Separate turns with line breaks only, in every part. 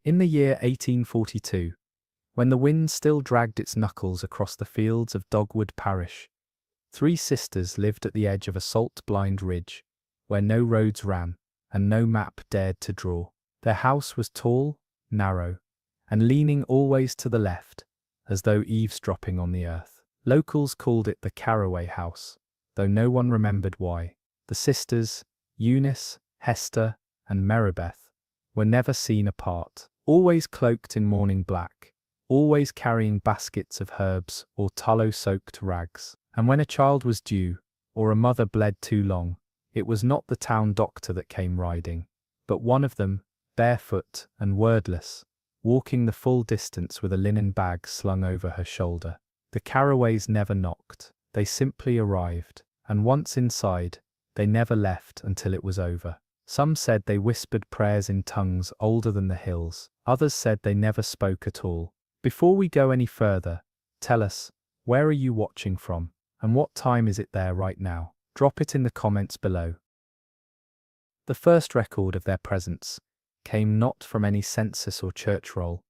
In the year 1842, when the wind still dragged its knuckles across the fields of Dogwood Parish, 3 sisters lived at the edge of a salt-blind ridge, where no roads ran, and no map dared to draw. Their house was tall, narrow, and leaning always to the left, as though eavesdropping on the earth. Locals called it the Carroway House, though no one remembered why. The sisters, Eunice, Hester, and Meribeth, were never seen apart, always cloaked in mourning black, always carrying baskets of herbs or tallow-soaked rags. And when a child was due, or a mother bled too long, it was not the town doctor that came riding, but one of them, barefoot and wordless, walking the full distance with a linen bag slung over her shoulder. The Carroways never knocked, they simply arrived, and once inside, they never left until it was over. Some said they whispered prayers in tongues older than the hills, others said they never spoke at all. Before we go any further, tell us, where are you watching from, and what time is it there right now? Drop it in the comments below. The first record of their presence came not from any census or church roll,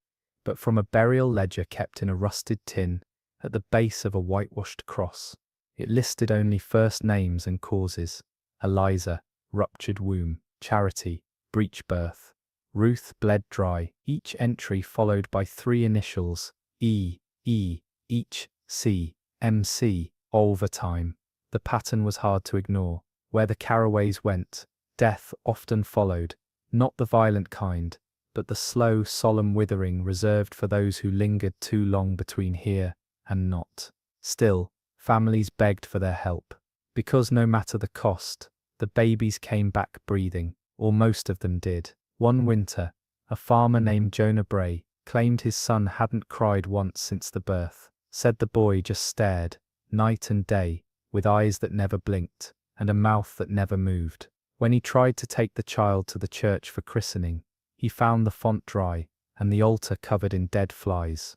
but from a burial ledger kept in a rusted tin at the base of a whitewashed cross. It listed only first names and causes: Eliza, ruptured womb; Charity, breech birth; Ruth, bled dry, each entry followed by 3 initials, E, each C, MC, overtime. The pattern was hard to ignore. Where the Carroways went, death often followed, not the violent kind, but the slow, solemn withering reserved for those who lingered too long between here and not. Still, families begged for their help, because no matter the cost, the babies came back breathing, or most of them did. One winter, a farmer named Jonah Bray claimed his son hadn't cried once since the birth, said the boy just stared, night and day, with eyes that never blinked, and a mouth that never moved. When he tried to take the child to the church for christening, he found the font dry, and the altar covered in dead flies.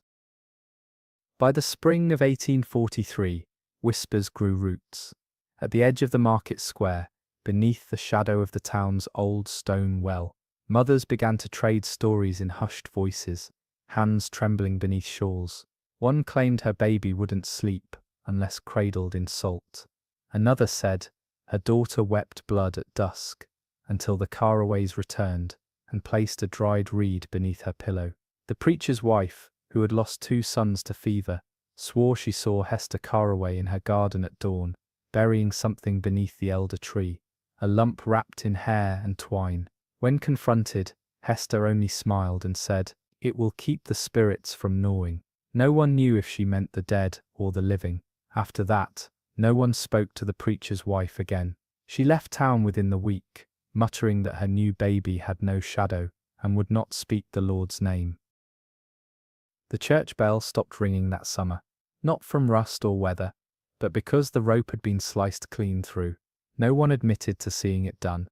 By the spring of 1843, whispers grew roots. At the edge of the market square, beneath the shadow of the town's old stone well, mothers began to trade stories in hushed voices, hands trembling beneath shawls. One claimed her baby wouldn't sleep unless cradled in salt. Another said her daughter wept blood at dusk until the Carroways returned and placed a dried reed beneath her pillow. The preacher's wife, who had lost 2 sons to fever, swore she saw Hester Carroway in her garden at dawn, burying something beneath the elder tree, a lump wrapped in hair and twine. When confronted, Hester only smiled and said, "It will keep the spirits from gnawing." No one knew if she meant the dead or the living. After that, no one spoke to the preacher's wife again. She left town within the week, muttering that her new baby had no shadow and would not speak the Lord's name. The church bell stopped ringing that summer, not from rust or weather, but because the rope had been sliced clean through. No one admitted to seeing it done,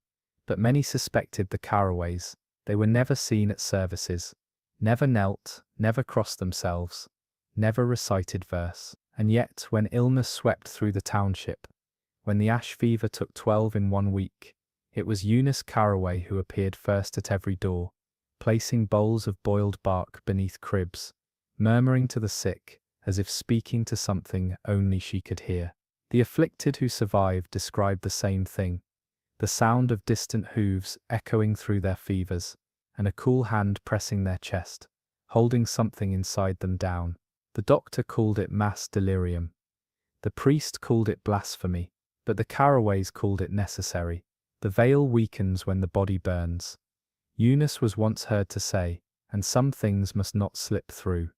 but many suspected the Carroways. They were never seen at services, never knelt, never crossed themselves, never recited verse. And yet, when illness swept through the township, when the ash fever took 12 in 1 week, it was Eunice Carroway who appeared first at every door, placing bowls of boiled bark beneath cribs, murmuring to the sick, as if speaking to something only she could hear. The afflicted who survived described the same thing, the sound of distant hooves echoing through their fevers, and a cool hand pressing their chest, holding something inside them down. The doctor called it mass delirium. The priest called it blasphemy, but the Carroways called it necessary. The veil weakens when the body burns, Eunice was once heard to say, and some things must not slip through.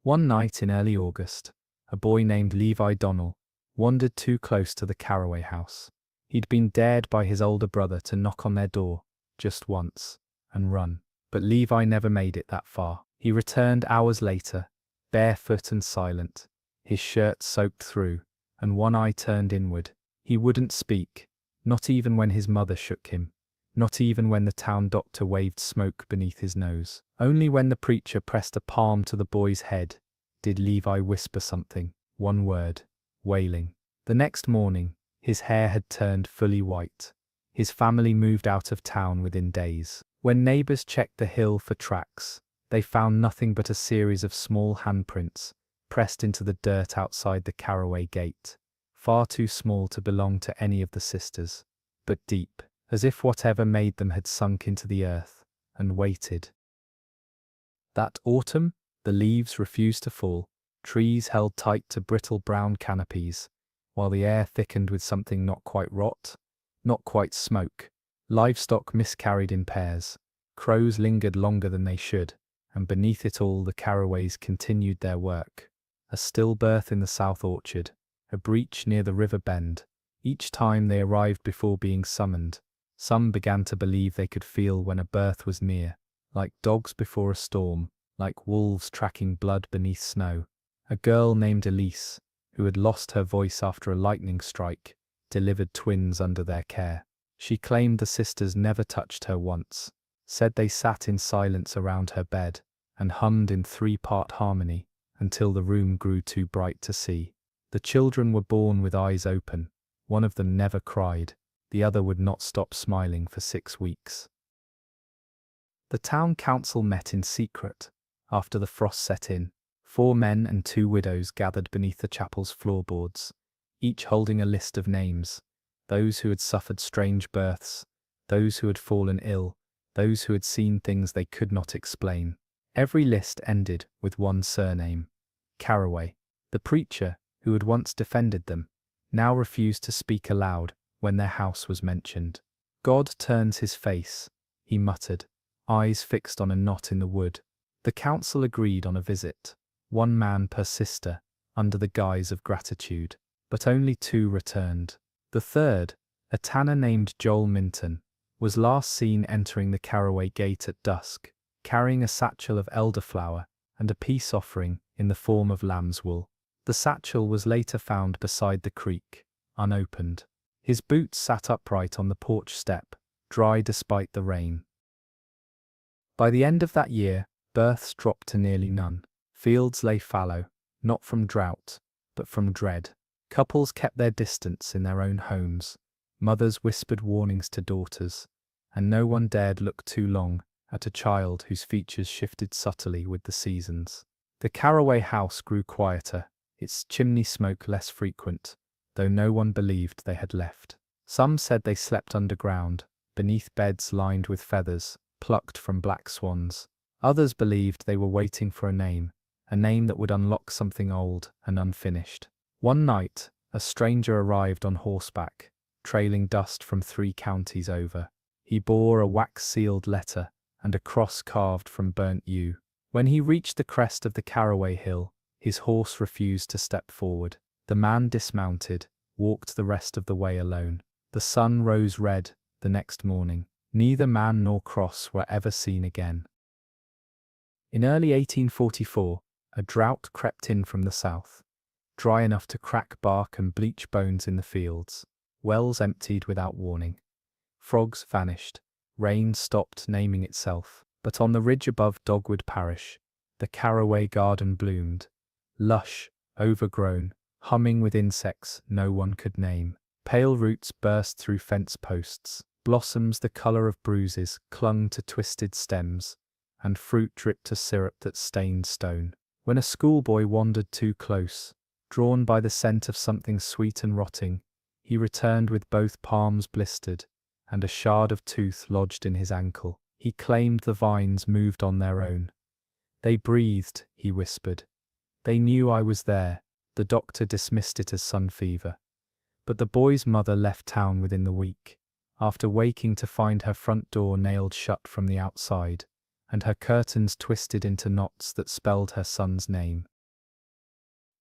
One night in early August, a boy named Levi Donnell wandered too close to the Carroway house. He'd been dared by his older brother to knock on their door, just once, and run. But Levi never made it that far. He returned hours later, barefoot and silent, his shirt soaked through, and one eye turned inward. He wouldn't speak, not even when his mother shook him, not even when the town doctor waved smoke beneath his nose. Only when the preacher pressed a palm to the boy's head did Levi whisper something, one word, wailing. The next morning, his hair had turned fully white. His family moved out of town within days. When neighbors checked the hill for tracks, they found nothing but a series of small handprints pressed into the dirt outside the Carroway gate, far too small to belong to any of the sisters, but deep, as if whatever made them had sunk into the earth and waited. That autumn, the leaves refused to fall, trees held tight to brittle brown canopies, while the air thickened with something not quite rot, not quite smoke. Livestock miscarried in pairs, crows lingered longer than they should, and beneath it all the Carroways continued their work. A stillbirth in the south orchard, a breach near the river bend. Each time they arrived before being summoned, some began to believe they could feel when a birth was near, like dogs before a storm, like wolves tracking blood beneath snow. A girl named Elise, who had lost her voice after a lightning strike, delivered twins under their care. She claimed the sisters never touched her once, said they sat in silence around her bed, and hummed in three-part harmony, until the room grew too bright to see. The children were born with eyes open. One of them never cried, the other would not stop smiling for 6 weeks. The town council met in secret. After the frost set in, 4 men and 2 widows gathered beneath the chapel's floorboards, each holding a list of names. Those who had suffered strange births, those who had fallen ill, those who had seen things they could not explain. Every list ended with one surname, Carroway. The preacher, who had once defended them, now refused to speak aloud when their house was mentioned. God turns his face, he muttered, eyes fixed on a knot in the wood. The council agreed on a visit, 1 man per sister, under the guise of gratitude, but only 2 returned. The third, a tanner named Joel Minton, was last seen entering the Carroway gate at dusk, carrying a satchel of elderflower and a peace offering in the form of lamb's wool. The satchel was later found beside the creek, unopened. His boots sat upright on the porch step, dry despite the rain. By the end of that year, births dropped to nearly none. Fields lay fallow, not from drought, but from dread. Couples kept their distance in their own homes. Mothers whispered warnings to daughters, and no one dared look too long at a child whose features shifted subtly with the seasons. The Carroway house grew quieter, its chimney smoke less frequent, though no one believed they had left. Some said they slept underground, beneath beds lined with feathers, plucked from black swans. Others believed they were waiting for a name that would unlock something old and unfinished. One night, a stranger arrived on horseback, trailing dust from 3 counties over. He bore a wax-sealed letter and a cross carved from burnt yew. When he reached the crest of the Carroway hill, his horse refused to step forward. The man dismounted, walked the rest of the way alone. The sun rose red the next morning. Neither man nor cross were ever seen again. In early 1844, a drought crept in from the south, dry enough to crack bark and bleach bones in the fields. Wells emptied without warning. Frogs vanished. Rain stopped naming itself. But on the ridge above Dogwood Parish, the Carroway garden bloomed, lush, overgrown, humming with insects no one could name. Pale roots burst through fence posts. Blossoms the colour of bruises clung to twisted stems, and fruit dripped to syrup that stained stone. When a schoolboy wandered too close, drawn by the scent of something sweet and rotting, he returned with both palms blistered, and a shard of tooth lodged in his ankle. He claimed the vines moved on their own. They breathed, he whispered. They knew I was there. The doctor dismissed it as sun fever. But the boy's mother left town within the week, after waking to find her front door nailed shut from the outside, and her curtains twisted into knots that spelled her son's name.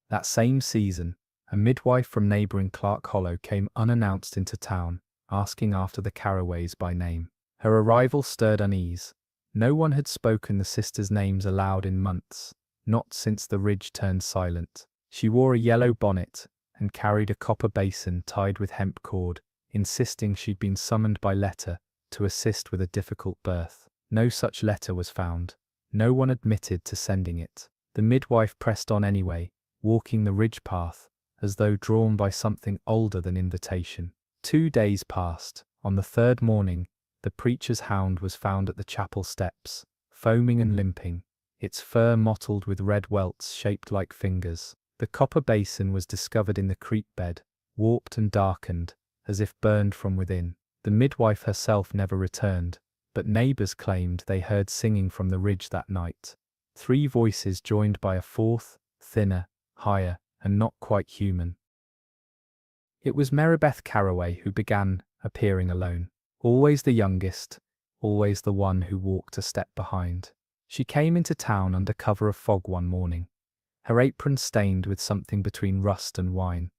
That same season, a midwife from neighbouring Clark Hollow came unannounced into town, asking after the Carroways by name. Her arrival stirred unease. No one had spoken the sisters' names aloud in months, not since the ridge turned silent. She wore a yellow bonnet and carried a copper basin tied with hemp cord, insisting she'd been summoned by letter to assist with a difficult birth. No such letter was found. No one admitted to sending it. The midwife pressed on anyway, walking the ridge path, as though drawn by something older than invitation. 2 days passed. On the 3rd morning, the preacher's hound was found at the chapel steps, foaming and limping, its fur mottled with red welts shaped like fingers. The copper basin was discovered in the creek bed, warped and darkened, as if burned from within. The midwife herself never returned, but neighbors claimed they heard singing from the ridge that night. 3 voices joined by a 4th, thinner, higher, and not quite human. It was Marybeth Carroway who began appearing alone. Always the youngest, always the one who walked a step behind. She came into town under cover of fog one morning, her apron stained with something between rust and wine,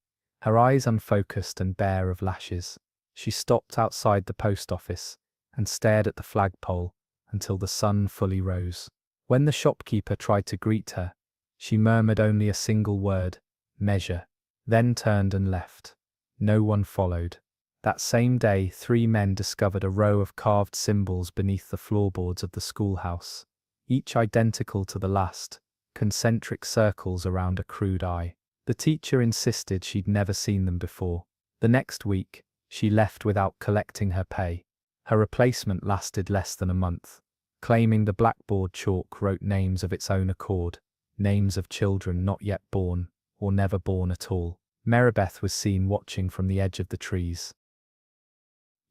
her eyes unfocused and bare of lashes. She stopped outside the post office and stared at the flagpole until the sun fully rose. When the shopkeeper tried to greet her, she murmured only a single word, "Measure," then turned and left. No one followed. That same day, 3 men discovered a row of carved symbols beneath the floorboards of the schoolhouse, each identical to the last, concentric circles around a crude eye. The teacher insisted she'd never seen them before. The next week, she left without collecting her pay. Her replacement lasted less than a month, claiming the blackboard chalk wrote names of its own accord, names of children not yet born, or never born at all. Marybeth was seen watching from the edge of the trees.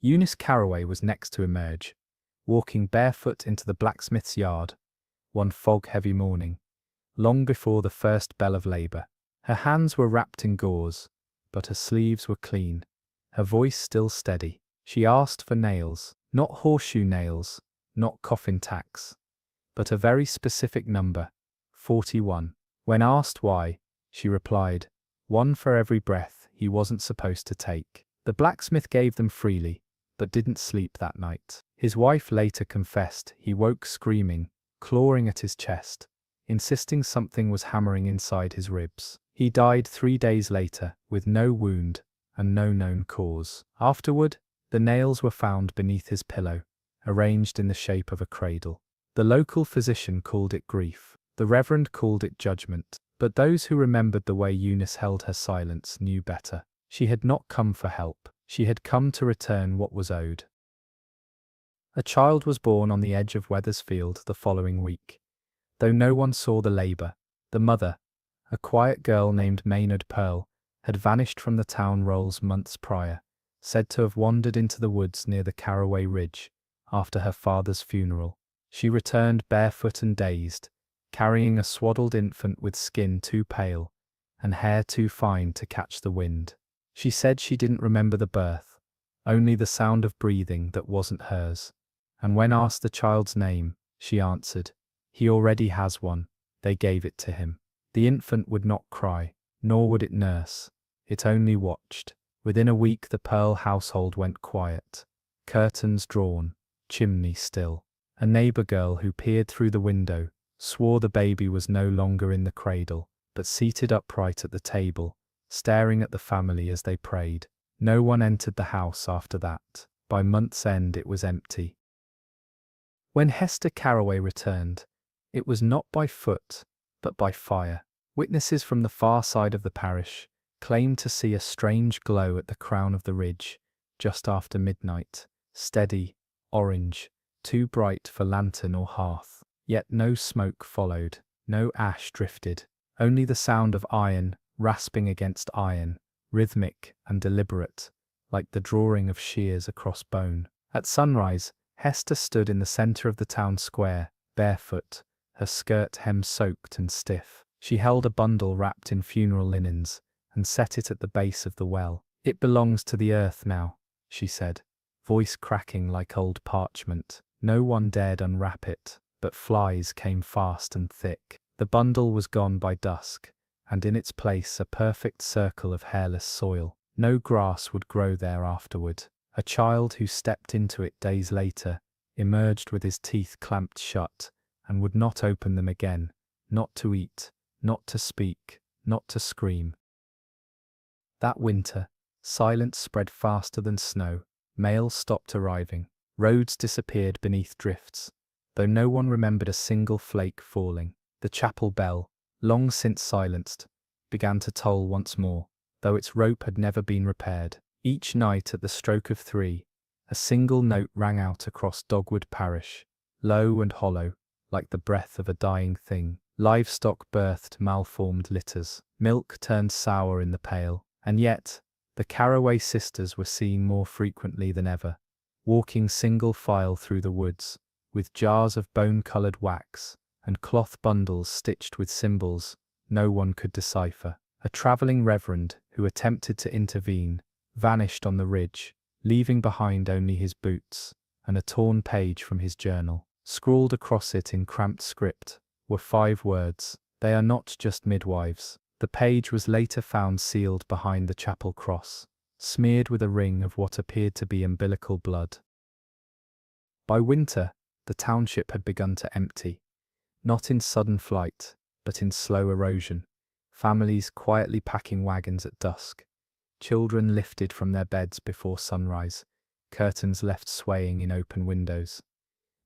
Eunice Carroway was next to emerge, walking barefoot into the blacksmith's yard, one fog-heavy morning, long before the first bell of labor. Her hands were wrapped in gauze, but her sleeves were clean, her voice still steady. She asked for nails, not horseshoe nails, not coffin tacks, but a very specific number, 41. When asked why, she replied, "One for every breath he wasn't supposed to take." The blacksmith gave them freely, but didn't sleep that night. His wife later confessed he woke screaming, clawing at his chest, insisting something was hammering inside his ribs. He died 3 days later, with no wound and no known cause. Afterward, the nails were found beneath his pillow, arranged in the shape of a cradle. The local physician called it grief. The reverend called it judgment. But those who remembered the way Eunice held her silence knew better. She had not come for help. She had come to return what was owed. A child was born on the edge of Wethersfield the following week. Though no one saw the labor, the mother, a quiet girl named Maynard Pearl, had vanished from the town rolls months prior, said to have wandered into the woods near the Carroway Ridge after her father's funeral. She returned barefoot and dazed, carrying a swaddled infant with skin too pale and hair too fine to catch the wind. She said she didn't remember the birth, only the sound of breathing that wasn't hers. And when asked the child's name, she answered, "He already has one, they gave it to him." The infant would not cry, nor would it nurse. It only watched. Within a week the Pearl household went quiet. Curtains drawn, chimney still. A neighbor girl who peered through the window swore the baby was no longer in the cradle, but seated upright at the table, staring at the family as they prayed. No one entered the house after that. By month's end it was empty. When Hester Carroway returned, it was not by foot, but by fire. Witnesses from the far side of the parish claimed to see a strange glow at the crown of the ridge, just after midnight, steady, orange, too bright for lantern or hearth. Yet no smoke followed, no ash drifted, only the sound of iron rasping against iron, rhythmic and deliberate, like the drawing of shears across bone. At sunrise, Hester stood in the center of the town square, barefoot, her skirt hem soaked and stiff. She held a bundle wrapped in funeral linens and set it at the base of the well. "It belongs to the earth now," she said, voice cracking like old parchment. No one dared unwrap it, but flies came fast and thick. The bundle was gone by dusk, and in its place a perfect circle of hairless soil. No grass would grow there afterward. A child who stepped into it days later emerged with his teeth clamped shut and would not open them again, not to eat, not to speak, not to scream. That winter, silence spread faster than snow. Mail stopped arriving. Roads disappeared beneath drifts, though no one remembered a single flake falling. The chapel bell, long since silenced, began to toll once more, though its rope had never been repaired. Each night at the stroke of 3, A single note rang out across Dogwood Parish, low and hollow, like the breath of a dying thing. Livestock birthed malformed litters. Milk turned sour in the pail. And yet, the Carroway sisters were seen more frequently than ever, walking single file through the woods, with jars of bone-coloured wax and cloth bundles stitched with symbols no one could decipher. A travelling reverend who attempted to intervene vanished on the ridge, leaving behind only his boots and a torn page from his journal. Scrawled across it in cramped script were 5 words: "They are not just midwives." The page was later found sealed behind the chapel cross, smeared with a ring of what appeared to be umbilical blood. By winter, the township had begun to empty, not in sudden flight, but in slow erosion. Families quietly packing wagons at dusk, children lifted from their beds before sunrise, curtains left swaying in open windows.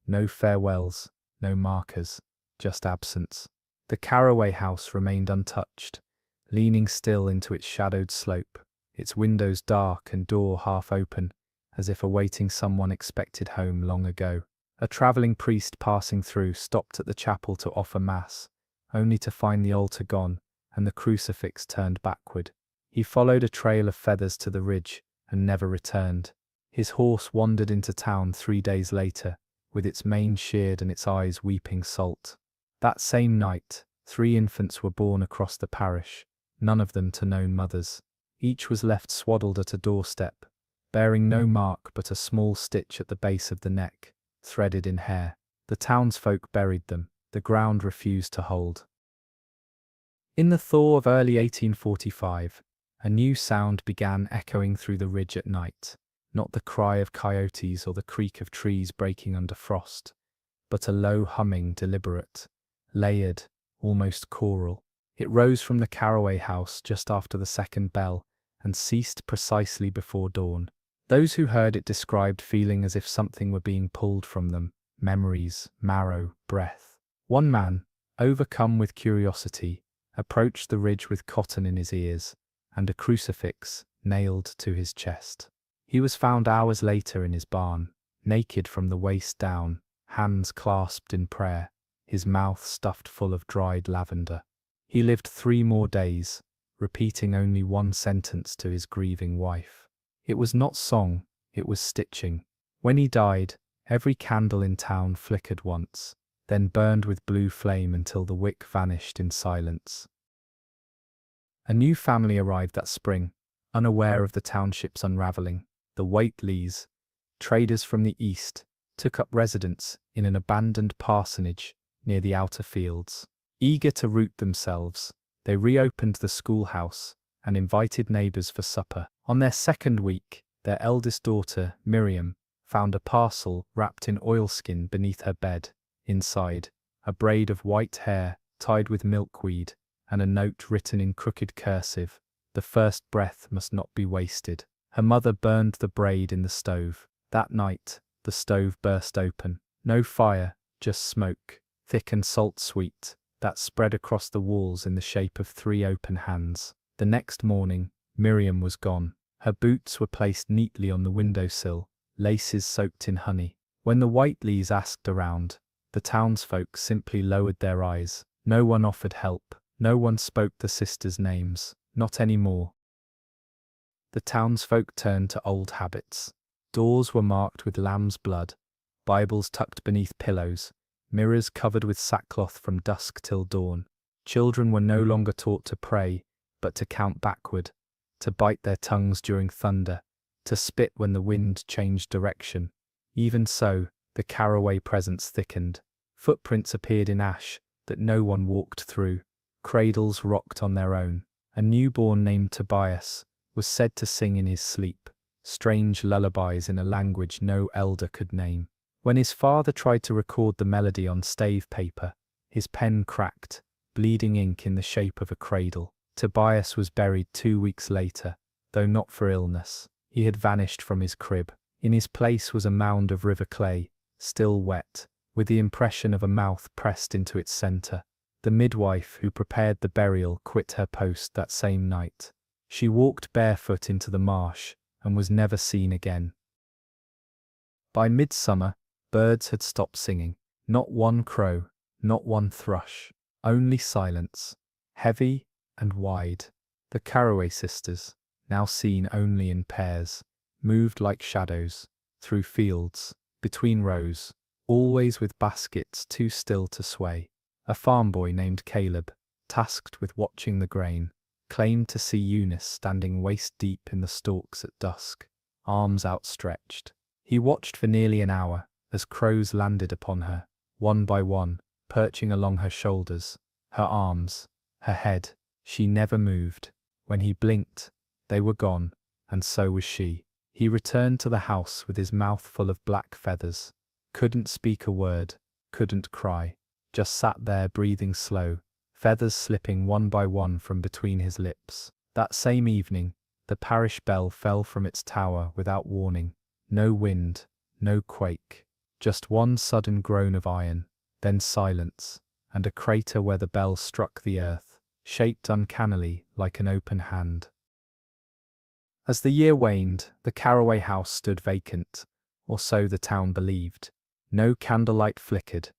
No farewells, no markers, just absence. The Carroway house remained untouched, leaning still into its shadowed slope, its windows dark and door half open, as if awaiting someone expected home long ago. A travelling priest passing through stopped at the chapel to offer mass, only to find the altar gone and the crucifix turned backward. He followed a trail of feathers to the ridge and never returned. His horse wandered into town 3 days later, with its mane sheared and its eyes weeping salt. That same night, 3 infants were born across the parish, none of them to known mothers. Each was left swaddled at a doorstep, bearing no mark but a small stitch at the base of the neck, threaded in hair. The townsfolk buried them. The ground refused to hold. In the thaw of early 1845, a new sound began echoing through the ridge at night. Not the cry of coyotes or the creak of trees breaking under frost, but a low humming, deliberate, layered, almost choral. It rose from the Carroway house just after the second bell and ceased precisely before dawn. Those who heard it described feeling as if something were being pulled from them, memories, marrow, breath. One man, overcome with curiosity, approached the ridge with cotton in his ears and a crucifix nailed to his chest. He was found hours later in his barn, naked from the waist down, hands clasped in prayer, his mouth stuffed full of dried lavender. He lived 3 more days, repeating only one sentence to his grieving wife. It was not song, it was stitching. When he died, every candle in town flickered once, then burned with blue flame until the wick vanished in silence. A new family arrived that spring, unaware of the township's unravelling. The Whateleys, traders from the east, took up residence in an abandoned parsonage near the outer fields. Eager to root themselves, they reopened the schoolhouse and invited neighbours for supper. On their second week, their eldest daughter, Miriam, found a parcel wrapped in oilskin beneath her bed. Inside, a braid of white hair tied with milkweed and a note written in crooked cursive: "The first breath must not be wasted." Her mother burned the braid in the stove. That night, the stove burst open. No fire, just smoke, thick and salt-sweet, that spread across the walls in the shape of 3 open hands. The next morning, Miriam was gone. Her boots were placed neatly on the windowsill, laces soaked in honey. When the Whateleys asked around, the townsfolk simply lowered their eyes. No one offered help. No one spoke the sisters' names. Not anymore. The townsfolk turned to old habits. Doors were marked with lamb's blood, Bibles tucked beneath pillows, mirrors covered with sackcloth from dusk till dawn. Children were no longer taught to pray, but to count backward, to bite their tongues during thunder, to spit when the wind changed direction. Even so, the Carroway presence thickened. Footprints appeared in ash that no one walked through. Cradles rocked on their own. A newborn named Tobias was said to sing in his sleep, strange lullabies in a language no elder could name. When his father tried to record the melody on stave paper, his pen cracked, bleeding ink in the shape of a cradle. Tobias was buried 2 weeks later, though not for illness. He had vanished from his crib. In his place was a mound of river clay, still wet, with the impression of a mouth pressed into its centre. The midwife who prepared the burial quit her post that same night. She walked barefoot into the marsh and was never seen again. By midsummer, birds had stopped singing. Not one crow, not one thrush, only silence, heavy and wide. The Carroway Sisters, now seen only in pairs, moved like shadows, through fields, between rows, always with baskets too still to sway. A farm boy named Caleb, tasked with watching the grain, claimed to see Eunice standing waist-deep in the stalks at dusk, arms outstretched. He watched for nearly an hour, as crows landed upon her, one by one, perching along her shoulders, her arms, her head. She never moved. When he blinked, they were gone, and so was she. He returned to the house with his mouth full of black feathers. Couldn't speak a word, couldn't cry, just sat there breathing slow, feathers slipping one by one from between his lips. That same evening, the parish bell fell from its tower without warning. No wind, no quake, just one sudden groan of iron, then silence, and a crater where the bell struck the earth, shaped uncannily like an open hand. As the year waned, the Carroway house stood vacant, or so the town believed. No candlelight flickered,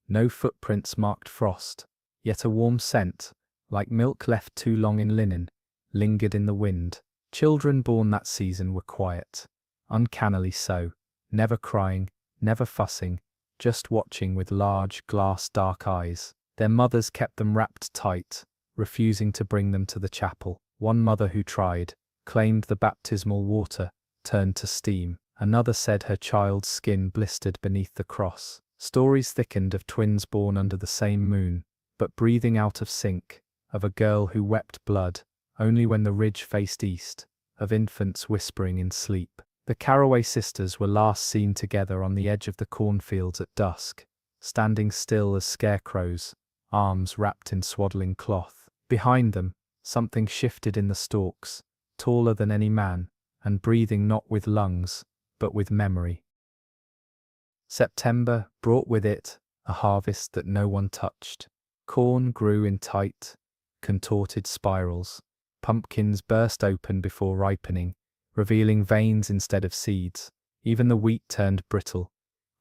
no footprints marked frost, yet a warm scent, like milk left too long in linen, lingered in the wind. Children born that season were quiet, uncannily so, never crying, never fussing, just watching with large, glass dark eyes. Their mothers kept them wrapped tight, refusing to bring them to the chapel. One mother who tried, claimed the baptismal water turned to steam. Another said her child's skin blistered beneath the cross. Stories thickened of twins born under the same moon, but breathing out of sync, of a girl who wept blood only when the ridge faced east, of infants whispering in sleep. The Carroway sisters were last seen together on the edge of the cornfields at dusk, standing still as scarecrows, arms wrapped in swaddling cloth. Behind them, something shifted in the stalks, taller than any man, and breathing not with lungs, but with memory. September brought with it a harvest that no one touched. Corn grew in tight, contorted spirals. Pumpkins burst open before ripening, revealing veins instead of seeds. Even the wheat turned brittle,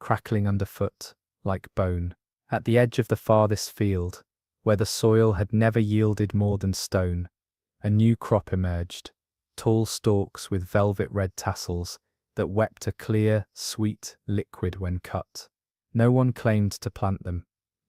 crackling underfoot, like bone. At the edge of the farthest field, where the soil had never yielded more than stone, a new crop emerged, tall stalks with velvet red tassels that wept a clear, sweet liquid when cut. No one claimed to plant them,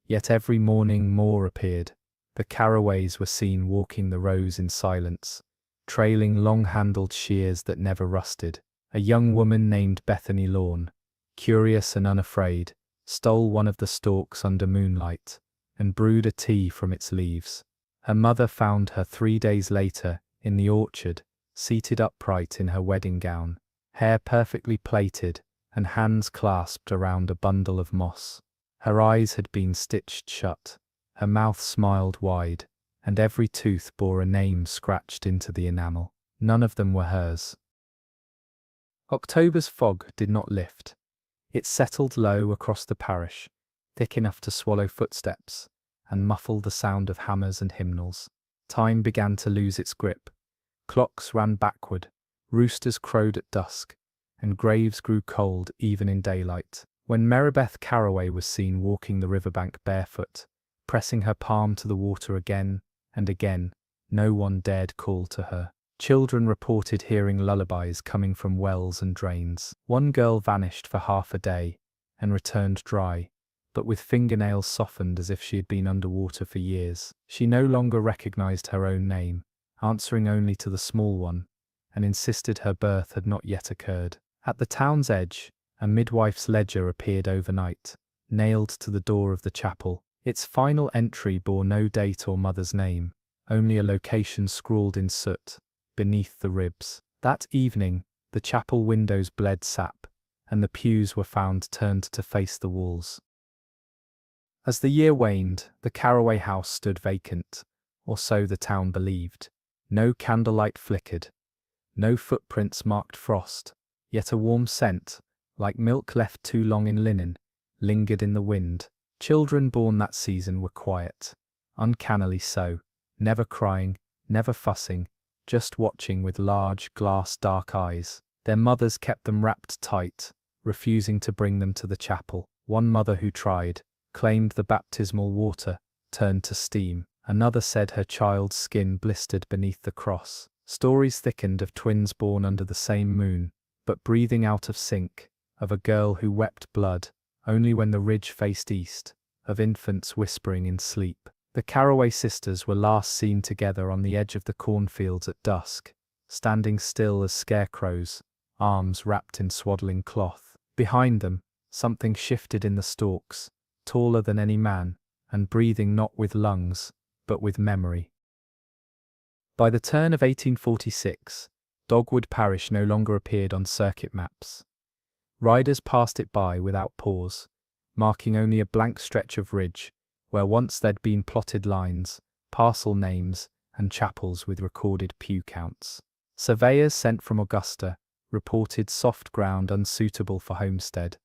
yet every morning more appeared. The Carroways were seen walking the rows in silence, trailing long-handled shears that never rusted. A young woman named Bethany Lawn, curious and unafraid, stole one of the stalks under moonlight, and brewed a tea from its leaves. Her mother found her 3 days later, in the orchard, seated upright in her wedding gown, hair perfectly plaited, and hands clasped around a bundle of moss. Her eyes had been stitched shut, her mouth smiled wide, and every tooth bore a name scratched into the enamel. None of them were hers. October's fog did not lift. It settled low across the parish, thick enough to swallow footsteps, and muffle the sound of hammers and hymnals. Time began to lose its grip. Clocks ran backward, roosters crowed at dusk, and graves grew cold even in daylight. When Marybeth Carroway was seen walking the riverbank barefoot, pressing her palm to the water again and again, no one dared call to her. Children reported hearing lullabies coming from wells and drains. One girl vanished for half a day and returned dry, but with fingernails softened as if she had been underwater for years. She no longer recognized her own name, answering only to the small one, and insisted her birth had not yet occurred. At the town's edge, a midwife's ledger appeared overnight, nailed to the door of the chapel. Its final entry bore no date or mother's name, only a location scrawled in soot beneath the ribs. That evening, the chapel windows bled sap, and the pews were found turned to face the walls. As the year waned, the Carroway house stood vacant, or so the town believed. No candlelight flickered, no footprints marked frost, yet a warm scent, like milk left too long in linen, lingered in the wind. Children born that season were quiet, uncannily so, never crying, never fussing, just watching with large, glass dark eyes. Their mothers kept them wrapped tight, refusing to bring them to the chapel. One mother who tried claimed the baptismal water turned to steam. Another said her child's skin blistered beneath the cross. Stories thickened of twins born under the same moon, but breathing out of sync, of a girl who wept blood only when the ridge faced east, of infants whispering in sleep. The Carroway sisters were last seen together on the edge of the cornfields at dusk, standing still as scarecrows, arms wrapped in swaddling cloth. Behind them, something shifted in the stalks, taller than any man, and breathing not with lungs, but with memory. By the turn of 1846, Dogwood Parish no longer appeared on circuit maps. Riders passed it by without pause, marking only a blank stretch of ridge, where once there'd been plotted lines, parcel names, and chapels with recorded pew counts. Surveyors sent from Augusta reported soft ground unsuitable for homestead,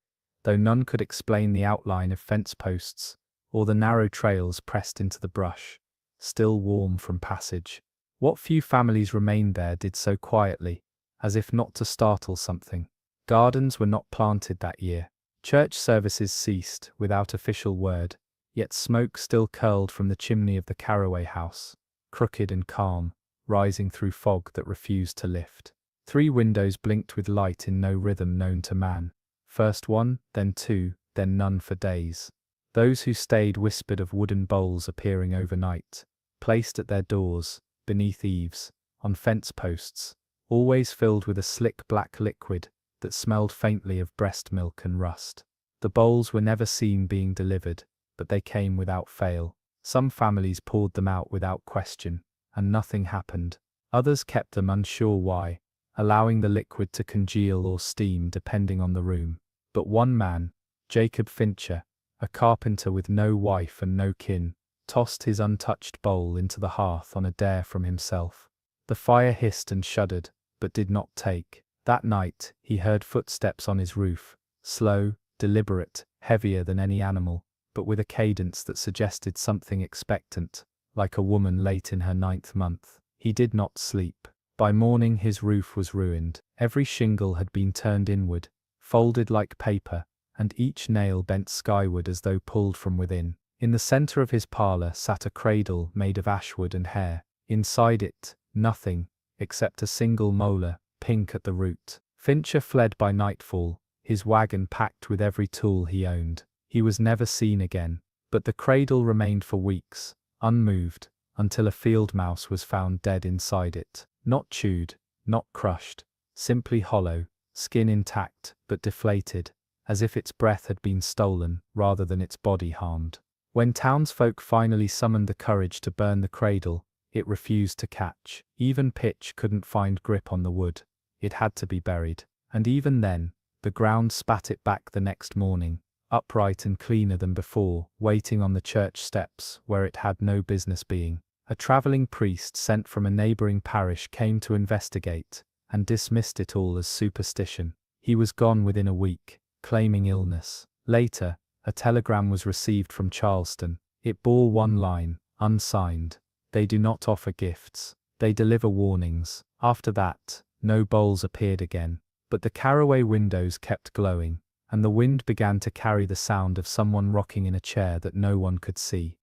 though none could explain the outline of fence posts, or the narrow trails pressed into the brush, still warm from passage. What few families remained there did so quietly, as if not to startle something. Gardens were not planted that year. Church services ceased without official word, yet smoke still curled from the chimney of the Carroway house, crooked and calm, rising through fog that refused to lift. 3 windows blinked with light in no rhythm known to man. First one, then 2, then none for days. Those who stayed whispered of wooden bowls appearing overnight, placed at their doors, beneath eaves, on fence posts, always filled with a slick black liquid that smelled faintly of breast milk and rust. The bowls were never seen being delivered, but they came without fail. Some families poured them out without question, and nothing happened. Others kept them unsure why, allowing the liquid to congeal or steam depending on the room. But one man, Jacob Fincher, a carpenter with no wife and no kin, tossed his untouched bowl into the hearth on a dare from himself. The fire hissed and shuddered, but did not take. That night, he heard footsteps on his roof, slow, deliberate, heavier than any animal, but with a cadence that suggested something expectant, like a woman late in her 9th month. He did not sleep. By morning his roof was ruined. Every shingle had been turned inward, folded like paper, and each nail bent skyward as though pulled from within. In the center of his parlor sat a cradle made of ashwood and hair. Inside it, nothing, except a single molar, pink at the root. Fincher fled by nightfall, his wagon packed with every tool he owned. He was never seen again, but the cradle remained for weeks, unmoved, until a field mouse was found dead inside it. Not chewed, not crushed, simply hollow, skin intact but deflated, as if its breath had been stolen rather than its body harmed. When townsfolk finally summoned the courage to burn the cradle, it refused to catch. Even pitch couldn't find grip on the wood. It had to be buried. And even then, the ground spat it back the next morning, upright and cleaner than before, waiting on the church steps where it had no business being. A travelling priest sent from a neighbouring parish came to investigate, and dismissed it all as superstition. He was gone within a week, claiming illness. Later, a telegram was received from Charleston. It bore one line, unsigned. They do not offer gifts. They deliver warnings. After that, no bowls appeared again. But the Carroway windows kept glowing, and the wind began to carry the sound of someone rocking in a chair that no one could see.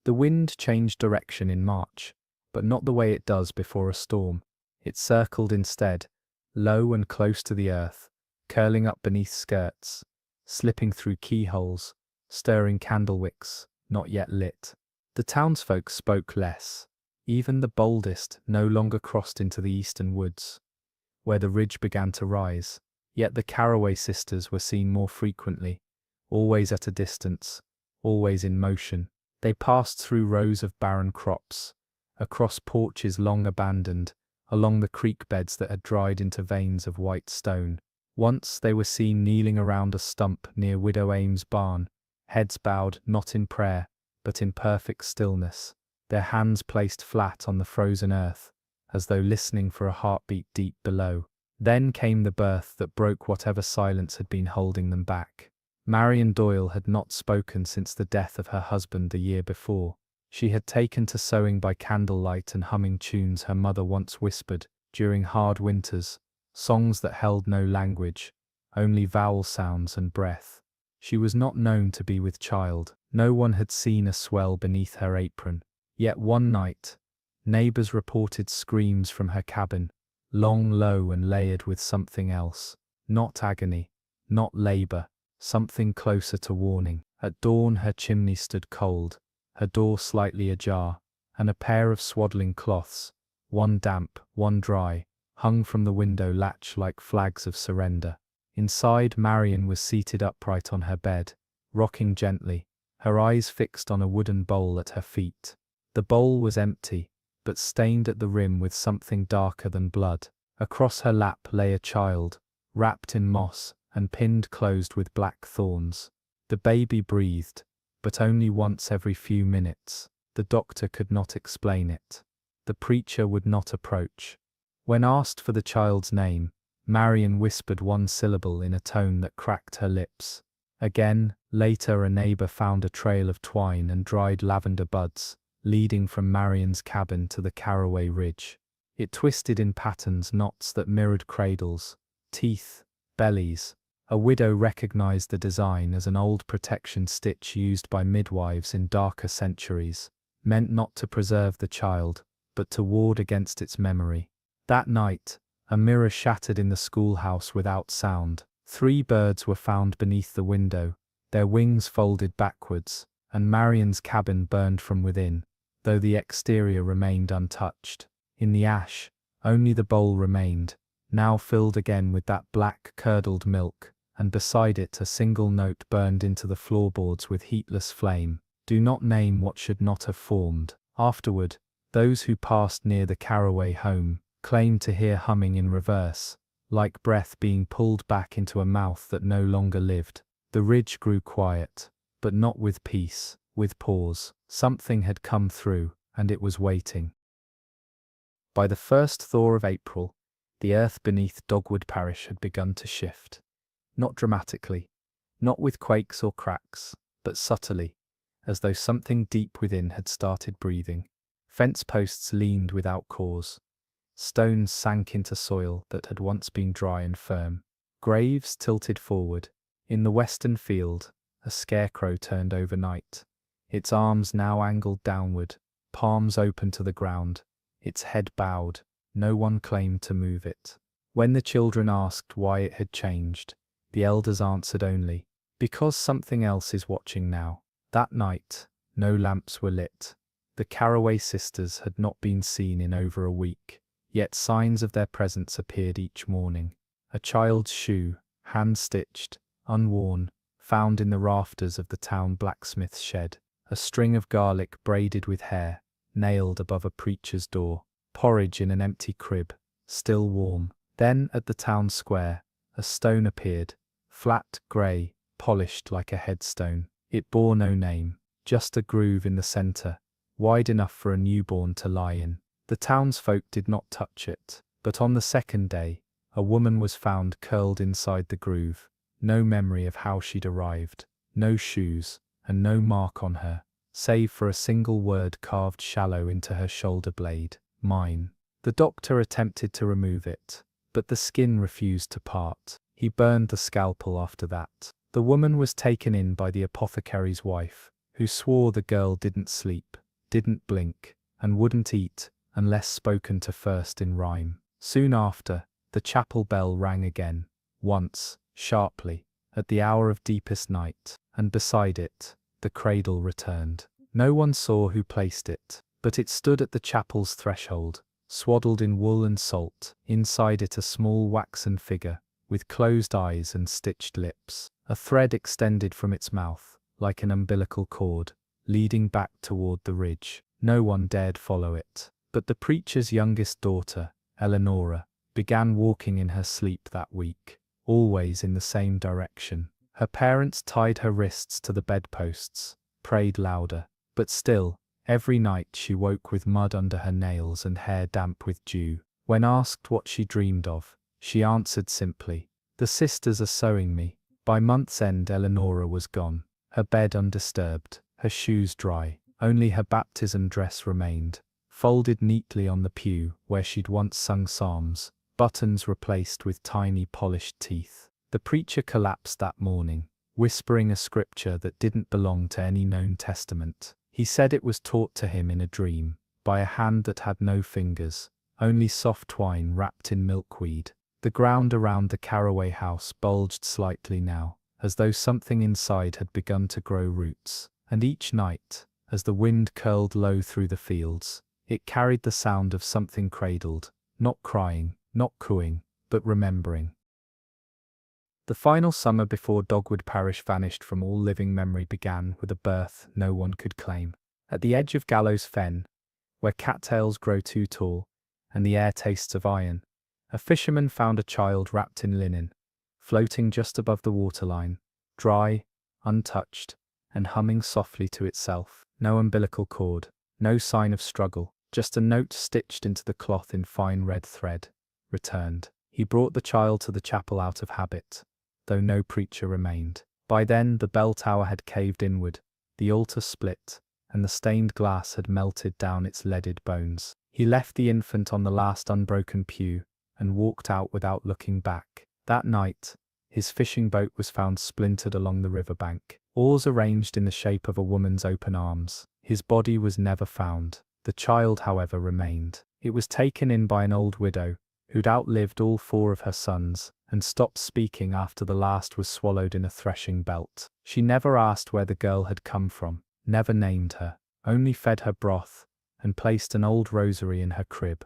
The wind changed direction in March, but not the way it does before a storm. It circled instead, low and close to the earth, curling up beneath skirts, slipping through keyholes, stirring candle wicks, not yet lit. The townsfolk spoke less. Even the boldest no longer crossed into the eastern woods, where the ridge began to rise. Yet the Carroway sisters were seen more frequently, always at a distance, always in motion. They passed through rows of barren crops, across porches long abandoned, along the creek beds that had dried into veins of white stone. Once they were seen kneeling around a stump near Widow Ames' barn, heads bowed not in prayer, but in perfect stillness, their hands placed flat on the frozen earth, as though listening for a heartbeat deep below. Then came the birth that broke whatever silence had been holding them back. Marian Doyle had not spoken since the death of her husband the year before. She had taken to sewing by candlelight and humming tunes her mother once whispered during hard winters, songs that held no language, only vowel sounds and breath. She was not known to be with child. No one had seen a swell beneath her apron. Yet one night, neighbors reported screams from her cabin, long, low, and layered with something else. Not agony, not labor, something closer to warning. At dawn her chimney stood cold, her door slightly ajar, and a pair of swaddling cloths, one damp, one dry, hung from the window latch like flags of surrender. Inside, Marian was seated upright on her bed, rocking gently, her eyes fixed on a wooden bowl at her feet. The bowl was empty, but stained at the rim with something darker than blood. Across her lap lay a child, wrapped in moss and pinned closed with black thorns. The baby breathed, but only once every few minutes. The doctor could not explain it. The preacher would not approach. When asked for the child's name, Marian whispered one syllable in a tone that cracked her lips. Again, later a neighbor found a trail of twine and dried lavender buds, leading from Marian's cabin to the Carroway Ridge. It twisted in patterns, knots that mirrored cradles, teeth, bellies. A widow recognized the design as an old protection stitch used by midwives in darker centuries, meant not to preserve the child, but to ward against its memory. That night, a mirror shattered in the schoolhouse without sound. 3 birds were found beneath the window, their wings folded backwards, and Marian's cabin burned from within, though the exterior remained untouched. In the ash, only the bowl remained, now filled again with that black curdled milk, and beside it a single note burned into the floorboards with heatless flame. Do not name what should not have formed. Afterward, those who passed near the Carroway home claimed to hear humming in reverse, like breath being pulled back into a mouth that no longer lived. The ridge grew quiet, but not with peace, with pause. Something had come through, and it was waiting. By the first thaw of April, the earth beneath Dogwood Parish had begun to shift. Not dramatically, not with quakes or cracks, but subtly, as though something deep within had started breathing. Fence posts leaned without cause. Stones sank into soil that had once been dry and firm. Graves tilted forward. In the western field, a scarecrow turned overnight, its arms now angled downward, palms open to the ground, its head bowed. No one claimed to move it. When the children asked why it had changed, the elders answered only, "Because something else is watching now." That night, no lamps were lit. The Carroway Sisters had not been seen in over a week, yet signs of their presence appeared each morning. A child's shoe, hand-stitched, unworn, found in the rafters of the town blacksmith's shed. A string of garlic braided with hair, nailed above a preacher's door. Porridge in an empty crib, still warm. Then, at the town square, a stone appeared, flat, grey, polished like a headstone. It bore no name, just a groove in the centre, wide enough for a newborn to lie in. The townsfolk did not touch it, but on the second day, a woman was found curled inside the groove. No memory of how she'd arrived, no shoes, and no mark on her, save for a single word carved shallow into her shoulder blade: mine. The doctor attempted to remove it, but the skin refused to part. He burned the scalpel after that. The woman was taken in by the apothecary's wife, who swore the girl didn't sleep, didn't blink, and wouldn't eat unless spoken to first in rhyme. Soon after, the chapel bell rang again, once, sharply, at the hour of deepest night, and beside it, the cradle returned. No one saw who placed it, but it stood at the chapel's threshold, swaddled in wool and salt, inside it a small waxen figure, with closed eyes and stitched lips. A thread extended from its mouth, like an umbilical cord, leading back toward the ridge. No one dared follow it, but the preacher's youngest daughter, Eleanora, began walking in her sleep that week, always in the same direction. Her parents tied her wrists to the bedposts, prayed louder, but still, every night she woke with mud under her nails and hair damp with dew. When asked what she dreamed of, she answered simply, "The sisters are sewing me." By month's end, Eleanora was gone, her bed undisturbed, her shoes dry. Only her baptism dress remained, folded neatly on the pew where she'd once sung psalms, buttons replaced with tiny polished teeth. The preacher collapsed that morning, whispering a scripture that didn't belong to any known testament. He said it was taught to him in a dream, by a hand that had no fingers, only soft twine wrapped in milkweed. The ground around the Carroway house bulged slightly now, as though something inside had begun to grow roots. And each night, as the wind curled low through the fields, it carried the sound of something cradled, not crying, not cooing, but remembering. The final summer before Dogwood Parish vanished from all living memory began with a birth no one could claim. At the edge of Gallows Fen, where cattails grow too tall, and the air tastes of iron, a fisherman found a child wrapped in linen, floating just above the waterline, dry, untouched, and humming softly to itself. No umbilical cord, no sign of struggle, just a note stitched into the cloth in fine red thread. Returned. He brought the child to the chapel out of habit, though no preacher remained. By then the bell tower had caved inward, the altar split, and the stained glass had melted down its leaded bones. He left the infant on the last unbroken pew, and walked out without looking back. That night, his fishing boat was found splintered along the riverbank, oars arranged in the shape of a woman's open arms. His body was never found. The child, however, remained. It was taken in by an old widow, who'd outlived all 4 of her sons, and stopped speaking after the last was swallowed in a threshing belt. She never asked where the girl had come from, never named her, only fed her broth, and placed an old rosary in her crib,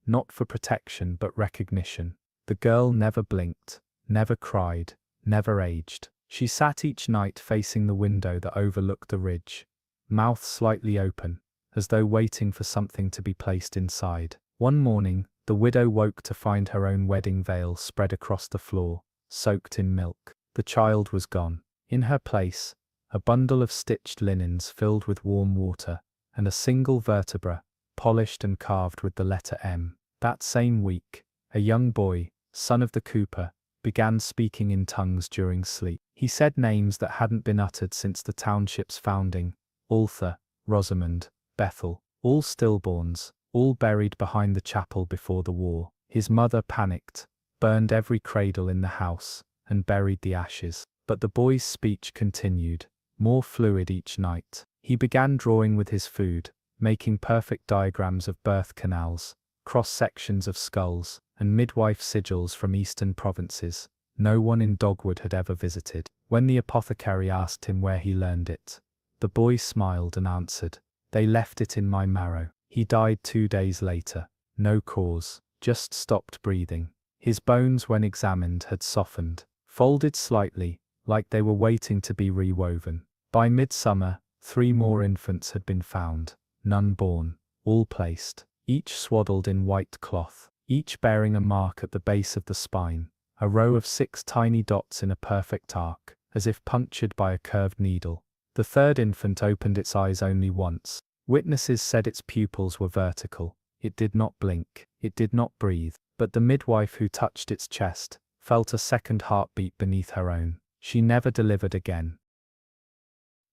not for protection but recognition. The girl never blinked, never cried, never aged. She sat each night facing the window that overlooked the ridge, mouth slightly open, as though waiting for something to be placed inside. One morning, the widow woke to find her own wedding veil spread across the floor, soaked in milk. The child was gone. In her place, a bundle of stitched linens filled with warm water, and a single vertebra, polished and carved with the letter M. That same week, a young boy, son of the cooper, began speaking in tongues during sleep. He said names that hadn't been uttered since the township's founding: Altha, Rosamond, Bethel, all stillborns, all buried behind the chapel before the war. His mother panicked, burned every cradle in the house, and buried the ashes. But the boy's speech continued, more fluid each night. He began drawing with his food, making perfect diagrams of birth canals, cross-sections of skulls, and midwife sigils from eastern provinces no one in Dogwood had ever visited. When the apothecary asked him where he learned it, the boy smiled and answered, "They left it in my marrow." He died 2 days later. No cause, just stopped breathing. His bones, when examined, had softened, folded slightly, like they were waiting to be rewoven. By midsummer, 3 more infants had been found, none born, all placed, each swaddled in white cloth, each bearing a mark at the base of the spine, a row of 6 tiny dots in a perfect arc, as if punctured by a curved needle. The 3rd infant opened its eyes only once. Witnesses said its pupils were vertical. It did not blink, it did not breathe, but the midwife who touched its chest felt a second heartbeat beneath her own. She never delivered again.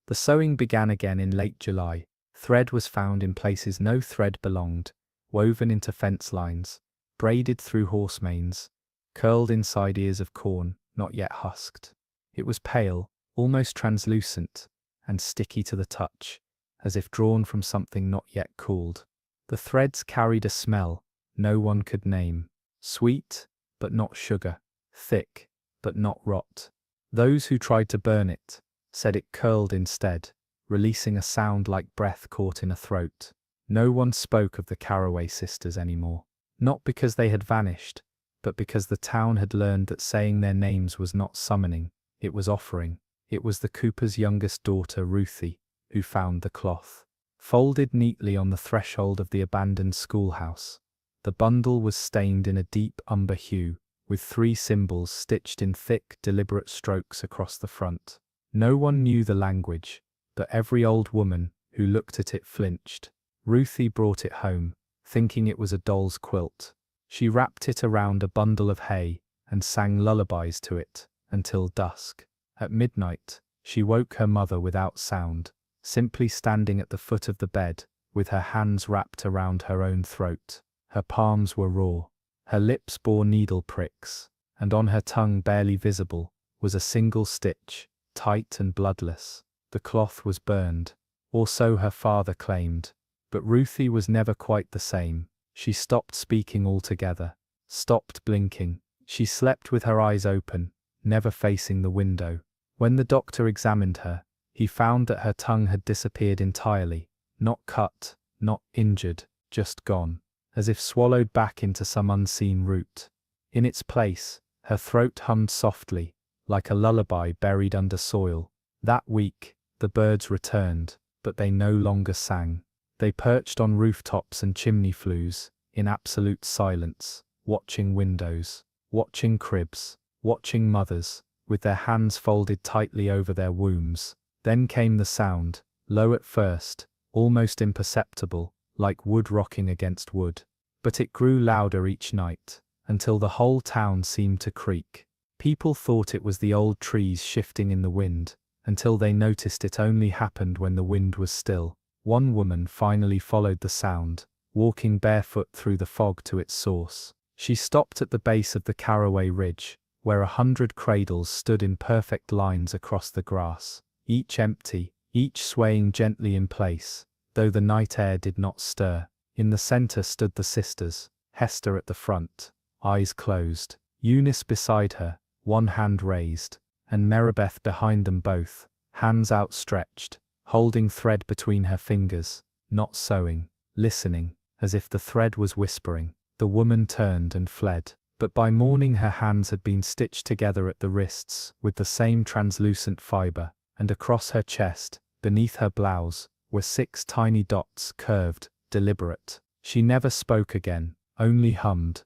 The sewing began again in late July. Thread was found in places no thread belonged, woven into fence lines, braided through horse manes, curled inside ears of corn, not yet husked. It was pale, almost translucent, and sticky to the touch, as if drawn from something not yet cooled. The threads carried a smell no one could name, sweet, but not sugar, thick, but not rot. Those who tried to burn it said it curled instead, releasing a sound like breath caught in a throat. No one spoke of the Carroway Sisters anymore, not because they had vanished, but because the town had learned that saying their names was not summoning, it was offering. It was the cooper's youngest daughter, Ruthie, who found the cloth, folded neatly on the threshold of the abandoned schoolhouse. The bundle was stained in a deep umber hue, with 3 symbols stitched in thick, deliberate strokes across the front. No one knew the language, but every old woman who looked at it flinched. Ruthie brought it home, thinking it was a doll's quilt. She wrapped it around a bundle of hay and sang lullabies to it until dusk. At midnight, she woke her mother without sound, simply standing at the foot of the bed, with her hands wrapped around her own throat. Her palms were raw, her lips bore needle pricks, and on her tongue, barely visible, was a single stitch, tight and bloodless. The cloth was burned, or so her father claimed. But Ruthie was never quite the same. She stopped speaking altogether, stopped blinking. She slept with her eyes open, never facing the window. When the doctor examined her, he found that her tongue had disappeared entirely, not cut, not injured, just gone, as if swallowed back into some unseen root. In its place, her throat hummed softly, like a lullaby buried under soil. That week, the birds returned, but they no longer sang. They perched on rooftops and chimney flues, in absolute silence, watching windows, watching cribs, watching mothers, with their hands folded tightly over their wombs. Then came the sound, low at first, almost imperceptible, like wood rocking against wood. But it grew louder each night, until the whole town seemed to creak. People thought it was the old trees shifting in the wind, until they noticed it only happened when the wind was still. One woman finally followed the sound, walking barefoot through the fog to its source. She stopped at the base of the Carroway Ridge, where 100 cradles stood in perfect lines across the grass, each empty, each swaying gently in place, though the night air did not stir. In the center stood the sisters, Hester at the front, eyes closed, Eunice beside her, one hand raised, and Meribeth behind them both, hands outstretched, holding thread between her fingers, not sewing, listening, as if the thread was whispering. The woman turned and fled, but by morning her hands had been stitched together at the wrists with the same translucent fiber, and across her chest, beneath her blouse, were 6 tiny dots, curved, deliberate. She never spoke again, only hummed.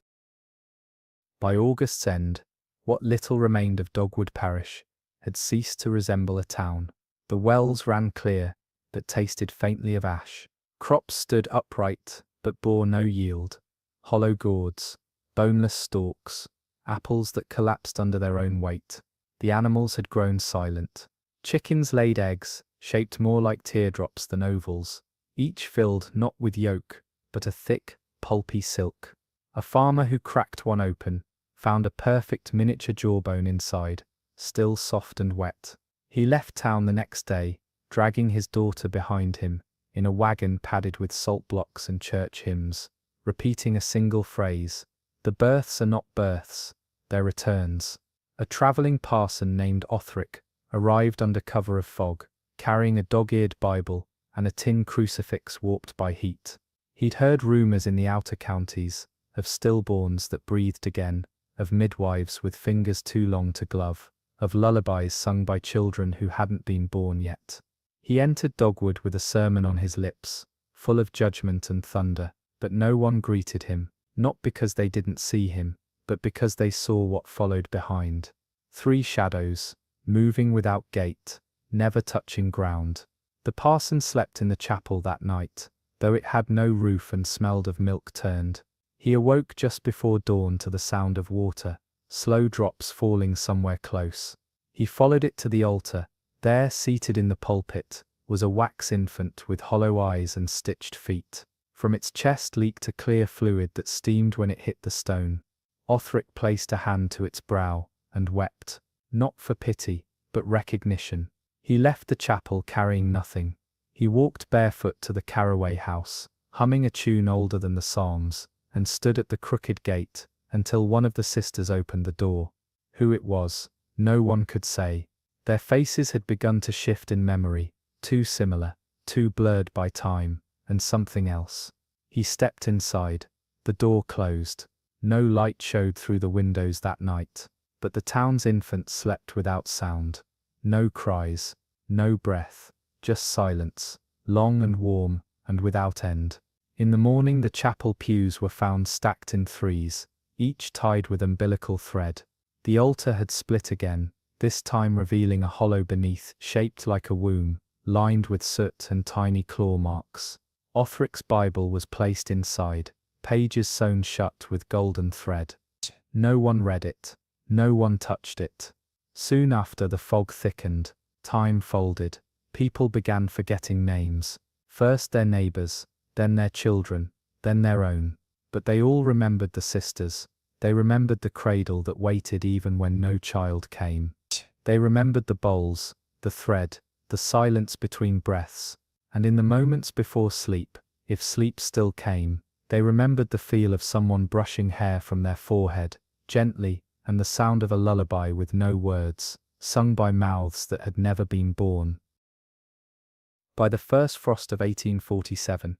By August's end, what little remained of Dogwood Parish had ceased to resemble a town. The wells ran clear, but tasted faintly of ash. Crops stood upright, but bore no yield. Hollow gourds, boneless stalks, apples that collapsed under their own weight. The animals had grown silent. Chickens laid eggs, shaped more like teardrops than ovals, each filled not with yolk, but a thick, pulpy silk. A farmer who cracked one open found a perfect miniature jawbone inside, still soft and wet. He left town the next day, dragging his daughter behind him, in a wagon padded with salt blocks and church hymns, repeating a single phrase: "The births are not births, they're returns." A travelling parson named Othric arrived under cover of fog, carrying a dog-eared Bible and a tin crucifix warped by heat. He'd heard rumours in the outer counties, of stillborns that breathed again, of midwives with fingers too long to glove, of lullabies sung by children who hadn't been born yet. He entered Dogwood with a sermon on his lips, full of judgment and thunder, but no one greeted him, not because they didn't see him, but because they saw what followed behind. 3 shadows, moving without gait, never touching ground. The parson slept in the chapel that night, though it had no roof and smelled of milk turned. He awoke just before dawn to the sound of water, slow drops falling somewhere close. He followed it to the altar. There, seated in the pulpit, was a wax infant with hollow eyes and stitched feet. From its chest leaked a clear fluid that steamed when it hit the stone. Othric placed a hand to its brow, and wept, not for pity, but recognition. He left the chapel carrying nothing. He walked barefoot to the Carroway house, humming a tune older than the Psalms, and stood at the crooked gate, until one of the sisters opened the door. Who it was, no one could say. Their faces had begun to shift in memory, too similar, too blurred by time, and something else. He stepped inside. The door closed. No light showed through the windows that night, but the town's infants slept without sound. No cries, no breath, just silence, long and warm, and without end. In the morning the chapel pews were found stacked in 3s, each tied with umbilical thread. The altar had split again, this time revealing a hollow beneath, shaped like a womb, lined with soot and tiny claw marks. Othric's Bible was placed inside, pages sewn shut with golden thread. No one read it, no one touched it. Soon after the fog thickened, time folded, people began forgetting names, first their neighbours, then their children, then their own. But they all remembered the sisters, They remembered the cradle that waited even when no child came. They remembered the bowls, the thread, the silence between breaths, and in the moments before sleep, if sleep still came, they remembered the feel of someone brushing hair from their forehead, gently, and the sound of a lullaby with no words, sung by mouths that had never been born. By the first frost of 1847,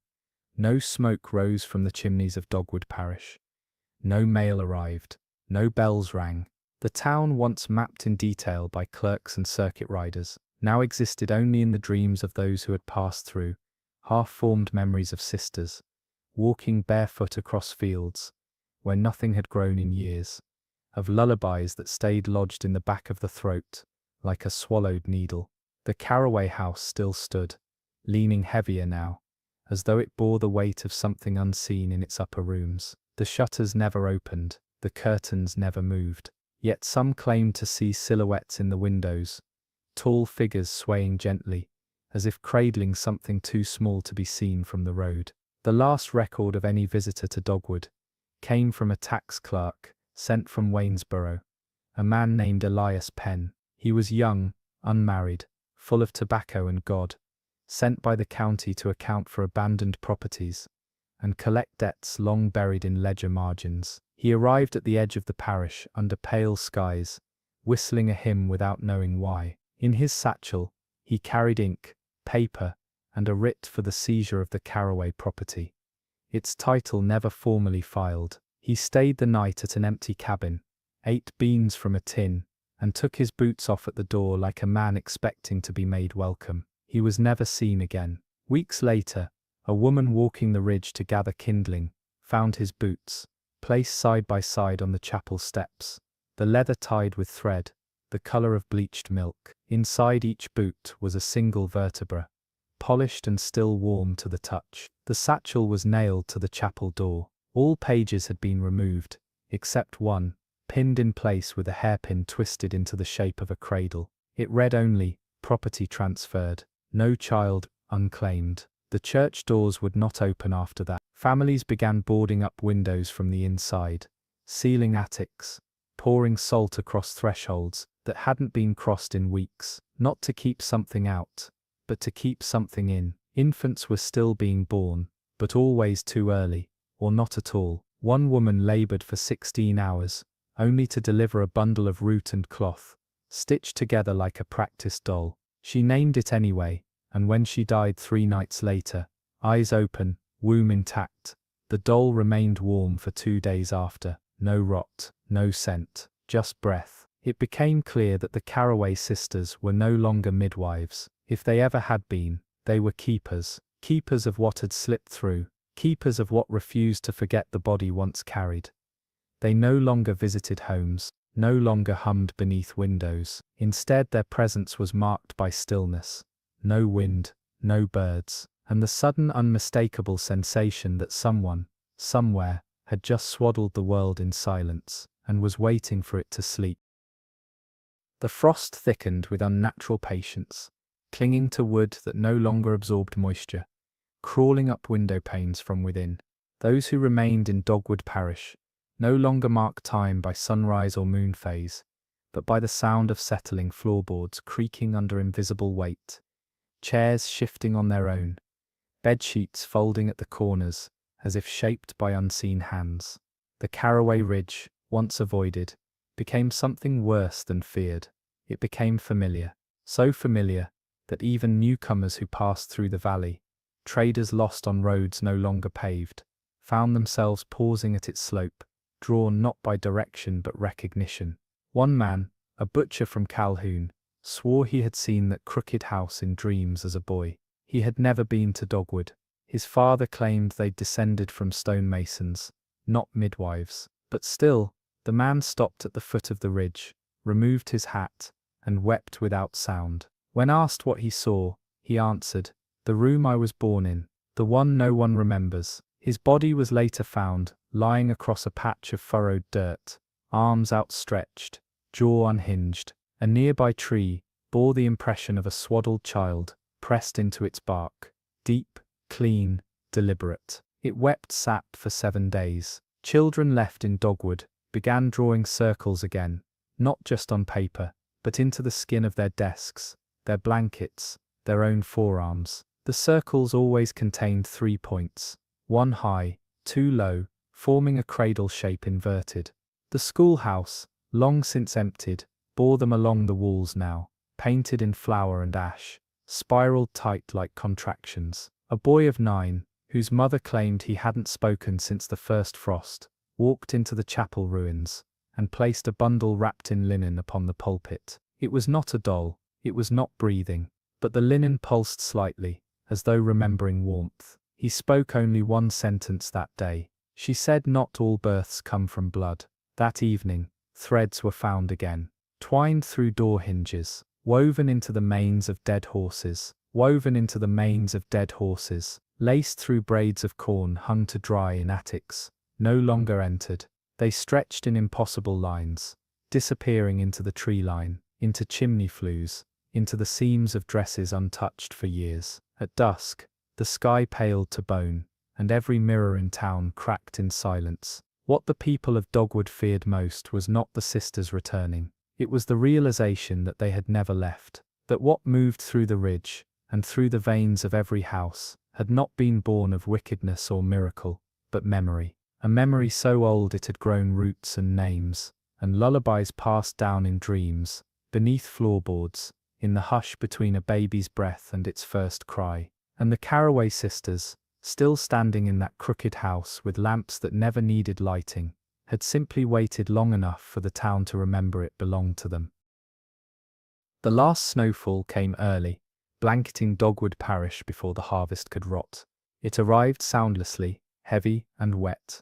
no smoke rose from the chimneys of Dogwood Parish. No mail arrived, no bells rang. The town, once mapped in detail by clerks and circuit riders, now existed only in the dreams of those who had passed through, half-formed memories of sisters, walking barefoot across fields, where nothing had grown in years, of lullabies that stayed lodged in the back of the throat, like a swallowed needle. The Carroway house still stood, leaning heavier now, as though it bore the weight of something unseen in its upper rooms. The shutters never opened, the curtains never moved, yet some claimed to see silhouettes in the windows, tall figures swaying gently, as if cradling something too small to be seen from the road. The last record of any visitor to Dogwood came from a tax clerk sent from Waynesboro, a man named Elias Penn. He was young, unmarried, full of tobacco and God, sent by the county to account for abandoned properties and collect debts long buried in ledger margins. He arrived at the edge of the parish under pale skies, whistling a hymn without knowing why. In his satchel, he carried ink, paper, and a writ for the seizure of the Carroway property, its title never formally filed. He stayed the night at an empty cabin, ate beans from a tin, and took his boots off at the door like a man expecting to be made welcome. He was never seen again. Weeks later, a woman walking the ridge to gather kindling found his boots, placed side by side on the chapel steps, the leather tied with thread, the color of bleached milk. Inside each boot was a single vertebra, polished and still warm to the touch. The satchel was nailed to the chapel door. All pages had been removed, except one, pinned in place with a hairpin twisted into the shape of a cradle. It read only, "Property transferred, no child unclaimed." The church doors would not open after that. Families began boarding up windows from the inside, sealing attics, pouring salt across thresholds that hadn't been crossed in weeks, not to keep something out, but to keep something in. Infants were still being born, but always too early, or not at all. One woman labored for 16 hours, only to deliver a bundle of root and cloth, stitched together like a practice doll. She named it anyway, and when she died 3 nights later, eyes open, womb intact, the doll remained warm for 2 days after. No rot, no scent, just breath. It became clear that the Carroway sisters were no longer midwives. If they ever had been, they were keepers. Keepers of what had slipped through, keepers of what refused to forget the body once carried. They no longer visited homes, no longer hummed beneath windows. Instead, their presence was marked by stillness. No wind, no birds, and the sudden unmistakable sensation that someone, somewhere, had just swaddled the world in silence, and was waiting for it to sleep. The frost thickened with unnatural patience, clinging to wood that no longer absorbed moisture, crawling up window panes from within. Those who remained in Dogwood Parish no longer marked time by sunrise or moon phase, but by the sound of settling floorboards creaking under invisible weight, chairs shifting on their own, bedsheets folding at the corners as if shaped by unseen hands. The Carroway Ridge, once avoided, became something worse than feared. It became familiar, so familiar that even newcomers who passed through the valley, traders lost on roads no longer paved, found themselves pausing at its slope, drawn not by direction but recognition. One man, a butcher from Calhoun, swore he had seen that crooked house in dreams as a boy. He had never been to Dogwood. His father claimed they'd descended from stonemasons, not midwives. But still, the man stopped at the foot of the ridge, removed his hat, and wept without sound. When asked what he saw, he answered, "The room I was born in, the one no one remembers." His body was later found, lying across a patch of furrowed dirt, arms outstretched, jaw unhinged. A nearby tree bore the impression of a swaddled child, pressed into its bark, deep, clean, deliberate. It wept sap for 7 days. Children left in Dogwood began drawing circles again, not just on paper, but into the skin of their desks, their blankets, their own forearms. The circles always contained 3 points, one high, two low, forming a cradle shape inverted. The schoolhouse, long since emptied, bore them along the walls now, painted in flour and ash, spiraled tight like contractions. A boy of 9, whose mother claimed he hadn't spoken since the first frost, walked into the chapel ruins, and placed a bundle wrapped in linen upon the pulpit. It was not a doll, it was not breathing, but the linen pulsed slightly, as though remembering warmth. He spoke only one sentence that day. She said, "Not all births come from blood." That evening, threads were found again, twined through door hinges, woven into the manes of dead horses, laced through braids of corn hung to dry in attics, no longer entered. They stretched in impossible lines, disappearing into the tree line, into chimney flues, into the seams of dresses untouched for years. At dusk, the sky paled to bone, and every mirror in town cracked in silence. What the people of Dogwood feared most was not the sisters returning. It was the realization that they had never left, that what moved through the ridge, and through the veins of every house, had not been born of wickedness or miracle, but memory. A memory so old it had grown roots and names, and lullabies passed down in dreams, beneath floorboards, in the hush between a baby's breath and its first cry. And the Carroway sisters, still standing in that crooked house with lamps that never needed lighting, had simply waited long enough for the town to remember it belonged to them. The last snowfall came early, blanketing Dogwood Parish before the harvest could rot. It arrived soundlessly, heavy and wet,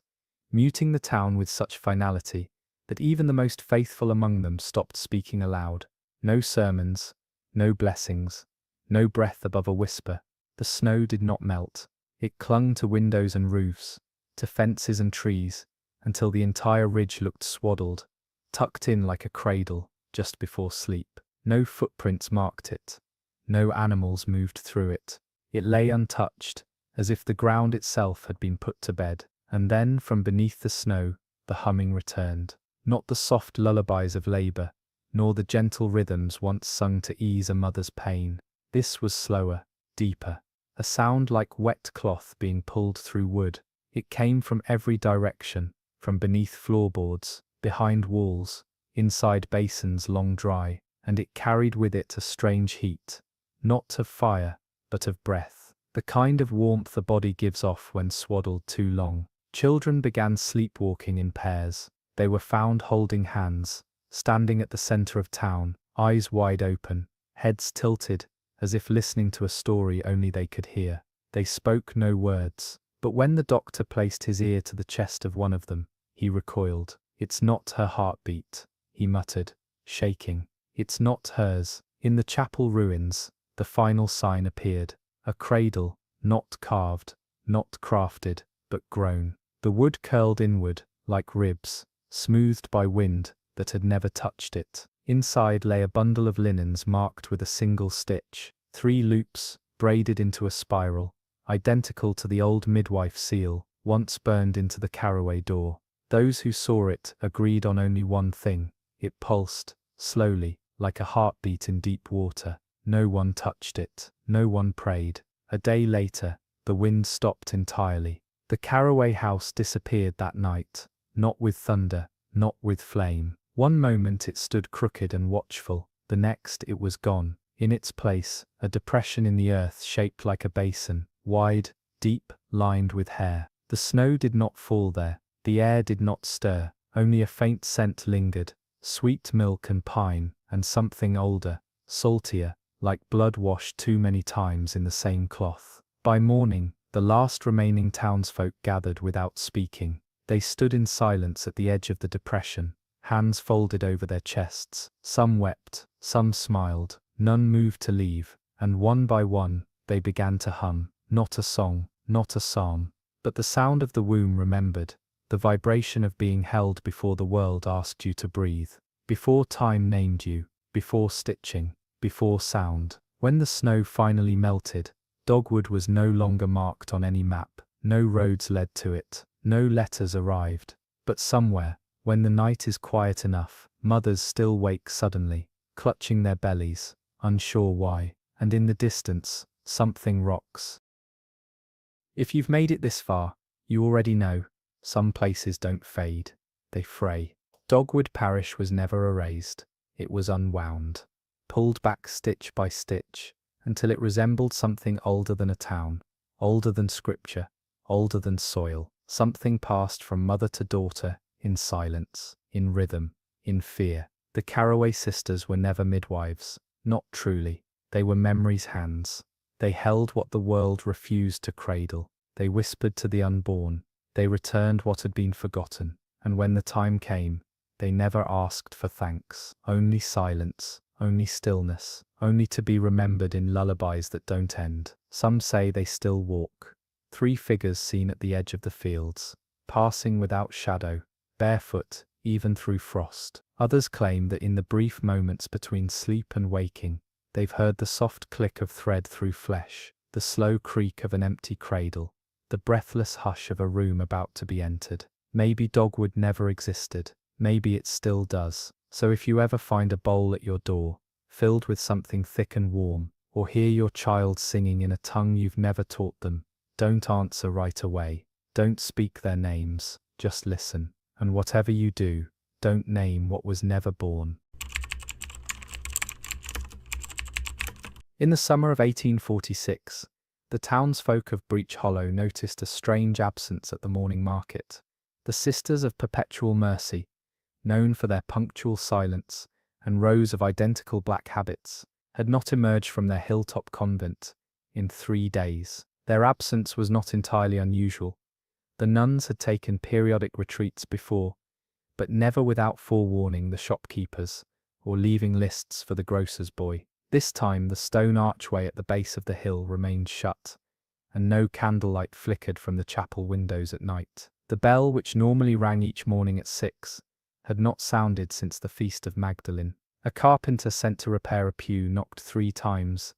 muting the town with such finality that even the most faithful among them stopped speaking aloud. No sermons, no blessings, no breath above a whisper. The snow did not melt. It clung to windows and roofs, to fences and trees, until the entire ridge looked swaddled, tucked in like a cradle, just before sleep. No footprints marked it. No animals moved through it. It lay untouched, as if the ground itself had been put to bed. And then, from beneath the snow, the humming returned. Not the soft lullabies of labor, nor the gentle rhythms once sung to ease a mother's pain. This was slower, deeper, a sound like wet cloth being pulled through wood. It came from every direction, from beneath floorboards, behind walls, inside basins long dry, and it carried with it a strange heat, not of fire, but of breath, the kind of warmth a body gives off when swaddled too long. Children began sleepwalking in pairs. They were found holding hands, standing at the center of town, eyes wide open, heads tilted, as if listening to a story only they could hear. They spoke no words, but when the doctor placed his ear to the chest of one of them, he recoiled. "It's not her heartbeat," he muttered, shaking. "It's not hers." In the chapel ruins, the final sign appeared. A cradle, not carved, not crafted, but grown. The wood curled inward, like ribs, smoothed by wind that had never touched it. Inside lay a bundle of linens marked with a single stitch, 3 loops, braided into a spiral, identical to the old midwife seal, once burned into the Carroway door. Those who saw it agreed on only one thing. It pulsed, slowly, like a heartbeat in deep water. No one touched it. No one prayed. A day later, the wind stopped entirely. The Carroway house disappeared that night, not with thunder, not with flame. One moment it stood crooked and watchful, the next it was gone. In its place, a depression in the earth shaped like a basin, wide, deep, lined with hair. The snow did not fall there, the air did not stir, only a faint scent lingered, sweet milk and pine, and something older, saltier, like blood washed too many times in the same cloth. By morning, the last remaining townsfolk gathered without speaking. They stood in silence at the edge of the depression, hands folded over their chests. Some wept, some smiled, none moved to leave, and one by one, they began to hum, not a song, not a psalm, but the sound of the womb remembered, the vibration of being held before the world asked you to breathe, before time named you, before stitching, before sound. When the snow finally melted, Dogwood was no longer marked on any map, no roads led to it, no letters arrived, but somewhere, When the night is quiet enough, mothers still wake suddenly, clutching their bellies, unsure why, and in the distance, something rocks. If you've made it this far, you already know, some places don't fade, they fray. Dogwood Parish was never erased, it was unwound, pulled back stitch by stitch, until it resembled something older than a town, older than scripture, older than soil, something passed from mother to daughter, in silence, in rhythm, in fear. The Carroway Sisters were never midwives, not truly, they were memory's hands. They held what the world refused to cradle, they whispered to the unborn, they returned what had been forgotten, and when the time came, they never asked for thanks, only silence, only stillness, only to be remembered in lullabies that don't end. Some say they still walk. 3 figures seen at the edge of the fields, passing without shadow, barefoot, even through frost. Others claim that in the brief moments between sleep and waking, they've heard the soft click of thread through flesh, the slow creak of an empty cradle, the breathless hush of a room about to be entered. Maybe Dogwood never existed. Maybe it still does. So if you ever find a bowl at your door, filled with something thick and warm, or hear your child singing in a tongue you've never taught them, don't answer right away. Don't speak their names, just listen. And whatever you do, don't name what was never born. In the summer of 1846, the townsfolk of Breach Hollow noticed a strange absence at the morning market. The Sisters of Perpetual Mercy, known for their punctual silence and rows of identical black habits, had not emerged from their hilltop convent in 3 days. Their absence was not entirely unusual. The nuns had taken periodic retreats before, but never without forewarning the shopkeepers or leaving lists for the grocer's boy. This time the stone archway at the base of the hill remained shut, and no candlelight flickered from the chapel windows at night. The bell, which normally rang each morning at 6, had not sounded since the Feast of Magdalene. A carpenter sent to repair a pew knocked 3 times,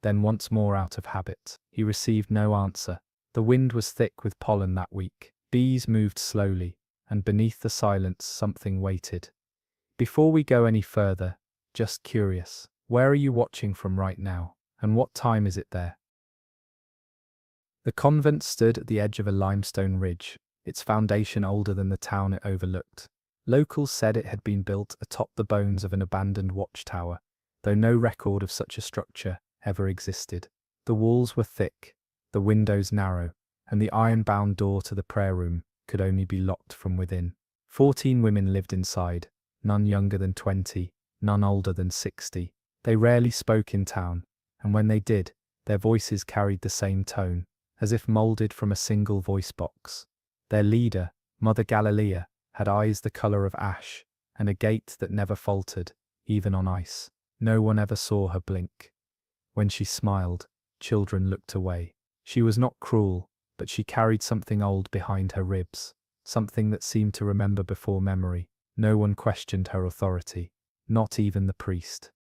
then once more out of habit. He received no answer. The wind was thick with pollen that week. Bees moved slowly, and beneath the silence something waited. Before we go any further, just curious, where are you watching from right now, and what time is it there? The convent stood at the edge of a limestone ridge, its foundation older than the town it overlooked. Locals said it had been built atop the bones of an abandoned watchtower, though no record of such a structure ever existed. The walls were thick, the windows narrow, and the iron-bound door to the prayer room could only be locked from within. 14 women lived inside, none younger than 20, none older than 60. They rarely spoke in town, and when they did, their voices carried the same tone, as if moulded from a single voice box. Their leader, Mother Galilea, had eyes the colour of ash, and a gait that never faltered, even on ice. No one ever saw her blink. When she smiled, children looked away. She was not cruel, but she carried something old behind her ribs, something that seemed to remember before memory. No one questioned her authority, not even the priest.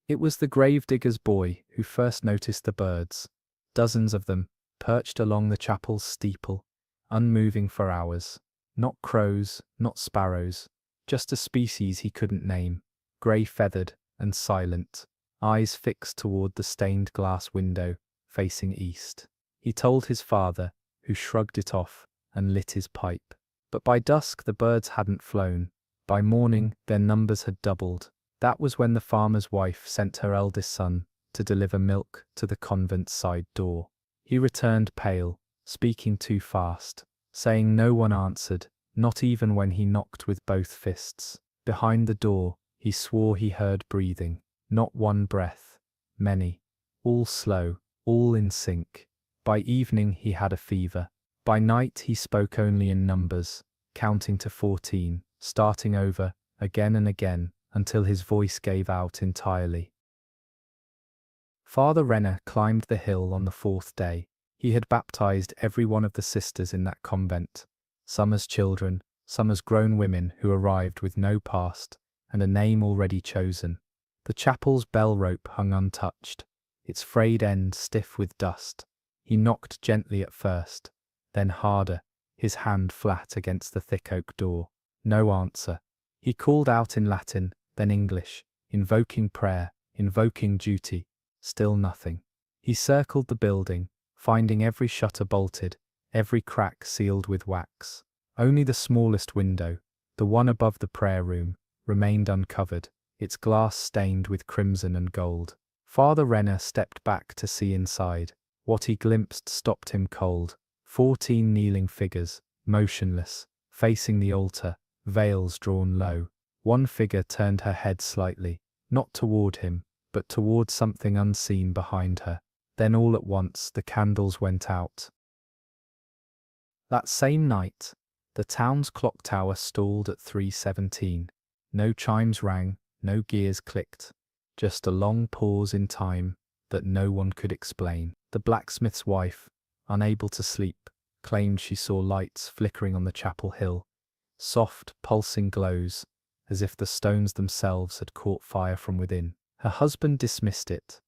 It was the gravedigger's boy who first noticed the birds, dozens of them, perched along the chapel's steeple, unmoving for hours. Not crows, not sparrows, just a species he couldn't name, grey-feathered and silent, eyes fixed toward the stained glass window, facing east. He told his father, who shrugged it off and lit his pipe. But by dusk the birds hadn't flown. By morning their numbers had doubled. That was when the farmer's wife sent her eldest son to deliver milk to the convent's side door. He returned pale, speaking too fast, saying no one answered, not even when he knocked with both fists. Behind the door, he swore he heard breathing, not one breath, many, all slow, all in sync. By evening he had a fever. By night he spoke only in numbers, counting to 14, starting over, again and again, until his voice gave out entirely. Father Renner climbed the hill on the 4th day. He had baptized every one of the sisters in that convent, some as children, some as grown women who arrived with no past and a name already chosen. The chapel's bell rope hung untouched, its frayed end stiff with dust. He knocked gently at first, then harder, his hand flat against the thick oak door. No answer. He called out in Latin, then English, invoking prayer, invoking duty. Still nothing. He circled the building, finding every shutter bolted, every crack sealed with wax. Only the smallest window, the one above the prayer room, remained uncovered, its glass stained with crimson and gold. Father Renner stepped back to see inside. What he glimpsed stopped him cold. 14 kneeling figures, motionless, facing the altar, veils drawn low. One figure turned her head slightly, not toward him, but toward something unseen behind her. Then all at once the candles went out. That same night, the town's clock tower stalled at 3:17. No chimes rang, no gears clicked. Just a long pause in time that no one could explain. The blacksmith's wife, unable to sleep, claimed she saw lights flickering on the chapel hill. Soft, pulsing glows, as if the stones themselves had caught fire from within. Her husband dismissed it.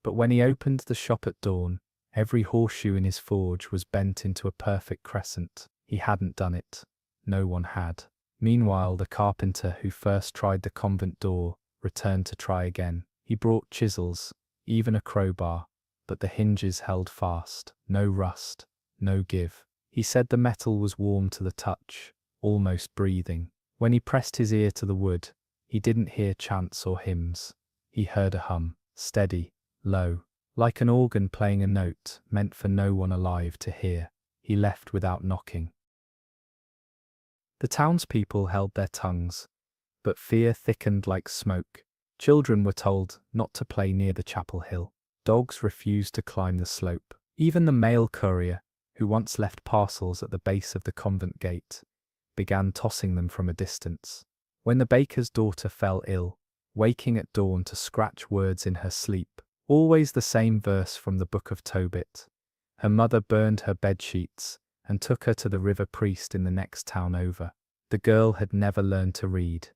But when he opened the shop at dawn, every horseshoe in his forge was bent into a perfect crescent. He hadn't done it. No one had. Meanwhile, the carpenter who first tried the convent door returned to try again. He brought chisels, even a crowbar, but the hinges held fast. No rust, no give. He said the metal was warm to the touch, almost breathing. When he pressed his ear to the wood, he didn't hear chants or hymns. He heard a hum, steady, low, like an organ playing a note meant for no one alive to hear. He left without knocking. The townspeople held their tongues, but fear thickened like smoke. Children were told not to play near the chapel hill. Dogs refused to climb the slope. Even the mail courier, who once left parcels at the base of the convent gate, began tossing them from a distance. When the baker's daughter fell ill, waking at dawn to scratch words in her sleep, always the same verse from the Book of Tobit, her mother burned her bedsheets and took her to the river priest in the next town over. The girl had never learned to read.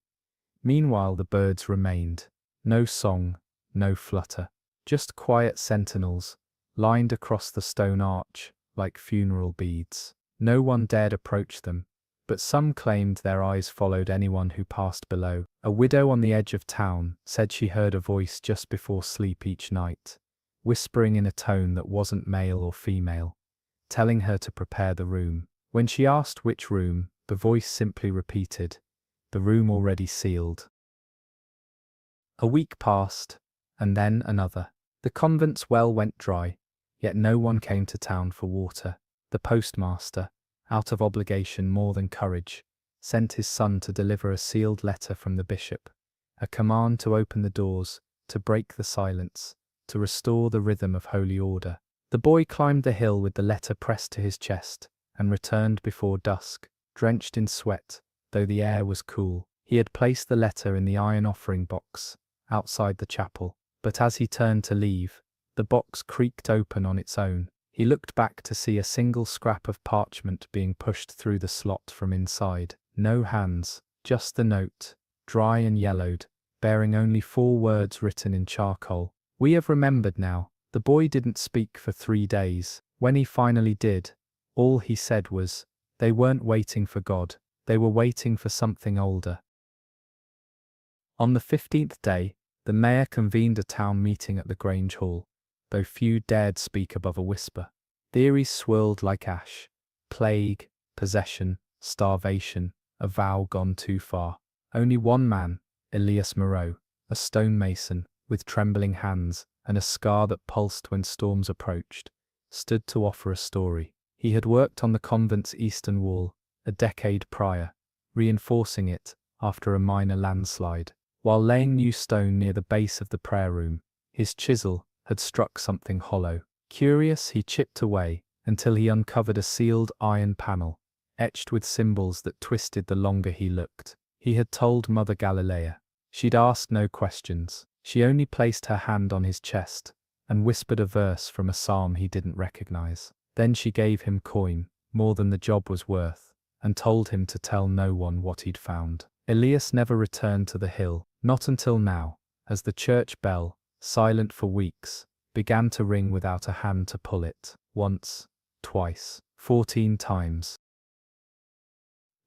Meanwhile the birds remained. No song, no flutter, just quiet sentinels, lined across the stone arch like funeral beads. No one dared approach them, but some claimed their eyes followed anyone who passed below. A widow on the edge of town said she heard a voice just before sleep each night, whispering in a tone that wasn't male or female, telling her to prepare the room. When she asked which room, the voice simply repeated, "The room already sealed." A week passed, and then another. The convent's well went dry, yet no one came to town for water. The postmaster, out of obligation more than courage, sent his son to deliver a sealed letter from the bishop, a command to open the doors, to break the silence, to restore the rhythm of holy order. The boy climbed the hill with the letter pressed to his chest, and returned before dusk, drenched in sweat, though the air was cool. He had placed the letter in the iron offering box, outside the chapel, but as he turned to leave, the box creaked open on its own. He looked back to see a single scrap of parchment being pushed through the slot from inside. No hands, just the note, dry and yellowed, bearing only 4 words written in charcoal. "We have remembered now." The boy didn't speak for 3 days. When he finally did, all he said was, they weren't waiting for God, they were waiting for something older. On the 15th day, the mayor convened a town meeting at the Grange Hall, though few dared speak above a whisper. Theories swirled like ash: plague, possession, starvation, a vow gone too far. Only one man, Elias Moreau, a stonemason, with trembling hands and a scar that pulsed when storms approached, stood to offer a story. He had worked on the convent's eastern wall a decade prior, reinforcing it after a minor landslide. While laying new stone near the base of the prayer room, his chisel had struck something hollow. Curious, he chipped away until he uncovered a sealed iron panel, etched with symbols that twisted the longer he looked. He had told Mother Galilea. She'd asked no questions. She only placed her hand on his chest and whispered a verse from a psalm he didn't recognize. Then she gave him coin, more than the job was worth, and told him to tell no one what he'd found. Elias never returned to the hill, not until now, as the church bell, silent for weeks, began to ring without a hand to pull it. Once, twice, 14 times.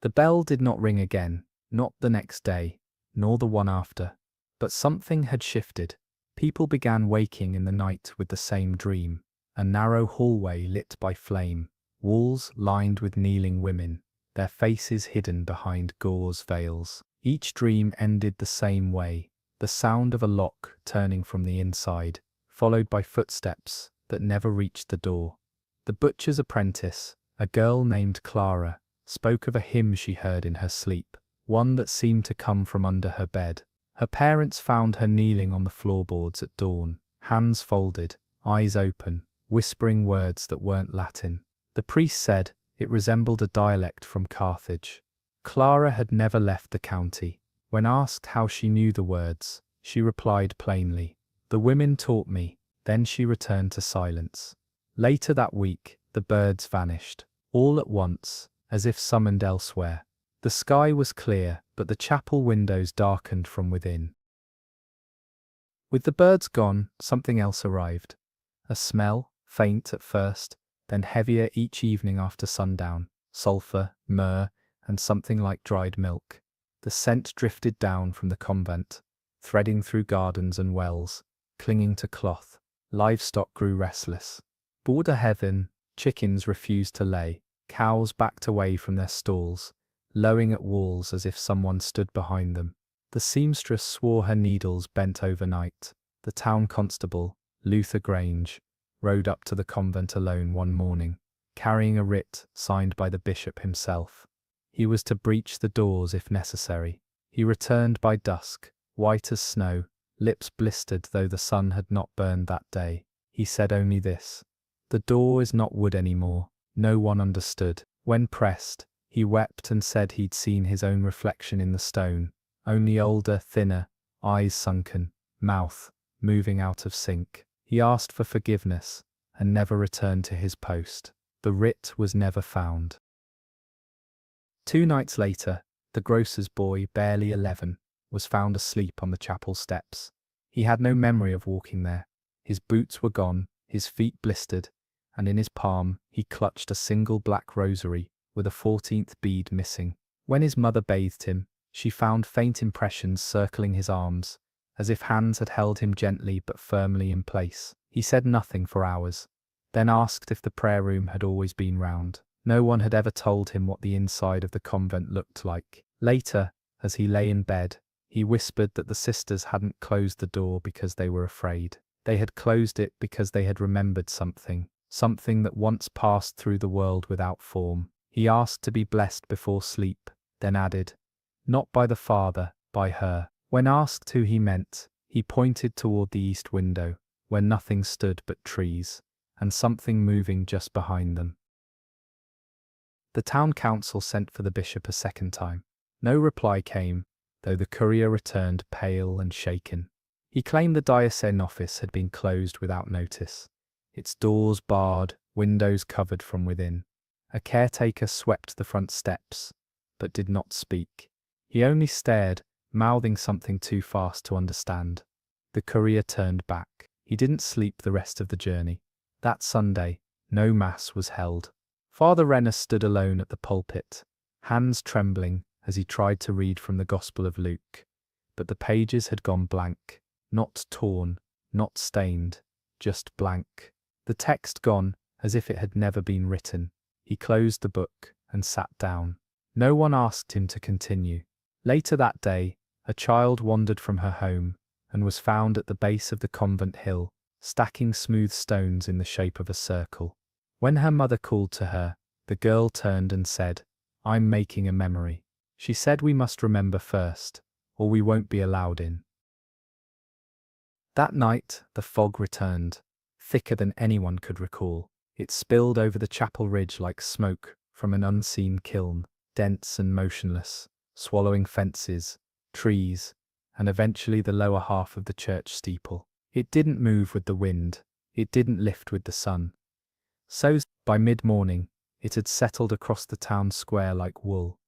The bell did not ring again, not the next day, nor the one after. But something had shifted. People began waking in the night with the same dream. A narrow hallway lit by flame, walls lined with kneeling women, their faces hidden behind gauze veils. Each dream ended the same way, the sound of a lock turning from the inside, followed by footsteps that never reached the door. The butcher's apprentice, a girl named Clara, spoke of a hymn she heard in her sleep, one that seemed to come from under her bed. Her parents found her kneeling on the floorboards at dawn, hands folded, eyes open, whispering words that weren't Latin. The priest said it resembled a dialect from Carthage. Clara had never left the county. When asked how she knew the words, she replied plainly, "The women taught me." Then she returned to silence. Later that week, the birds vanished, all at once, as if summoned elsewhere. The sky was clear, but the chapel windows darkened from within. With the birds gone, something else arrived. A smell, faint at first, then heavier each evening after sundown, sulphur, myrrh, and something like dried milk. The scent drifted down from the convent, threading through gardens and wells, clinging to cloth. Livestock grew restless. Border heaven, chickens refused to lay, cows backed away from their stalls, lowing at walls as if someone stood behind them. The seamstress swore her needles bent overnight. The town constable, Luther Grange, rode up to the convent alone one morning, carrying a writ signed by the bishop himself. He was to breach the doors if necessary. He returned by dusk, white as snow, lips blistered though the sun had not burned that day. He said only this: "The door is not wood anymore." No one understood. When pressed, he wept and said he'd seen his own reflection in the stone, only older, thinner, eyes sunken, mouth moving out of sync. He asked for forgiveness and never returned to his post. The writ was never found. 2 nights later, the grocer's boy, barely 11, was found asleep on the chapel steps. He had no memory of walking there. His boots were gone, his feet blistered, and in his palm he clutched a single black rosary with a 14th bead missing. When his mother bathed him, she found faint impressions circling his arms, as if hands had held him gently but firmly in place. He said nothing for hours, then asked if the prayer room had always been round. No one had ever told him what the inside of the convent looked like. Later, as he lay in bed, he whispered that the sisters hadn't closed the door because they were afraid. They had closed it because they had remembered something that once passed through the world without form. He asked to be blessed before sleep, then added, "Not by the Father, by her." When asked who he meant, he pointed toward the east window, where nothing stood but trees, and something moving just behind them. The town council sent for the bishop a second time. No reply came, though the courier returned pale and shaken. He claimed the diocesan office had been closed without notice, its doors barred, windows covered from within. A caretaker swept the front steps, but did not speak. He only stared, mouthing something too fast to understand. The courier turned back. He didn't sleep the rest of the journey. That Sunday, no mass was held. Father Renner stood alone at the pulpit, hands trembling as he tried to read from the Gospel of Luke. But the pages had gone blank, not torn, not stained, just blank. The text gone as if it had never been written. He closed the book and sat down. No one asked him to continue. Later that day, a child wandered from her home and was found at the base of the convent hill, stacking smooth stones in the shape of a circle. When her mother called to her, the girl turned and said, "I'm making a memory." She said we must remember first, or we won't be allowed in. That night, the fog returned, thicker than anyone could recall. It spilled over the chapel ridge like smoke from an unseen kiln, dense and motionless, swallowing fences, trees, and eventually the lower half of the church steeple. It didn't move with the wind, it didn't lift with the sun. So, by mid-morning, it had settled across the town square like wool.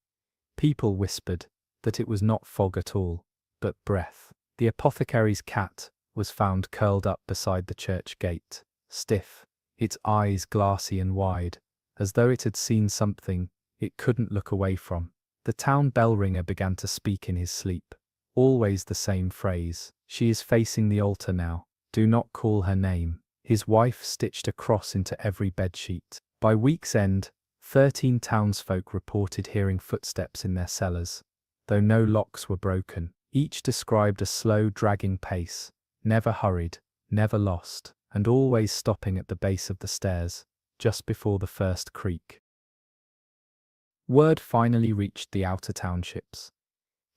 People whispered that it was not fog at all, but breath. The apothecary's cat was found curled up beside the church gate, stiff, its eyes glassy and wide, as though it had seen something it couldn't look away from. The town bell ringer began to speak in his sleep. Always the same phrase. She is facing the altar now. Do not call her name. His wife stitched a cross into every bedsheet. By week's end, 13 townsfolk reported hearing footsteps in their cellars. Though no locks were broken, each described a slow, dragging pace, never hurried, never lost, and always stopping at the base of the stairs, just before the first creak. Word finally reached the outer townships,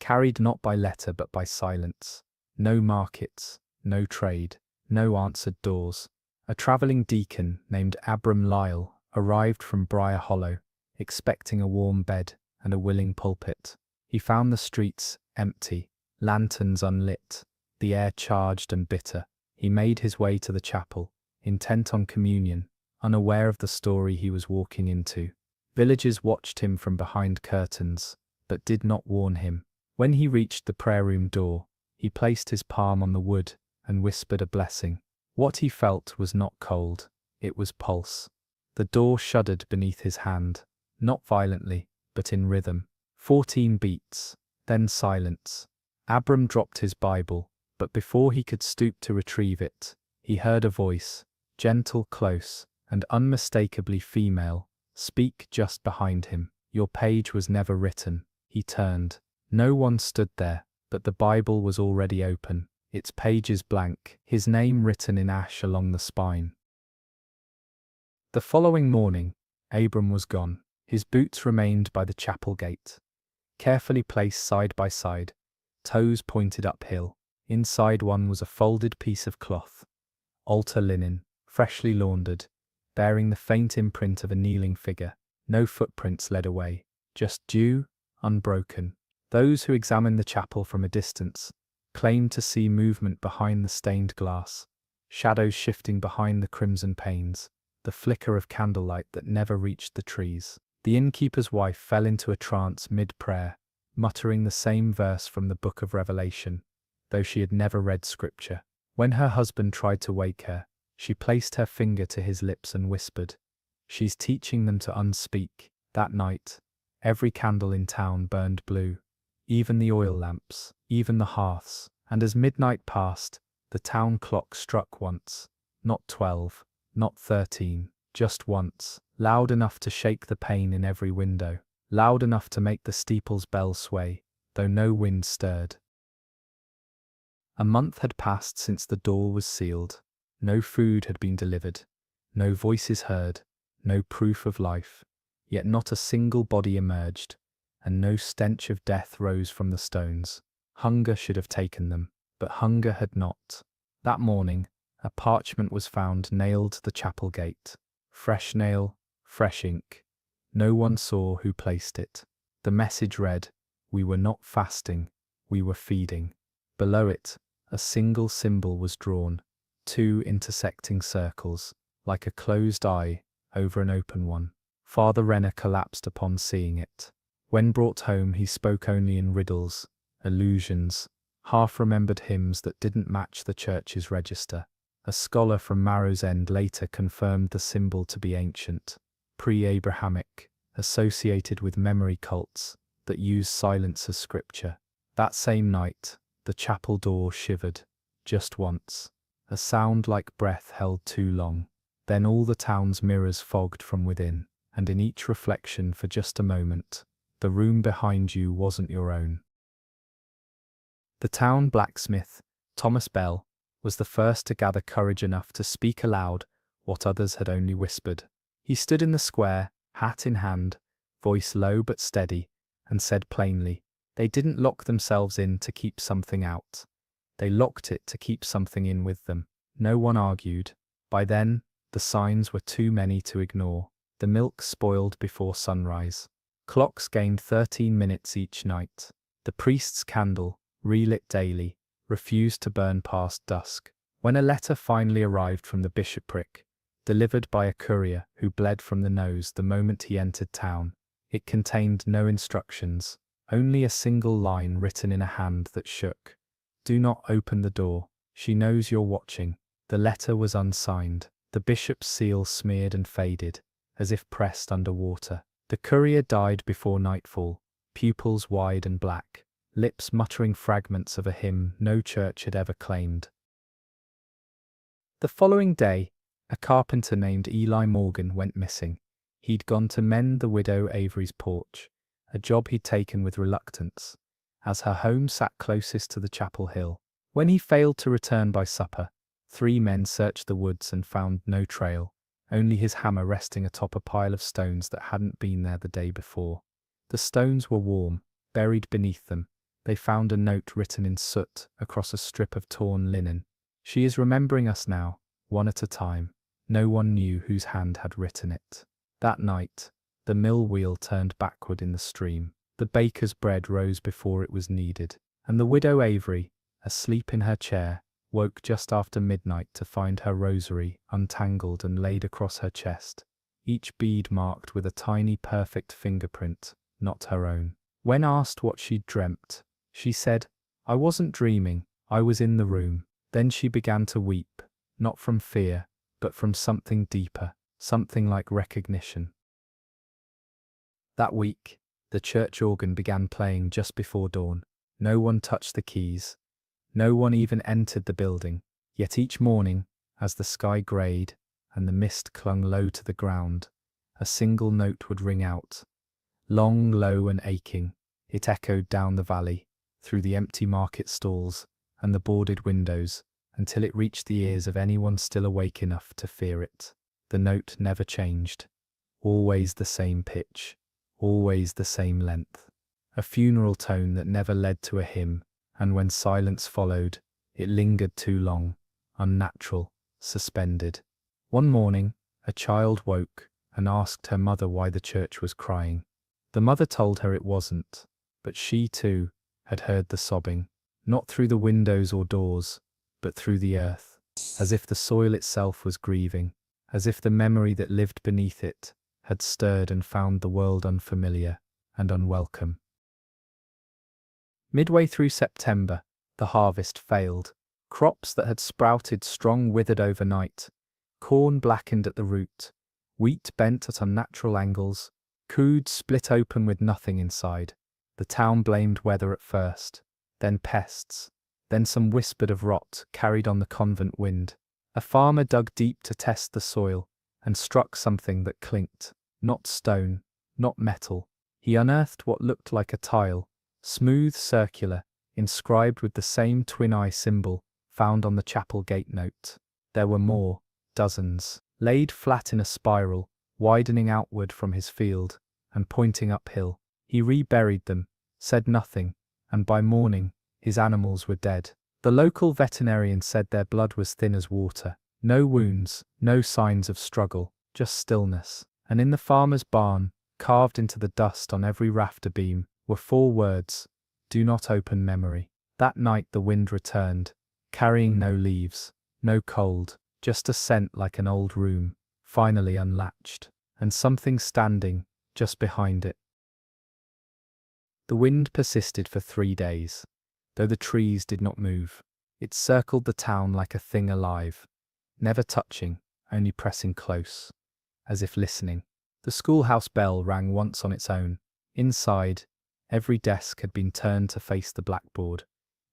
carried not by letter but by silence. No markets, no trade, no answered doors. A travelling deacon named Abram Lyle arrived from Briar Hollow, expecting a warm bed and a willing pulpit. He found the streets empty, lanterns unlit, the air charged and bitter. He made his way to the chapel, intent on communion, unaware of the story he was walking into. Villagers watched him from behind curtains, but did not warn him. When he reached the prayer room door, he placed his palm on the wood and whispered a blessing. What he felt was not cold, it was pulse. The door shuddered beneath his hand, not violently, but in rhythm. 14 beats, then silence. Abram dropped his Bible, but before he could stoop to retrieve it, he heard a voice, gentle, close, and unmistakably female, speak just behind him. Your page was never written. He turned. No one stood there, but the Bible was already open, its pages blank, his name written in ash along the spine. The following morning, Abram was gone. His boots remained by the chapel gate, carefully placed side by side, toes pointed uphill. Inside one was a folded piece of cloth, altar linen, freshly laundered, bearing the faint imprint of a kneeling figure. No footprints led away, just dew, unbroken. Those who examined the chapel from a distance claimed to see movement behind the stained glass, shadows shifting behind the crimson panes, the flicker of candlelight that never reached the trees. The innkeeper's wife fell into a trance mid-prayer, muttering the same verse from the book of Revelation, though she had never read scripture. When her husband tried to wake her, she placed her finger to his lips and whispered, "She's teaching them to unspeak." That night, every candle in town burned blue, even the oil lamps, even the hearths, and as midnight passed, the town clock struck once, not 12, not 13, just once, loud enough to shake the pane in every window, loud enough to make the steeple's bell sway, though no wind stirred. A month had passed since the door was sealed. No food had been delivered, no voices heard, no proof of life, yet not a single body emerged, and no stench of death rose from the stones. Hunger should have taken them, but hunger had not. That morning, a parchment was found nailed to the chapel gate. Fresh nail, fresh ink. No one saw who placed it. The message read, "We were not fasting, we were feeding." Below it, a single symbol was drawn, 2 intersecting circles, like a closed eye over an open one. Father Renner collapsed upon seeing it. When brought home, he spoke only in riddles, allusions, half-remembered hymns that didn't match the church's register. A scholar from Marrow's End later confirmed the symbol to be ancient, pre-Abrahamic, associated with memory cults that use silence as scripture. That same night, the chapel door shivered, just once, a sound like breath held too long. Then all the town's mirrors fogged from within, and in each reflection for just a moment, the room behind you wasn't your own. The town blacksmith, Thomas Bell, was the first to gather courage enough to speak aloud what others had only whispered. He stood in the square, hat in hand, voice low but steady, and said plainly, they didn't lock themselves in to keep something out. They locked it to keep something in with them. No one argued. By then, the signs were too many to ignore. The milk spoiled before sunrise. Clocks gained 13 minutes each night. The priest's candle, relit daily, refused to burn past dusk. When a letter finally arrived from the bishopric, delivered by a courier who bled from the nose the moment he entered town, it contained no instructions, only a single line written in a hand that shook. Do not open the door. She knows you're watching. The letter was unsigned, the bishop's seal smeared and faded, as if pressed under water. The courier died before nightfall, pupils wide and black, lips muttering fragments of a hymn no church had ever claimed. The following day, a carpenter named Eli Morgan went missing. He'd gone to mend the widow Avery's porch, a job he'd taken with reluctance, as her home sat closest to the chapel hill. When he failed to return by supper, 3 men searched the woods and found no trail, only his hammer resting atop a pile of stones that hadn't been there the day before. The stones were warm. Buried beneath them, they found a note written in soot across a strip of torn linen. "She is remembering us now, one at a time." No one knew whose hand had written it. That night, the mill wheel turned backward in the stream. The baker's bread rose before it was kneaded, and the widow Avery, asleep in her chair, woke just after midnight to find her rosary untangled and laid across her chest, each bead marked with a tiny perfect fingerprint, not her own. When asked what she'd dreamt, she said, "I wasn't dreaming, I was in the room." Then she began to weep, not from fear, but from something deeper, something like recognition. That week, the church organ began playing just before dawn. No one touched the keys. No one even entered the building. Yet each morning, as the sky greyed and the mist clung low to the ground, a single note would ring out. Long, low and aching, it echoed down the valley, through the empty market stalls and the boarded windows, until it reached the ears of anyone still awake enough to fear it. The note never changed. Always the same pitch, always the same length. A funeral tone that never led to a hymn, and when silence followed, it lingered too long, unnatural, suspended. One morning, a child woke and asked her mother why the church was crying. The mother told her it wasn't, but she too had heard the sobbing, not through the windows or doors, but through the earth, as if the soil itself was grieving, as if the memory that lived beneath it had stirred and found the world unfamiliar and unwelcome. Midway through September, the harvest failed. Crops that had sprouted strong withered overnight, corn blackened at the root, wheat bent at unnatural angles, coods split open with nothing inside. The town blamed weather at first, then pests, then some whispered of rot carried on the convent wind. A farmer dug deep to test the soil and struck something that clinked, not stone, not metal. He unearthed what looked like a tile, smooth, circular, inscribed with the same twin-eye symbol found on the chapel gate note. There were more, dozens, laid flat in a spiral, widening outward from his field and pointing uphill. He reburied them, said nothing, and by morning, his animals were dead. The local veterinarian said their blood was thin as water. No wounds, no signs of struggle, just stillness. And in the farmer's barn, carved into the dust on every rafter beam, were 4 words: "Do not open memory." That night the wind returned, carrying no leaves, no cold, just a scent like an old room, finally unlatched, and something standing just behind it. The wind persisted for 3 days, though the trees did not move. It circled the town like a thing alive, never touching, only pressing close, as if listening. The schoolhouse bell rang once on its own. Inside, every desk had been turned to face the blackboard,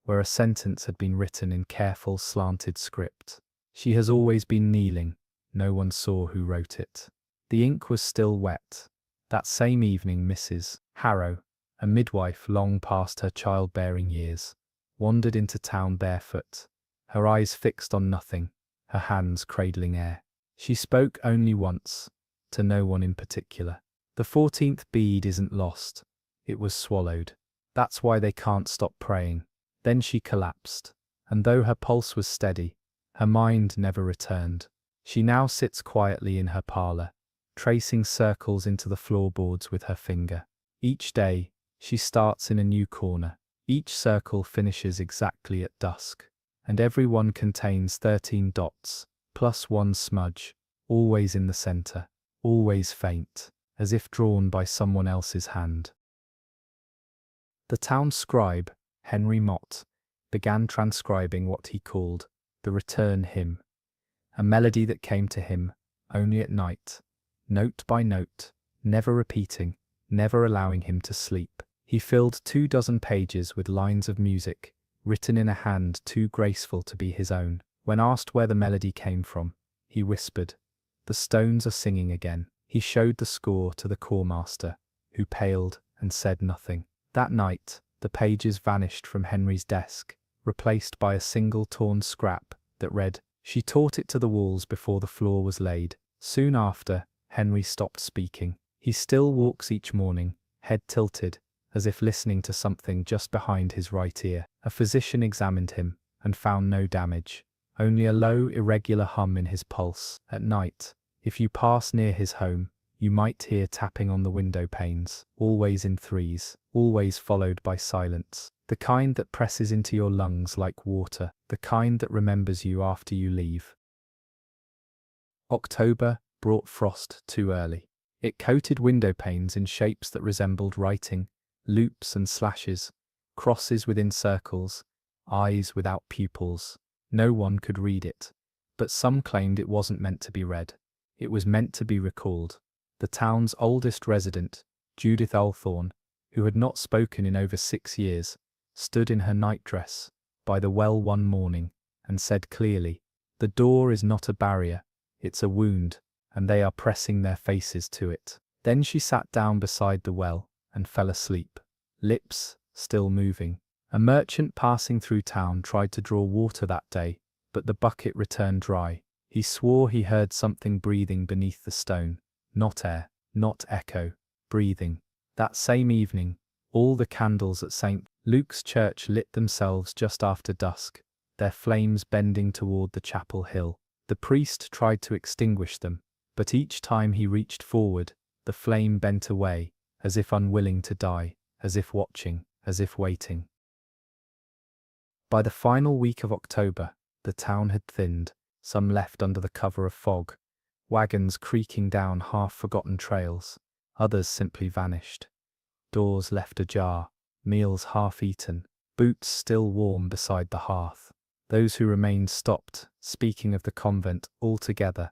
where a sentence had been written in careful, slanted script. "She has always been kneeling." No one saw who wrote it. The ink was still wet. That same evening Mrs. Harrow, a midwife long past her childbearing years, wandered into town barefoot, her eyes fixed on nothing, her hands cradling air. She spoke only once, to no one in particular. "The 14th bead isn't lost. It was swallowed. That's why they can't stop praying." Then she collapsed, and though her pulse was steady, her mind never returned. She now sits quietly in her parlour, tracing circles into the floorboards with her finger. Each day, she starts in a new corner. Each circle finishes exactly at dusk, and every one contains 13 dots, plus 1 smudge, always in the centre, always faint, as if drawn by someone else's hand. The town scribe, Henry Mott, began transcribing what he called the return hymn, a melody that came to him only at night, note by note, never repeating, never allowing him to sleep. He filled 24 pages with lines of music, written in a hand too graceful to be his own. When asked where the melody came from, he whispered, "The stones are singing again." He showed the score to the chormaster, who paled and said nothing. That night, the pages vanished from Henry's desk, replaced by a single torn scrap that read, "She taught it to the walls before the floor was laid." Soon after, Henry stopped speaking. He still walks each morning, head tilted, as if listening to something just behind his right ear. A physician examined him and found no damage, only a low, irregular hum in his pulse. At night, if you pass near his home, you might hear tapping on the window panes, always in threes, always followed by silence. The kind that presses into your lungs like water, the kind that remembers you after you leave. October brought frost too early. It coated window panes in shapes that resembled writing, loops and slashes, crosses within circles, eyes without pupils. No one could read it, but some claimed it wasn't meant to be read. It was meant to be recalled. The town's oldest resident, Judith Althorne, who had not spoken in over 6 years, stood in her nightdress by the well one morning and said clearly, "The door is not a barrier, it's a wound, and they are pressing their faces to it." Then she sat down beside the well and fell asleep, lips still moving. A merchant passing through town tried to draw water that day, but the bucket returned dry. He swore he heard something breathing beneath the stone. Not air, not echo, breathing. That same evening, all the candles at St. Luke's Church lit themselves just after dusk, their flames bending toward the chapel hill. The priest tried to extinguish them, but each time he reached forward, the flame bent away, as if unwilling to die, as if watching, as if waiting. By the final week of October, the town had thinned, some left under the cover of fog, wagons creaking down half-forgotten trails, others simply vanished. Doors left ajar, meals half-eaten, boots still warm beside the hearth. Those who remained stopped, speaking of the convent altogether,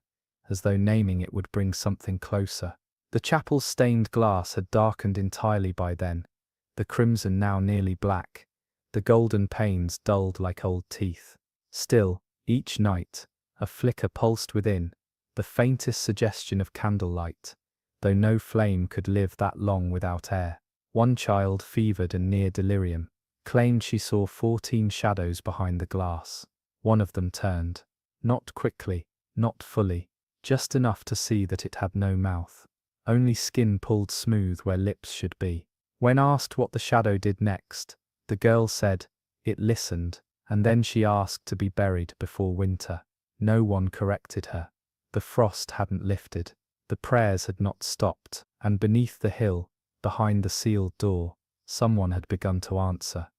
as though naming it would bring something closer. The chapel's stained glass had darkened entirely by then, the crimson now nearly black, the golden panes dulled like old teeth. Still, each night, a flicker pulsed within, the faintest suggestion of candlelight, though no flame could live that long without air. One child, fevered and near delirium, claimed she saw 14 shadows behind the glass. One of them turned, not quickly, not fully, just enough to see that it had no mouth, only skin pulled smooth where lips should be. When asked what the shadow did next, the girl said, "It listened, and then she asked to be buried before winter." No one corrected her. The frost hadn't lifted, the prayers had not stopped, and beneath the hill, behind the sealed door, someone had begun to answer.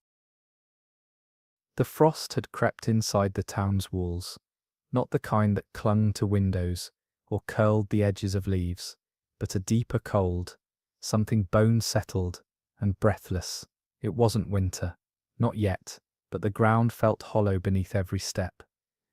The frost had crept inside the town's walls, not the kind that clung to windows or curled the edges of leaves, but a deeper cold, something bone-settled and breathless. It wasn't winter, not yet, but the ground felt hollow beneath every step,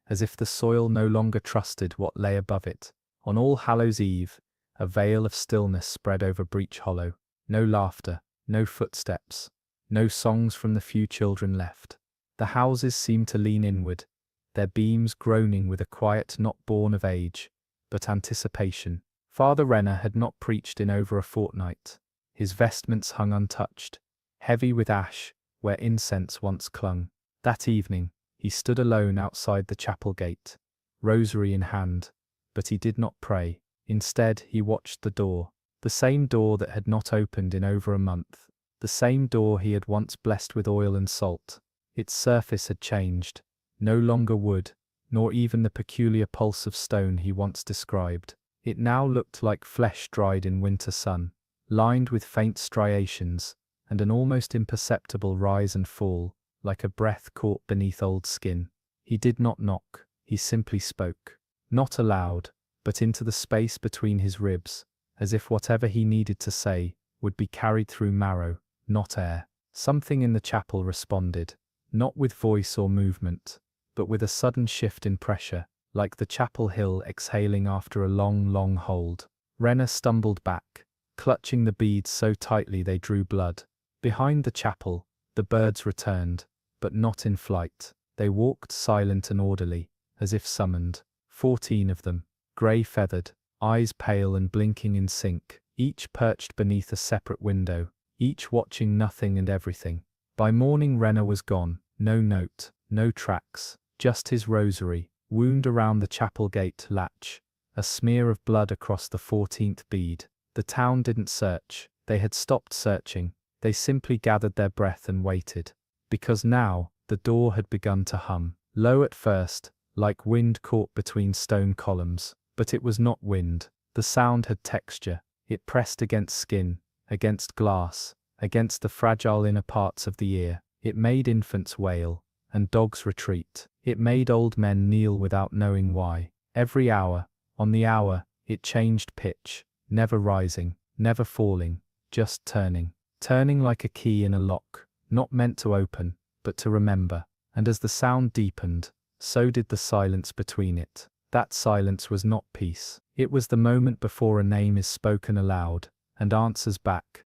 as if the soil no longer trusted what lay above it. On All Hallows' Eve, a veil of stillness spread over Breach Hollow. No laughter, no footsteps, no songs from the few children left. The houses seemed to lean inward, their beams groaning with a quiet not born of age, but anticipation. Father Renner had not preached in over a fortnight. His vestments hung untouched, heavy with ash where incense once clung. That evening, he stood alone outside the chapel gate, rosary in hand, but he did not pray. Instead, he watched the door, the same door that had not opened in over a month, the same door he had once blessed with oil and salt. Its surface had changed, no longer wood, nor even the peculiar pulse of stone he once described. It now looked like flesh dried in winter sun, lined with faint striations, and an almost imperceptible rise and fall, like a breath caught beneath old skin. He did not knock, he simply spoke, not aloud, but into the space between his ribs, as if whatever he needed to say would be carried through marrow, not air. Something in the chapel responded, not with voice or movement, but with a sudden shift in pressure, like the chapel hill exhaling after a long, long hold. Renner stumbled back, clutching the beads so tightly they drew blood. Behind the chapel, the birds returned, but not in flight. They walked silent and orderly, as if summoned. 14 of them, grey-feathered, eyes pale and blinking in sync, each perched beneath a separate window, each watching nothing and everything. By morning Renner was gone, no note, no tracks, just his rosary, wound around the chapel gate latch, a smear of blood across the 14th bead. The town didn't search, they had stopped searching, they simply gathered their breath and waited. Because now, the door had begun to hum, low at first, like wind caught between stone columns, but it was not wind. The sound had texture, it pressed against skin, against glass, against the fragile inner parts of the ear. It made infants wail, and dogs retreat. It made old men kneel without knowing why. Every hour, on the hour, it changed pitch, never rising, never falling, just turning. Turning like a key in a lock, not meant to open, but to remember. And as the sound deepened, so did the silence between it. That silence was not peace. It was the moment before a name is spoken aloud, and answers back.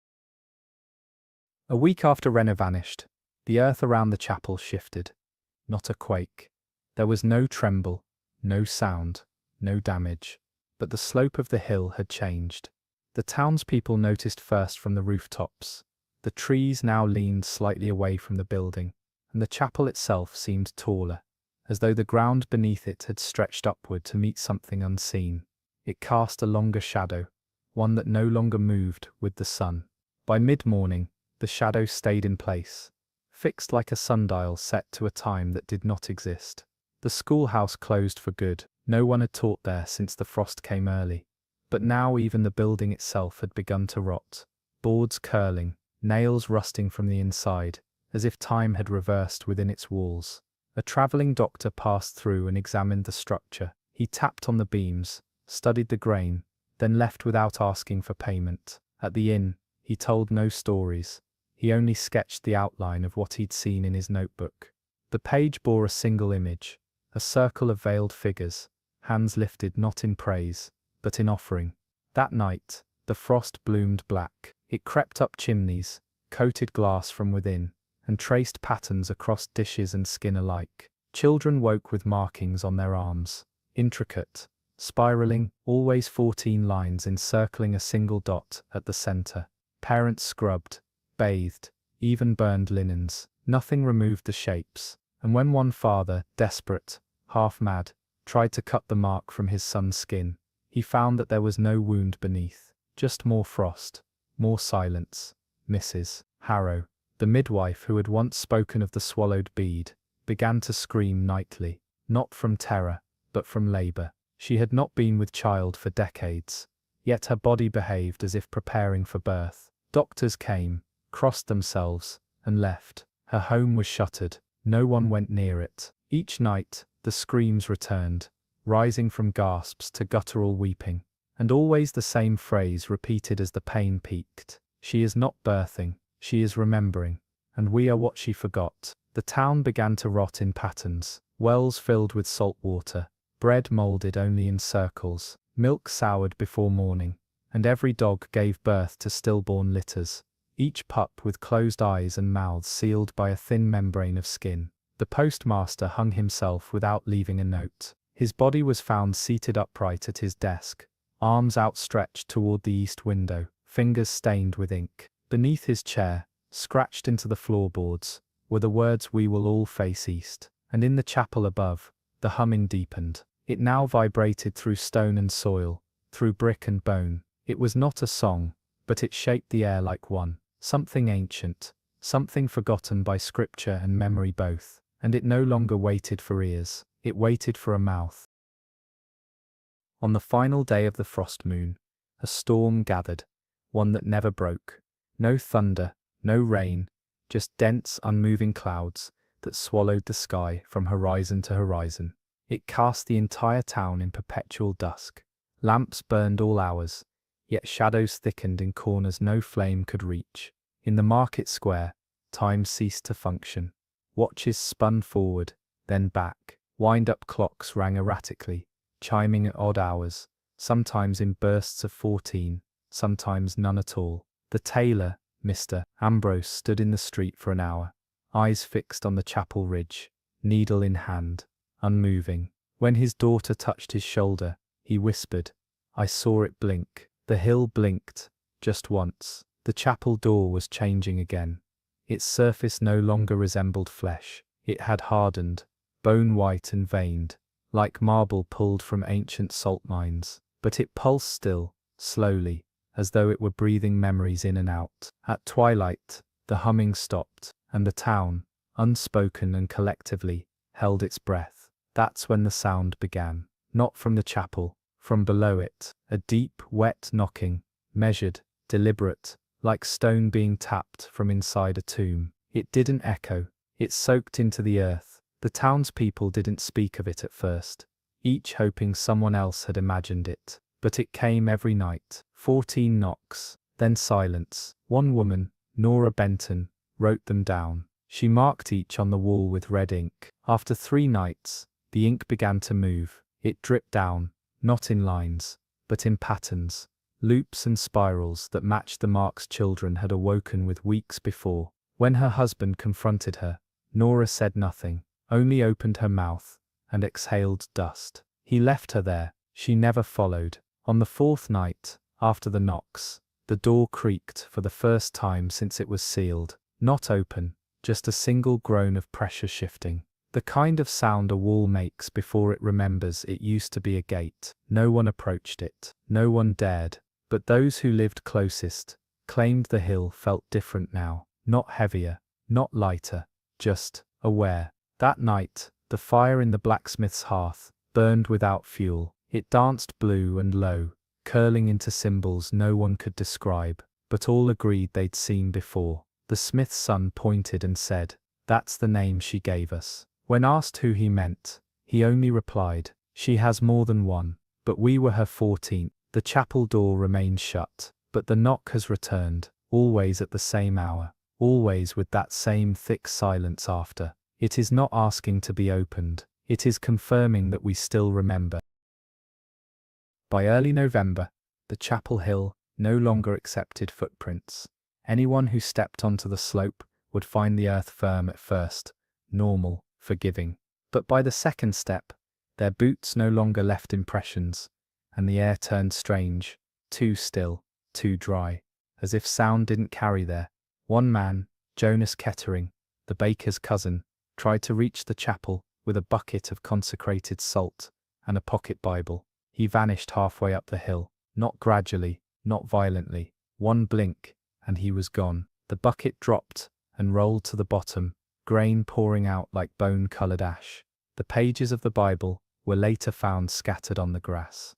A week after Renner vanished, the earth around the chapel shifted. Not a quake. There was no tremble, no sound, no damage. But the slope of the hill had changed. The townspeople noticed first from the rooftops. The trees now leaned slightly away from the building, and the chapel itself seemed taller, as though the ground beneath it had stretched upward to meet something unseen. It cast a longer shadow, one that no longer moved with the sun. By mid-morning, the shadow stayed in place, fixed like a sundial set to a time that did not exist. The schoolhouse closed for good. No one had taught there since the frost came early. But now even the building itself had begun to rot, boards curling, nails rusting from the inside, as if time had reversed within its walls. A travelling doctor passed through and examined the structure. He tapped on the beams, studied the grain, then left without asking for payment. At the inn, he told no stories. He only sketched the outline of what he'd seen in his notebook. The page bore a single image, a circle of veiled figures, hands lifted not in praise, but in offering. That night, the frost bloomed black. It crept up chimneys, coated glass from within, and traced patterns across dishes and skin alike. Children woke with markings on their arms, intricate, spiraling, always 14 lines encircling a single dot at the center. Parents scrubbed, bathed, even burned linens. Nothing removed the shapes, and when one father, desperate, half mad, tried to cut the mark from his son's skin, he found that there was no wound beneath, just more frost, more silence. Mrs. Harrow, the midwife who had once spoken of the swallowed bead, began to scream nightly, not from terror, but from labor. She had not been with child for decades, yet her body behaved as if preparing for birth. Doctors came, crossed themselves, and left. Her home was shuttered. No one went near it. Each night, the screams returned, rising from gasps to guttural weeping, and always the same phrase repeated as the pain peaked. She is not birthing, she is remembering, and we are what she forgot. The town began to rot in patterns, wells filled with salt water, bread molded only in circles, milk soured before morning, and every dog gave birth to stillborn litters, each pup with closed eyes and mouths sealed by a thin membrane of skin. The postmaster hung himself without leaving a note. His body was found seated upright at his desk, arms outstretched toward the east window, fingers stained with ink. Beneath his chair, scratched into the floorboards, were the words "We will all face east." And in the chapel above, the humming deepened. It now vibrated through stone and soil, through brick and bone. It was not a song, but it shaped the air like one, something ancient, something forgotten by scripture and memory both. And it no longer waited for ears, it waited for a mouth. On the final day of the frost moon, a storm gathered, one that never broke. No thunder, no rain, just dense, unmoving clouds that swallowed the sky from horizon to horizon. It cast the entire town in perpetual dusk. Lamps burned all hours, yet shadows thickened in corners no flame could reach. In the market square, time ceased to function. Watches spun forward, then back. Wind-up clocks rang erratically, chiming at odd hours, sometimes in bursts of 14, sometimes none at all. The tailor, Mr. Ambrose stood in the street for an hour, eyes fixed on the chapel ridge, needle in hand, unmoving. When his daughter touched his shoulder, he whispered, "I saw it blink." The hill blinked, just once. The chapel door was changing again. Its surface no longer resembled flesh. It had hardened, bone-white and veined, like marble pulled from ancient salt mines. But it pulsed still, slowly, as though it were breathing memories in and out. At twilight, the humming stopped, and the town, unspoken and collectively, held its breath. That's when the sound began. Not from the chapel, from below it. A deep, wet knocking, measured, deliberate, like stone being tapped from inside a tomb. It didn't echo. It soaked into the earth. The townspeople didn't speak of it at first, each hoping someone else had imagined it. But it came every night. 14 knocks, then silence. One woman, Nora Benton, wrote them down. She marked each on the wall with red ink. After 3 nights, the ink began to move. It dripped down, not in lines, but in patterns, loops and spirals that matched the marks children had awoken with weeks before. When her husband confronted her, Nora said nothing, only opened her mouth and exhaled dust. He left her there. She never followed. On the 4th night, after the knocks, the door creaked for the first time since it was sealed. Not open, just a single groan of pressure shifting. The kind of sound a wall makes before it remembers it used to be a gate. No one approached it. No one dared. But those who lived closest claimed the hill felt different now. Not heavier, not lighter, just aware. That night, the fire in the blacksmith's hearth burned without fuel. It danced blue and low, curling into symbols no one could describe, but all agreed they'd seen before. The smith's son pointed and said, "That's the name she gave us." When asked who he meant, he only replied, "She has more than one, but we were her 14th. The chapel door remains shut, but the knock has returned, always at the same hour, always with that same thick silence after. It is not asking to be opened, it is confirming that we still remember." By early November, the chapel hill no longer accepted footprints. Anyone who stepped onto the slope would find the earth firm at first, normal, forgiving. But by the 2nd step, their boots no longer left impressions, and the air turned strange, too still, too dry, as if sound didn't carry there. One man, Jonas Kettering, the baker's cousin, tried to reach the chapel with a bucket of consecrated salt and a pocket Bible. He vanished halfway up the hill, not gradually, not violently. One blink, and he was gone. The bucket dropped and rolled to the bottom, grain pouring out like bone-colored ash. The pages of the Bible were later found scattered on the grass.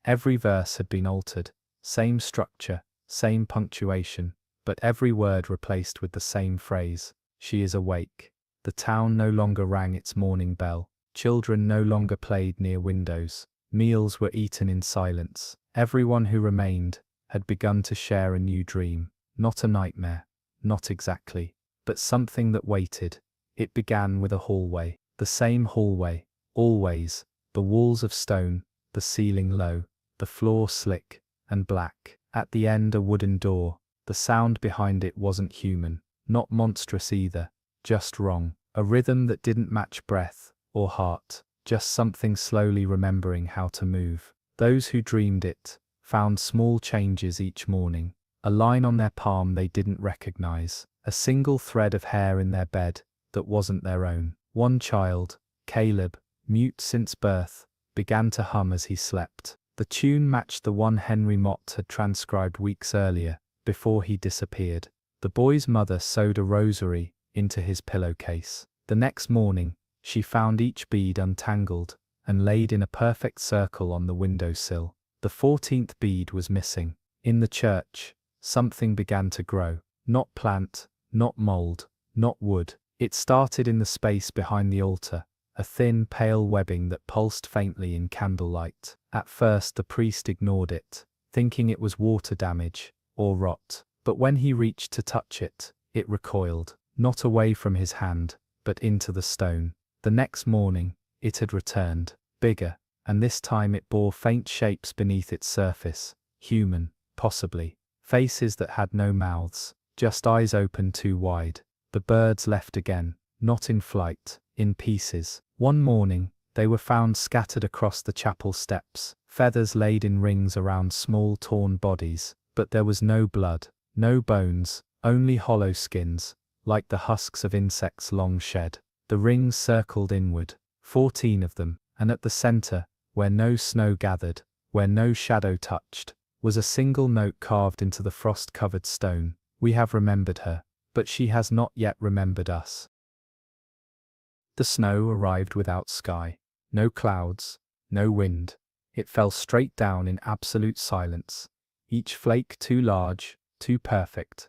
Every verse had been altered, same structure, same punctuation, but every word replaced with the same phrase, "She is awake." The town no longer rang its morning bell. Children no longer played near windows. Meals were eaten in silence. Everyone who remained had begun to share a new dream. Not a nightmare, not exactly, but something that waited. It began with a hallway. The same hallway, always. The walls of stone, the ceiling low, the floor slick and black. At the end a wooden door. The sound behind it wasn't human, not monstrous either, just wrong. A rhythm that didn't match breath or heart, just something slowly remembering how to move. Those who dreamed it found small changes each morning. A line on their palm they didn't recognize. A single thread of hair in their bed that wasn't their own. One child, Caleb, mute since birth, began to hum as he slept. The tune matched the one Henry Mott had transcribed weeks earlier, before he disappeared. The boy's mother sewed a rosary into his pillowcase. The next morning, she found each bead untangled and laid in a perfect circle on the windowsill. The 14th bead was missing. In the church, something began to grow. Not plant, not mold, not wood. It started in the space behind the altar, a thin, pale webbing that pulsed faintly in candlelight. At first the priest ignored it, thinking it was water damage or rot. But when he reached to touch it, it recoiled, not away from his hand, but into the stone. The next morning, it had returned, bigger, and this time it bore faint shapes beneath its surface, human, possibly, faces that had no mouths, just eyes open too wide. The birds left again, not in flight, in pieces. One morning, they were found scattered across the chapel steps, feathers laid in rings around small torn bodies, but there was no blood, no bones, only hollow skins, like the husks of insects long shed. The rings circled inward, 14 of them, and at the center, where no snow gathered, where no shadow touched, was a single note carved into the frost-covered stone. We have remembered her, but she has not yet remembered us. The snow arrived without sky, no clouds, no wind. It fell straight down in absolute silence, each flake too large, too perfect,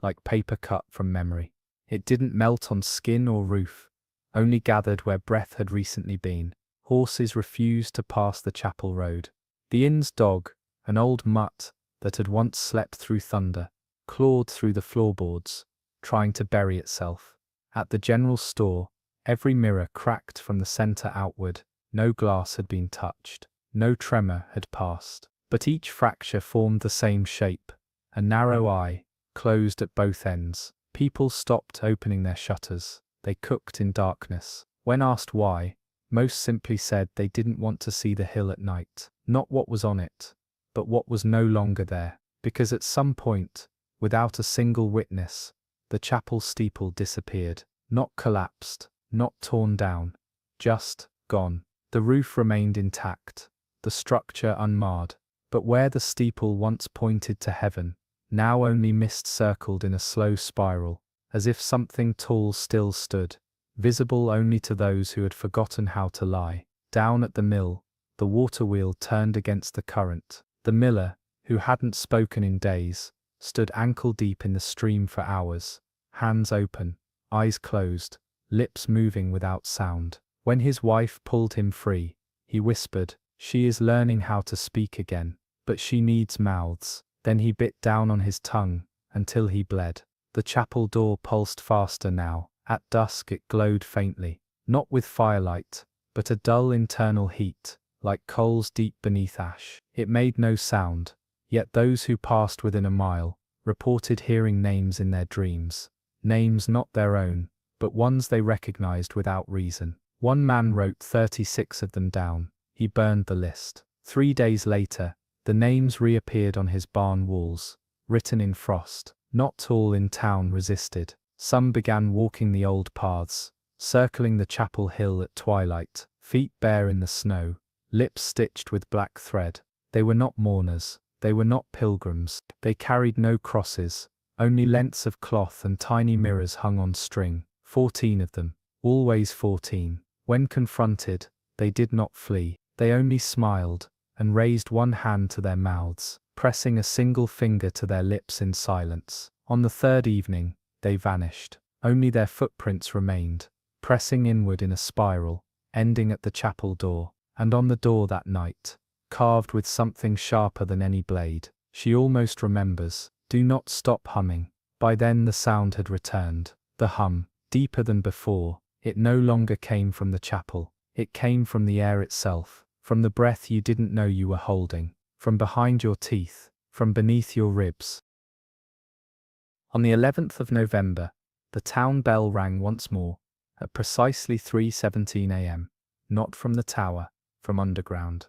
like paper cut from memory. It didn't melt on skin or roof, only gathered where breath had recently been. Horses refused to pass the chapel road. The inn's dog, an old mutt that had once slept through thunder, clawed through the floorboards, trying to bury itself. At the general store, every mirror cracked from the center outward. No glass had been touched, no tremor had passed, but each fracture formed the same shape, a narrow eye, closed at both ends. People stopped opening their shutters. They cooked in darkness. When asked why, most simply said they didn't want to see the hill at night. Not what was on it, but what was no longer there. Because at some point, without a single witness, the chapel steeple disappeared. Not collapsed, not torn down, just gone. The roof remained intact, the structure unmarred, but where the steeple once pointed to heaven, now only mist circled in a slow spiral, as if something tall still stood, visible only to those who had forgotten how to lie. Down at the mill, the water wheel turned against the current. The miller, who hadn't spoken in days, stood ankle-deep in the stream for hours, hands open, eyes closed, lips moving without sound. When his wife pulled him free, he whispered, "She is learning how to speak again, but she needs mouths." Then he bit down on his tongue, until he bled. The chapel door pulsed faster now. At dusk it glowed faintly, not with firelight, but a dull internal heat, like coals deep beneath ash. It made no sound, yet those who passed within a mile reported hearing names in their dreams. Names not their own, but ones they recognized without reason. One man wrote 36 of them down. He burned the list. 3 days later, the names reappeared on his barn walls, written in frost. Not all in town resisted. Some began walking the old paths, circling the chapel hill at twilight, feet bare in the snow, lips stitched with black thread. They were not mourners, they were not pilgrims. They carried no crosses, only lengths of cloth and tiny mirrors hung on string. 14 of them, always 14. When confronted, they did not flee. They only smiled, and raised one hand to their mouths, pressing a single finger to their lips in silence. On the third evening, they vanished. Only their footprints remained, pressing inward in a spiral, ending at the chapel door. And on the door that night, carved with something sharper than any blade, she almost remembers, "Do not stop humming." By then the sound had returned. The hum, deeper than before. It no longer came from the chapel. It came from the air itself, from the breath you didn't know you were holding, from behind your teeth, from beneath your ribs. On the 11th of November, the town bell rang once more, at precisely 3:17 a.m., not from the tower, from underground.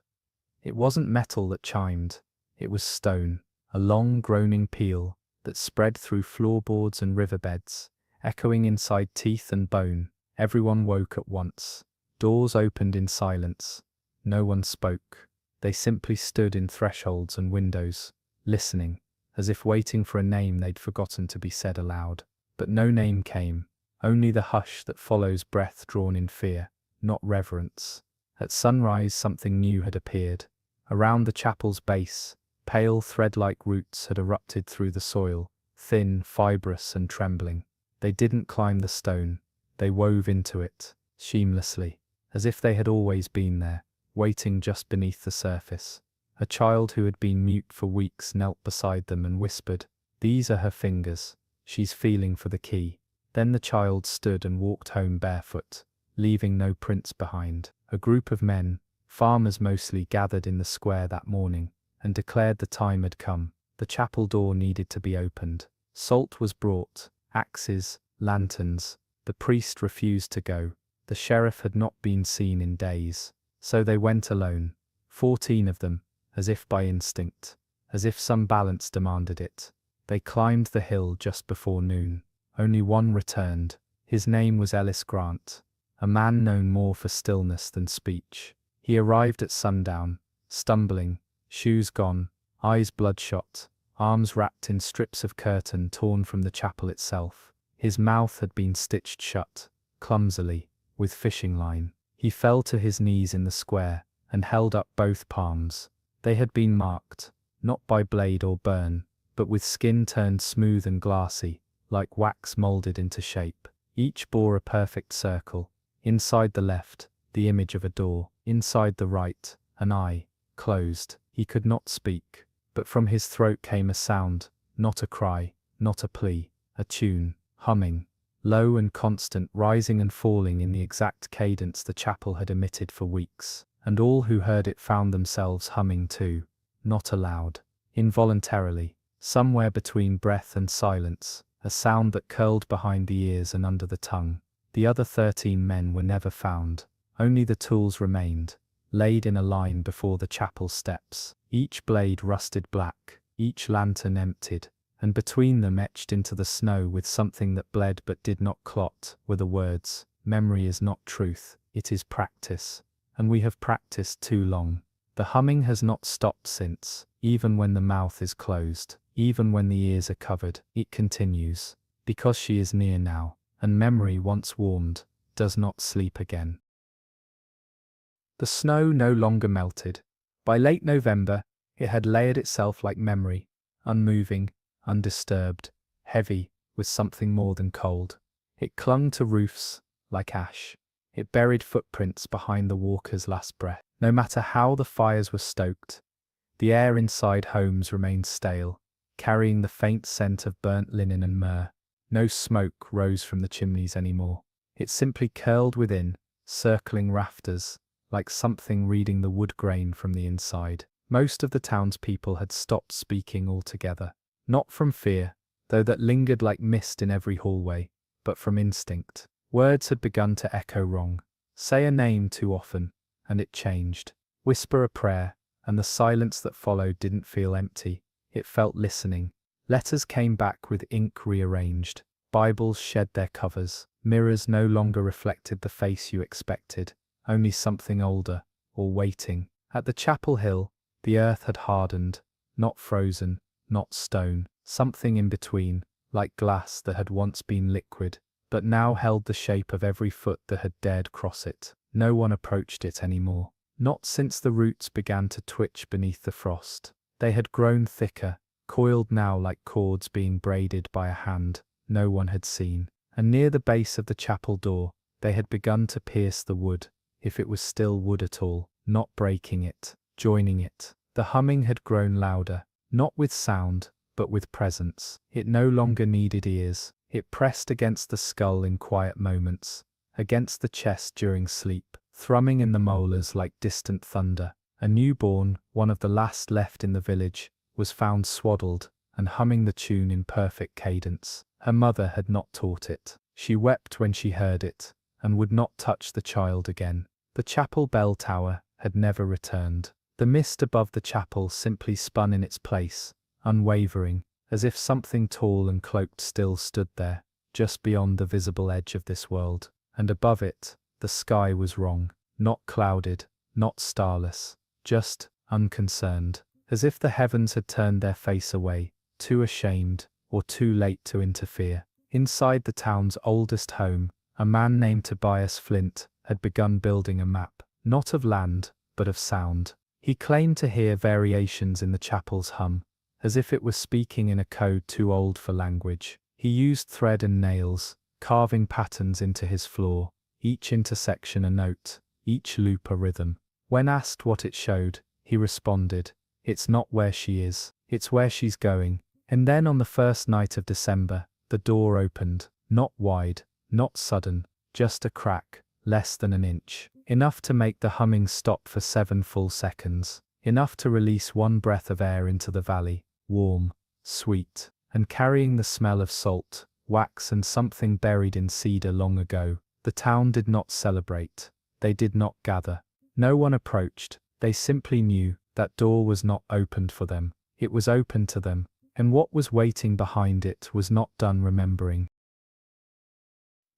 It wasn't metal that chimed, it was stone, a long groaning peal that spread through floorboards and riverbeds, echoing inside teeth and bone. Everyone woke at once. Doors opened in silence. No one spoke. They simply stood in thresholds and windows, listening, as if waiting for a name they'd forgotten to be said aloud. But no name came, only the hush that follows breath drawn in fear, not reverence. At sunrise something new had appeared. Around the chapel's base, pale thread-like roots had erupted through the soil, thin, fibrous and trembling. They didn't climb the stone, they wove into it, seamlessly, as if they had always been there, waiting just beneath the surface. A child who had been mute for weeks knelt beside them and whispered, "These are her fingers, she's feeling for the key." Then the child stood and walked home barefoot, leaving no prints behind. A group of men, farmers mostly, gathered in the square that morning, and declared the time had come. The chapel door needed to be opened. Salt was brought, axes, lanterns. The priest refused to go. The sheriff had not been seen in days. So they went alone, 14 of them, as if by instinct, as if some balance demanded it. They climbed the hill just before noon. Only one returned. His name was Ellis Grant, a man known more for stillness than speech. He arrived at sundown, stumbling, shoes gone, eyes bloodshot, arms wrapped in strips of curtain torn from the chapel itself. His mouth had been stitched shut, clumsily, with fishing line. He fell to his knees in the square, and held up both palms. They had been marked, not by blade or burn, but with skin turned smooth and glassy, like wax moulded into shape. Each bore a perfect circle. Inside the left, the image of a door. Inside the right, an eye, closed. He could not speak, but from his throat came a sound, not a cry, not a plea, a tune, humming, low and constant, rising and falling in the exact cadence the chapel had emitted for weeks. And all who heard it found themselves humming too, not aloud, involuntarily, somewhere between breath and silence, a sound that curled behind the ears and under the tongue. The other 13 men were never found. Only the tools remained, laid in a line before the chapel steps, each blade rusted black, each lantern emptied, and between them, etched into the snow with something that bled but did not clot, were the words, "Memory is not truth, it is practice. And we have practiced too long." The humming has not stopped since, even when the mouth is closed, even when the ears are covered, it continues, because she is near now, and memory once warmed, does not sleep again. The snow no longer melted. By late November, it had layered itself like memory, unmoving, undisturbed, heavy, with something more than cold. It clung to roofs, like ash. It buried footprints behind the walker's last breath. No matter how the fires were stoked, the air inside homes remained stale, carrying the faint scent of burnt linen and myrrh. No smoke rose from the chimneys anymore. It simply curled within, circling rafters, like something reading the wood grain from the inside. Most of the townspeople had stopped speaking altogether, not from fear, though that lingered like mist in every hallway, but from instinct. Words had begun to echo wrong. Say a name too often, and it changed. Whisper a prayer, and the silence that followed didn't feel empty. It felt listening. Letters came back with ink rearranged. Bibles shed their covers. Mirrors no longer reflected the face you expected, only something older, or waiting. At the chapel hill, the earth had hardened, not frozen, not stone, something in between, like glass that had once been liquid, but now held the shape of every foot that had dared cross it. No one approached it anymore. Not since the roots began to twitch beneath the frost. They had grown thicker, coiled now like cords being braided by a hand no one had seen. And near the base of the chapel door, they had begun to pierce the wood, if it was still wood at all, not breaking it, joining it. The humming had grown louder, not with sound, but with presence. It no longer needed ears. It pressed against the skull in quiet moments, against the chest during sleep, thrumming in the molars like distant thunder. A newborn, one of the last left in the village, was found swaddled and humming the tune in perfect cadence. Her mother had not taught it. She wept when she heard it, and would not touch the child again. The chapel bell tower had never returned. The mist above the chapel simply spun in its place, unwavering, as if something tall and cloaked still stood there, just beyond the visible edge of this world. And above it, the sky was wrong, not clouded, not starless, just unconcerned, as if the heavens had turned their face away, too ashamed, or too late to interfere. Inside the town's oldest home, a man named Tobias Flint had begun building a map, not of land, but of sound. He claimed to hear variations in the chapel's hum, as if it were speaking in a code too old for language. He used thread and nails, carving patterns into his floor, each intersection a note, each loop a rhythm. When asked what it showed, he responded, "It's not where she is, it's where she's going." And then on the first night of December, the door opened, not wide, not sudden, just a crack, less than an inch, enough to make the humming stop for 7 full seconds, enough to release one breath of air into the valley, warm, sweet, and carrying the smell of salt, wax and something buried in cedar long ago. The town did not celebrate. They did not gather. No one approached. They simply knew that door was not opened for them. It was open to them, and what was waiting behind it was not done remembering.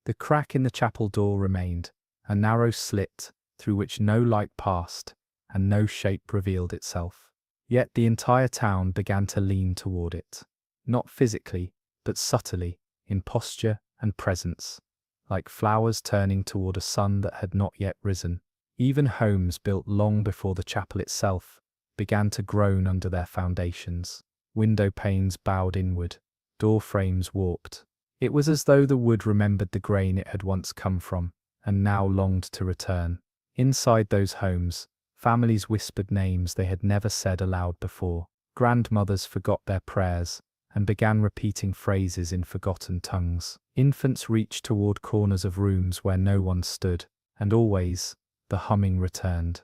The crack in the chapel door remained, a narrow slit through which no light passed and no shape revealed itself. Yet the entire town began to lean toward it, not physically, but subtly, in posture and presence, like flowers turning toward a sun that had not yet risen. Even homes built long before the chapel itself began to groan under their foundations. Window panes bowed inward, door frames warped. It was as though the wood remembered the grain it had once come from, and now longed to return. Inside those homes, families whispered names they had never said aloud before. Grandmothers forgot their prayers and began repeating phrases in forgotten tongues. Infants reached toward corners of rooms where no one stood, and always, the humming returned.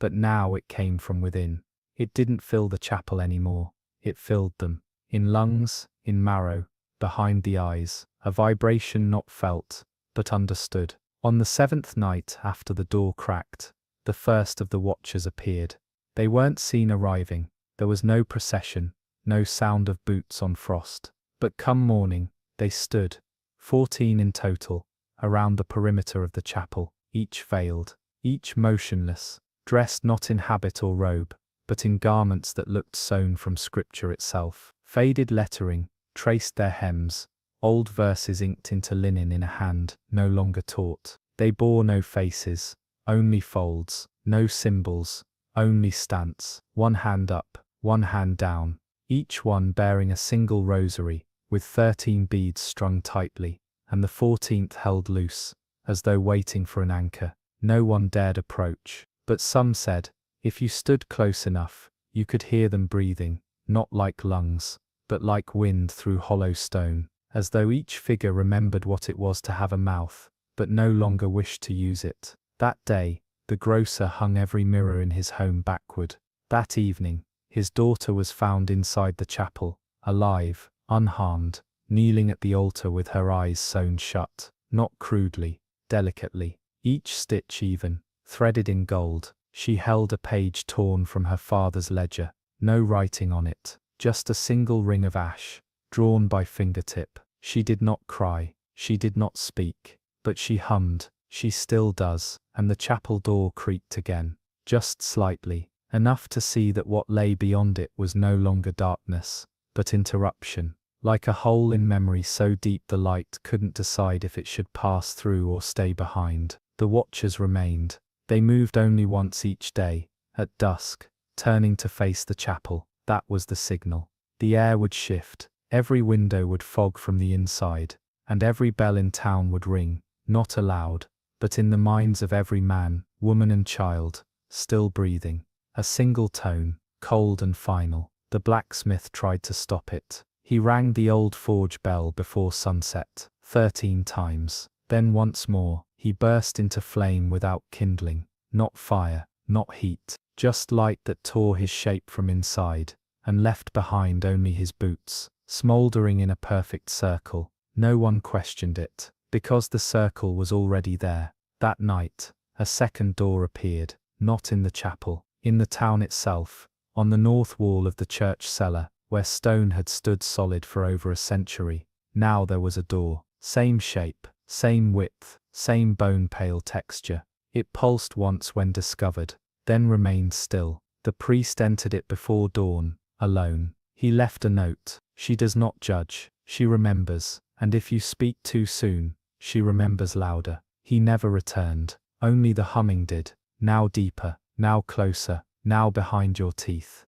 But now it came from within. It didn't fill the chapel anymore. It filled them. In lungs, in marrow, behind the eyes, a vibration not felt, but understood. On the 7th night after the door cracked, the first of the watchers appeared. They weren't seen arriving. There was no procession, no sound of boots on frost. But come morning, they stood, 14 in total, around the perimeter of the chapel, each veiled, each motionless, dressed not in habit or robe, but in garments that looked sewn from scripture itself. Faded lettering traced their hems, old verses inked into linen in a hand no longer taught. They bore no faces, only folds, no symbols, only stance, one hand up, one hand down, each one bearing a single rosary, with 13 beads strung tightly, and the 14th held loose, as though waiting for an anchor. No one dared approach, but some said, if you stood close enough, you could hear them breathing, not like lungs, but like wind through hollow stone, as though each figure remembered what it was to have a mouth, but no longer wished to use it. That day, the grocer hung every mirror in his home backward. That evening, his daughter was found inside the chapel, alive, unharmed, kneeling at the altar with her eyes sewn shut, not crudely, delicately, each stitch even, threaded in gold. She held a page torn from her father's ledger, no writing on it, just a single ring of ash, drawn by fingertip. She did not cry, she did not speak, but she hummed. She still does, and the chapel door creaked again, just slightly, enough to see that what lay beyond it was no longer darkness, but interruption, like a hole in memory so deep the light couldn't decide if it should pass through or stay behind. The watchers remained. They moved only once each day, at dusk, turning to face the chapel. That was the signal. The air would shift, every window would fog from the inside, and every bell in town would ring, not aloud, but in the minds of every man, woman and child, still breathing. A single tone, cold and final. The blacksmith tried to stop it. He rang the old forge bell before sunset, 13 times. Then once more, he burst into flame without kindling, not fire, not heat, just light that tore his shape from inside, and left behind only his boots, smouldering in a perfect circle. No one questioned it, because the circle was already there. That night, a second door appeared, not in the chapel, in the town itself, on the north wall of the church cellar, where stone had stood solid for over a century. Now there was a door, same shape, same width, same bone-pale texture. It pulsed once when discovered, then remained still. The priest entered it before dawn, alone. He left a note. She does not judge, she remembers, and if you speak too soon, she remembers louder. He never returned, only the humming did, now deeper, now closer, now behind your teeth.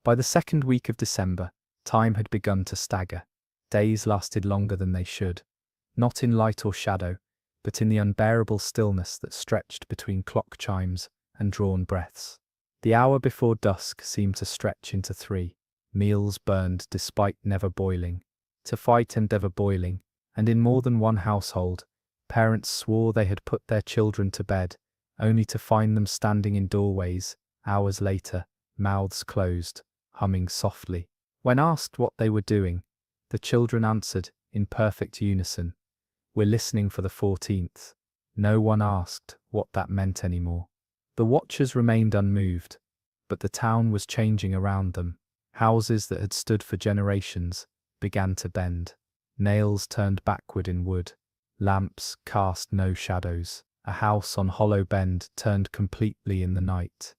By the second week of December, time had begun to stagger. Days lasted longer than they should, not in light or shadow, but in the unbearable stillness that stretched between clock chimes and drawn breaths. The hour before dusk seemed to stretch into 3. Meals burned despite never boiling, to fight and ever boiling, and in more than one household, parents swore they had put their children to bed, only to find them standing in doorways, hours later, mouths closed, humming softly. When asked what they were doing, the children answered, in perfect unison, "We're listening for the 14th." No one asked what that meant anymore. The watchers remained unmoved, but the town was changing around them. Houses that had stood for generations began to bend. Nails turned backward in wood. Lamps cast no shadows. A house on Hollow Bend turned completely in the night,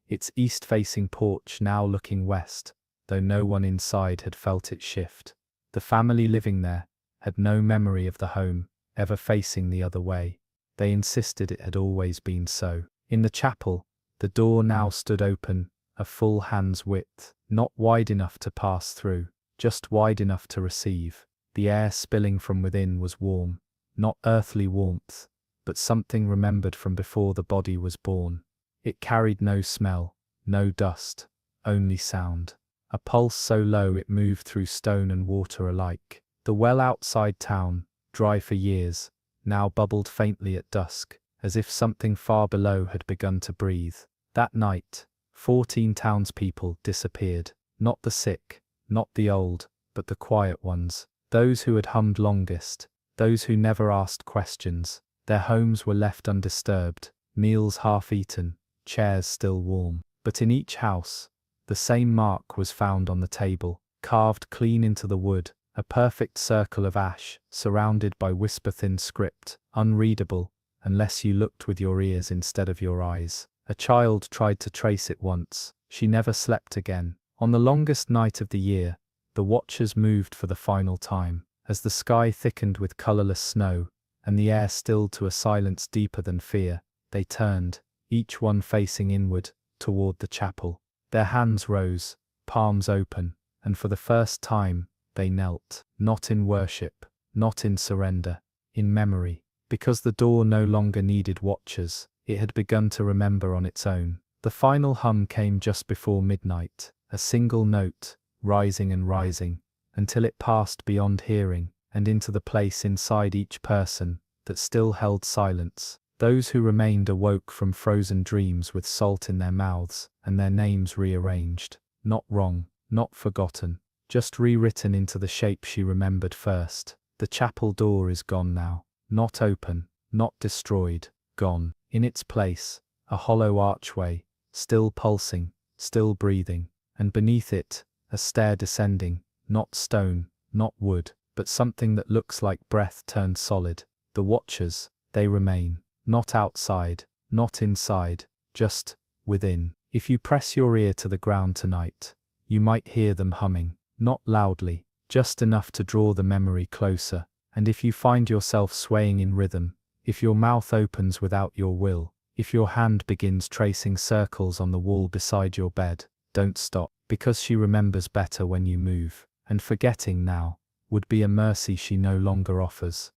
its east-facing porch now looking west, though no one inside had felt it shift. The family living there had no memory of the home ever facing the other way. They insisted it had always been so. In the chapel, the door now stood open, a full hand's width, not wide enough to pass through, just wide enough to receive. The air spilling from within was warm, not earthly warmth, but something remembered from before the body was born. It carried no smell, no dust, only sound. A pulse so low it moved through stone and water alike. The well outside town, dry for years, now bubbled faintly at dusk, as if something far below had begun to breathe. That night, 14 townspeople disappeared. Not the sick, not the old, but the quiet ones. Those who had hummed longest, those who never asked questions. Their homes were left undisturbed, meals half-eaten, chairs still warm. But in each house, the same mark was found on the table, carved clean into the wood, a perfect circle of ash, surrounded by whisper-thin script, unreadable, unless you looked with your ears instead of your eyes. A child tried to trace it once. She never slept again. On the longest night of the year, the watchers moved for the final time. As the sky thickened with colourless snow, and the air stilled to a silence deeper than fear, they turned, each one facing inward, toward the chapel. Their hands rose, palms open, and for the first time, they knelt, not in worship, not in surrender, in memory. Because the door no longer needed watchers, it had begun to remember on its own. The final hum came just before midnight, a single note, rising and rising, until it passed beyond hearing, and into the place inside each person that still held silence. Those who remained awoke from frozen dreams with salt in their mouths, and their names rearranged. Not wrong, not forgotten, just rewritten into the shape she remembered first. The chapel door is gone now. Not open, not destroyed, gone. In its place, a hollow archway, still pulsing, still breathing, and beneath it, a stair descending, not stone, not wood, but something that looks like breath turned solid. The watchers, they remain, not outside, not inside, just within. If you press your ear to the ground tonight, you might hear them humming, not loudly, just enough to draw the memory closer. And if you find yourself swaying in rhythm, if your mouth opens without your will, if your hand begins tracing circles on the wall beside your bed, don't stop, because she remembers better when you move, and forgetting now would be a mercy she no longer offers.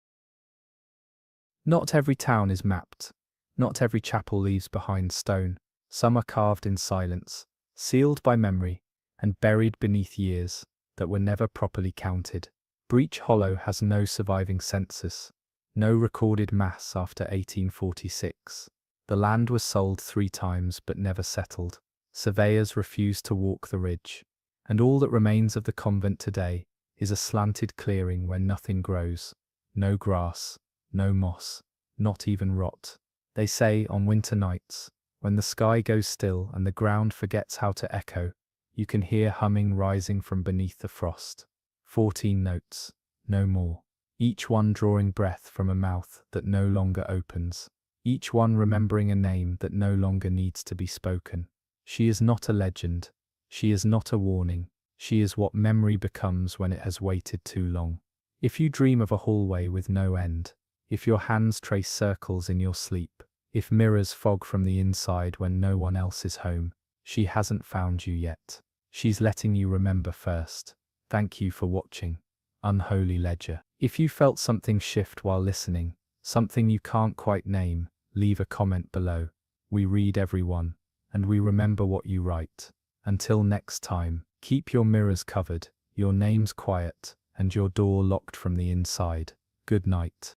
Not every town is mapped. Not every chapel leaves behind stone. Some are carved in silence, sealed by memory, and buried beneath years that were never properly counted. Breach Hollow has no surviving census, no recorded mass after 1846. The land was sold 3 times but never settled. Surveyors refused to walk the ridge, and all that remains of the convent today is a slanted clearing where nothing grows. No grass, no moss, not even rot. They say on winter nights, when the sky goes still and the ground forgets how to echo, you can hear humming rising from beneath the frost. 14 notes, no more. Each one drawing breath from a mouth that no longer opens. Each one remembering a name that no longer needs to be spoken. She is not a legend. She is not a warning. She is what memory becomes when it has waited too long. If you dream of a hallway with no end, if your hands trace circles in your sleep, if mirrors fog from the inside when no one else is home, she hasn't found you yet. She's letting you remember first. Thank you for watching. Unholy Ledger. If you felt something shift while listening, something you can't quite name, leave a comment below. We read every one, and we remember what you write. Until next time, keep your mirrors covered, your names quiet, and your door locked from the inside. Good night.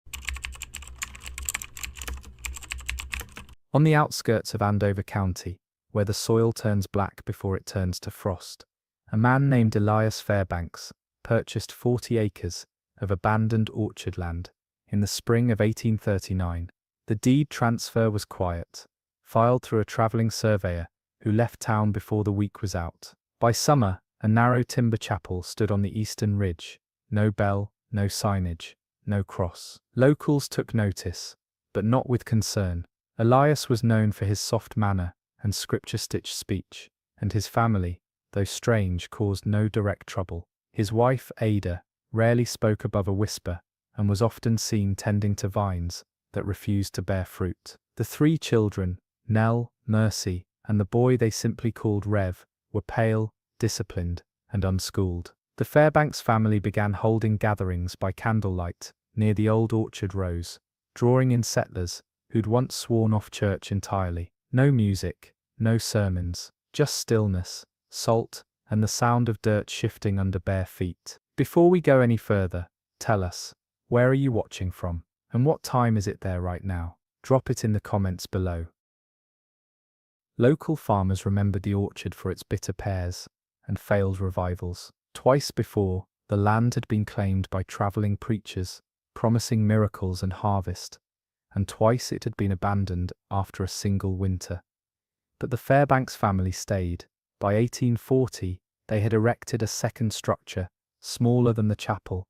On the outskirts of Andover County, where the soil turns black before it turns to frost, A man named Elias Fairbanks purchased 40 acres of abandoned orchard land in the spring of 1839. The deed transfer was quiet, filed through a travelling surveyor who left town before the week was out. By summer, a narrow timber chapel stood on the eastern ridge. No bell, no signage, no cross. Locals took notice, but not with concern. Elias was known for his soft manner and scripture-stitched speech, and his family, though strange, caused no direct trouble. His wife, Ada, rarely spoke above a whisper, and was often seen tending to vines that refused to bear fruit. The 3 children, Nell, Mercy, and the boy they simply called Rev, were pale, disciplined, and unschooled. The Fairbanks family began holding gatherings by candlelight near the old orchard rows, drawing in settlers who'd once sworn off church entirely. No music, no sermons, just stillness, salt, and the sound of dirt shifting under bare feet. Before we go any further, tell us, where are you watching from, and what time is it there right now? Drop it in the comments below. Local farmers remembered the orchard for its bitter pears and failed revivals. Twice before, the land had been claimed by travelling preachers, promising miracles and harvest, and twice it had been abandoned after a single winter. But the Fairbanks family stayed. By 1840, they had erected a second structure, smaller than the chapel,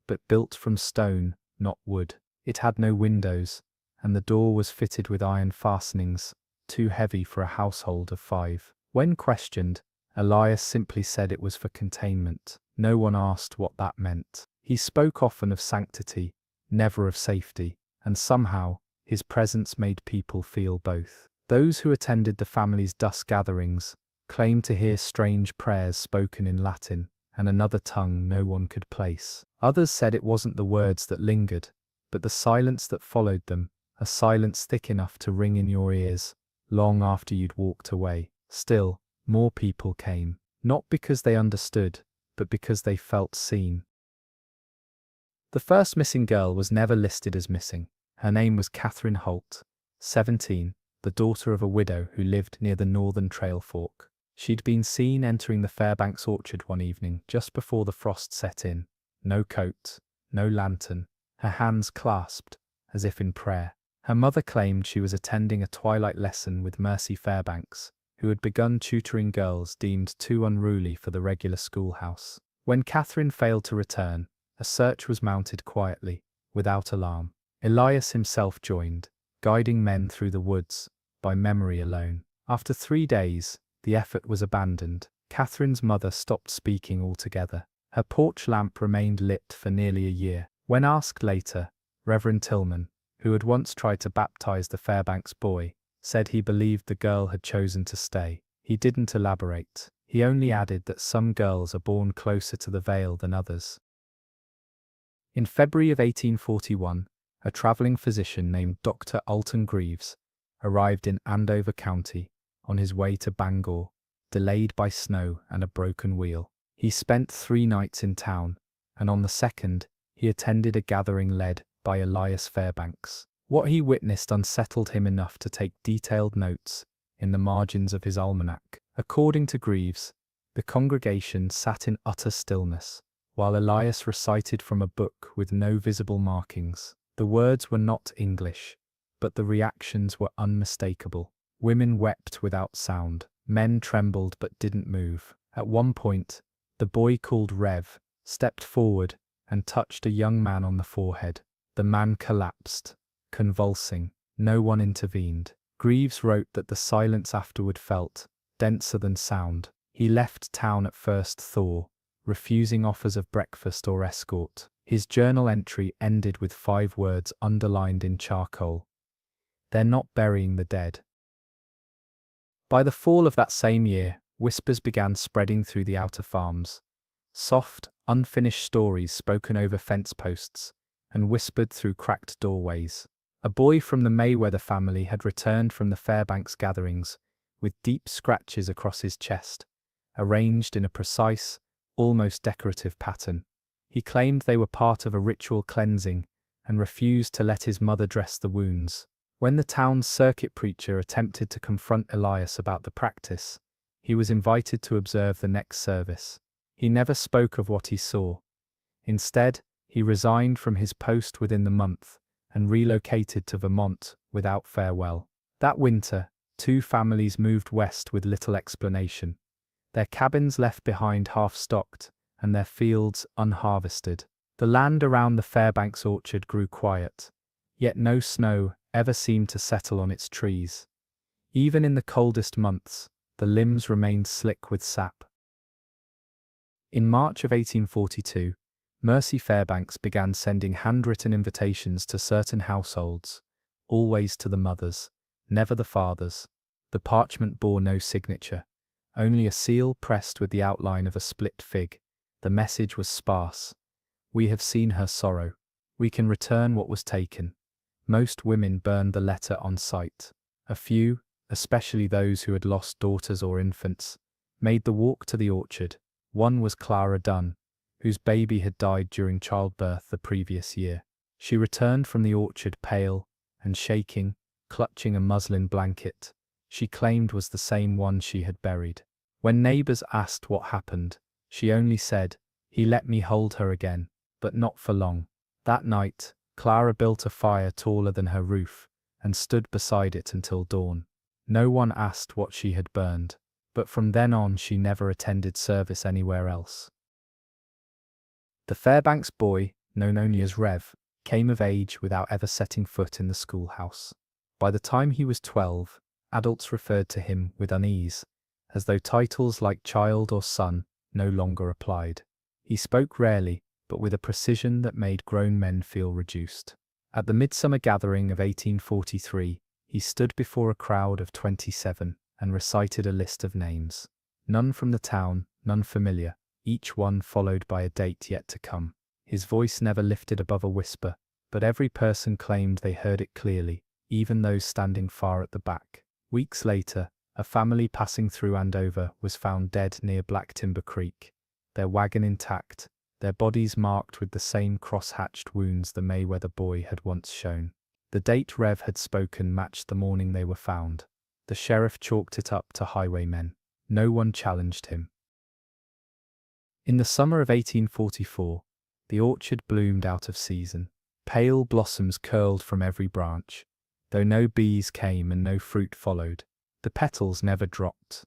but built from stone, not wood. It had no windows, and the door was fitted with iron fastenings, too heavy for a household of 5. When questioned, Elias simply said it was for containment. No one asked what that meant. He spoke often of sanctity, never of safety, and somehow, his presence made people feel both. Those who attended the family's dusk gatherings claimed to hear strange prayers spoken in Latin and another tongue no one could place. Others said it wasn't the words that lingered, but the silence that followed them, a silence thick enough to ring in your ears long after you'd walked away. Still, more people came, not because they understood, but because they felt seen. The first missing girl was never listed as missing. Her name was Catherine Holt, 17, the daughter of a widow who lived near the Northern Trail Fork. She'd been seen entering the Fairbanks orchard one evening just before the frost set in. No coat, no lantern, her hands clasped, as if in prayer. Her mother claimed she was attending a twilight lesson with Mercy Fairbanks, who had begun tutoring girls deemed too unruly for the regular schoolhouse. When Catherine failed to return, a search was mounted quietly, without alarm. Elias himself joined, guiding men through the woods, by memory alone. After 3 days, the effort was abandoned. Catherine's mother stopped speaking altogether. Her porch lamp remained lit for nearly a year. When asked later, Reverend Tillman, who had once tried to baptize the Fairbanks boy, said he believed the girl had chosen to stay. He didn't elaborate. He only added that some girls are born closer to the veil than others. In February of 1841, a travelling physician named Dr. Alton Greaves arrived in Andover County on his way to Bangor, delayed by snow and a broken wheel. He spent 3 nights in town, and on the 2nd, he attended a gathering led by Elias Fairbanks. What he witnessed unsettled him enough to take detailed notes in the margins of his almanac. According to Greaves, the congregation sat in utter stillness, while Elias recited from a book with no visible markings. The words were not English, but the reactions were unmistakable. Women wept without sound. Men trembled but didn't move. At one point, the boy called Rev stepped forward and touched a young man on the forehead. The man collapsed, convulsing. No one intervened. Greaves wrote that the silence afterward felt denser than sound. He left town at first thaw, refusing offers of breakfast or escort. His journal entry ended with 5 words underlined in charcoal: "They're not burying the dead." By the fall of that same year, whispers began spreading through the outer farms. Soft, unfinished stories spoken over fence posts and whispered through cracked doorways. A boy from the Mayweather family had returned from the Fairbanks gatherings with deep scratches across his chest, arranged in a precise, almost decorative pattern. He claimed they were part of a ritual cleansing and refused to let his mother dress the wounds. When the town's circuit preacher attempted to confront Elias about the practice, He was invited to observe the next service. He never spoke of what he saw. Instead, he resigned from his post within the month and relocated to Vermont without farewell. That winter, 2 families moved west with little explanation. Their cabins left behind half-stocked and their fields unharvested. The land around the Fairbanks orchard grew quiet, yet no snow ever seemed to settle on its trees. Even in the coldest months, the limbs remained slick with sap. In March of 1842, Mercy Fairbanks began sending handwritten invitations to certain households, always to the mothers, never the fathers. The parchment bore no signature, only a seal pressed with the outline of a split fig. The message was sparse. We have seen her sorrow. We can return what was taken. Most women burned the letter on sight. A few, especially those who had lost daughters or infants, made the walk to the orchard. One was Clara Dunn, whose baby had died during childbirth the previous year. She returned from the orchard pale and shaking, clutching a muslin blanket she claimed was the same one she had buried. When neighbors asked what happened, she only said, "He let me hold her again, but not for long." That night, Clara built a fire taller than her roof and stood beside it until dawn. No one asked what she had burned, but from then on she never attended service anywhere else. The Fairbanks boy, known only as Rev, came of age without ever setting foot in the schoolhouse. By the time he was 12, adults referred to him with unease, as though titles like child or son no longer applied. He spoke rarely, but with a precision that made grown men feel reduced. At the midsummer gathering of 1843, he stood before a crowd of 27 and recited a list of names. None from the town, none familiar, each one followed by a date yet to come. His voice never lifted above a whisper, but every person claimed they heard it clearly, even those standing far at the back. Weeks later, a family passing through Andover was found dead near Black Timber Creek, their wagon intact, their bodies marked with the same cross-hatched wounds the Mayweather boy had once shown. The date Rev had spoken matched the morning they were found. The sheriff chalked it up to highwaymen. No one challenged him. In the summer of 1844, the orchard bloomed out of season. Pale blossoms curled from every branch, though no bees came and no fruit followed. The petals never dropped.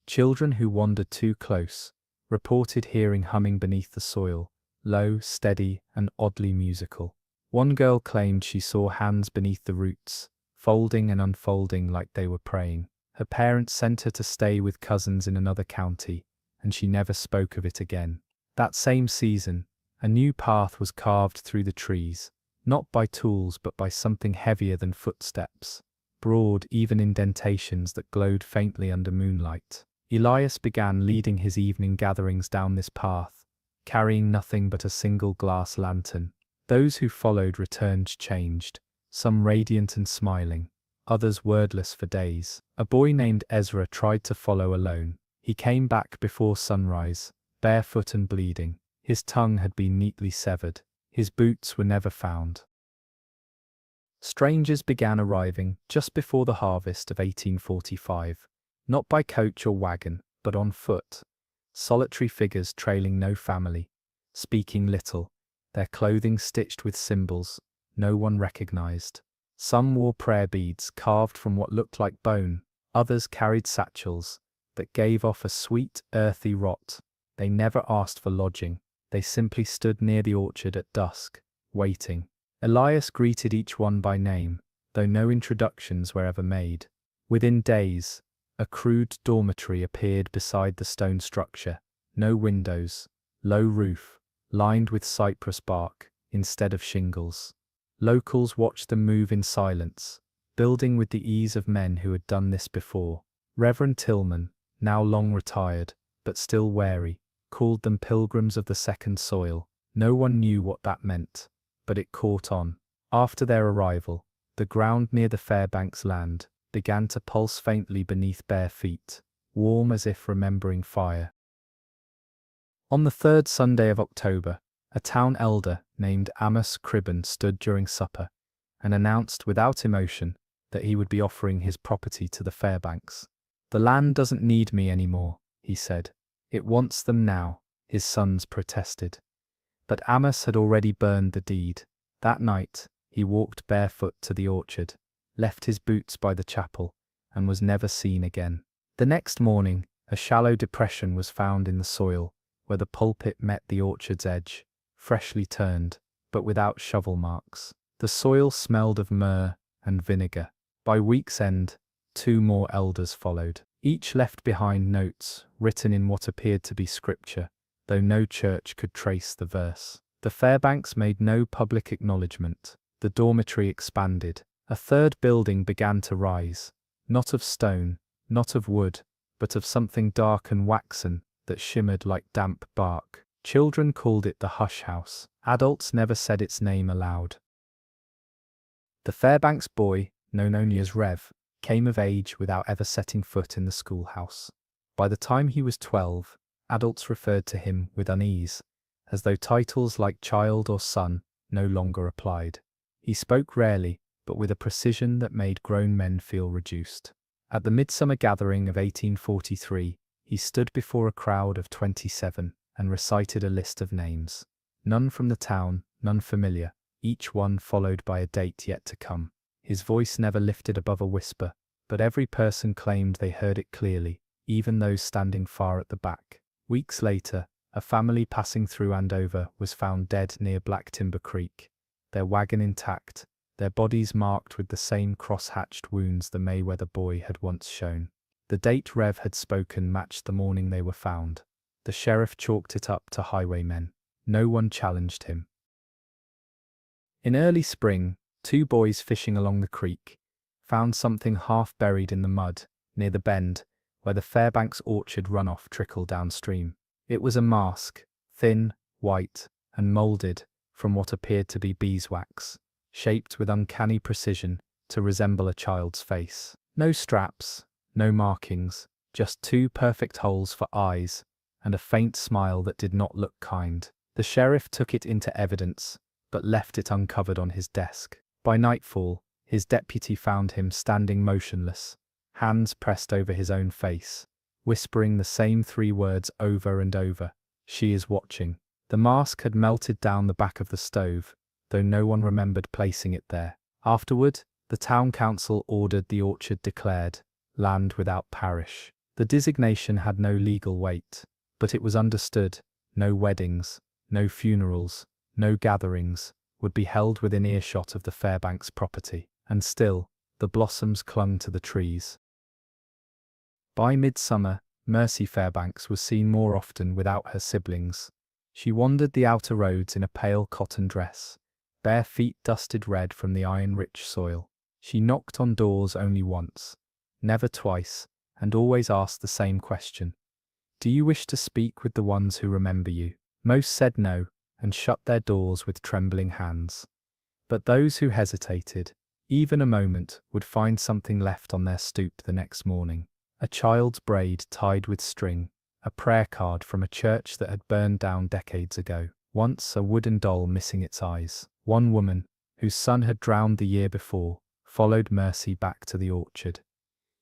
Children who wandered too close reported hearing humming beneath the soil, low, steady, and oddly musical. One girl claimed she saw hands beneath the roots, folding and unfolding like they were praying. Her parents sent her to stay with cousins in another county, and she never spoke of it again. That same season, a new path was carved through the trees, not by tools but by something heavier than footsteps, broad, even indentations that glowed faintly under moonlight. Elias began leading his evening gatherings down this path, carrying nothing but a single glass lantern. Those who followed returned changed, some radiant and smiling, others wordless for days. A boy named Ezra tried to follow alone. He came back before sunrise, barefoot and bleeding. His tongue had been neatly severed. His boots were never found. Strangers began arriving just before the harvest of 1845, not by coach or wagon, but on foot. Solitary figures trailing no family, speaking little, their clothing stitched with symbols no one recognized. Some wore prayer beads carved from what looked like bone, others carried satchels that gave off a sweet, earthy rot. They never asked for lodging. They simply stood near the orchard at dusk, waiting. Elias greeted each one by name, though no introductions were ever made. Within days, a crude dormitory appeared beside the stone structure. No windows, low roof, lined with cypress bark instead of shingles. Locals watched them move in silence, building with the ease of men who had done this before. Reverend Tillman, now long retired, but still wary, called them pilgrims of the second soil. No one knew what that meant, but it caught on. After their arrival, the ground near the Fairbanks land began to pulse faintly beneath bare feet, warm as if remembering fire. On the third Sunday of October, a town elder named Amos Cribben stood during supper and announced without emotion that he would be offering his property to the Fairbanks. "The land doesn't need me anymore," he said. "It wants them now," his sons protested. But Amos had already burned the deed. That night, he walked barefoot to the orchard, left his boots by the chapel, and was never seen again. The next morning, a shallow depression was found in the soil, where the pulpit met the orchard's edge, freshly turned, but without shovel marks. The soil smelled of myrrh and vinegar. By week's end, 2 more elders followed. Each left behind notes written in what appeared to be scripture, though no church could trace the verse. The Fairbanks made no public acknowledgement. The dormitory expanded. A third building began to rise, not of stone, not of wood, but of something dark and waxen that shimmered like damp bark. Children called it the Hush House. Adults never said its name aloud. The Fairbanks boy, known only as Rev, came of age without ever setting foot in the schoolhouse. By the time he was 12, adults referred to him with unease, as though titles like child or son no longer applied. He spoke rarely, but with a precision that made grown men feel reduced. At the midsummer gathering of 1843, he stood before a crowd of 27 and recited a list of names. None from the town, none familiar, each one followed by a date yet to come. His voice never lifted above a whisper, but every person claimed they heard it clearly, even those standing far at the back. Weeks later, a family passing through Andover was found dead near Black Timber Creek, their wagon intact, their bodies marked with the same cross-hatched wounds the Mayweather boy had once shown. The date Rev had spoken matched the morning they were found. The sheriff chalked it up to highwaymen. No one challenged him. In early spring, 2 boys fishing along the creek found something half buried in the mud near the bend where the Fairbanks orchard runoff trickled downstream. It was a mask, thin, white, and molded from what appeared to be beeswax, shaped with uncanny precision to resemble a child's face. No straps, no markings, just 2 perfect holes for eyes and a faint smile that did not look kind. The sheriff took it into evidence, but left it uncovered on his desk. By nightfall, his deputy found him standing motionless, hands pressed over his own face, whispering the same 3 words over and over, "She is watching." The mask had melted down the back of the stove, though no one remembered placing it there. Afterward, the town council ordered the orchard declared land without parish. The designation had no legal weight, but it was understood no weddings, no funerals, no gatherings would be held within earshot of the Fairbanks property, and still, the blossoms clung to the trees. By midsummer, Mercy Fairbanks was seen more often without her siblings. She wandered the outer roads in a pale cotton dress, bare feet dusted red from the iron-rich soil. She knocked on doors only once, never twice, and always asked the same question. "Do you wish to speak with the ones who remember you?" Most said no, and shut their doors with trembling hands. But those who hesitated, even a moment, would find something left on their stoop the next morning. A child's braid tied with string, a prayer card from a church that had burned down decades ago, once a wooden doll missing its eyes. One woman, whose son had drowned the year before, followed Mercy back to the orchard.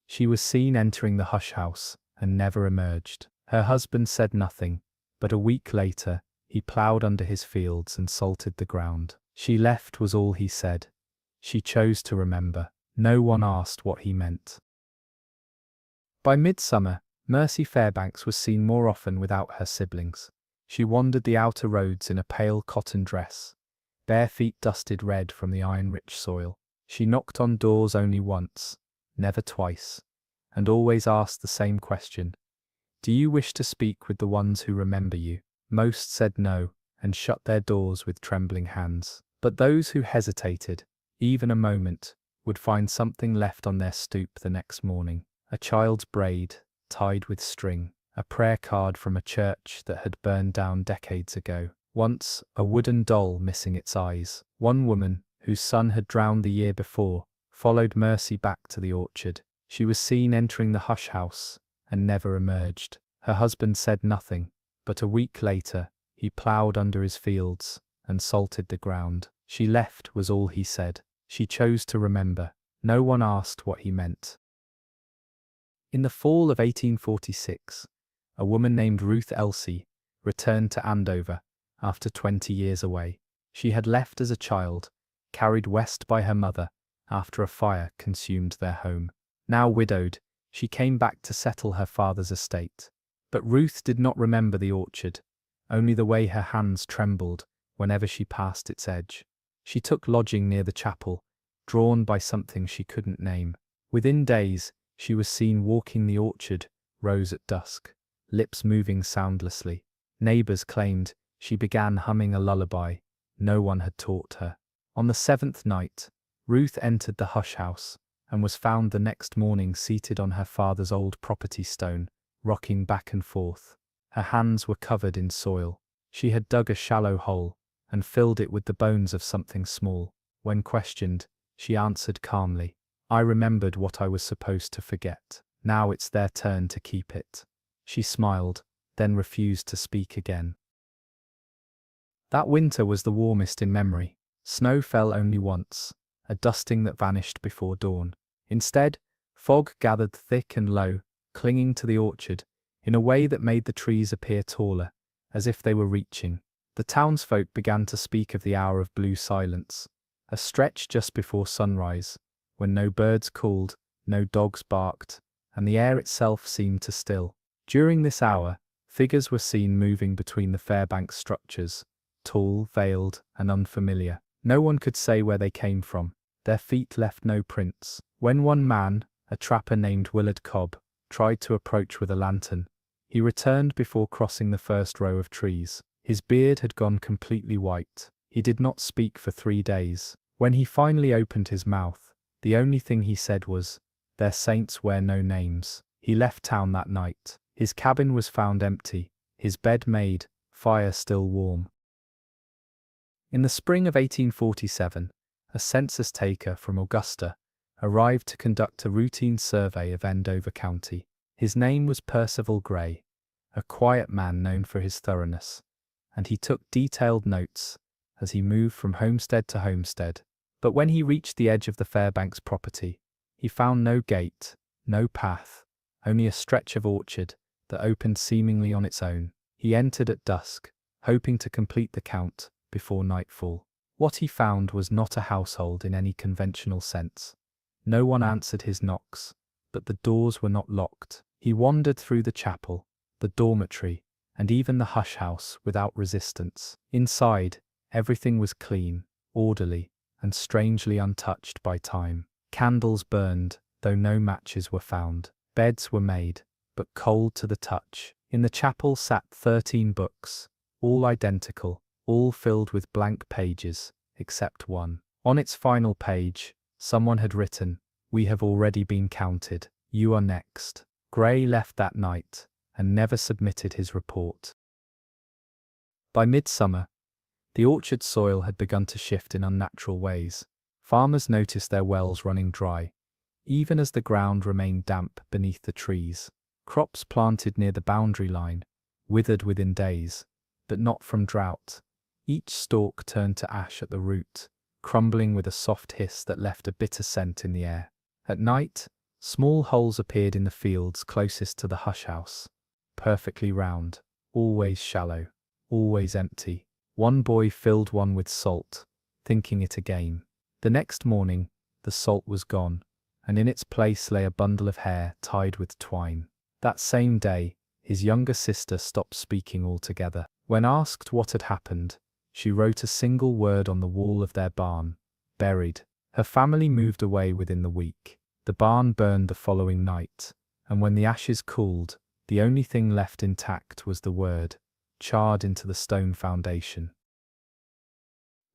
She was seen entering the hush house and never emerged. Her husband said nothing, but a week later, he ploughed under his fields and salted the ground. She left was all he said. She chose to remember. No one asked what he meant. By midsummer, Mercy Fairbanks was seen more often without her siblings. She wandered the outer roads in a pale cotton dress, bare feet dusted red from the iron-rich soil. She knocked on doors only once, never twice, and always asked the same question. "Do you wish to speak with the ones who remember you?" Most said no, and shut their doors with trembling hands. But those who hesitated, even a moment, would find something left on their stoop the next morning. A child's braid, tied with string, a prayer card from a church that had burned down decades ago, once a wooden doll missing its eyes. One woman, whose son had drowned the year before, followed Mercy back to the orchard. She was seen entering the hush house and never emerged. Her husband said nothing, but a week later, he ploughed under his fields and salted the ground. She left was all he said. She chose to remember. No one asked what he meant. In the fall of 1846, a woman named Ruth Elsie returned to Andover after 20 years away. She had left as a child, carried west by her mother after a fire consumed their home. Now widowed, she came back to settle her father's estate. But Ruth did not remember the orchard, only the way her hands trembled whenever she passed its edge. She took lodging near the chapel, drawn by something she couldn't name. Within days, she was seen walking the orchard rows at dusk, lips moving soundlessly. Neighbors claimed she began humming a lullaby no one had taught her. On the 7th night, Ruth entered the hush house and was found the next morning seated on her father's old property stone, rocking back and forth. Her hands were covered in soil. She had dug a shallow hole and filled it with the bones of something small. When questioned, she answered calmly, "I remembered what I was supposed to forget. Now it's their turn to keep it." She smiled, then refused to speak again. That winter was the warmest in memory. Snow fell only once, a dusting that vanished before dawn. Instead, fog gathered thick and low, clinging to the orchard, in a way that made the trees appear taller, as if they were reaching. The townsfolk began to speak of the hour of blue silence, a stretch just before sunrise, when no birds called, no dogs barked, and the air itself seemed to still. During this hour, figures were seen moving between the Fairbanks structures, tall, veiled, and unfamiliar. No one could say where they came from. Their feet left no prints. When one man, a trapper named Willard Cobb, tried to approach with a lantern, he returned before crossing the first row of trees. His beard had gone completely white. He did not speak for 3 days. When he finally opened his mouth, the only thing he said was, "Their saints wear no names." He left town that night. His cabin was found empty, his bed made, fire still warm. In the spring of 1847, a census taker from Augusta arrived to conduct a routine survey of Andover County. His name was Percival Gray, a quiet man known for his thoroughness, and he took detailed notes as he moved from homestead to homestead. But when he reached the edge of the Fairbanks property, he found no gate, no path, only a stretch of orchard that opened seemingly on its own. He entered at dusk, hoping to complete the count before nightfall. What he found was not a household in any conventional sense. No one answered his knocks, but the doors were not locked. He wandered through the chapel, the dormitory, and even the hush house without resistance. Inside, everything was clean, orderly, and strangely untouched by time. Candles burned, though no matches were found. Beds were made, but cold to the touch. In the chapel sat 13 books, all identical, all filled with blank pages, except one. On its final page, someone had written, "We have already been counted. You are next." Gray left that night and never submitted his report. By midsummer, the orchard soil had begun to shift in unnatural ways. Farmers noticed their wells running dry, even as the ground remained damp beneath the trees. Crops planted near the boundary line withered within days, but not from drought. Each stalk turned to ash at the root, crumbling with a soft hiss that left a bitter scent in the air. At night, small holes appeared in the fields closest to the hush house, perfectly round, always shallow, always empty. One boy filled one with salt, thinking it a game. The next morning, the salt was gone, and in its place lay a bundle of hair tied with twine. That same day, his younger sister stopped speaking altogether. When asked what had happened, she wrote a single word on the wall of their barn: buried. Her family moved away within the week. The barn burned the following night, and when the ashes cooled, the only thing left intact was the word, charred into the stone foundation.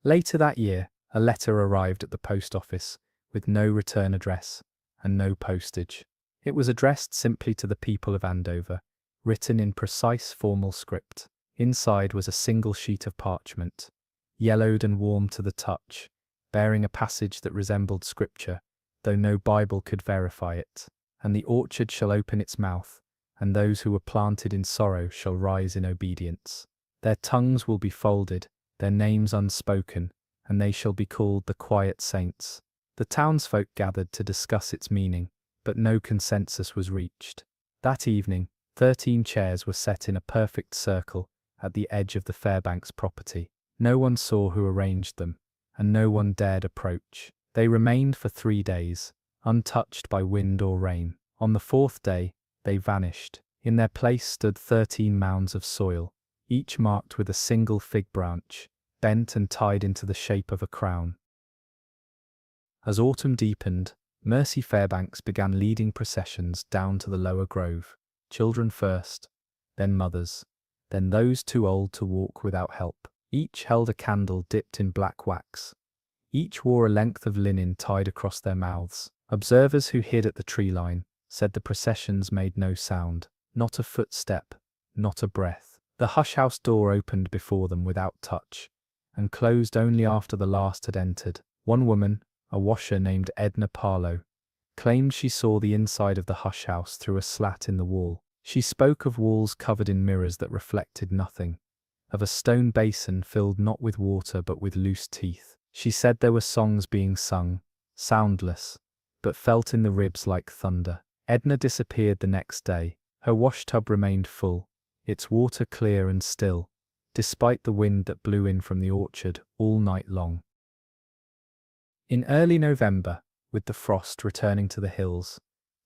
Later that year, a letter arrived at the post office with no return address and no postage. It was addressed simply to the people of Andover, written in precise formal script. Inside was a single sheet of parchment, yellowed and warm to the touch, bearing a passage that resembled scripture, though no Bible could verify it. "And the orchard shall open its mouth, and those who were planted in sorrow shall rise in obedience. Their tongues will be folded, their names unspoken, and they shall be called the quiet saints." The townsfolk gathered to discuss its meaning, but no consensus was reached. That evening, 13 chairs were set in a perfect circle at the edge of the Fairbanks property. No one saw who arranged them, and no one dared approach. They remained for 3 days, untouched by wind or rain. On the 4th day, they vanished. In their place stood 13 mounds of soil, each marked with a single fig branch, bent and tied into the shape of a crown. As autumn deepened, Mercy Fairbanks began leading processions down to the lower grove. Children first, then mothers, then those too old to walk without help. Each held a candle dipped in black wax. Each wore a length of linen tied across their mouths. Observers who hid at the tree line said the processions made no sound, not a footstep, not a breath. The hush-house door opened before them without touch, and closed only after the last had entered. One woman, a washer named Edna Parlow, claimed she saw the inside of the hush-house through a slat in the wall. She spoke of walls covered in mirrors that reflected nothing, of a stone basin filled not with water but with loose teeth. She said there were songs being sung, soundless, but felt in the ribs like thunder. Edna disappeared the next day. Her washtub remained full, its water clear and still, despite the wind that blew in from the orchard all night long. In early November, with the frost returning to the hills,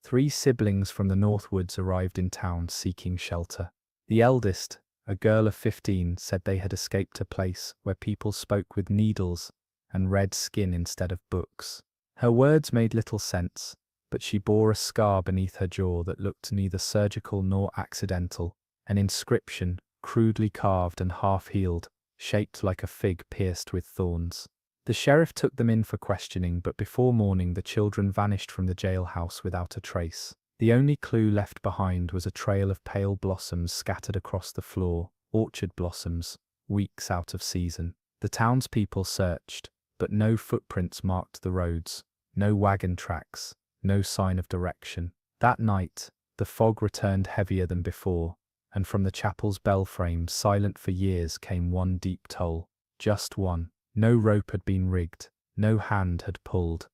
3 siblings from the Northwoods arrived in town seeking shelter. The eldest, a girl of 15, said they had escaped a place where people spoke with needles and read skin instead of books. Her words made little sense, but she bore a scar beneath her jaw that looked neither surgical nor accidental, an inscription, crudely carved and half-healed, shaped like a fig pierced with thorns. The sheriff took them in for questioning, but before morning the children vanished from the jailhouse without a trace. The only clue left behind was a trail of pale blossoms scattered across the floor, orchard blossoms, weeks out of season. The townspeople searched, but no footprints marked the roads, no wagon tracks, no sign of direction. That night, the fog returned heavier than before, and from the chapel's belframe, silent for years, came one deep toll. Just one. No rope had been rigged, no hand had pulled.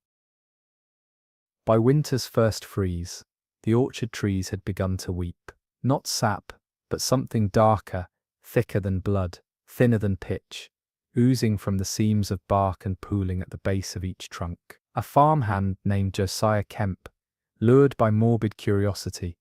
By winter's first freeze, the orchard trees had begun to weep. Not sap, but something darker, thicker than blood, thinner than pitch, oozing from the seams of bark and pooling at the base of each trunk. A farmhand named Josiah Kemp, lured by morbid curiosity,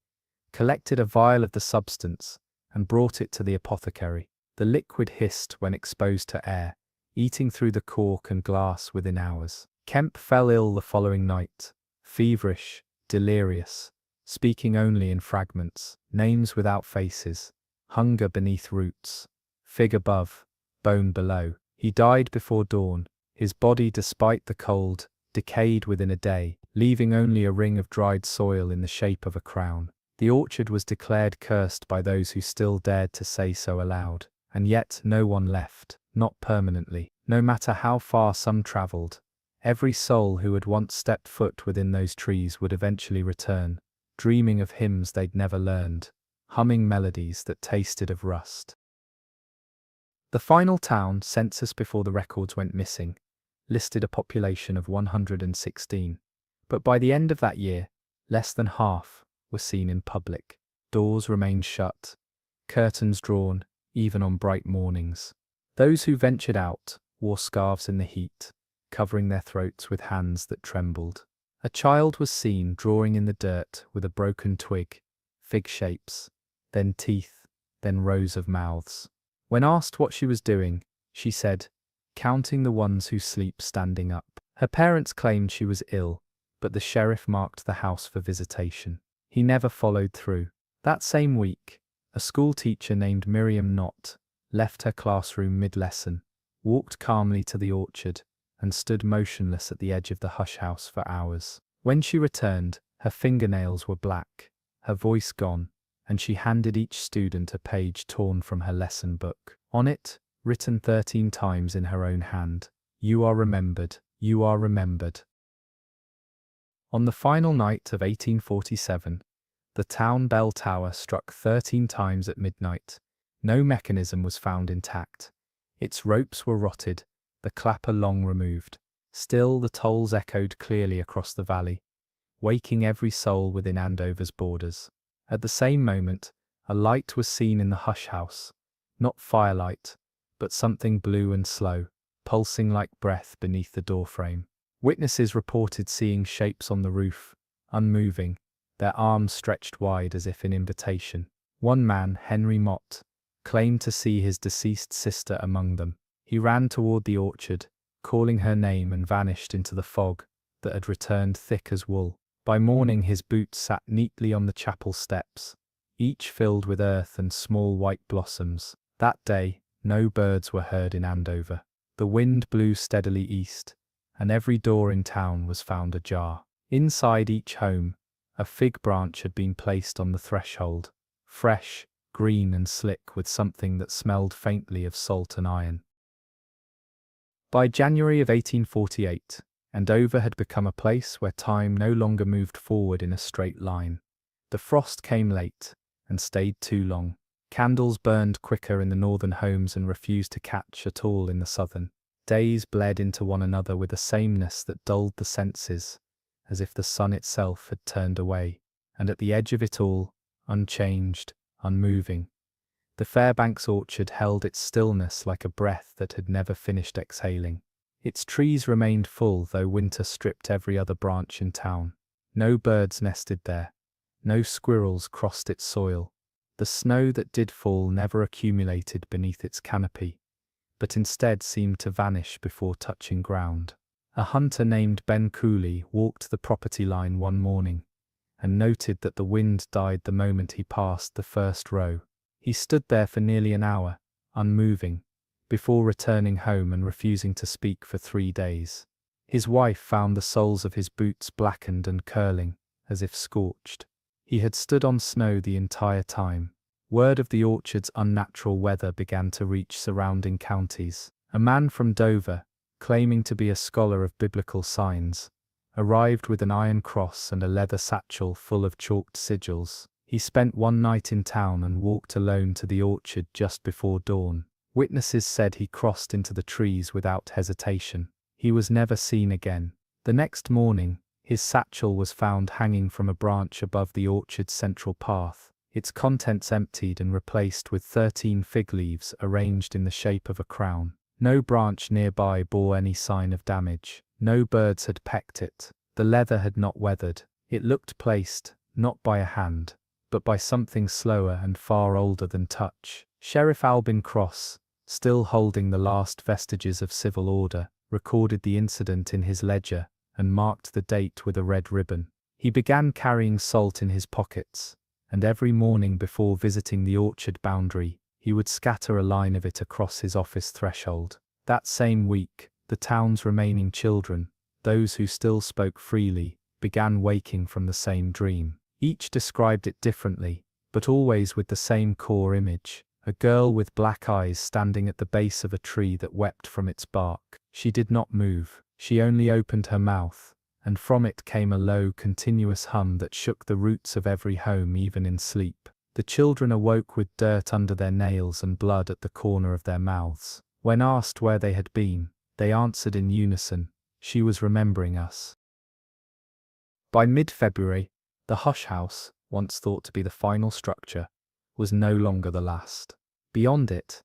collected a vial of the substance and brought it to the apothecary. The liquid hissed when exposed to air, eating through the cork and glass within hours. Kemp fell ill the following night, feverish, delirious, speaking only in fragments, names without faces, hunger beneath roots, fig above, bone below. He died before dawn, his body, despite the cold, decayed within a day, leaving only a ring of dried soil in the shape of a crown. The orchard was declared cursed by those who still dared to say so aloud, and yet no one left. Not permanently. No matter how far some travelled, every soul who had once stepped foot within those trees would eventually return, dreaming of hymns they'd never learned, humming melodies that tasted of rust. The final town, census before the records went missing, listed a population of 116, but by the end of that year, less than half were seen in public. Doors remained shut, curtains drawn, even on bright mornings. Those who ventured out wore scarves in the heat, covering their throats with hands that trembled. A child was seen drawing in the dirt with a broken twig, fig shapes, then teeth, then rows of mouths. When asked what she was doing, she said, "Counting the ones who sleep standing up." Her parents claimed she was ill, but the sheriff marked the house for visitation. He never followed through. That same week, a school teacher named Miriam Knott left her classroom mid-lesson, walked calmly to the orchard, and stood motionless at the edge of the hush-house for hours. When she returned, her fingernails were black, her voice gone, and she handed each student a page torn from her lesson book. On it, written 13 times in her own hand, "You are remembered, you are remembered." On the final night of 1847, the town bell tower struck 13 times at midnight. No mechanism was found intact. Its ropes were rotted, the clapper long removed. Still the tolls echoed clearly across the valley, waking every soul within Andover's borders. At the same moment, a light was seen in the hush house, not firelight, but something blue and slow, pulsing like breath beneath the doorframe. Witnesses reported seeing shapes on the roof, unmoving, their arms stretched wide as if in invitation. One man, Henry Mott, claimed to see his deceased sister among them. He ran toward the orchard, calling her name, and vanished into the fog that had returned thick as wool. By morning his boots sat neatly on the chapel steps, each filled with earth and small white blossoms. That day, no birds were heard in Andover. The wind blew steadily east, and every door in town was found ajar. Inside each home, a fig branch had been placed on the threshold, fresh, green and slick, with something that smelled faintly of salt and iron. By January of 1848, Andover had become a place where time no longer moved forward in a straight line. The frost came late, and stayed too long. Candles burned quicker in the northern homes and refused to catch at all in the southern. Days bled into one another with a sameness that dulled the senses, as if the sun itself had turned away, and at the edge of it all, unchanged, unmoving, the Fairbanks orchard held its stillness like a breath that had never finished exhaling. Its trees remained full, though winter stripped every other branch in town. No birds nested there, no squirrels crossed its soil. The snow that did fall never accumulated beneath its canopy, but instead seemed to vanish before touching ground. A hunter named Ben Cooley walked the property line one morning, and noted that the wind died the moment he passed the first row. He stood there for nearly an hour, unmoving, before returning home and refusing to speak for 3 days. His wife found the soles of his boots blackened and curling, as if scorched. He had stood on snow the entire time. Word of the orchard's unnatural weather began to reach surrounding counties. A man from Dover, claiming to be a scholar of biblical signs, arrived with an iron cross and a leather satchel full of chalked sigils. He spent one night in town and walked alone to the orchard just before dawn. Witnesses said he crossed into the trees without hesitation. He was never seen again. The next morning, his satchel was found hanging from a branch above the orchard's central path, its contents emptied and replaced with 13 fig leaves arranged in the shape of a crown. No branch nearby bore any sign of damage. No birds had pecked it. The leather had not weathered. It looked placed, not by a hand, but by something slower and far older than touch. Sheriff Albin Cross, still holding the last vestiges of civil order, recorded the incident in his ledger and marked the date with a red ribbon. He began carrying salt in his pockets, and every morning before visiting the orchard boundary, he would scatter a line of it across his office threshold. That same week, the town's remaining children, those who still spoke freely, began waking from the same dream. Each described it differently, but always with the same core image: a girl with black eyes standing at the base of a tree that wept from its bark. She did not move. She only opened her mouth, and from it came a low, continuous hum that shook the roots of every home even in sleep. The children awoke with dirt under their nails and blood at the corner of their mouths. When asked where they had been, they answered in unison, "She was remembering us." By mid-February, the hush house, once thought to be the final structure, was no longer the last. Beyond it,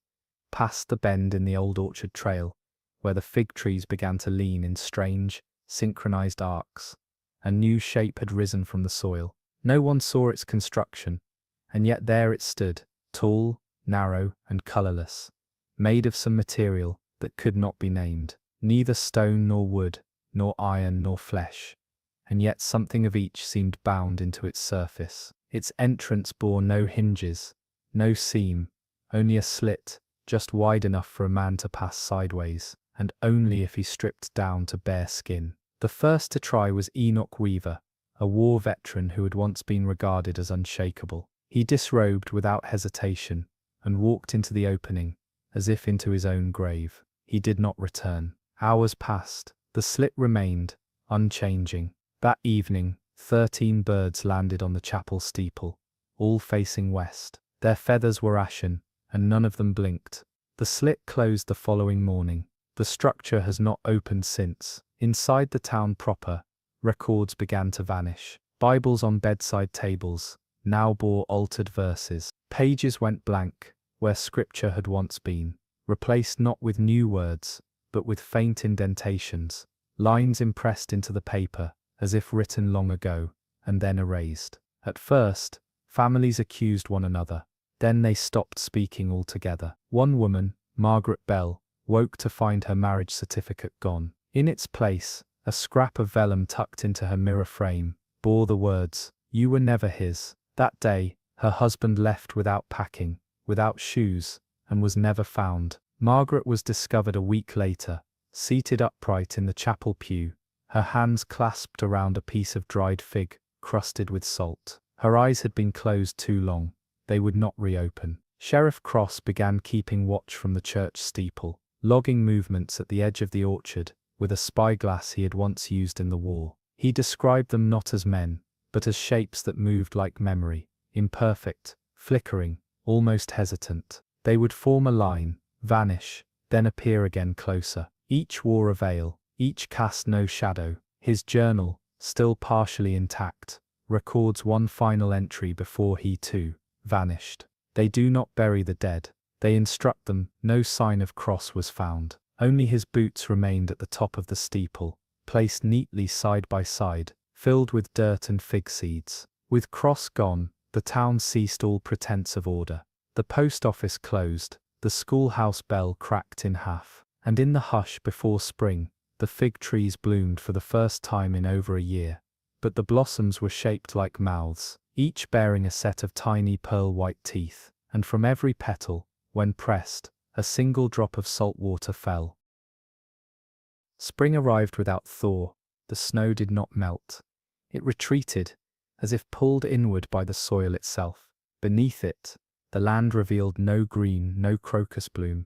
past the bend in the old orchard trail, where the fig trees began to lean in strange, synchronized arcs, a new shape had risen from the soil. No one saw its construction, and yet there it stood, tall, narrow, and colorless, made of some material that could not be named, neither stone nor wood, nor iron nor flesh, and yet something of each seemed bound into its surface. Its entrance bore no hinges, no seam, only a slit, just wide enough for a man to pass sideways, and only if he stripped down to bare skin. The first to try was Enoch Weaver, a war veteran who had once been regarded as unshakable. He disrobed without hesitation, and walked into the opening, as if into his own grave. He did not return. Hours passed. The slit remained, unchanging. That evening, 13 birds landed on the chapel steeple, all facing west. Their feathers were ashen, and none of them blinked. The slit closed the following morning. The structure has not opened since. Inside the town proper, records began to vanish. Bibles on bedside tables now bore altered verses. Pages went blank, where scripture had once been, replaced not with new words, but with faint indentations, lines impressed into the paper, as if written long ago, and then erased. At first, families accused one another. Then they stopped speaking altogether. One woman, Margaret Bell, woke to find her marriage certificate gone. In its place, a scrap of vellum tucked into her mirror frame bore the words, "You were never his." That day, her husband left without packing, without shoes, and was never found. Margaret was discovered a week later, seated upright in the chapel pew, her hands clasped around a piece of dried fig, crusted with salt. Her eyes had been closed too long. They would not reopen. Sheriff Cross began keeping watch from the church steeple, logging movements at the edge of the orchard, with a spyglass he had once used in the war. He described them not as men, but as shapes that moved like memory, imperfect, flickering, almost hesitant. They would form a line, vanish, then appear again closer. Each wore a veil, each cast no shadow. His journal, still partially intact, records one final entry before he too vanished. They do not bury the dead. They instruct them. No sign of Cross was found. Only his boots remained at the top of the steeple, placed neatly side by side, filled with dirt and fig seeds. With Cross gone, the town ceased all pretense of order. The post office closed, the schoolhouse bell cracked in half, and in the hush before spring, the fig trees bloomed for the first time in over a year. But the blossoms were shaped like mouths, each bearing a set of tiny pearl-white teeth, and from every petal, when pressed, a single drop of salt water fell. Spring arrived without thaw. The snow did not melt. It retreated, as if pulled inward by the soil itself. Beneath it, the land revealed no green, no crocus bloom,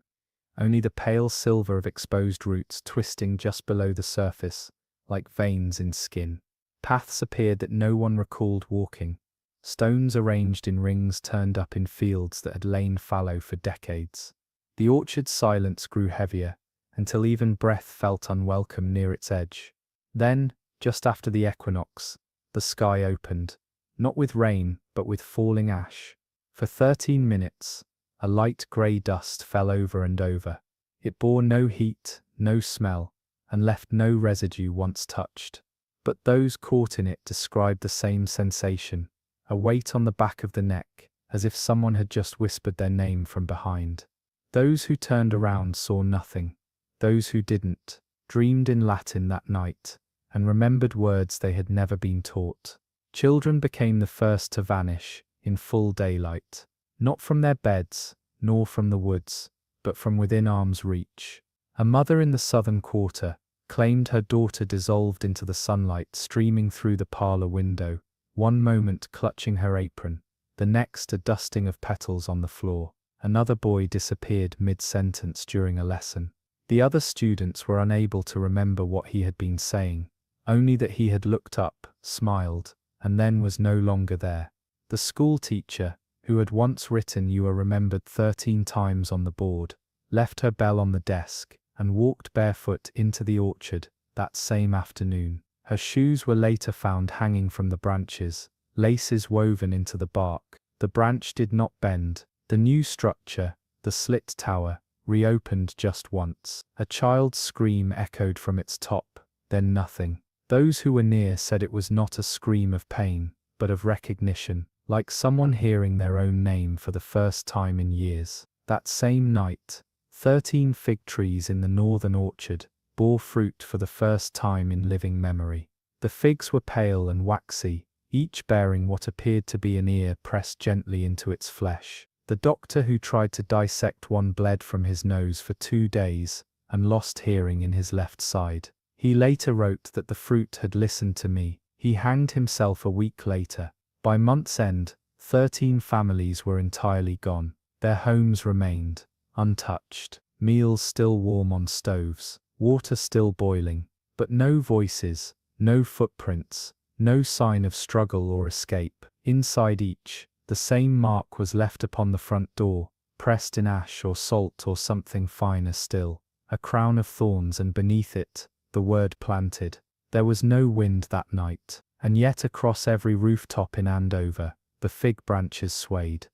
only the pale silver of exposed roots twisting just below the surface, like veins in skin. Paths appeared that no one recalled walking. Stones arranged in rings turned up in fields that had lain fallow for decades. The orchard's silence grew heavier, until even breath felt unwelcome near its edge. Then, just after the equinox, the sky opened, not with rain, but with falling ash. For 13 minutes, a light grey dust fell over and over. It bore no heat, no smell, and left no residue once touched. But those caught in it described the same sensation, a weight on the back of the neck, as if someone had just whispered their name from behind. Those who turned around saw nothing. Those who didn't, dreamed in Latin that night, and remembered words they had never been taught. Children became the first to vanish, in full daylight, not from their beds, nor from the woods, but from within arm's reach. A mother in the southern quarter claimed her daughter dissolved into the sunlight streaming through the parlor window, one moment clutching her apron, the next a dusting of petals on the floor. Another boy disappeared mid-sentence during a lesson. The other students were unable to remember what he had been saying, only that he had looked up, smiled, and then was no longer there. The school teacher, who had once written "You are remembered" 13 times on the board, left her bell on the desk, and walked barefoot into the orchard that same afternoon. Her shoes were later found hanging from the branches, laces woven into the bark. The branch did not bend. The new structure, the slit tower, reopened just once. A child's scream echoed from its top, then nothing. Those who were near said it was not a scream of pain, but of recognition, like someone hearing their own name for the first time in years. That same night, 13 fig trees in the northern orchard bore fruit for the first time in living memory. The figs were pale and waxy, each bearing what appeared to be an ear pressed gently into its flesh. The doctor who tried to dissect one bled from his nose for 2 days, and lost hearing in his left side. He later wrote that the fruit had listened to me. He hanged himself a week later. By month's end, 13 families were entirely gone. Their homes remained, untouched, meals still warm on stoves, water still boiling, but no voices, no footprints, no sign of struggle or escape. Inside each, the same mark was left upon the front door, pressed in ash or salt or something finer still, a crown of thorns, and beneath it, the word planted. There was no wind that night, and yet across every rooftop in Andover, the fig branches swayed.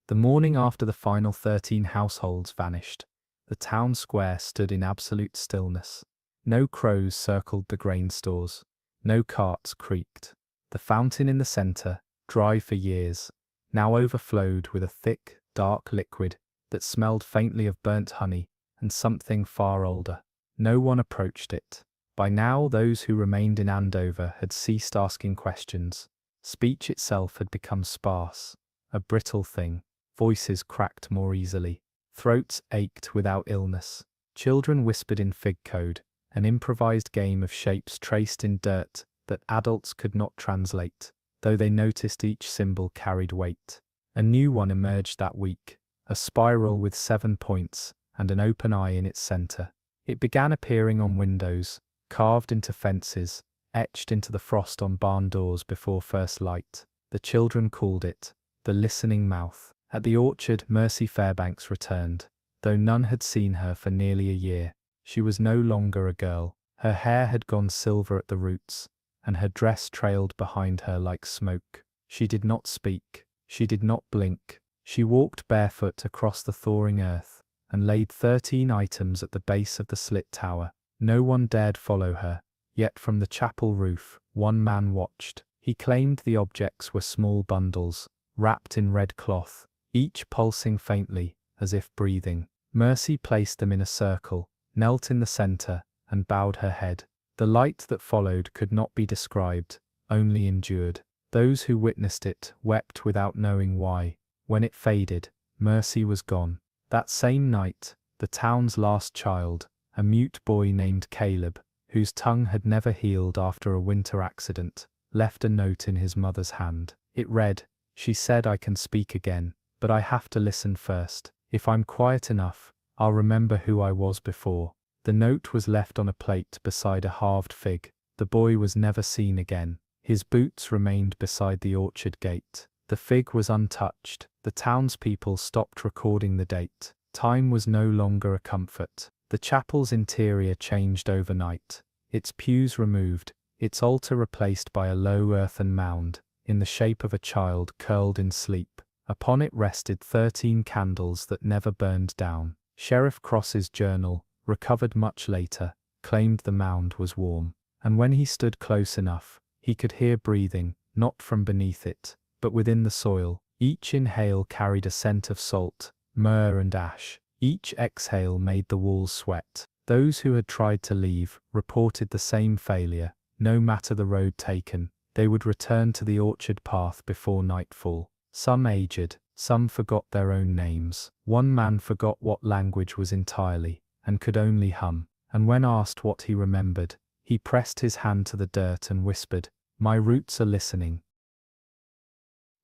The morning after the final 13 households vanished, the town square stood in absolute stillness. No crows circled the grain stores, no carts creaked. The fountain in the center, dry for years, now overflowed with a thick, dark liquid that smelled faintly of burnt honey and something far older. No one approached it. By now those who remained in Andover had ceased asking questions. Speech itself had become sparse, a brittle thing. Voices cracked more easily. Throats ached without illness. Children whispered in fig code, an improvised game of shapes traced in dirt that adults could not translate, though they noticed each symbol carried weight. A new one emerged that week, a spiral with 7 points and an open eye in its center. It began appearing on windows, carved into fences, etched into the frost on barn doors before first light. The children called it the listening mouth. At the orchard, Mercy Fairbanks returned, though none had seen her for nearly a year. She was no longer a girl. Her hair had gone silver at the roots, and her dress trailed behind her like smoke. She did not speak. She did not blink. She walked barefoot across the thawing earth, and laid 13 items at the base of the slit tower. No one dared follow her, yet from the chapel roof, one man watched. He claimed the objects were small bundles, wrapped in red cloth, each pulsing faintly, as if breathing. Mercy placed them in a circle, knelt in the center, and bowed her head. The light that followed could not be described, only endured. Those who witnessed it wept without knowing why. When it faded, Mercy was gone. That same night, the town's last child, a mute boy named Caleb, whose tongue had never healed after a winter accident, left a note in his mother's hand. It read, "She said I can speak again, but I have to listen first. If I'm quiet enough, I'll remember who I was before." The note was left on a plate beside a halved fig. The boy was never seen again. His boots remained beside the orchard gate. The fig was untouched. The townspeople stopped recording the date. Time was no longer a comfort. The chapel's interior changed overnight. Its pews removed, its altar replaced by a low earthen mound, in the shape of a child curled in sleep. Upon it rested 13 candles that never burned down. Sheriff Cross's journal, recovered much later, claimed the mound was warm, and when he stood close enough, he could hear breathing, not from beneath it, but within the soil. Each inhale carried a scent of salt, myrrh and ash. Each exhale made the walls sweat. Those who had tried to leave reported the same failure. No matter the road taken, they would return to the orchard path before nightfall. Some aged, some forgot their own names. One man forgot what language was entirely, and could only hum. And when asked what he remembered, he pressed his hand to the dirt and whispered, "My roots are listening."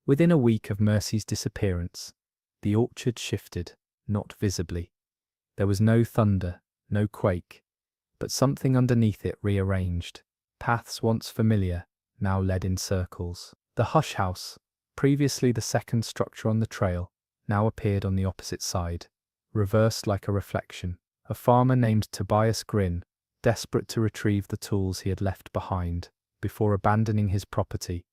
Within a week of Mercy's disappearance, the orchard shifted, not visibly. There was no thunder, no quake, but something underneath it rearranged. Paths once familiar now led in circles. The hush house, previously the second structure on the trail, now appeared on the opposite side, reversed like a reflection. A farmer named Tobias Grin, desperate to retrieve the tools he had left behind before abandoning his property,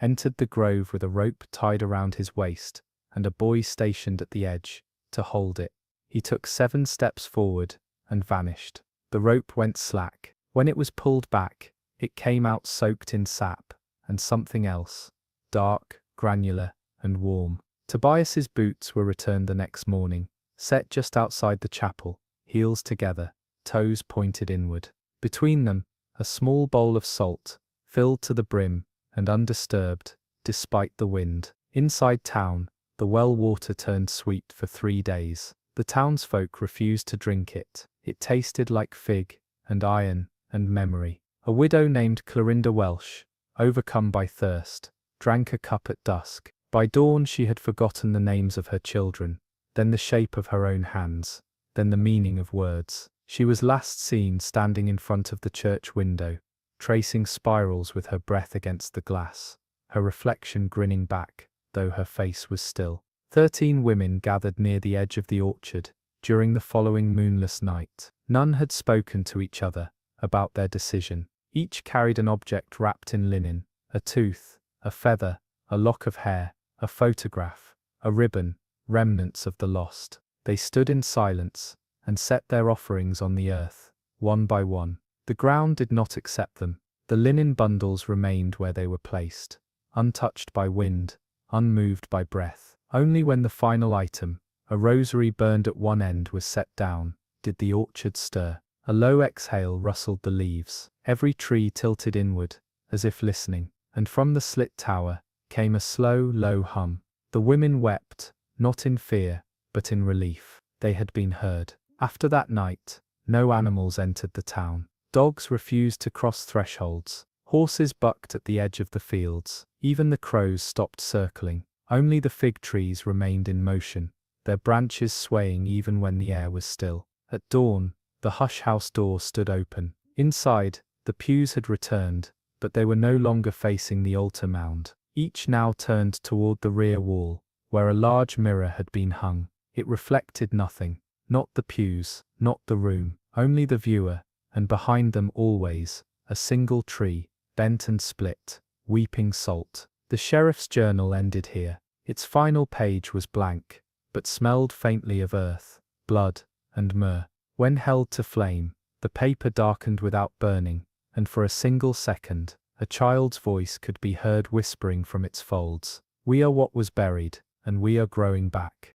entered the grove with a rope tied around his waist and a boy stationed at the edge to hold it. He took 7 steps forward and vanished. The rope went slack. When it was pulled back, it came out soaked in sap and something else, dark, granular, and warm. Tobias's boots were returned the next morning, set just outside the chapel, heels together, toes pointed inward. Between them, a small bowl of salt, filled to the brim and undisturbed, despite the wind. Inside town, the well water turned sweet for 3 days. The townsfolk refused to drink it. It tasted like fig, and iron, and memory. A widow named Clorinda Welsh, overcome by thirst, drank a cup at dusk. By dawn she had forgotten the names of her children, then the shape of her own hands, then the meaning of words. She was last seen standing in front of the church window, tracing spirals with her breath against the glass, her reflection grinning back, though her face was still. 13 women gathered near the edge of the orchard during the following moonless night. None had spoken to each other, about their decision. Each carried an object wrapped in linen, a tooth, a feather, a lock of hair, a photograph, a ribbon, remnants of the lost. They stood in silence and set their offerings on the earth, one by one. The ground did not accept them. The linen bundles remained where they were placed, untouched by wind, unmoved by breath. Only when the final item, a rosary burned at one end, was set down, did the orchard stir. A low exhale rustled the leaves. Every tree tilted inward, as if listening, and from the slit tower came a slow, low hum. The women wept, not in fear, but in relief. They had been heard. After that night, no animals entered the town. Dogs refused to cross thresholds. Horses bucked at the edge of the fields. Even the crows stopped circling. Only the fig trees remained in motion, their branches swaying even when the air was still. At dawn, the hush house door stood open. Inside, the pews had returned, but they were no longer facing the altar mound. Each now turned toward the rear wall, where a large mirror had been hung. It reflected nothing, not the pews, not the room, only the viewer, and behind them always, a single tree, bent and split, weeping salt. The sheriff's journal ended here. Its final page was blank, but smelled faintly of earth, blood, and myrrh. When held to flame, the paper darkened without burning, and for a single second, a child's voice could be heard whispering from its folds, "We are what was buried, and we are growing back."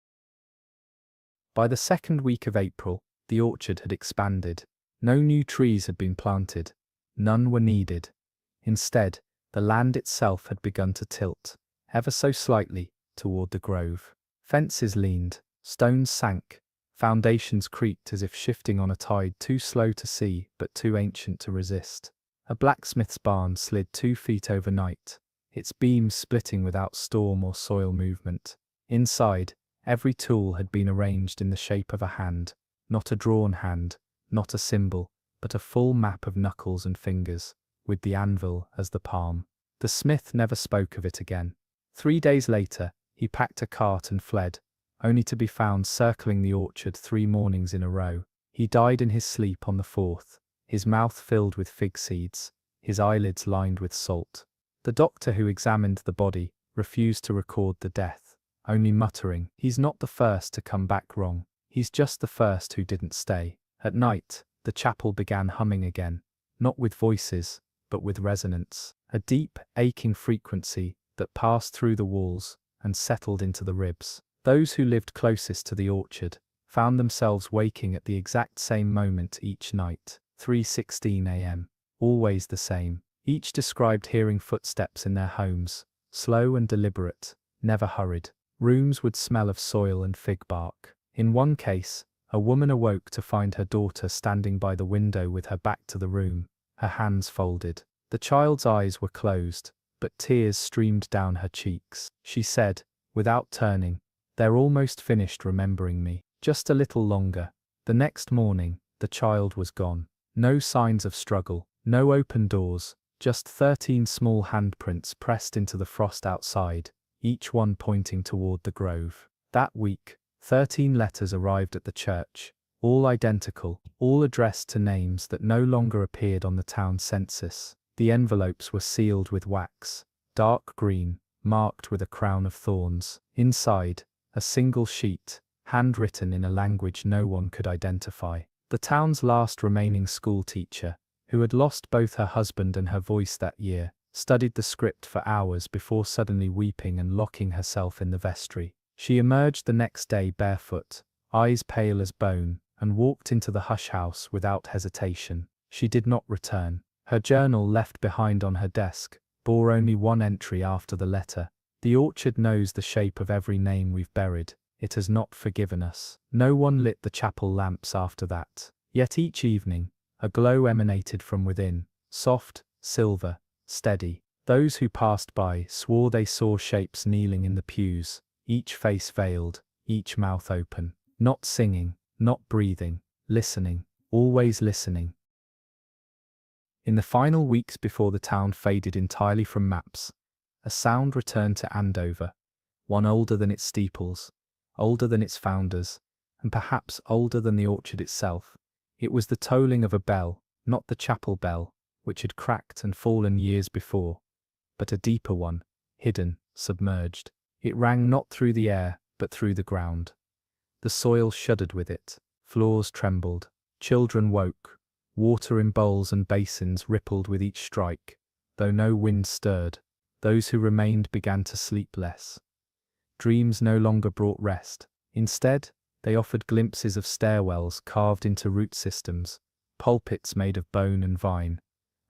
By the second week of April, the orchard had expanded. No new trees had been planted. None were needed. Instead, the land itself had begun to tilt, ever so slightly, toward the grove. Fences leaned, stones sank, foundations creaked as if shifting on a tide too slow to see but too ancient to resist. A blacksmith's barn slid 2 feet overnight, its beams splitting without storm or soil movement. Inside, every tool had been arranged in the shape of a hand, not a drawn hand, not a symbol, but a full map of knuckles and fingers, with the anvil as the palm. The smith never spoke of it again. 3 days later, he packed a cart and fled, only to be found circling the orchard 3 mornings in a row. He died in his sleep on the 4th, his mouth filled with fig seeds, his eyelids lined with salt. The doctor who examined the body refused to record the death, only muttering, "He's not the first to come back wrong. He's just the first who didn't stay." At night, the chapel began humming again, not with voices, but with resonance, a deep, aching frequency that passed through the walls and settled into the ribs. Those who lived closest to the orchard found themselves waking at the exact same moment each night, 3:16 a.m., always the same. Each described hearing footsteps in their homes, slow and deliberate, never hurried. Rooms would smell of soil and fig bark. In one case, a woman awoke to find her daughter standing by the window with her back to the room, her hands folded. The child's eyes were closed, but tears streamed down her cheeks. She said, without turning, "They're almost finished remembering me. Just a little longer." The next morning, the child was gone. No signs of struggle, no open doors, just 13 small handprints pressed into the frost outside, each one pointing toward the grove. That week, 13 letters arrived at the church, all identical, all addressed to names that no longer appeared on the town census. The envelopes were sealed with wax, dark green, marked with a crown of thorns. Inside, a single sheet, handwritten in a language no one could identify. The town's last remaining school teacher, who had lost both her husband and her voice that year, studied the script for hours before suddenly weeping and locking herself in the vestry. She emerged the next day barefoot, eyes pale as bone, and walked into the hush house without hesitation. She did not return. Her journal left behind on her desk bore only one entry after the letter. "The orchard knows the shape of every name we've buried. It has not forgiven us." No one lit the chapel lamps after that. Yet each evening, a glow emanated from within, soft, silver, steady. Those who passed by swore they saw shapes kneeling in the pews, each face veiled, each mouth open, not singing, not breathing, listening, always listening. In the final weeks before the town faded entirely from maps, a sound returned to Andover, one older than its steeples, older than its founders, and perhaps older than the orchard itself. It was the tolling of a bell, not the chapel bell, which had cracked and fallen years before, but a deeper one, hidden, submerged. It rang not through the air, but through the ground. The soil shuddered with it, floors trembled, children woke, water in bowls and basins rippled with each strike, though no wind stirred. Those who remained began to sleep less. Dreams no longer brought rest. Instead, they offered glimpses of stairwells carved into root systems, pulpits made of bone and vine,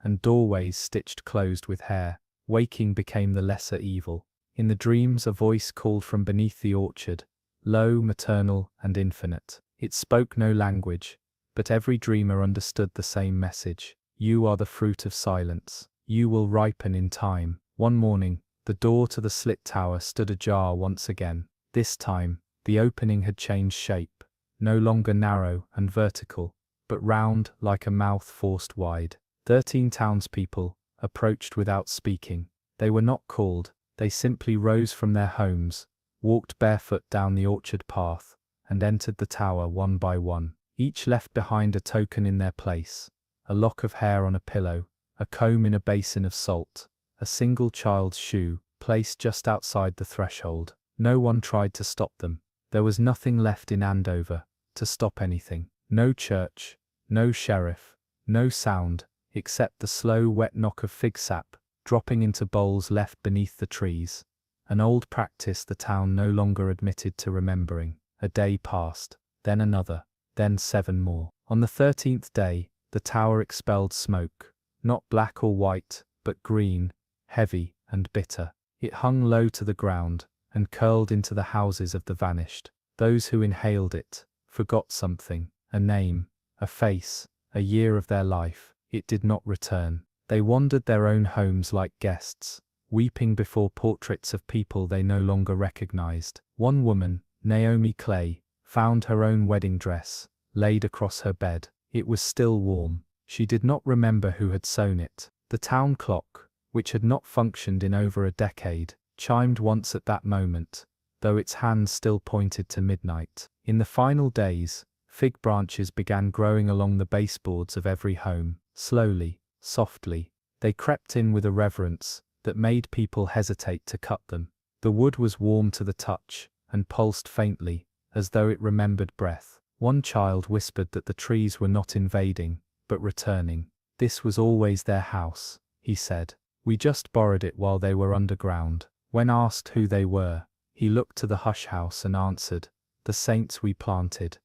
and doorways stitched closed with hair. Waking became the lesser evil. In the dreams a voice called from beneath the orchard, low, maternal, and infinite. It spoke no language, but every dreamer understood the same message. You are the fruit of silence. You will ripen in time. One morning, the door to the slit tower stood ajar once again. This time, the opening had changed shape, no longer narrow and vertical, but round like a mouth forced wide. 13 townspeople approached without speaking. They were not called, they simply rose from their homes, walked barefoot down the orchard path, and entered the tower one by one. Each left behind a token in their place, a lock of hair on a pillow, a comb in a basin of salt, a single child's shoe placed just outside the threshold. No one tried to stop them. There was nothing left in Andover to stop anything. No church, no sheriff, no sound, except the slow wet knock of fig sap dropping into bowls left beneath the trees. An old practice the town no longer admitted to remembering. A day passed, then another, then 7 more. On the 13th day, the tower expelled smoke, not black or white, but green, heavy, and bitter. It hung low to the ground, and curled into the houses of the vanished. Those who inhaled it forgot something, a name, a face, a year of their life. It did not return. They wandered their own homes like guests, weeping before portraits of people they no longer recognized. One woman, Naomi Clay, found her own wedding dress, laid across her bed. It was still warm. She did not remember who had sewn it. The town clock, which had not functioned in over a decade, chimed once at that moment, though its hands still pointed to midnight. In the final days, fig branches began growing along the baseboards of every home. Slowly, softly, they crept in with a reverence that made people hesitate to cut them. The wood was warm to the touch, and pulsed faintly, as though it remembered breath. One child whispered that the trees were not invading, but returning. This was always their house, he said. We just borrowed it while they were underground. When asked who they were, he looked to the hush house and answered, the saints we planted.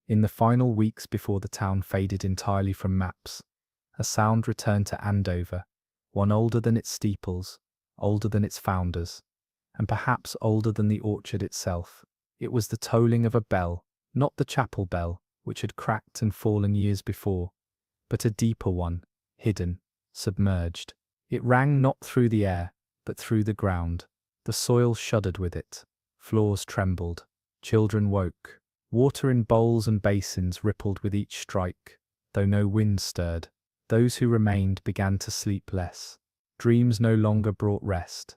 In the final weeks before the town faded entirely from maps, a sound returned to Andover, one older than its steeples, older than its founders, and perhaps older than the orchard itself. It was the tolling of a bell, not the chapel bell, which had cracked and fallen years before, but a deeper one, hidden, submerged. It rang not through the air, but through the ground. The soil shuddered with it. Floors trembled. Children woke. Water in bowls and basins rippled with each strike, though no wind stirred. Those who remained began to sleep less. Dreams no longer brought rest.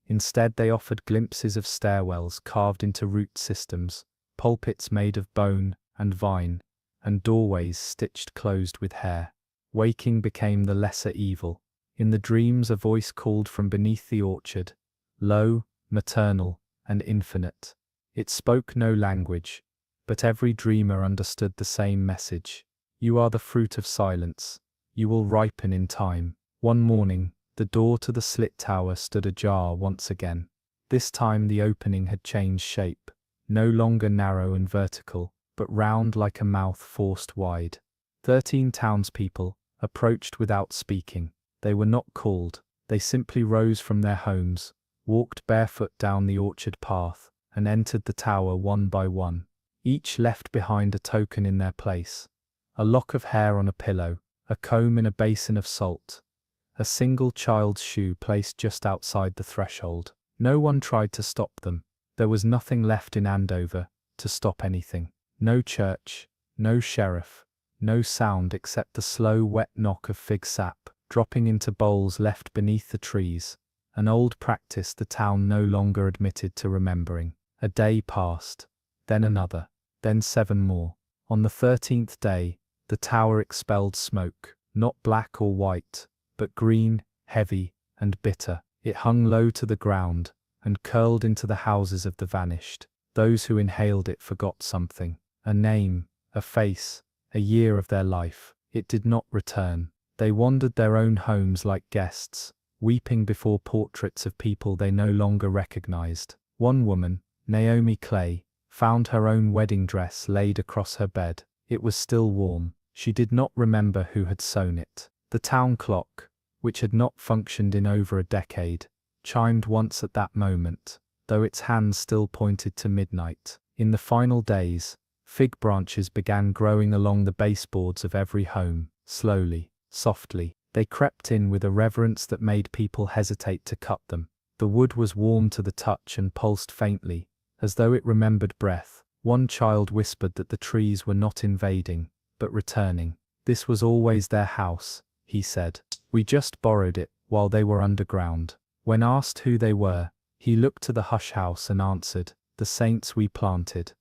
Instead, they offered glimpses of stairwells carved into root systems, pulpits made of bone and vine, and doorways stitched closed with hair. Waking became the lesser evil. In the dreams a voice called from beneath the orchard, low, maternal, and infinite. It spoke no language, but every dreamer understood the same message. You are the fruit of silence. You will ripen in time. One morning, the door to the slit tower stood ajar once again. This time the opening had changed shape, no longer narrow and vertical, but round like a mouth forced wide. 13 townspeople approached without speaking. They were not called. They simply rose from their homes, walked barefoot down the orchard path, and entered the tower one by one. Each left behind a token in their place, a lock of hair on a pillow, a comb in a basin of salt, a single child's shoe placed just outside the threshold. No one tried to stop them. There was nothing left in Andover to stop anything. No church, no sheriff, no sound except the slow wet knock of fig sap dropping into bowls left beneath the trees, an old practice the town no longer admitted to remembering. A day passed, then another, then 7 more. On the 13th day, The tower expelled smoke, not black or white, but green, heavy, and bitter. It hung low to the ground, and curled into the houses of the vanished. Those who inhaled it forgot something. A name, a face, a year of their life. It did not return. They wandered their own homes like guests, weeping before portraits of people they no longer recognized. One woman, Naomi Clay, found her own wedding dress laid across her bed. It was still warm. She did not remember who had sewn it. The town clock, which had not functioned in over a decade, chimed once at that moment, though its hands still pointed to midnight. In the final days, fig branches began growing along the baseboards of every home. Slowly, softly, they crept in with a reverence that made people hesitate to cut them. The wood was warm to the touch and pulsed faintly, as though it remembered breath. One child whispered that the trees were not invading, but returning. This was always their house, he said. We just borrowed it while they were underground. When asked who they were, he looked to the hush house and answered, the saints we planted.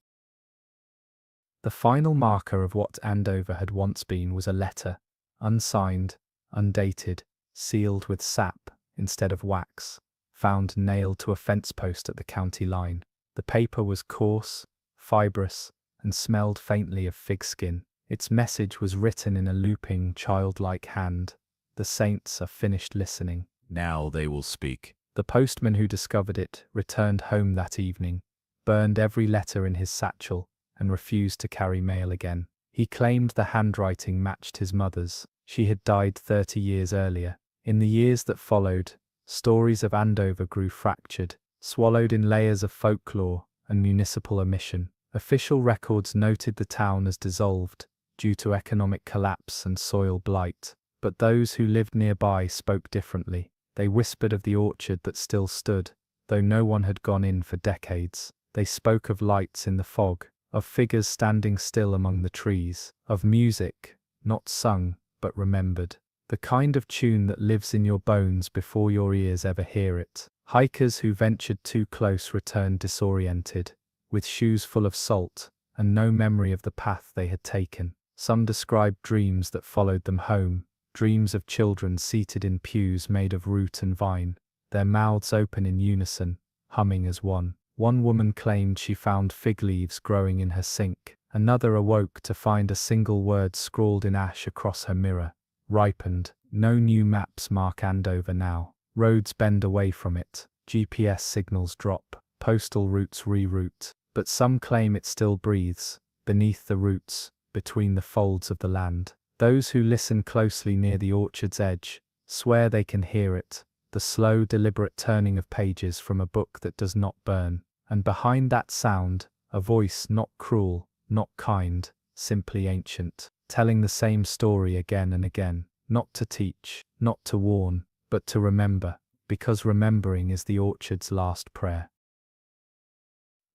The final marker of what Andover had once been was a letter, unsigned, undated, sealed with sap instead of wax, found nailed to a fence post at the county line. The paper was coarse, fibrous, and smelled faintly of fig skin. Its message was written in a looping, childlike hand. The saints are finished listening.
Now they will speak.
The postman who discovered it returned home that evening, burned every letter in his satchel, and refused to carry mail again. He claimed the handwriting matched his mother's. She had died 30 years earlier. In the years that followed, stories of Andover grew fractured, swallowed in layers of folklore and municipal omission. Official records noted the town as dissolved due to economic collapse and soil blight, but those who lived nearby spoke differently. They whispered of the orchard that still stood, though no one had gone in for decades. They spoke of lights in the fog, of figures standing still among the trees, of music, not sung, but remembered. The kind of tune that lives in your bones before your ears ever hear it. Hikers who ventured too close returned disoriented, with shoes full of salt, and no memory of the path they had taken. Some described dreams that followed them home, dreams of children seated in pews made of root and vine, their mouths open in unison, humming as one. One woman claimed she found fig leaves growing in her sink. Another awoke to find a single word scrawled in ash across her mirror. Ripened. No new maps mark Andover now. Roads bend away from it. GPS signals drop. Postal routes reroute. But some claim it still breathes, beneath the roots, between the folds of the land. Those who listen closely near the orchard's edge swear they can hear it, the slow, deliberate turning of pages from a book that does not burn. And behind that sound, a voice not cruel, not kind, simply ancient, telling the same story again and again, not to teach, not to warn, but to remember, because remembering is the orchard's last prayer.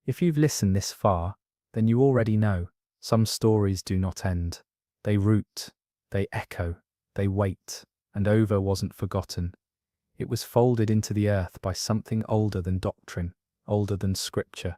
If you've listened this far, then you already know, some stories do not end. They root, they echo, they wait, and Over wasn't forgotten. It was folded into the earth by something older than doctrine, older than scripture,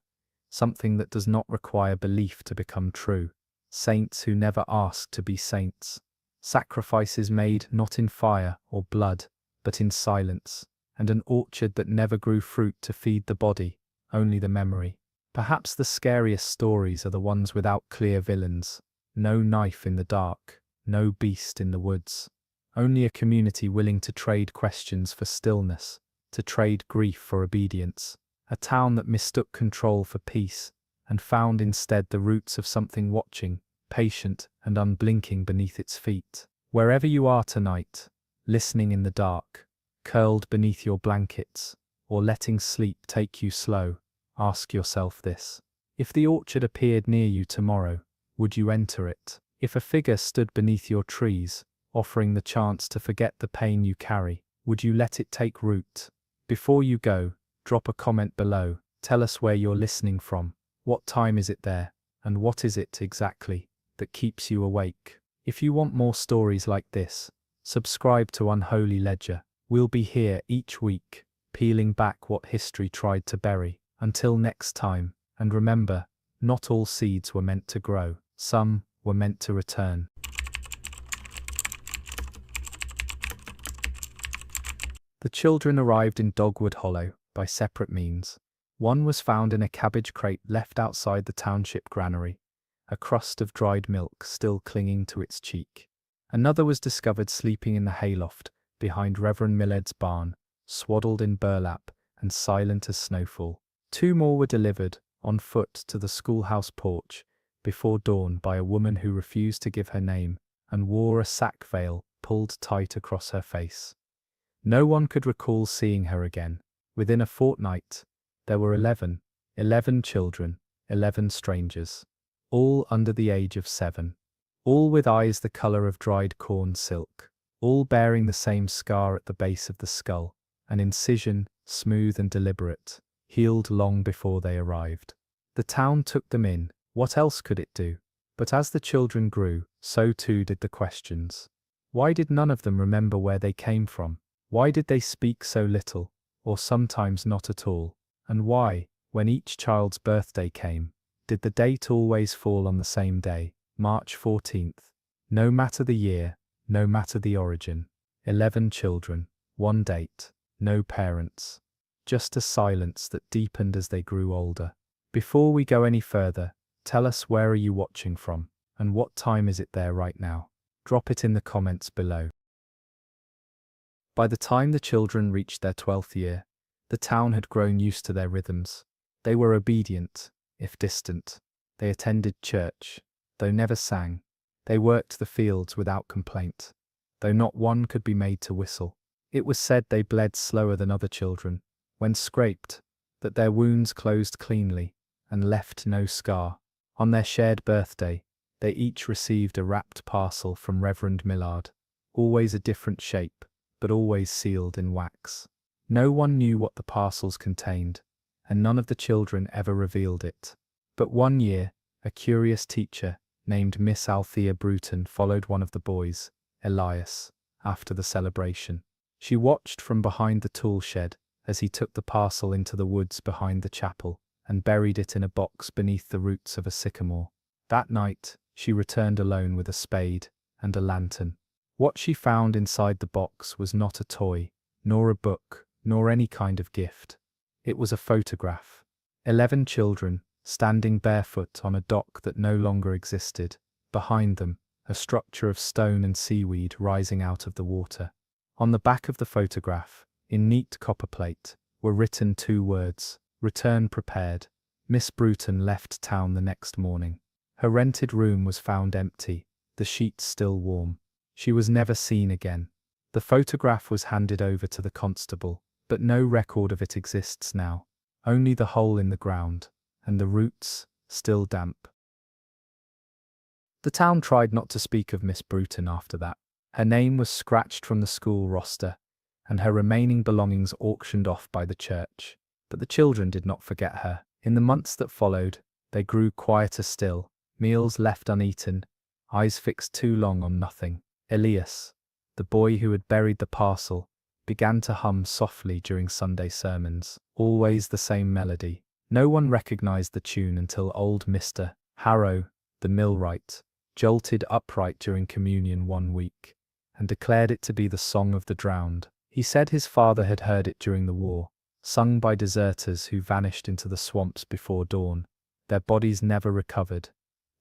something that does not require belief to become true. Saints who never asked to be saints. Sacrifices made not in fire or blood, but in silence. And an orchard that never grew fruit to feed the body, only the memory. Perhaps the scariest stories are the ones without clear villains. No knife in the dark, no beast in the woods. Only a community willing to trade questions for stillness, to trade grief for obedience. A town that mistook control for peace, and found instead the roots of something watching, patient and unblinking beneath its feet. Wherever you are tonight, listening in the dark, curled beneath your blankets, or letting sleep take you slow, ask yourself this. If the orchard appeared near you tomorrow, would you enter it? If a figure stood beneath your trees, offering the chance to forget the pain you carry, would you let it take root? Before you go, drop a comment below. Tell us where you're listening from. What time is it there? And what is it exactly that keeps you awake? If you want more stories like this, subscribe to Unholy Ledger. We'll be here each week, peeling back what history tried to bury. Until next time, and remember, not all seeds were meant to grow. Some were meant to return. The children arrived in Dogwood Hollow by separate means. One was found in a cabbage crate left outside the township granary, a crust of dried milk still clinging to its cheek. Another was discovered sleeping in the hayloft behind Reverend Milled's barn, swaddled in burlap and silent as snowfall. 2 more were delivered, on foot, to the schoolhouse porch before dawn by a woman who refused to give her name and wore a sack veil pulled tight across her face. No one could recall seeing her again. Within a fortnight, there were 11 children, 11 strangers, all under the age of 7, all with eyes the color of dried corn silk, all bearing the same scar at the base of the skull, an incision, smooth and deliberate, healed long before they arrived. The town took them in. What else could it do? But as the children grew, so too did the questions. Why did none of them remember where they came from? Why did they speak so little, or sometimes not at all? And why, when each child's birthday came, did the date always fall on the same day, March 14th? No matter the year, no matter the origin. 11 children, 1 date, no parents. Just a silence that deepened as they grew older. Before we go any further, tell us, where are you watching from, and what time is it there right now? Drop it in the comments below. By the time the children reached their 12th year, the town had grown used to their rhythms. They were obedient, if distant. They attended church, though never sang. They worked the fields without complaint, though not one could be made to whistle. It was said they bled slower than other children, when scraped, that their wounds closed cleanly and left no scar. On their shared birthday, they each received a wrapped parcel from Reverend Millard, always a different shape, but always sealed in wax. No one knew what the parcels contained, and none of the children ever revealed it. But one year, a curious teacher named Miss Althea Bruton followed one of the boys, Elias, after the celebration. She watched from behind the tool shed as he took the parcel into the woods behind the chapel and buried it in a box beneath the roots of a sycamore. That night, she returned alone with a spade and a lantern. What she found inside the box was not a toy, nor a book, nor any kind of gift. It was a photograph. 11 children, standing barefoot on a dock that no longer existed. Behind them, a structure of stone and seaweed rising out of the water. On the back of the photograph, in neat copperplate, were written 2 words, "Return prepared." Miss Bruton left town the next morning. Her rented room was found empty, the sheets still warm. She was never seen again. The photograph was handed over to the constable, but no record of it exists now. Only the hole in the ground, and the roots, still damp. The town tried not to speak of Miss Bruton after that. Her name was scratched from the school roster, and her remaining belongings auctioned off by the church. But the children did not forget her. In the months that followed, they grew quieter still, meals left uneaten, eyes fixed too long on nothing. Elias, the boy who had buried the parcel, began to hum softly during Sunday sermons, always the same melody. No one recognized the tune until old Mr. Harrow, the millwright, jolted upright during communion one week, and declared it to be the song of the drowned. He said his father had heard it during the war, sung by deserters who vanished into the swamps before dawn. Their bodies never recovered.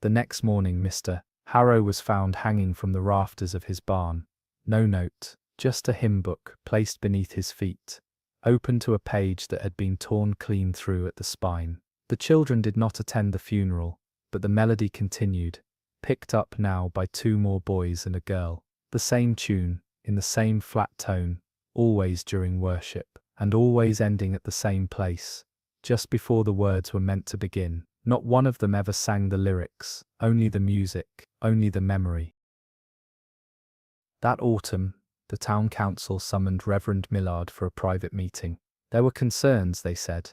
The next morning Mr. Harrow was found hanging from the rafters of his barn. No note, just a hymn book placed beneath his feet, open to a page that had been torn clean through at the spine. The children did not attend the funeral, but the melody continued, picked up now by 2 more boys and a girl. The same tune, in the same flat tone, always during worship, and always ending at the same place, just before the words were meant to begin. Not one of them ever sang the lyrics, only the music, only the memory. That autumn, the town council summoned Reverend Millard for a private meeting. There were concerns, they said,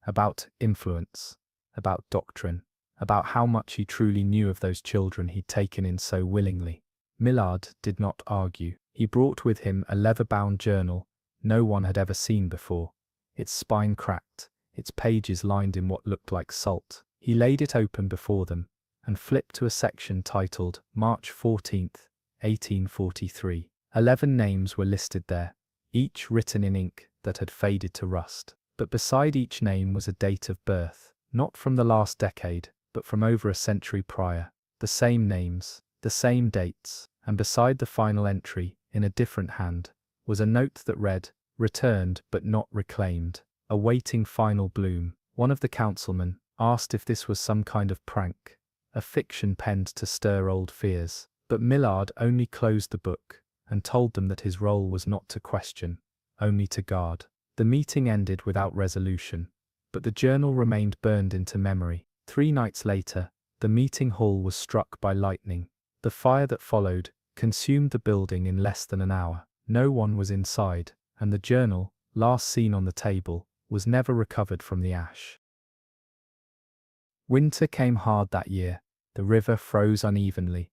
about influence, about doctrine, about how much he truly knew of those children he'd taken in so willingly. Millard did not argue. He brought with him a leather-bound journal no one had ever seen before, its spine cracked, its pages lined in what looked like salt. He laid it open before them, and flipped to a section titled March 14th, 1843. 11 names were listed there, each written in ink that had faded to rust. But beside each name was a date of birth, not from the last decade, but from over a century prior. The same names, the same dates, and beside the final entry, in a different hand, was a note that read, "Returned but not reclaimed, awaiting final bloom." One of the councilmen asked if this was some kind of prank, a fiction penned to stir old fears, but Millard only closed the book and told them that his role was not to question, only to guard. The meeting ended without resolution, but the journal remained burned into memory. 3 nights later, the meeting hall was struck by lightning. The fire that followed consumed the building in less than an hour. No one was inside, and the journal, last seen on the table, was never recovered from the ash. Winter came hard that year. The river froze unevenly,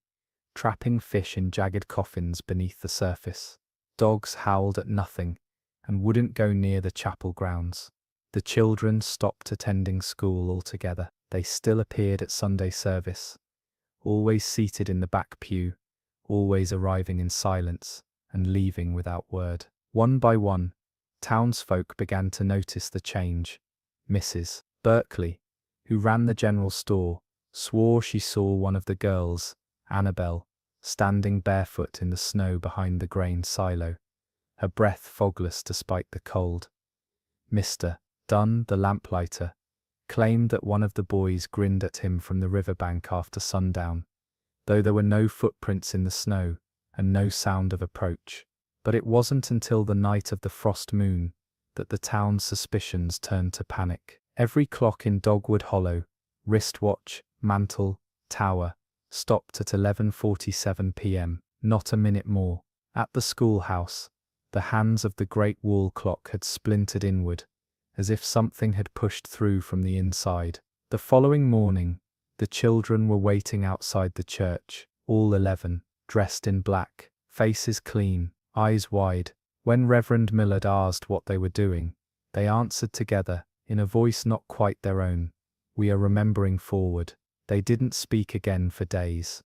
trapping fish in jagged coffins beneath the surface. Dogs howled at nothing and wouldn't go near the chapel grounds. The children stopped attending school altogether. They still appeared at Sunday service, always seated in the back pew, always arriving in silence and leaving without word. One by one, townsfolk began to notice the change. Mrs. Berkeley, who ran the general store, swore she saw one of the girls, Annabel, standing barefoot in the snow behind the grain silo, her breath fogless despite the cold. Mr. Dunn, the lamplighter, claimed that one of the boys grinned at him from the riverbank after sundown, though there were no footprints in the snow and no sound of approach. But it wasn't until the night of the frost moon that the town's suspicions turned to panic. Every clock in Dogwood Hollow, wristwatch, mantle, tower, stopped at 11:47 p.m., not a minute more. At the schoolhouse, the hands of the great wall clock had splintered inward, as if something had pushed through from the inside. The following morning, the children were waiting outside the church, all 11, dressed in black, faces clean, eyes wide. When Reverend Millard asked what they were doing, they answered together, in a voice not quite their own, "We are remembering forward." They didn't speak again for days.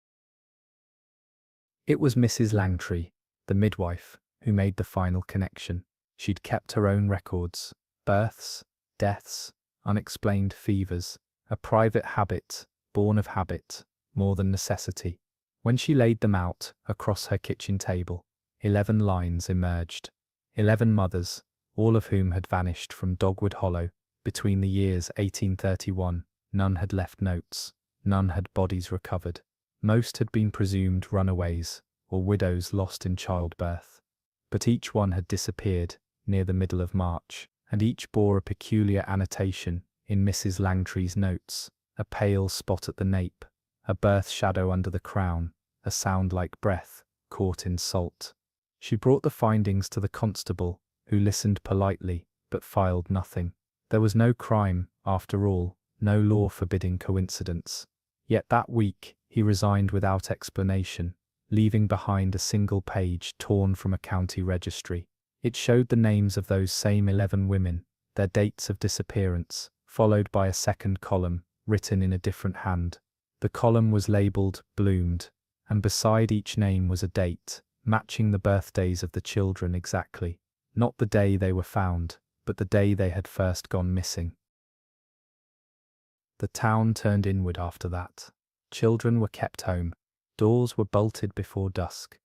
It was Mrs. Langtry, the midwife, who made the final connection. She'd kept her own records: births, deaths, unexplained fevers, a private habit, born of habit, more than necessity. When she laid them out across her kitchen table, 11 lines emerged. 11 mothers, all of whom had vanished from Dogwood Hollow between the years 1831. None had left notes. None had bodies recovered. Most had been presumed runaways or widows lost in childbirth. But each one had disappeared near the middle of March, and each bore a peculiar annotation in Mrs. Langtry's notes: a pale spot at the nape, a birth shadow under the crown, a sound like breath caught in salt. She brought the findings to the constable, who listened politely, but filed nothing. There was no crime, after all, no law forbidding coincidence. Yet that week, he resigned without explanation, leaving behind a single page torn from a county registry. It showed the names of those same 11 women, their dates of disappearance, followed by a second column, written in a different hand. The column was labelled "Bloomed," and beside each name was a date, matching the birthdays of the children exactly. Not the day they were found, but the day they had first gone missing. The town turned inward after that. Children were kept home. Doors were bolted before dusk.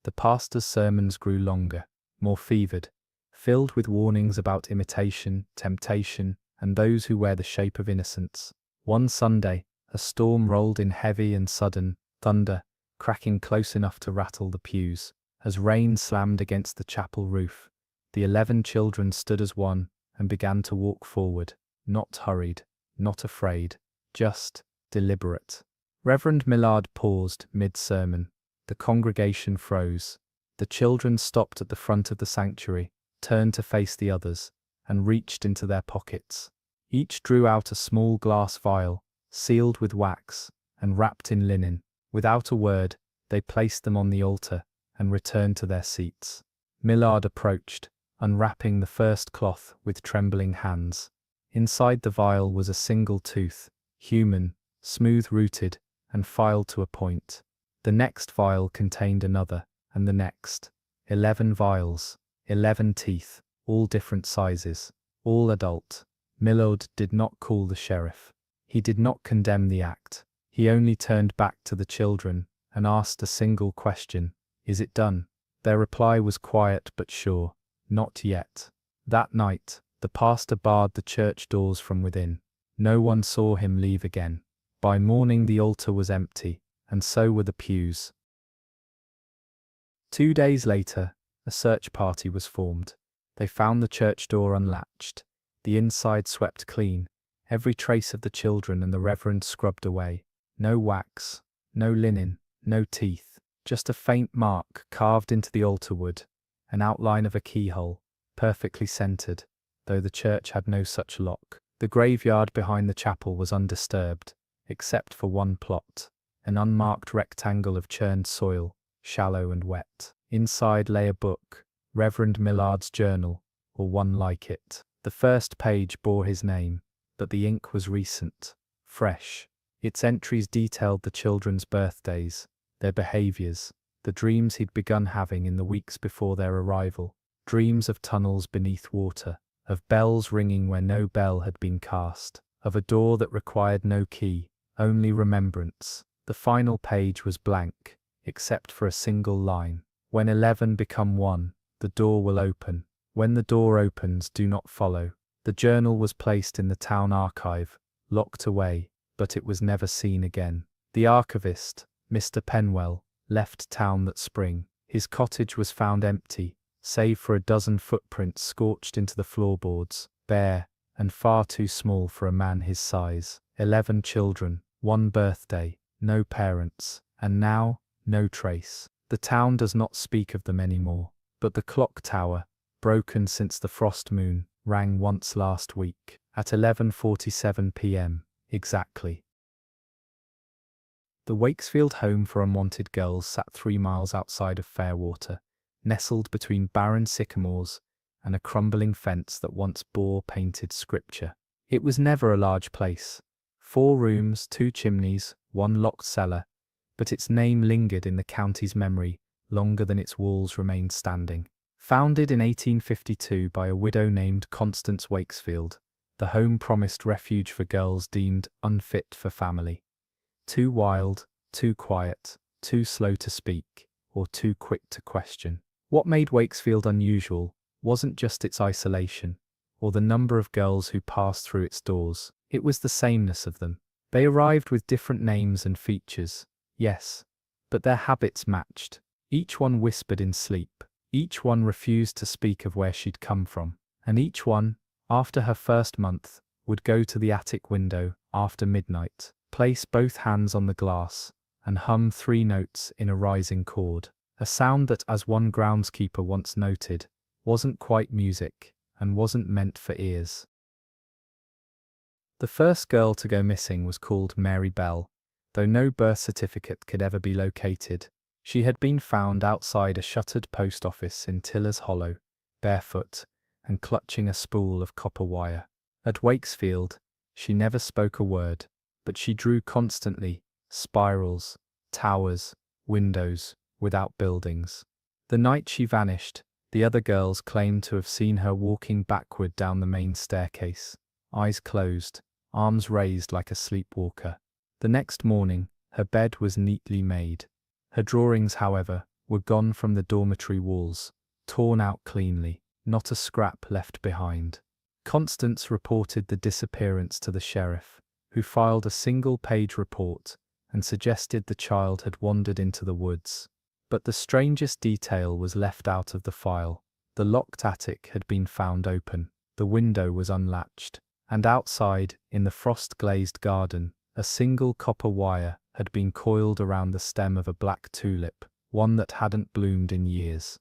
The pastor's sermons grew longer, more fevered, filled with warnings about imitation, temptation, and those who wear the shape of innocence. One Sunday, a storm rolled in heavy and sudden, thunder, cracking close enough to rattle the pews. As rain slammed against the chapel roof, the 11 children stood as one and began to walk forward, not hurried, not afraid, just deliberate. Reverend Millard paused mid-sermon. The congregation froze. The children stopped at the front of the sanctuary, turned to face the others, and reached into their pockets. Each drew out a small glass vial, sealed with wax, and wrapped in linen. Without a word, they placed them on the altar and returned to their seats. Millard approached, unwrapping the first cloth with trembling hands. Inside the vial was a single tooth, human, smooth-rooted, and filed to a point. The next vial contained another, and the next. 11 vials, 11 teeth, all different sizes, all adult. Millard did not call the sheriff. He did not condemn the act. He only turned back to the children and asked a single question: "Is it done?" Their reply was quiet but sure: "Not yet." That night, the pastor barred the church doors from within. No one saw him leave again. By morning the altar was empty, and so were the pews. 2 days later, a search party was formed. They found the church door unlatched, the inside swept clean, every trace of the children and the reverend scrubbed away. No wax, no linen, no teeth, just a faint mark carved into the altar wood, an outline of a keyhole, perfectly centered, though the church had no such lock. The graveyard behind the chapel was undisturbed, except for one plot, an unmarked rectangle of churned soil, shallow and wet. Inside lay a book, Reverend Millard's journal, or one like it. The first page bore his name, but the ink was recent, fresh. Its entries detailed the children's birthdays, their behaviors, the dreams he'd begun having in the weeks before their arrival, dreams of tunnels beneath water, of bells ringing where no bell had been cast, of a door that required no key, only remembrance. The final page was blank, except for a single line: "When 11 become 1, the door will open. When the door opens, do not follow." The journal was placed in the town archive, locked away, but it was never seen again. The archivist, Mr. Penwell, left town that spring. His cottage was found empty, save for a dozen footprints scorched into the floorboards, bare, and far too small for a man his size. 11 children, 1 birthday, no parents, and now, no trace. The town does not speak of them anymore, but the clock tower, broken since the frost moon, rang once last week, at 11:47 p.m. exactly. The Wakesfield home for unwanted girls sat 3 miles outside of Fairwater, nestled between barren sycamores and a crumbling fence that once bore painted scripture. It was never a large place. 4 rooms, 2 chimneys, 1 locked cellar, but its name lingered in the county's memory longer than its walls remained standing. Founded in 1852 by a widow named Constance Wakesfield, the home promised refuge for girls deemed unfit for family. Too wild, too quiet, too slow to speak, or too quick to question. What made Wakesfield unusual wasn't just its isolation, or the number of girls who passed through its doors. It was the sameness of them. They arrived with different names and features, yes, but their habits matched. Each one whispered in sleep. Each one refused to speak of where she'd come from. And each one, after her first month, would go to the attic window after midnight, place both hands on the glass, and hum 3 notes in a rising chord. A sound that, as one groundskeeper once noted, wasn't quite music, and wasn't meant for ears. The first girl to go missing was called Mary Bell, though no birth certificate could ever be located. She had been found outside a shuttered post office in Tiller's Hollow, barefoot, and clutching a spool of copper wire. At Wakesfield, she never spoke a word, but she drew constantly: spirals, towers, windows, without buildings. The night she vanished, the other girls claimed to have seen her walking backward down the main staircase, eyes closed, arms raised like a sleepwalker. The next morning, her bed was neatly made. Her drawings, however, were gone from the dormitory walls, torn out cleanly, not a scrap left behind. Constance reported the disappearance to the sheriff, who filed a single-page report and suggested the child had wandered into the woods. But the strangest detail was left out of the file. The locked attic had been found open, the window was unlatched, and outside, in the frost-glazed garden, a single copper wire had been coiled around the stem of a black tulip, one that hadn't bloomed in years.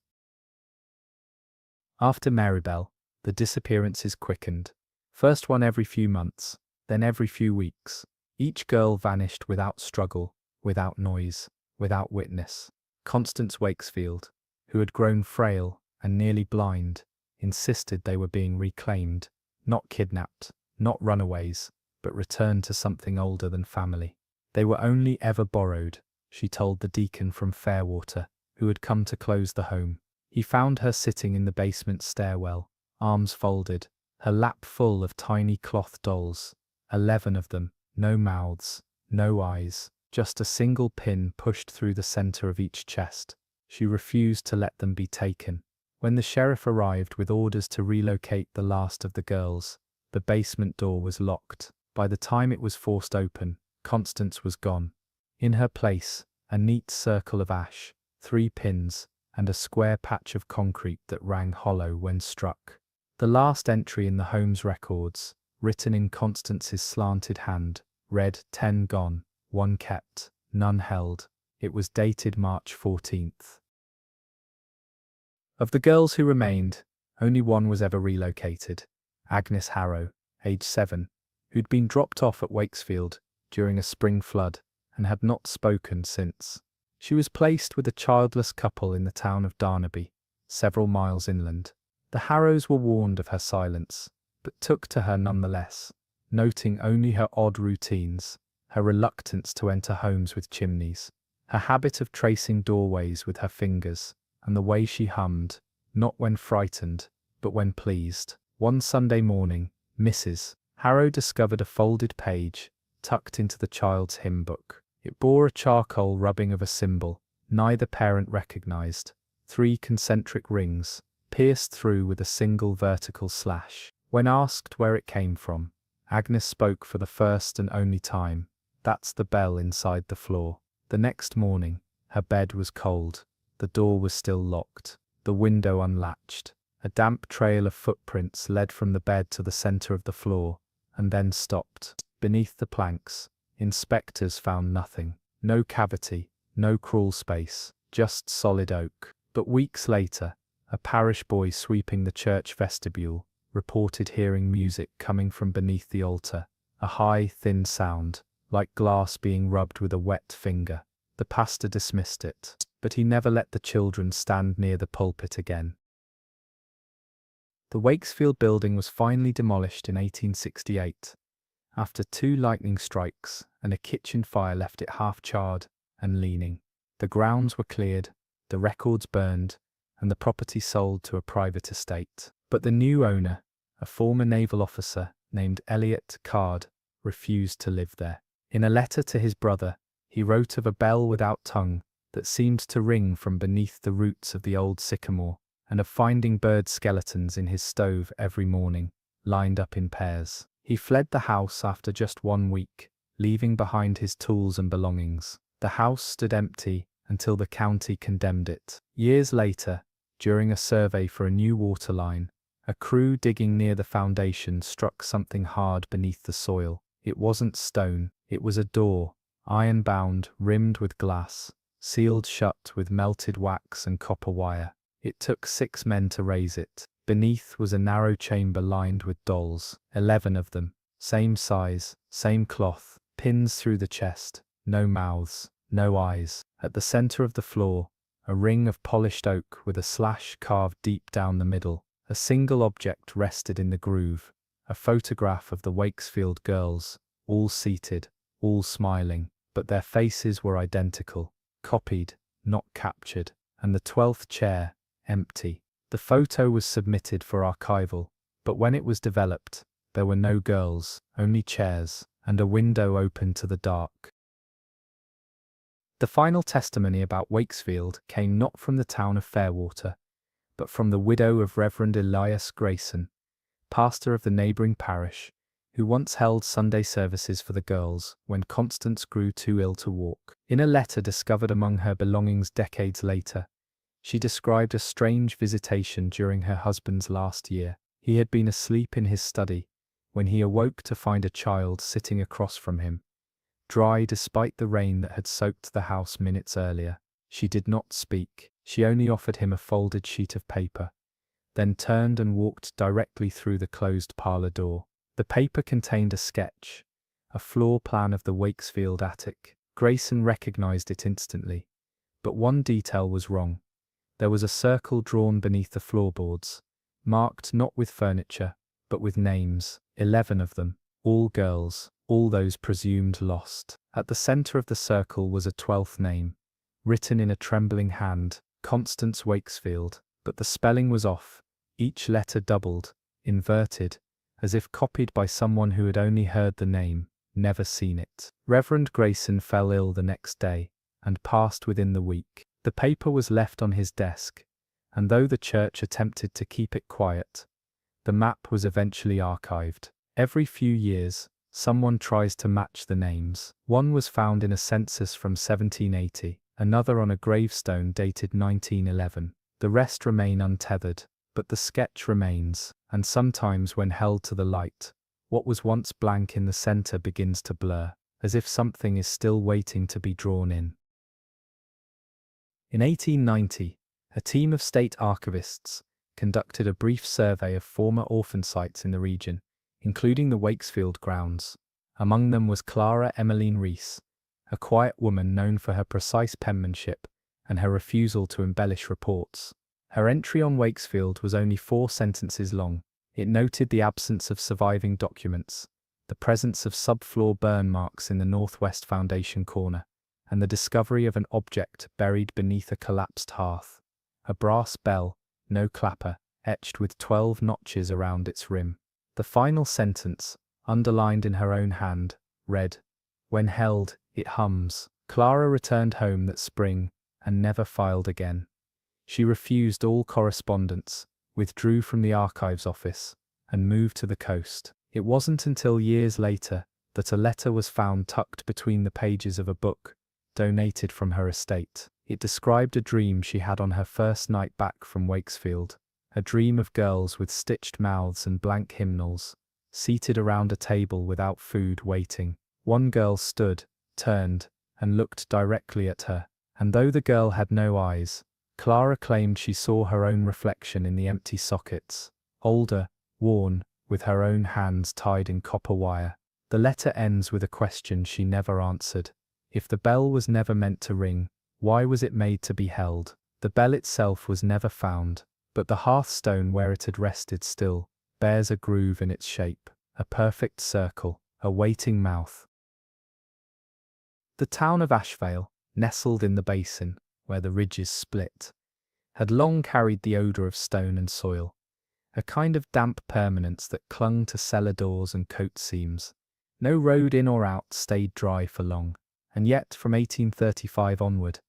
After Marybelle, the disappearances quickened. First one every few months, then every few weeks. Each girl vanished without struggle, without noise, without witness. Constance Wakesfield, who had grown frail and nearly blind, insisted they were being reclaimed, not kidnapped, not runaways, but returned to something older than family. They were only ever borrowed, she told the deacon from Fairwater, who had come to close the home. He found her sitting in the basement stairwell, arms folded, her lap full of tiny cloth dolls. 11 of them, no mouths, no eyes, just a single pin pushed through the center of each chest. She refused to let them be taken. When the sheriff arrived with orders to relocate the last of the girls, the basement door was locked. By the time it was forced open, Constance was gone. In her place, a neat circle of ash, 3 pins, and a square patch of concrete that rang hollow when struck. The last entry in the home's records, written in Constance's slanted hand, read 10 gone, 1 kept, none held. It was dated March 14th. Of the girls who remained, only one was ever relocated, Agnes Harrow, age 7, who'd been dropped off at Wakefield during a spring flood and had not spoken since. She was placed with a childless couple in the town of Darnaby, several miles inland. The Harrows were warned of her silence, but took to her nonetheless, noting only her odd routines, her reluctance to enter homes with chimneys, her habit of tracing doorways with her fingers, and the way she hummed, not when frightened, but when pleased. One Sunday morning, Mrs. Harrow discovered a folded page tucked into the child's hymn book. It bore a charcoal rubbing of a symbol neither parent recognized, 3 concentric rings, pierced through with a single vertical slash. When asked where it came from, Agnes spoke for the first and only time. That's the bell inside the floor. The next morning, her bed was cold. The door was still locked, the window unlatched. A damp trail of footprints led from the bed to the center of the floor, and then stopped. Beneath the planks, inspectors found nothing. No cavity, no crawl space, just solid oak. But weeks later, a parish boy sweeping the church vestibule reported hearing music coming from beneath the altar, a high, thin sound, like glass being rubbed with a wet finger. The pastor dismissed it, but he never let the children stand near the pulpit again. The Wakefield building was finally demolished in 1868, after 2 lightning strikes and a kitchen fire left it half-charred and leaning. The grounds were cleared, the records burned, and the property sold to a private estate. But the new owner, a former naval officer named Elliot Card, refused to live there. In a letter to his brother, he wrote of a bell without tongue that seemed to ring from beneath the roots of the old sycamore, and of finding bird skeletons in his stove every morning, lined up in pairs. He fled the house after just 1 week, leaving behind his tools and belongings. The house stood empty until the county condemned it. Years later, during a survey for a new water line, a crew digging near the foundation struck something hard beneath the soil. It wasn't stone, it was a door, iron-bound, rimmed with glass, sealed shut with melted wax and copper wire. It took 6 men to raise it. Beneath was a narrow chamber lined with dolls, 11 of them, same size, same cloth, pins through the chest, no mouths, no eyes. At the center of the floor, a ring of polished oak with a slash carved deep down the middle. A single object rested in the groove, a photograph of the Wakefield girls, all seated, all smiling, but their faces were identical, copied, not captured, and the 12th chair, empty. The photo was submitted for archival, but when it was developed, there were no girls, only chairs, and a window open to the dark. The final testimony about Wakefield came not from the town of Fairwater, but from the widow of Reverend Elias Grayson, pastor of the neighbouring parish, who once held Sunday services for the girls when Constance grew too ill to walk. In a letter discovered among her belongings decades later, she described a strange visitation during her husband's last year. He had been asleep in his study when he awoke to find a child sitting across from him, dry despite the rain that had soaked the house minutes earlier. She did not speak. She only offered him a folded sheet of paper, then turned and walked directly through the closed parlour door. The paper contained a sketch, a floor plan of the Wakefield attic. Grayson recognized it instantly, but one detail was wrong. There was a circle drawn beneath the floorboards, marked not with furniture, but with names, 11 of them, all girls, all those presumed lost. At the center of the circle was a 12th name, written in a trembling hand, Constance Wakefield. but the spelling was off, each letter doubled, inverted, as if copied by someone who had only heard the name, never seen it. Reverend Grayson fell ill the next day, and passed within the week. The paper was left on his desk, and though the church attempted to keep it quiet, the map was eventually archived. Every few years, someone tries to match the names. One was found in a census from 1780, another on a gravestone dated 1911. The rest remain untethered, but the sketch remains, and sometimes when held to the light, what was once blank in the center begins to blur, as if something is still waiting to be drawn in. In 1890, a team of state archivists conducted a brief survey of former orphan sites in the region, including the Wakesfield grounds. Among them was Clara Emmeline Rees, a quiet woman known for her precise penmanship and her refusal to embellish reports. Her entry on Wakesfield was only 4 sentences long. It noted the absence of surviving documents, the presence of subfloor burn marks in the northwest foundation corner, and the discovery of an object buried beneath a collapsed hearth. A brass bell, no clapper, etched with 12 notches around its rim. The final sentence, underlined in her own hand, read, "When held, it hums." Clara returned home that spring and never filed again. She refused all correspondence, withdrew from the archives office, and moved to the coast. It wasn't until years later that a letter was found tucked between the pages of a book, donated from her estate. It described a dream she had on her first night back from Wakesfield, a dream of girls with stitched mouths and blank hymnals, seated around a table without food waiting. One girl stood, turned, and looked directly at her, and though the girl had no eyes, Clara claimed she saw her own reflection in the empty sockets, older, worn, with her own hands tied in copper wire. The letter ends with a question she never answered. If the bell was never meant to ring, why was it made to be held? The bell itself was never found, but the hearthstone where it had rested still bears a groove in its shape, a perfect circle, a waiting mouth. The town of Ashvale, nestled in the basin, where the ridges split, had long carried the odour of stone and soil, a kind of damp permanence that clung to cellar doors and coat seams. No road in or out stayed dry for long, and yet from 1835 onward,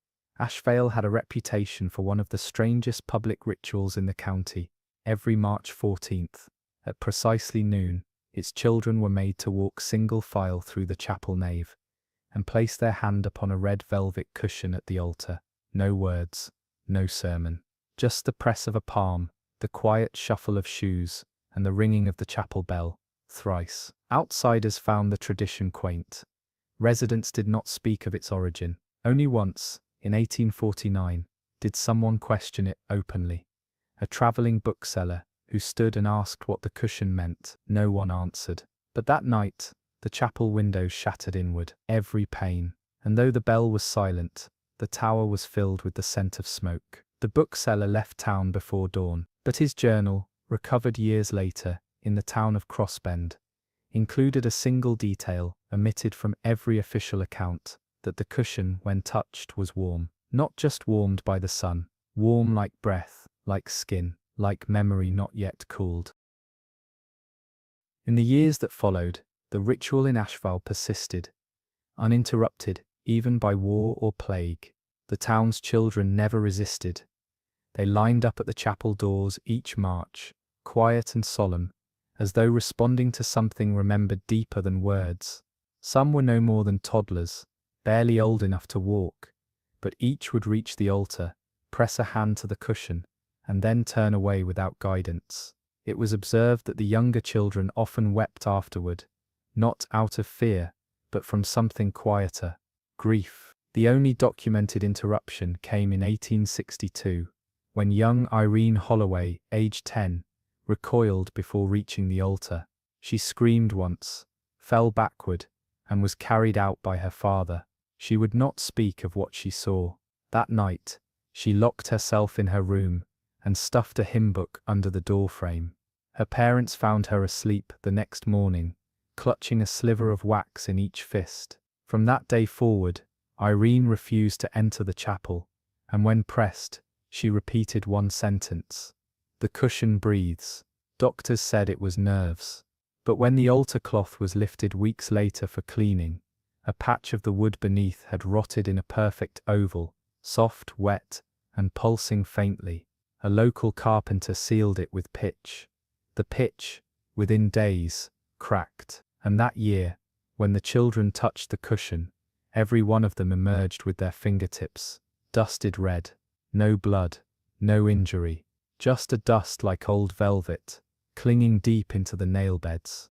Ashvale had a reputation for one of the strangest public rituals in the county. Every March 14th, at precisely noon, its children were made to walk single file through the chapel nave, and place their hand upon a red velvet cushion at the altar. No words, no sermon, just the press of a palm, the quiet shuffle of shoes, and the ringing of the chapel bell, thrice. Outsiders found the tradition quaint. Residents did not speak of its origin. Only once, in 1849, did someone question it openly. A travelling bookseller, who stood and asked what the cushion meant. No one answered. But that night, the chapel windows shattered inward, every pane, and though the bell was silent, the tower was filled with the scent of smoke. The bookseller left town before dawn, but his journal, recovered years later, in the town of Crossbend, included a single detail, omitted from every official account, that the cushion, when touched, was warm. Not just warmed by the sun, warm like breath, like skin, like memory not yet cooled. In the years that followed, the ritual in Ashvale persisted, uninterrupted, even by war or plague. The town's children never resisted. They lined up at the chapel doors each March, quiet and solemn, as though responding to something remembered deeper than words. Some were no more than toddlers, barely old enough to walk, but each would reach the altar, press a hand to the cushion, and then turn away without guidance. It was observed that the younger children often wept afterward, not out of fear, but from something quieter, grief. The only documented interruption came in 1862, when young Irene Holloway, aged 10, recoiled before reaching the altar. She screamed once, fell backward, and was carried out by her father. She would not speak of what she saw. That night, she locked herself in her room and stuffed a hymn book under the doorframe. Her parents found her asleep the next morning, clutching a sliver of wax in each fist. From that day forward, Irene refused to enter the chapel, and when pressed, She repeated one sentence. The cushion breathes. Doctors said it was nerves. But when the altar cloth was lifted weeks later for cleaning, a patch of the wood beneath had rotted in a perfect oval, soft, wet, and pulsing faintly. A local carpenter sealed it with pitch. The pitch, within days, cracked, and that year, when the children touched the cushion, every one of them emerged with their fingertips, dusted red. No blood, no injury, just a dust like old velvet, clinging deep into the nail beds.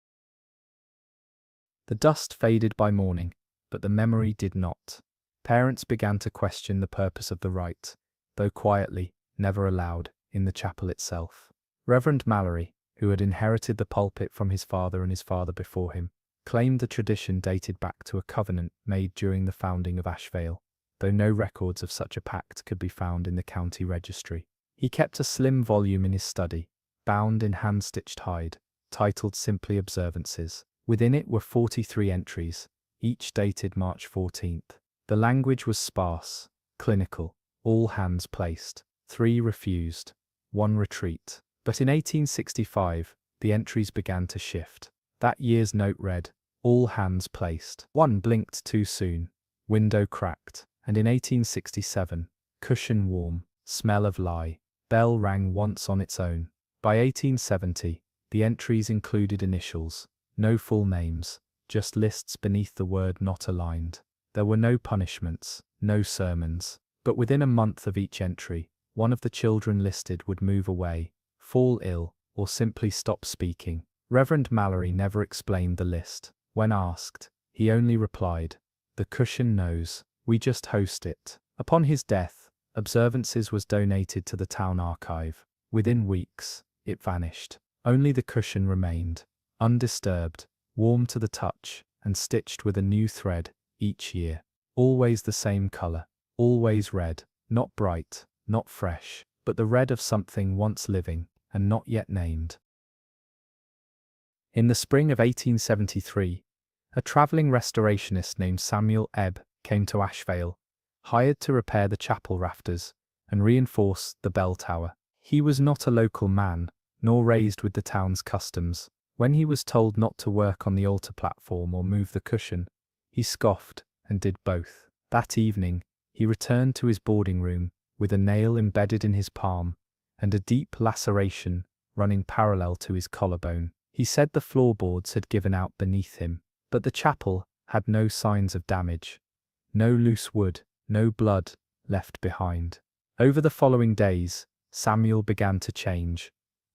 The dust faded by morning, but the memory did not. Parents began to question the purpose of the rite, though quietly, never aloud, in the chapel itself. Reverend Mallory, who had inherited the pulpit from his father and his father before him, claimed the tradition dated back to a covenant made during the founding of Ashvale, though no records of such a pact could be found in the county registry. He kept a slim volume in his study, bound in hand-stitched hide, titled simply Observances. Within it were 43 entries, each dated March 14th. The language was sparse, clinical, all hands placed, 3 refused, 1 retreat. But in 1865, the entries began to shift. That year's note read, all hands placed. 1 blinked too soon, window cracked, and in 1867, cushion warm, smell of lye, bell rang once on its own. By 1870, the entries included initials, no full names, just lists beneath the word not aligned. There were no punishments, no sermons, but within a month of each entry, one of the children listed would move away, fall ill, or simply stop speaking. Reverend Mallory never explained the list. When asked, he only replied, "The cushion knows, we just host it." Upon his death, Observances was donated to the town archive. Within weeks, it vanished. Only the cushion remained, undisturbed, warm to the touch, and stitched with a new thread each year. Always the same color, always red, not bright, not fresh, but the red of something once living, and not yet named. In the spring of 1873, a travelling restorationist named Samuel Ebb came to Ashvale, hired to repair the chapel rafters and reinforce the bell tower. He was not a local man, nor raised with the town's customs. When he was told not to work on the altar platform or move the cushion, he scoffed and did both. That evening, he returned to his boarding room with a nail embedded in his palm and a deep laceration running parallel to his collarbone. He said the floorboards had given out beneath him, but the chapel had no signs of damage. No loose wood, no blood left behind. Over the following days, Samuel began to change.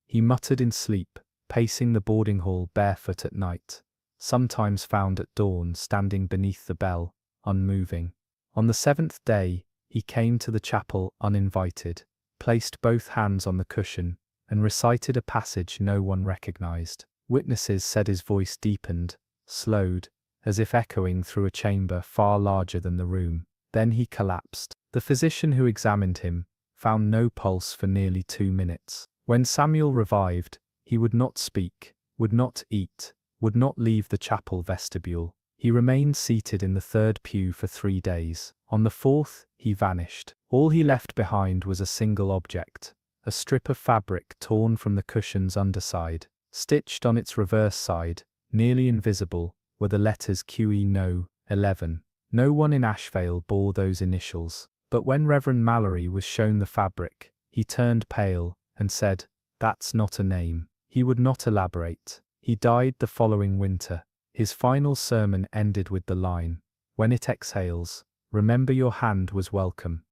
He muttered in sleep, pacing the boarding hall barefoot at night, sometimes found at dawn standing beneath the bell, unmoving. On the 7th day, he came to the chapel uninvited, placed both hands on the cushion, and recited a passage no one recognized. Witnesses said his voice deepened, slowed, as if echoing through a chamber far larger than the room. Then he collapsed. The physician who examined him found no pulse for nearly 2 minutes. When Samuel revived, he would not speak, would not eat, would not leave the chapel vestibule. He remained seated in the 3rd pew for 3 days. On the 4th, he vanished. All he left behind was a single object, a strip of fabric torn from the cushion's underside. Stitched on its reverse side, nearly invisible, were the letters QE No. 11. No one in Ashvale bore those initials, but when Reverend Mallory was shown the fabric, he turned pale and said, "That's not a name." He would not elaborate. He died the following winter. His final sermon ended with the line, "When it exhales, remember your hand was welcome."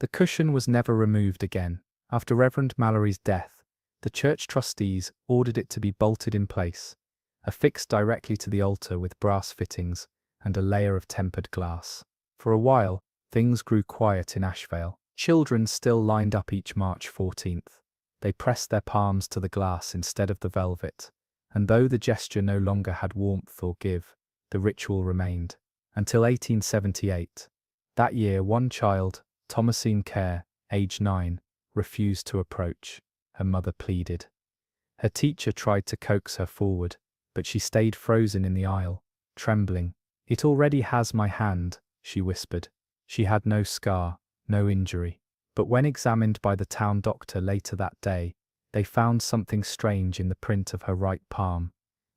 The cushion was never removed again. After Reverend Mallory's death, the church trustees ordered it to be bolted in place, affixed directly to the altar with brass fittings and a layer of tempered glass. For a while, things grew quiet in Ashvale. Children still lined up each March 14th. They pressed their palms to the glass instead of the velvet, and though the gesture no longer had warmth or give, the ritual remained. Until 1878. That year, one child, Thomasine Kerr, age 9, refused to approach. Her mother pleaded. Her teacher tried to coax her forward, but she stayed frozen in the aisle, trembling. "It already has my hand," she whispered. She had no scar, no injury. But when examined by the town doctor later that day, they found something strange in the print of her right palm.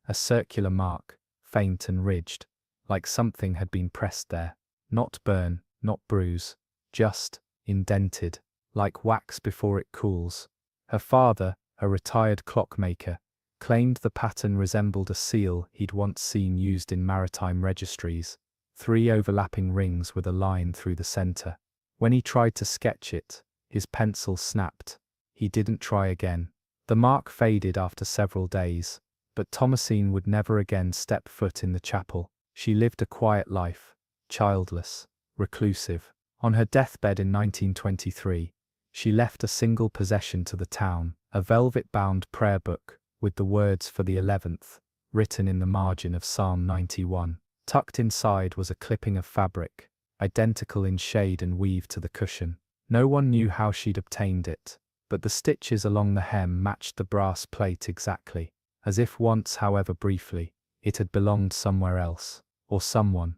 A circular mark, faint and ridged, like something had been pressed there. Not burn, not bruise, just indented, like wax before it cools. Her father, a retired clockmaker, claimed the pattern resembled a seal he'd once seen used in maritime registries, 3 overlapping rings with a line through the center. When he tried to sketch it, his pencil snapped. He didn't try again. The mark faded after several days, but Thomasine would never again step foot in the chapel. She lived a quiet life, childless, reclusive. On her deathbed in 1923, she left a single possession to the town, a velvet-bound prayer book, with the words for the 11th, written in the margin of Psalm 91. Tucked inside was a clipping of fabric, identical in shade and weave to the cushion. No one knew how she'd obtained it, but the stitches along the hem matched the brass plate exactly, as if once, however briefly, it had belonged somewhere else, or someone.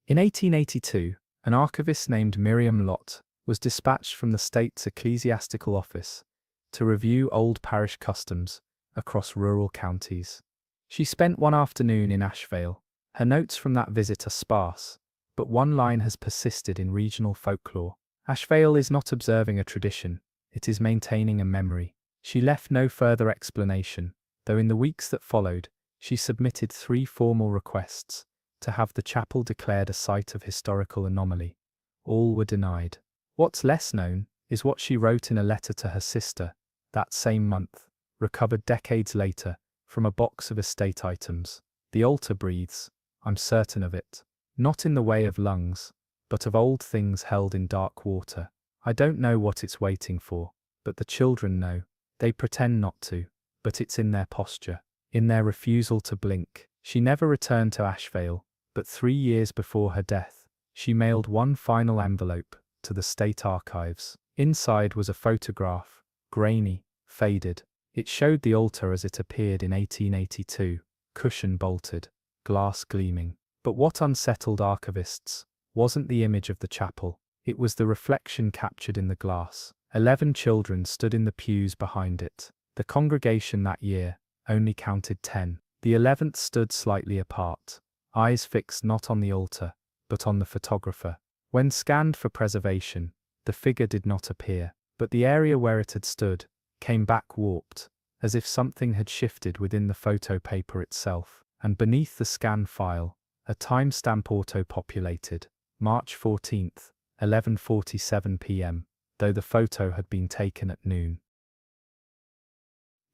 In 1882, an archivist named Miriam Lott was dispatched from the state's ecclesiastical office to review old parish customs across rural counties. She spent one afternoon in Asheville. Her notes from that visit are sparse, but one line has persisted in regional folklore. Asheville is not observing a tradition, it is maintaining a memory. She left no further explanation, though in the weeks that followed, she submitted 3 formal requests to have the chapel declared a site of historical anomaly. All were denied. What's less known is what she wrote in a letter to her sister, that same month, recovered decades later, from a box of estate items. The altar breathes, I'm certain of it. Not in the way of lungs, but of old things held in dark water. I don't know what it's waiting for, but the children know. They pretend not to, but it's in their posture, in their refusal to blink. She never returned to Asheville, but 3 years before her death, she mailed one final envelope to the state archives. Inside was a photograph, grainy, faded. It showed the altar as it appeared in 1882, cushion bolted, glass gleaming. But what unsettled archivists wasn't the image of the chapel, it was the reflection captured in the glass. 11 children stood in the pews behind it. The congregation that year only counted 10. The 11th stood slightly apart, eyes fixed not on the altar, but on the photographer. When scanned for preservation, the figure did not appear, but the area where it had stood came back warped, as if something had shifted within the photo paper itself. And beneath the scan file, a timestamp auto-populated, March 14th, 11:47 p.m., though the photo had been taken at noon.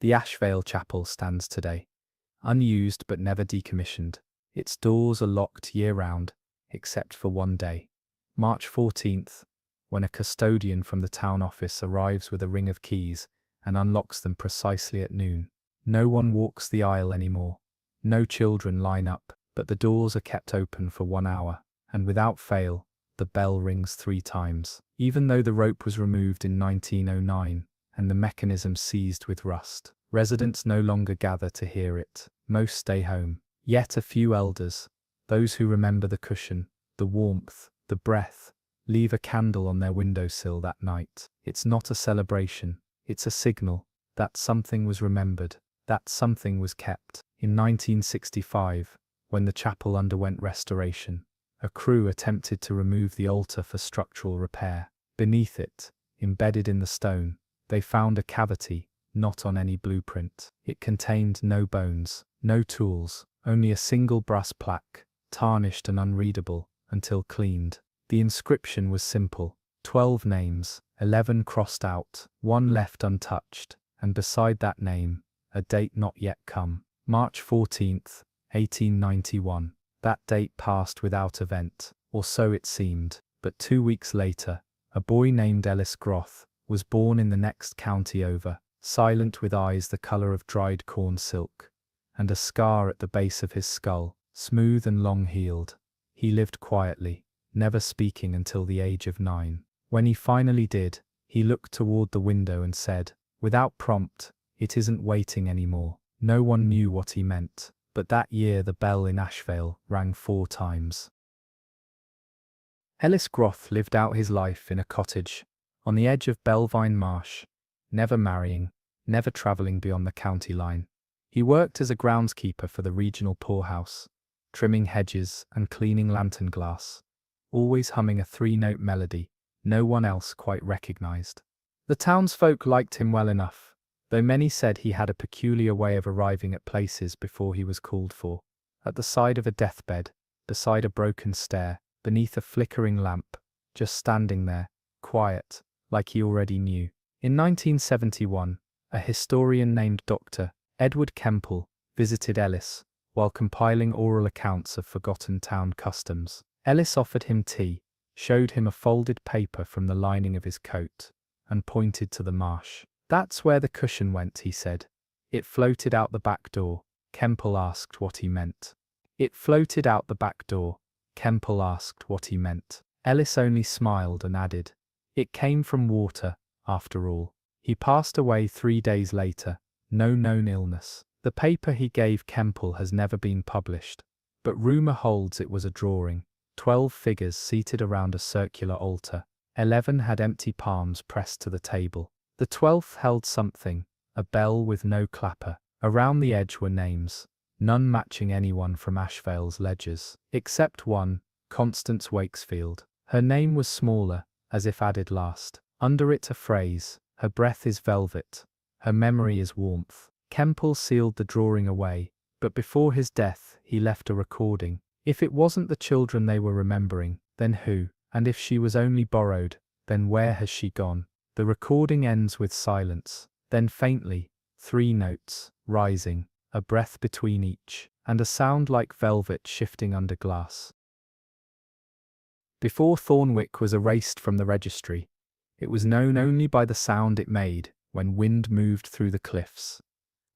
The Asheville Chapel stands today, unused but never decommissioned. Its doors are locked year-round, except for one day, March 14th, when a custodian from the town office arrives with a ring of keys and unlocks them precisely at noon. No one walks the aisle anymore. No children line up, but the doors are kept open for 1 hour, and without fail, the bell rings 3 times. Even though the rope was removed in 1909 and the mechanism seized with rust, residents no longer gather to hear it. Most stay home. Yet a few elders, those who remember the cushion, the warmth, the breath, leave a candle on their windowsill that night. It's not a celebration, it's a signal that something was remembered, that something was kept. In 1965, when the chapel underwent restoration, a crew attempted to remove the altar for structural repair. Beneath it, embedded in the stone, they found a cavity, not on any blueprint. It contained no bones, no tools, only a single brass plaque, tarnished and unreadable, until cleaned. The inscription was simple, 12 names, 11 crossed out, 1 left untouched, and beside that name, a date not yet come, March 14th, 1891. That date passed without event, or so it seemed, but 2 weeks later, a boy named Ellis Groth was born in the next county over, silent with eyes the color of dried corn silk, and a scar at the base of his skull, smooth and long-healed. He lived quietly, never speaking until the age of 9. When he finally did, he looked toward the window and said, without prompt, "It isn't waiting anymore." No one knew what he meant, but that year the bell in Asheville rang 4 times. Ellis Groth lived out his life in a cottage on the edge of Belvine Marsh, never marrying, never travelling beyond the county line. He worked as a groundskeeper for the regional poorhouse, trimming hedges and cleaning lantern glass, always humming a three-note melody no one else quite recognised. The townsfolk liked him well enough, though many said he had a peculiar way of arriving at places before he was called for, at the side of a deathbed, beside a broken stair, beneath a flickering lamp, just standing there, quiet, like he already knew. In 1971, a historian named Dr. Edward Kemple visited Ellis while compiling oral accounts of forgotten town customs. Ellis offered him tea, showed him a folded paper from the lining of his coat, and pointed to the marsh. "That's where the cushion went," he said. "It floated out the back door." Kemple asked what he meant. "It floated out the back door." Kemple asked what he meant. Ellis only smiled and added, "It came from water, after all." He passed away 3 days later, no known illness. The paper he gave Kemple has never been published, but rumour holds it was a drawing. 12 figures seated around a circular altar. 11 had empty palms pressed to the table. The 12th held something, a bell with no clapper. Around the edge were names, none matching anyone from Ashvale's ledgers, except one, Constance Wakesfield. Her name was smaller, as if added last. Under it a phrase, "Her breath is velvet, her memory is warmth." Kemple sealed the drawing away, but before his death he left a recording. If it wasn't the children they were remembering, then who? And if she was only borrowed, then where has she gone? The recording ends with silence, then faintly, 3 notes, rising, a breath between each, and a sound like velvet shifting under glass. Before Thornwick was erased from the registry, it was known only by the sound it made when wind moved through the cliffs.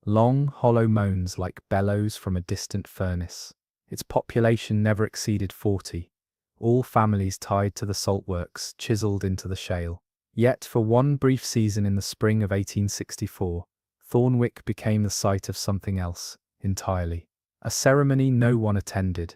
Long, hollow moans like bellows from a distant furnace. Its population never exceeded 40, all families tied to the saltworks chiselled into the shale. Yet for one brief season in the spring of 1864, Thornwick became the site of something else, entirely. A ceremony no one attended,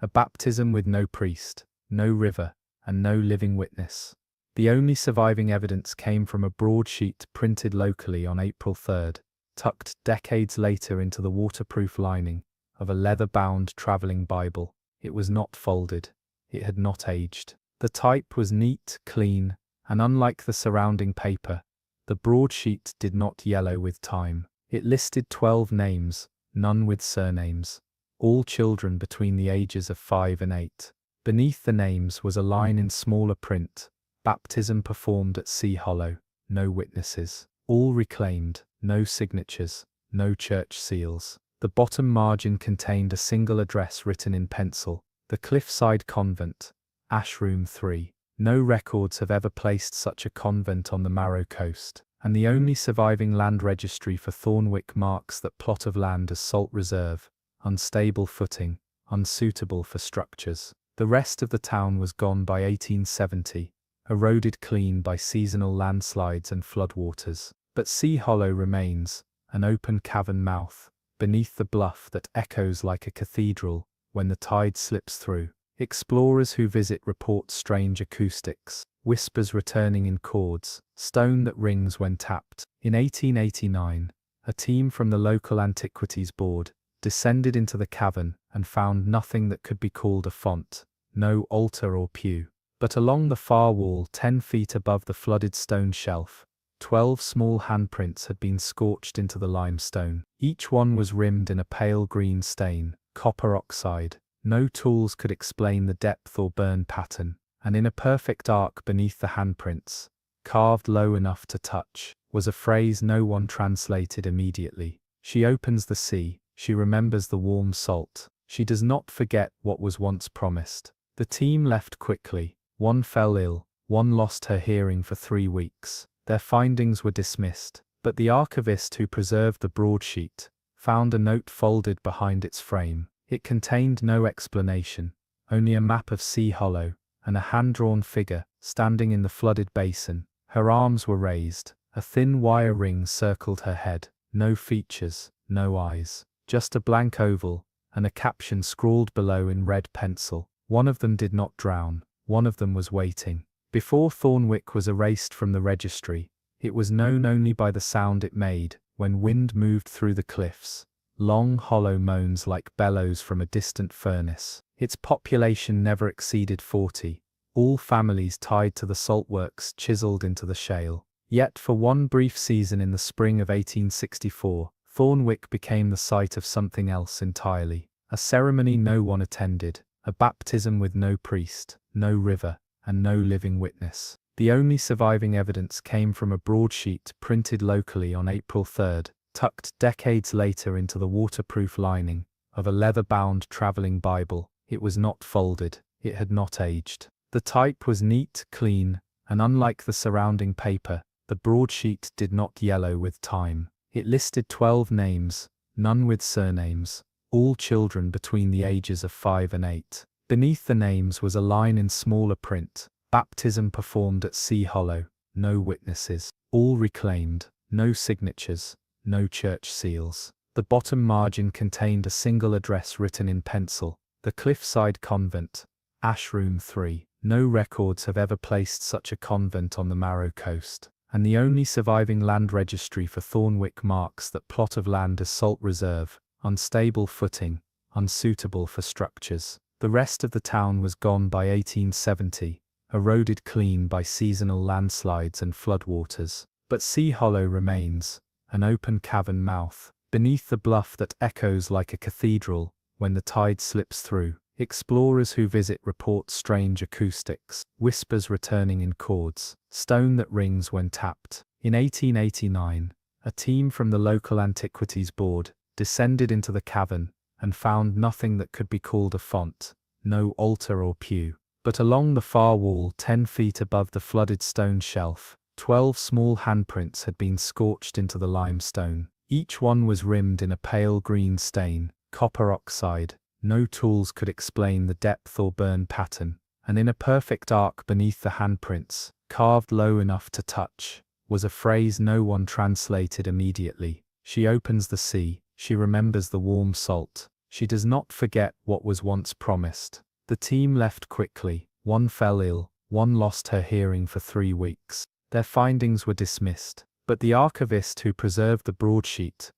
a baptism with no priest, no river, and no living witness. The only surviving evidence came from a broadsheet printed locally on April 3rd, tucked decades later into the waterproof lining of a leather-bound travelling Bible. It was not folded. It had not aged. The type was neat, clean, and unlike the surrounding paper, the broadsheet did not yellow with time. It listed 12 names, none with surnames, all children between the ages of 5 and 8. Beneath the names was a line in smaller print, "Baptism performed at Sea Hollow, no witnesses." All reclaimed, no signatures, no church seals. The bottom margin contained a single address written in pencil, the Cliffside Convent, Ashroom 3. No records have ever placed such a convent on the Marrow Coast, and the only surviving land registry for Thornwick marks that plot of land as salt reserve, unstable footing, unsuitable for structures. The rest of the town was gone by 1870, eroded clean by seasonal landslides and floodwaters. But Sea Hollow remains, an open cavern mouth, beneath the bluff that echoes like a cathedral when the tide slips through. Explorers who visit report strange acoustics, whispers returning in chords, stone that rings when tapped. In 1889, a team from the local antiquities board descended into the cavern and found nothing that could be called a font, no altar or pew. But along the far wall 10 feet above the flooded stone shelf, 12 small handprints had been scorched into the limestone. Each one was rimmed in a pale green stain, copper oxide. No tools could explain the depth or burn pattern, and in a perfect arc beneath the handprints, carved low enough to touch, was a phrase no one translated immediately. She opens the sea, she remembers the warm salt, she does not forget what was once promised. The team left quickly. One fell ill, one lost her hearing for 3 weeks. Their findings were dismissed, but the archivist who preserved the broadsheet found a note folded behind its frame. It contained no explanation, only a map of Sea Hollow, and a hand-drawn figure standing in the flooded basin. Her arms were raised, a thin wire ring circled her head. No features, no eyes, just a blank oval, and a caption scrawled below in red pencil. "One of them did not drown. one of them was waiting. Before Thornwick was erased from the registry, it was known only by the sound it made when wind moved through the cliffs, long hollow moans like bellows from a distant furnace. Its population never exceeded 40, all families tied to the saltworks chiseled into the shale. Yet for one brief season in the spring of 1864, Thornwick became the site of something else entirely. A ceremony no one attended, a baptism with no priest, no river, and no living witness. The only surviving evidence came from a broadsheet printed locally on April 3rd, tucked decades later into the waterproof lining of a leather-bound traveling Bible. It was not folded, it had not aged. The type was neat, clean, and unlike the surrounding paper, the broadsheet did not yellow with time. It listed 12 names, none with surnames, all children between the ages of 5 and 8. Beneath the names was a line in smaller print: baptism performed at Sea Hollow, no witnesses, all reclaimed, no signatures, no church seals. The bottom margin contained a single address written in pencil: the Cliffside Convent, Ash Room 3. No records have ever placed such a convent on the Marrow Coast, and the only surviving land registry for Thornwick marks that plot of land as salt reserve, unstable footing, unsuitable for structures. The rest of the town was gone by 1870, eroded clean by seasonal landslides and floodwaters. But Sea Hollow remains, an open cavern mouth, beneath the bluff that echoes like a cathedral when the tide slips through. Explorers who visit report strange acoustics, whispers returning in chords, stone that rings when tapped. In 1889, a team from the local antiquities board descended into the cavern and found nothing that could be called a font, no altar or pew. But along the far wall, 10 feet above the flooded stone shelf, 12 small handprints had been scorched into the limestone. Each one was rimmed in a pale green stain, copper oxide. No tools could explain the depth or burn pattern, and in a perfect arc beneath the handprints, carved low enough to touch, was a phrase no one translated immediately. She opens the sea, she remembers the warm salt, she does not forget what was once promised. The team left quickly, one fell ill, one lost her hearing for 3 weeks. Their findings were dismissed, but the archivist who preserved the broadsheet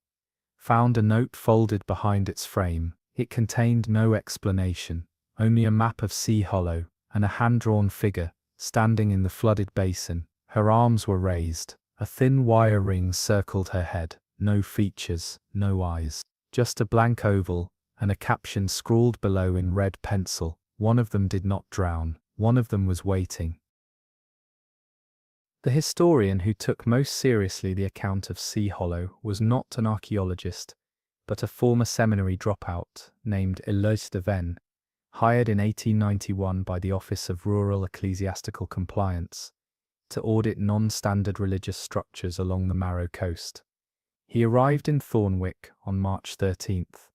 found a note folded behind its frame. It contained no explanation, only a map of Sea Hollow, and a hand-drawn figure, standing in the flooded basin. Her arms were raised, a thin wire ring circled her head, no features, no eyes, just a blank oval, and a caption scrawled below in red pencil: one of them did not drown, one of them was waiting. The historian who took most seriously the account of Sea Hollow was not an archaeologist, but a former seminary dropout named Eloise de Vennes, hired in 1891 by the Office of Rural Ecclesiastical Compliance to audit non-standard religious structures along the Marrow Coast. He arrived in Thornwick on March 13th,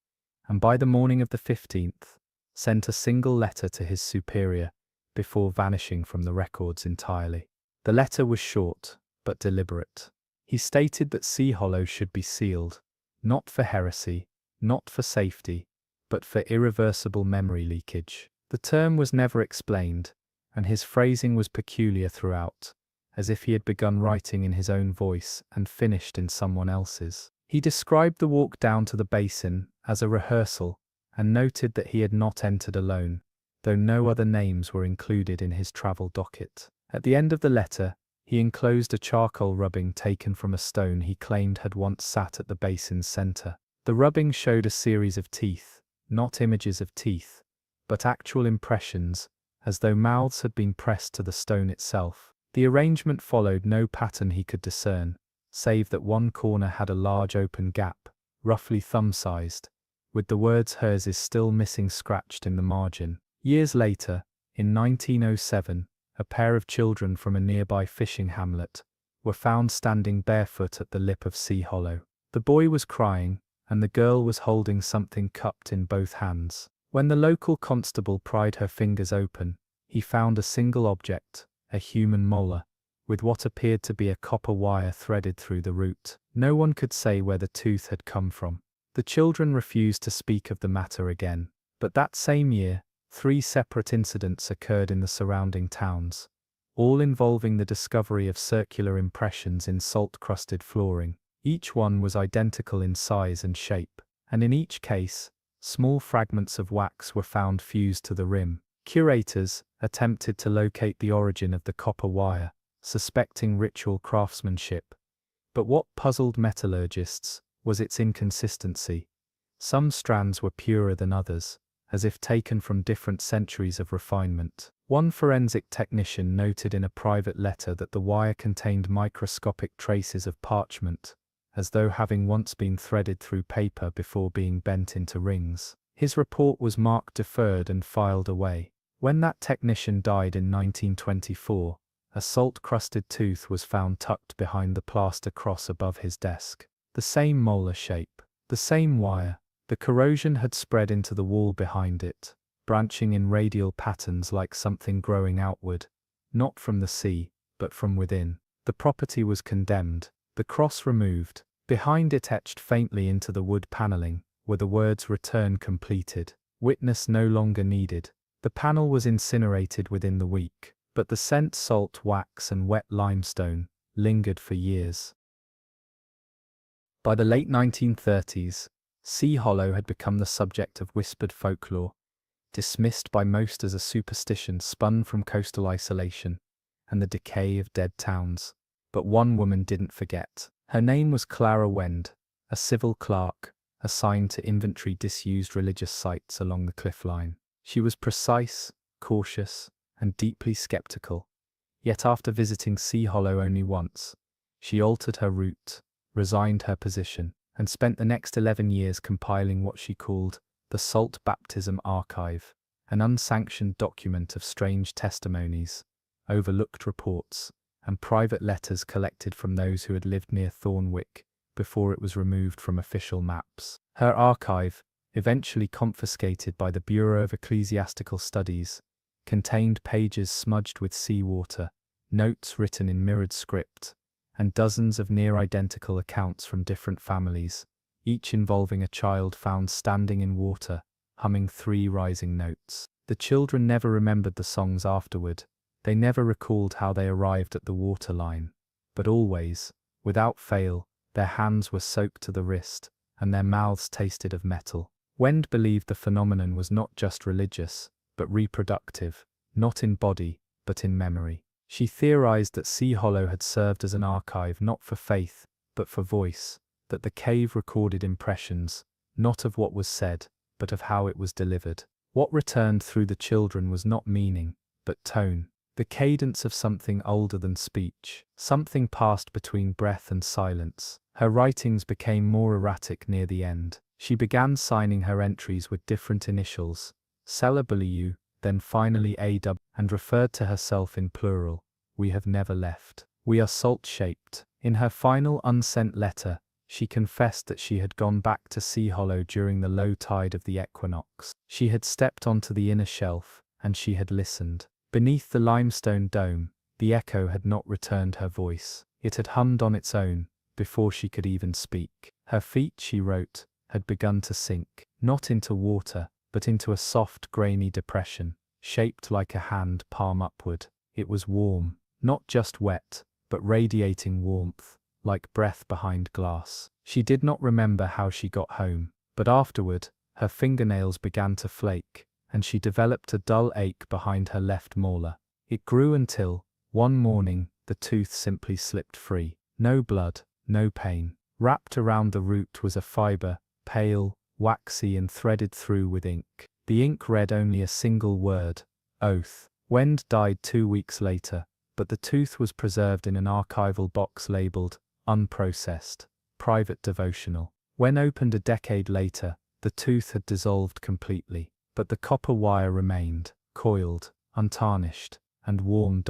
and by the morning of the 15th, sent a single letter to his superior before vanishing from the records entirely. The letter was short, but deliberate. He stated that Sea Hollow should be sealed, not for heresy, not for safety, but for irreversible memory leakage. The term was never explained, and his phrasing was peculiar throughout, as if he had begun writing in his own voice and finished in someone else's. He described the walk down to the basin as a rehearsal, and noted that he had not entered alone, though no other names were included in his travel docket. At the end of the letter, he enclosed a charcoal rubbing taken from a stone he claimed had once sat at the basin's center. The rubbing showed a series of teeth, not images of teeth, but actual impressions, as though mouths had been pressed to the stone itself. The arrangement followed no pattern he could discern, save that one corner had a large open gap, roughly thumb-sized, with the words "hers is still missing" scratched in the margin. Years later, in 1907, a pair of children from a nearby fishing hamlet were found standing barefoot at the lip of Sea Hollow. The boy was crying, and the girl was holding something cupped in both hands. When the local constable pried her fingers open, he found a single object, a human molar, with what appeared to be a copper wire threaded through the root. No one could say where the tooth had come from. The children refused to speak of the matter again. But that same year, 3 separate incidents occurred in the surrounding towns, all involving the discovery of circular impressions in salt-crusted flooring. Each one was identical in size and shape, and in each case, small fragments of wax were found fused to the rim. Curators attempted to locate the origin of the copper wire, suspecting ritual craftsmanship. But what puzzled metallurgists was its inconsistency. Some strands were purer than others, as if taken from different centuries of refinement. One forensic technician noted in a private letter that the wire contained microscopic traces of parchment, as though having once been threaded through paper before being bent into rings. His report was marked deferred and filed away. When that technician died in 1924, a salt-crusted tooth was found tucked behind the plaster cross above his desk. The same molar shape, the same wire. The corrosion had spread into the wall behind it, branching in radial patterns like something growing outward, not from the sea, but from within. The property was condemned, the cross removed. Behind it, etched faintly into the wood paneling, were the words "Return completed. Witness no longer needed." The panel was incinerated within the week, but the scent, salt, wax and wet limestone lingered for years. By the late 1930s, Sea Hollow had become the subject of whispered folklore, dismissed by most as a superstition spun from coastal isolation and the decay of dead towns. But one woman didn't forget. Her name was Clara Wend, a civil clerk assigned to inventory disused religious sites along the cliff line. She was precise, cautious, and deeply skeptical. Yet after visiting Sea Hollow only once, she altered her route, resigned her position, and spent the next 11 years compiling what she called the Salt Baptism Archive, an unsanctioned document of strange testimonies, overlooked reports, and private letters collected from those who had lived near Thornwick before it was removed from official maps. Her archive, eventually confiscated by the Bureau of Ecclesiastical Studies, contained pages smudged with seawater, notes written in mirrored script, and dozens of near-identical accounts from different families, each involving a child found standing in water, humming 3 rising notes. The children never remembered the songs afterward. They never recalled how they arrived at the waterline. But always, without fail, their hands were soaked to the wrist, and their mouths tasted of metal. Wend believed the phenomenon was not just religious, but reproductive, not in body, but in memory. She theorized that Sea Hollow had served as an archive not for faith, but for voice, that the cave recorded impressions, not of what was said, but of how it was delivered. What returned through the children was not meaning, but tone, the cadence of something older than speech, something passed between breath and silence. Her writings became more erratic near the end. She began signing her entries with different initials, Cella W, then finally AW, and referred to herself in plural. "We have never left. We are salt-shaped." In her final unsent letter, she confessed that she had gone back to Sea Hollow during the low tide of the equinox. She had stepped onto the inner shelf, and she had listened. Beneath the limestone dome, the echo had not returned her voice. It had hummed on its own, before she could even speak. Her feet, she wrote, had begun to sink, not into water, but into a soft, grainy depression, shaped like a hand palm upward. It was warm, not just wet, but radiating warmth, like breath behind glass. She did not remember how she got home, but afterward, her fingernails began to flake, and she developed a dull ache behind her left molar. It grew until, one morning, the tooth simply slipped free. No blood, no pain. Wrapped around the root was a fiber, pale, waxy and threaded through with ink. The ink read only a single word: oath. Wend died 2 weeks later, but the tooth was preserved in an archival box labeled unprocessed, private devotional. When opened a decade later, the tooth had dissolved completely, but the copper wire remained, coiled, untarnished, and warm.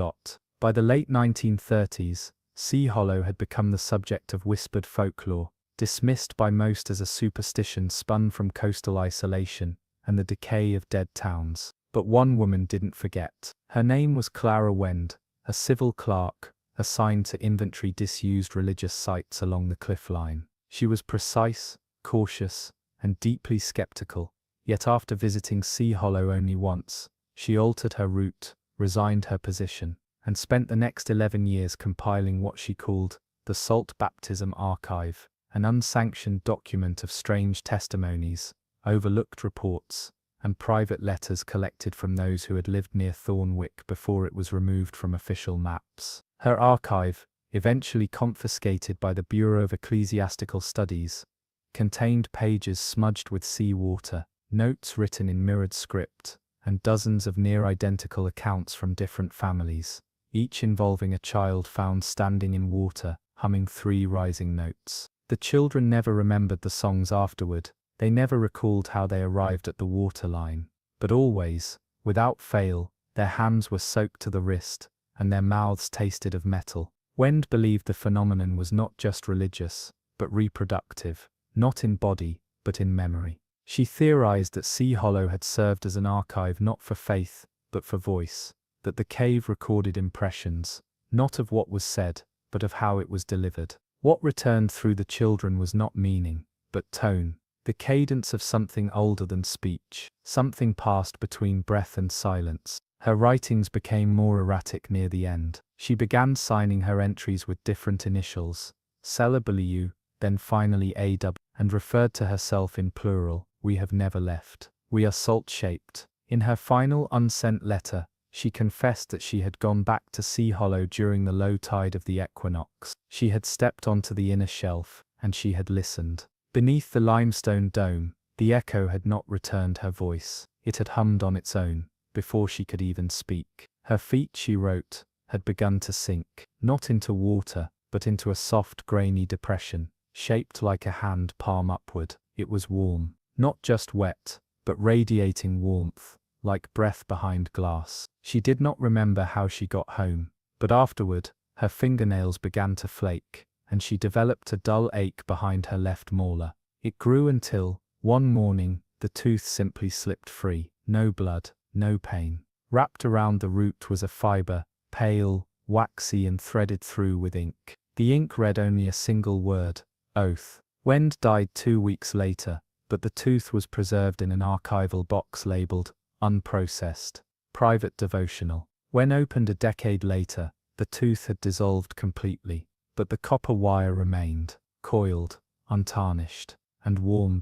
By the late 1930s, Sea Hollow had become the subject of whispered folklore, dismissed by most as a superstition spun from coastal isolation and the decay of dead towns. But one woman didn't forget. Her name was Clara Wend, a civil clerk assigned to inventory disused religious sites along the cliff line. She was precise, cautious, and deeply skeptical, Yet after visiting Sea Hollow only once, she altered her route, resigned her position, and spent the next 11 years compiling what she called the Salt Baptism Archive, an unsanctioned document of strange testimonies, overlooked reports, and private letters collected from those who had lived near Thornwick before it was removed from official maps. Her archive, eventually confiscated by the Bureau of Ecclesiastical Studies, contained pages smudged with seawater, notes written in mirrored script, and dozens of near-identical accounts from different families, each involving a child found standing in water, humming 3 rising notes. The children never remembered the songs afterward. They never recalled how they arrived at the waterline. But always, without fail, their hands were soaked to the wrist, and their mouths tasted of metal. Wend believed the phenomenon was not just religious, but reproductive, not in body, but in memory. She theorized that Sea Hollow had served as an archive not for faith, but for voice, that the cave recorded impressions, not of what was said, but of how it was delivered. What returned through the children was not meaning, but tone, the cadence of something older than speech, something passed between breath and silence. Her writings became more erratic near the end. She began signing her entries with different initials, W, then finally AW, and referred to herself in plural, "We have never left. We are salt-shaped." In her final unsent letter, she confessed that she had gone back to Sea Hollow during the low tide of the equinox. She had stepped onto the inner shelf, and she had listened. Beneath the limestone dome, the echo had not returned her voice. It had hummed on its own, before she could even speak. Her feet, she wrote, had begun to sink, not into water, but into a soft, grainy depression, shaped like a hand palm upward. It was warm, not just wet, but radiating warmth, like breath behind glass. She did not remember how she got home, but afterward, her fingernails began to flake, and she developed a dull ache behind her left molar. It grew until, one morning, the tooth simply slipped free. No blood, no pain. Wrapped around the root was a fiber, pale, waxy and threaded through with ink. The ink read only a single word: oath. Wend died 2 weeks later, but the tooth was preserved in an archival box labeled unprocessed, private devotional. When opened a decade later, the tooth had dissolved completely, but the copper wire remained, coiled, untarnished, and warm.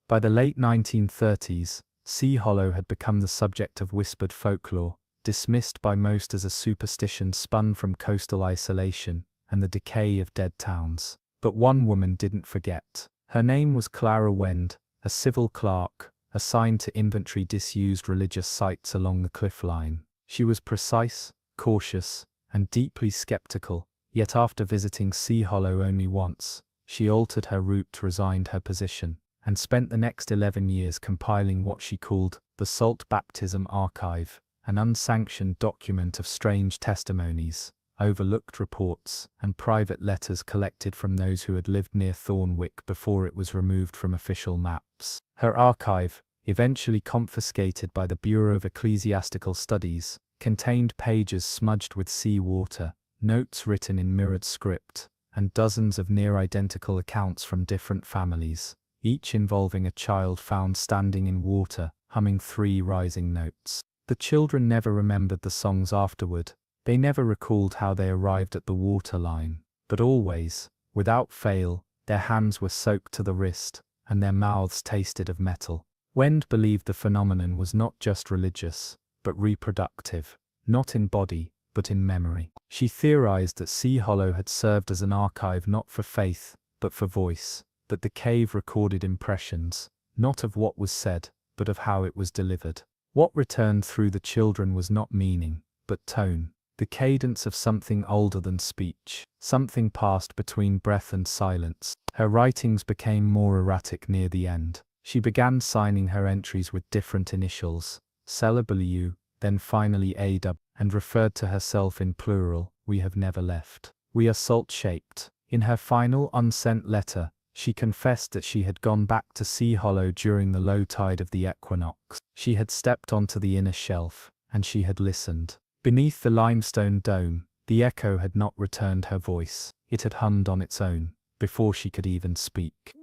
By the late 1930s, Sea Hollow had become the subject of whispered folklore, dismissed by most as a superstition spun from coastal isolation and the decay of dead towns. But one woman didn't forget. Her name was Clara Wend, a civil clerk, assigned to inventory disused religious sites along the cliff line. She was precise, cautious, and deeply skeptical, yet after visiting Sea Hollow only once, she altered her route, resigned her position, and spent the next 11 years compiling what she called the Salt Baptism Archive, an unsanctioned document of strange testimonies, overlooked reports, and private letters collected from those who had lived near Thornwick before it was removed from official maps. Her archive, eventually confiscated by the Bureau of Ecclesiastical Studies, contained pages smudged with seawater, notes written in mirrored script, and dozens of near-identical accounts from different families, each involving a child found standing in water, humming 3 rising notes. The children never remembered the songs afterward. They never recalled how they arrived at the waterline, but always, without fail, their hands were soaked to the wrist, and their mouths tasted of metal. Wend believed the phenomenon was not just religious, but reproductive, not in body, but in memory. She theorized that Sea Hollow had served as an archive not for faith, but for voice, that the cave recorded impressions, not of what was said, but of how it was delivered. What returned through the children was not meaning, but tone, the cadence of something older than speech, something passed between breath and silence. Her writings became more erratic near the end. She began signing her entries with different initials, W, then finally AW, and referred to herself in plural, "We have never left. We are salt-shaped." In her final unsent letter, she confessed that she had gone back to Sea Hollow during the low tide of the equinox. She had stepped onto the inner shelf, and she had listened. Beneath the limestone dome, the echo had not returned her voice. It had hummed on its own, before she could even speak.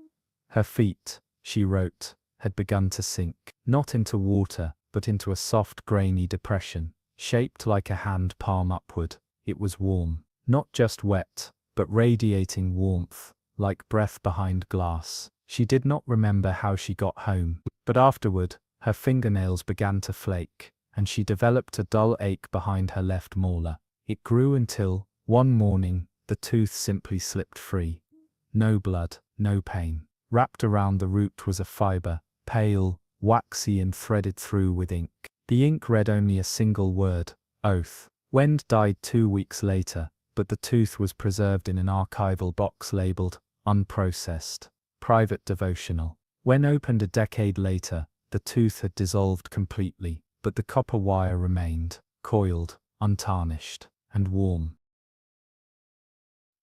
Her feet, she wrote, had begun to sink, not into water, but into a soft, grainy depression, shaped like a hand palm upward. It was warm, not just wet, but radiating warmth, like breath behind glass. She did not remember how she got home, but afterward, her fingernails began to flake, and she developed a dull ache behind her left molar. It grew until, one morning, the tooth simply slipped free. No blood, no pain. Wrapped around the root was a fiber, pale, waxy and threaded through with ink. The ink read only a single word, oath. Wend died 2 weeks later, but the tooth was preserved in an archival box labeled, unprocessed, private devotional. When opened a decade later, the tooth had dissolved completely, but the copper wire remained, coiled, untarnished, and warm.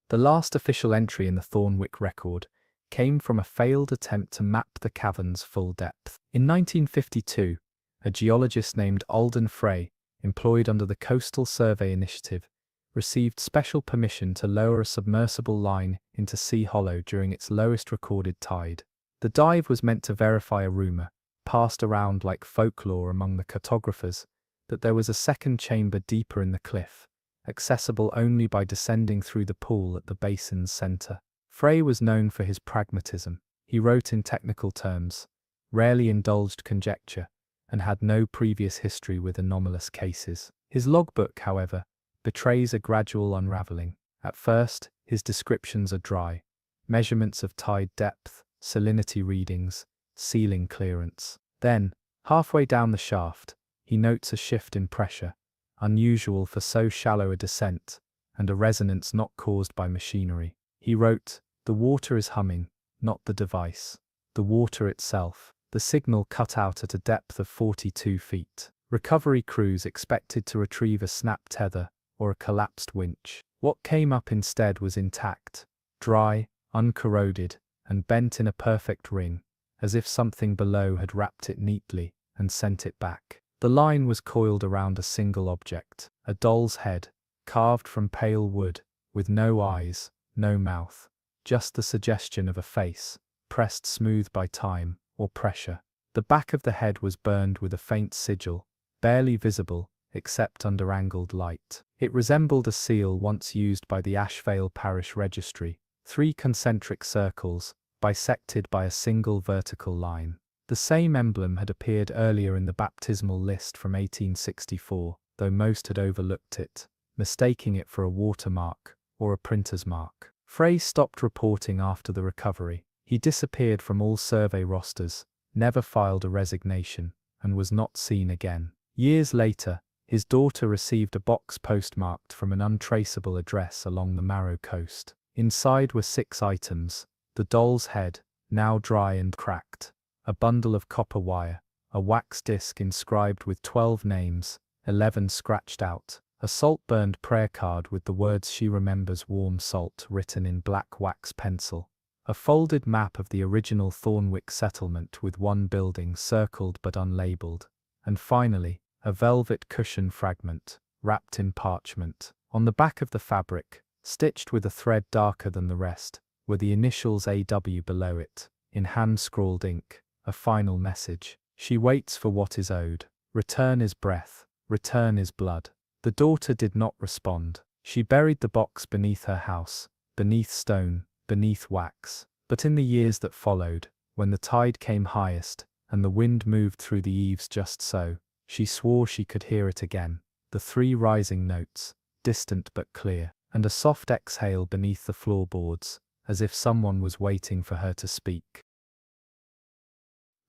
The last official entry in the Thornwick record came from a failed attempt to map the cavern's full depth. In 1952, a geologist named Alden Frey, employed under the Coastal Survey Initiative, received special permission to lower a submersible line into Sea Hollow during its lowest recorded tide. The dive was meant to verify a rumor, passed around like folklore among the cartographers, that there was a second chamber deeper in the cliff, accessible only by descending through the pool at the basin's center. Frey was known for his pragmatism. He wrote in technical terms, rarely indulged conjecture, and had no previous history with anomalous cases. His logbook, however, betrays a gradual unraveling. At first, his descriptions are dry. Measurements of tide depth, salinity readings, ceiling clearance. Then, halfway down the shaft, he notes a shift in pressure, unusual for so shallow a descent, and a resonance not caused by machinery. He wrote, "The water is humming, not the device. The water itself." The signal cut out at a depth of 42 feet. Recovery crews expected to retrieve a snap tether or a collapsed winch. What came up instead was intact, dry, uncorroded, and bent in a perfect ring, as if something below had wrapped it neatly and sent it back. The line was coiled around a single object, a doll's head, carved from pale wood, with no eyes, no mouth, just the suggestion of a face, pressed smooth by time or pressure. The back of the head was burned with a faint sigil, barely visible except under angled light. It resembled a seal once used by the Ashvale Parish Registry, 3 concentric circles, bisected by a single vertical line. The same emblem had appeared earlier in the baptismal list from 1864, though most had overlooked it, mistaking it for a watermark or a printer's mark. Frey stopped reporting after the recovery. He disappeared from all survey rosters, never filed a resignation, and was not seen again. Years later, his daughter received a box postmarked from an untraceable address along the Marrow coast. Inside were 6 items: the doll's head, now dry and cracked, a bundle of copper wire, a wax disc inscribed with 12 names, 11 scratched out, a salt-burned prayer card with the words "She remembers warm salt" written in black wax pencil, a folded map of the original Thornwick settlement with one building circled but unlabeled, and finally, a velvet cushion fragment, wrapped in parchment. On the back of the fabric, stitched with a thread darker than the rest, were the initials AW below it, in hand-scrawled ink, a final message. She waits for what is owed. Return is breath, return is blood. The daughter did not respond. She buried the box beneath her house, beneath stone, beneath wax. But in the years that followed, when the tide came highest, and the wind moved through the eaves just so, she swore she could hear it again, the 3 rising notes, distant but clear, and a soft exhale beneath the floorboards, as if someone was waiting for her to speak.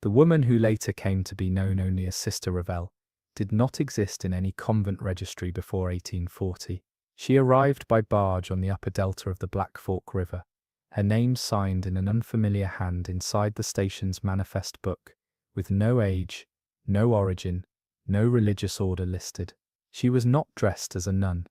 The woman who later came to be known only as Sister Ravel did not exist in any convent registry before 1840. She arrived by barge on the upper delta of the Black Fork River, her name signed in an unfamiliar hand inside the station's manifest book, with no age, no origin, no religious order listed. She was not dressed as a nun.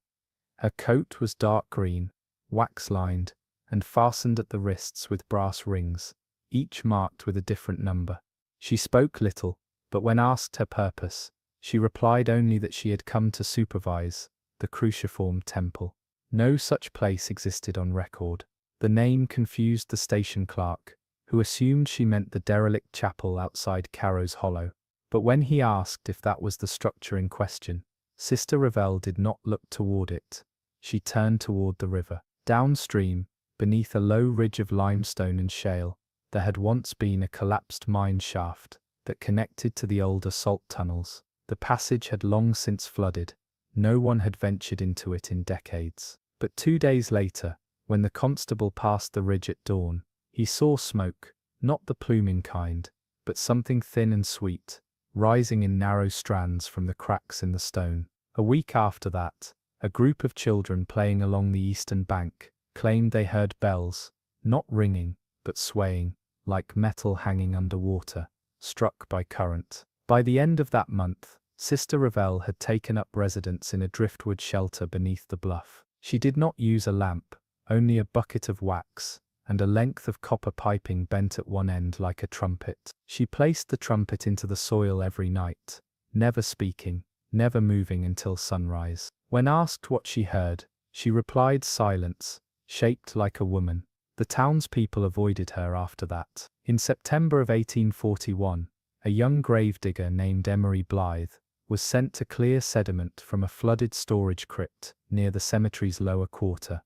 Her coat was dark green, wax-lined, and fastened at the wrists with brass rings, each marked with a different number. She spoke little, but when asked her purpose, she replied only that she had come to supervise the cruciform temple. No such place existed on record. The name confused the station clerk, who assumed she meant the derelict chapel outside Carrow's Hollow. But when he asked if that was the structure in question, Sister Revell did not look toward it. She turned toward the river. Downstream, beneath a low ridge of limestone and shale, there had once been a collapsed mine shaft that connected to the older salt tunnels. The passage had long since flooded. No one had ventured into it in decades. But 2 days later, when the constable passed the ridge at dawn, he saw smoke, not the pluming kind, but something thin and sweet, rising in narrow strands from the cracks in the stone. A week after that, a group of children playing along the eastern bank claimed they heard bells, not ringing, but swaying, like metal hanging under water, struck by current. By the end of that month, Sister Revell had taken up residence in a driftwood shelter beneath the bluff. She did not use a lamp, only a bucket of wax, and a length of copper piping bent at one end like a trumpet. She placed the trumpet into the soil every night, never speaking, never moving until sunrise. When asked what she heard, she replied silence, shaped like a woman. The townspeople avoided her after that. In September of 1841, a young gravedigger named Emery Blythe was sent to clear sediment from a flooded storage crypt near the cemetery's lower quarter,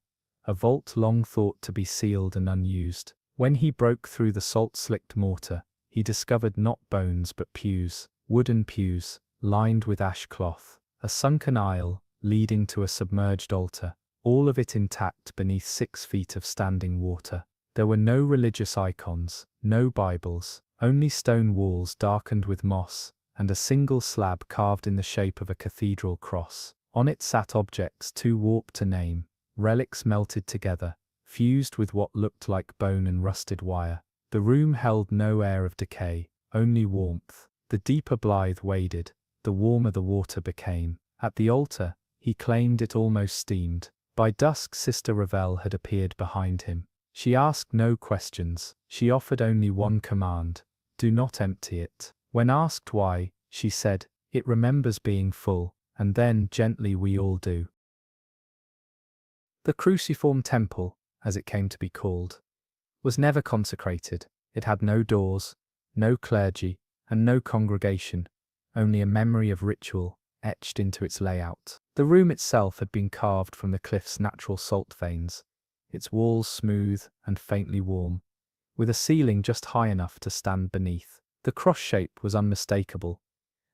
a vault long thought to be sealed and unused. When he broke through the salt-slicked mortar, he discovered not bones but pews, wooden pews, lined with ash cloth, a sunken aisle leading to a submerged altar, all of it intact beneath 6 feet of standing water. There were no religious icons, no Bibles, only stone walls darkened with moss, and a single slab carved in the shape of a cathedral cross. On it sat objects too warped to name, relics melted together, fused with what looked like bone and rusted wire. The room held no air of decay, only warmth. The deeper Blythe waded, the warmer the water became. At the altar, he claimed it almost steamed. By dusk Sister Revell had appeared behind him. She asked no questions, she offered only one command: do not empty it. When asked why, she said, it remembers being full, and then, gently, we all do. The cruciform temple, as it came to be called, was never consecrated. It had no doors, no clergy, and no congregation, only a memory of ritual etched into its layout. The room itself had been carved from the cliff's natural salt veins, its walls smooth and faintly warm, with a ceiling just high enough to stand beneath. The cross shape was unmistakable,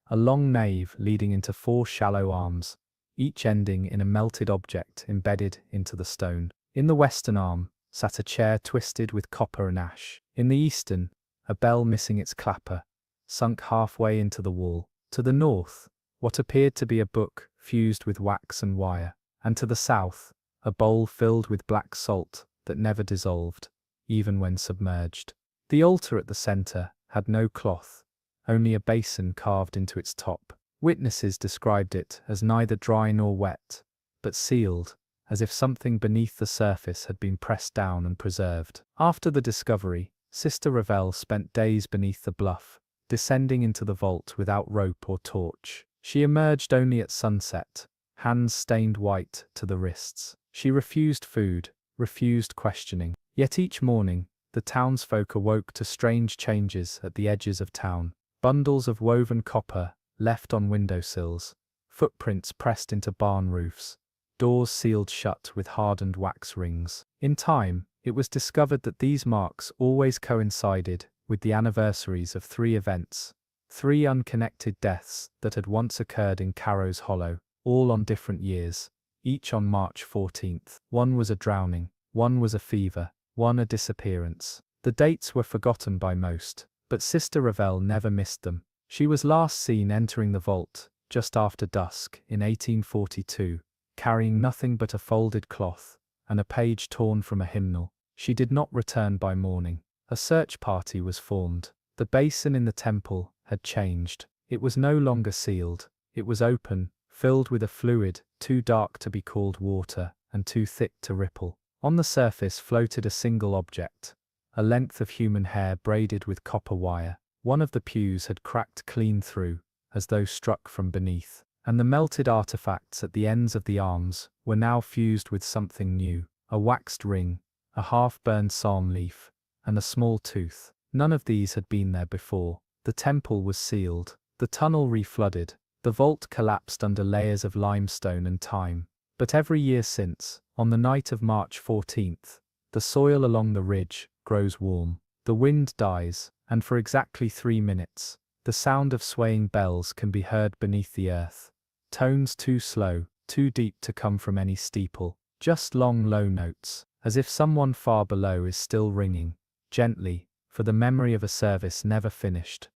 a long nave leading into 4 shallow arms, each ending in a melted object embedded into the stone. In the western arm sat a chair twisted with copper and ash. In the eastern, a bell missing its clapper, sunk halfway into the wall. To the north, what appeared to be a book fused with wax and wire, and to the south, a bowl filled with black salt that never dissolved, even when submerged. The altar at the center had no cloth, only a basin carved into its top. Witnesses described it as neither dry nor wet, but sealed, as if something beneath the surface had been pressed down and preserved. After the discovery, Sister Revell spent days beneath the bluff, descending into the vault without rope or torch. She emerged only at sunset, hands stained white to the wrists. She refused food, refused questioning. Yet each morning, the townsfolk awoke to strange changes at the edges of town. Bundles of woven copper left on windowsills, footprints pressed into barn roofs, doors sealed shut with hardened wax rings. In time, it was discovered that these marks always coincided with the anniversaries of 3 events, 3 unconnected deaths that had once occurred in Carrow's Hollow, all on different years, each on March 14th. One was a drowning, one was a fever, one a disappearance. The dates were forgotten by most, but Sister Revell never missed them. She was last seen entering the vault, just after dusk, in 1842, carrying nothing but a folded cloth and a page torn from a hymnal. She did not return by morning. A search party was formed. The basin in the temple had changed. It was no longer sealed. It was open, filled with a fluid too dark to be called water and too thick to ripple. On the surface floated a single object, a length of human hair braided with copper wire. One of the pews had cracked clean through, as though struck from beneath, and the melted artifacts at the ends of the arms were now fused with something new: a waxed ring, a half-burned psalm leaf, and a small tooth. None of these had been there before. The temple was sealed, the tunnel reflooded, the vault collapsed under layers of limestone and time. But every year since, on the night of March 14th, the soil along the ridge grows warm. The wind dies, and for exactly 3 minutes, the sound of swaying bells can be heard beneath the earth. Tones too slow, too deep to come from any steeple, just long low notes, as if someone far below is still ringing, gently, for the memory of a service never finished.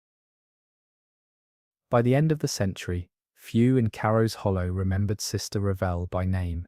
By the end of the century, few in Carrow's Hollow remembered Sister Revell by name,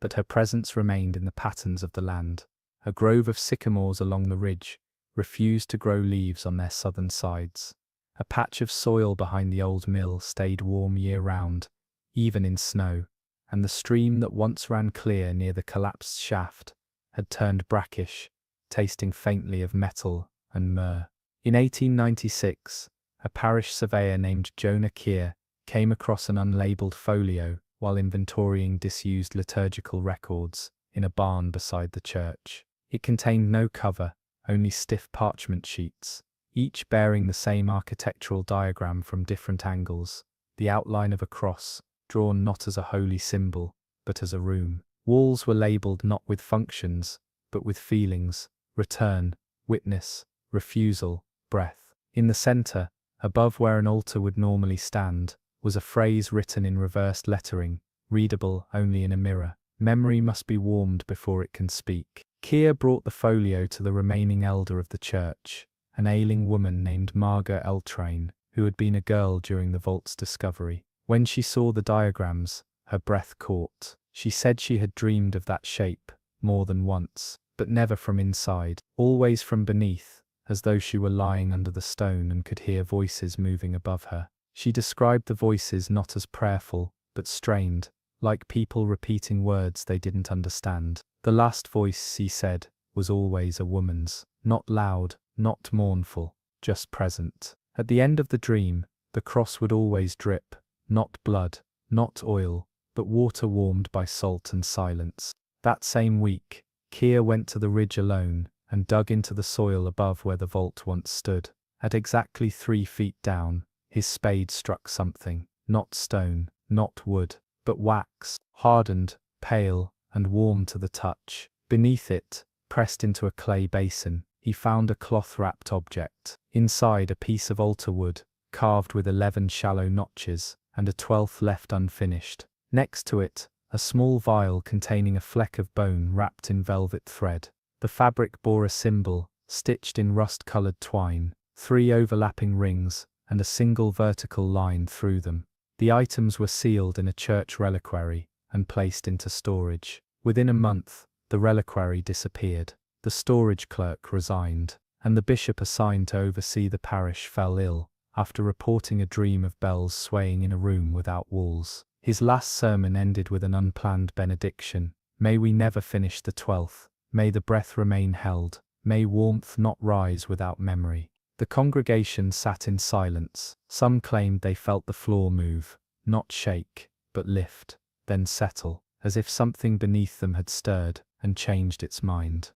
but her presence remained in the patterns of the land. A grove of sycamores along the ridge refused to grow leaves on their southern sides. A patch of soil behind the old mill stayed warm year-round, even in snow, and the stream that once ran clear near the collapsed shaft had turned brackish, tasting faintly of metal and myrrh. In 1896, a parish surveyor named Jonah Keir came across an unlabeled folio while inventorying disused liturgical records in a barn beside the church. It contained no cover, only stiff parchment sheets, each bearing the same architectural diagram from different angles, the outline of a cross, drawn not as a holy symbol, but as a room. Walls were labelled not with functions, but with feelings: return, witness, refusal, breath. In the centre, above where an altar would normally stand, was a phrase written in reversed lettering, readable only in a mirror: memory must be warmed before it can speak. Keir brought the folio to the remaining elder of the church, an ailing woman named Margaret Eltrain, who had been a girl during the vault's discovery. When she saw the diagrams, her breath caught. She said she had dreamed of that shape more than once, but never from inside, always from beneath, as though she were lying under the stone and could hear voices moving above her. She described the voices not as prayerful, but strained, like people repeating words they didn't understand. The last voice, she said, was always a woman's, not loud, not mournful, just present. At the end of the dream, the cross would always drip, not blood, not oil, but water warmed by salt and silence. That same week, Keir went to the ridge alone and dug into the soil above where the vault once stood. At exactly 3 feet down, his spade struck something, not stone, not wood, but wax, hardened, pale, and warm to the touch. Beneath it, pressed into a clay basin, he found a cloth-wrapped object. Inside, a piece of altar wood, carved with 11 shallow notches, and a 12th left unfinished. Next to it, a small vial containing a fleck of bone wrapped in velvet thread. The fabric bore a symbol, stitched in rust-colored twine, 3 overlapping rings, and a single vertical line through them. The items were sealed in a church reliquary and placed into storage. Within a month, the reliquary disappeared. The storage clerk resigned, and the bishop assigned to oversee the parish fell ill after reporting a dream of bells swaying in a room without walls. His last sermon ended with an unplanned benediction: "May we never finish the 12th, may the breath remain held, may warmth not rise without memory." The congregation sat in silence. Some claimed they felt the floor move, not shake, but lift, then settle, as if something beneath them had stirred and changed its mind.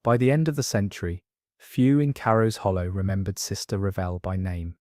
By the end of the century, few in Carrow's Hollow remembered Sister Revell by name,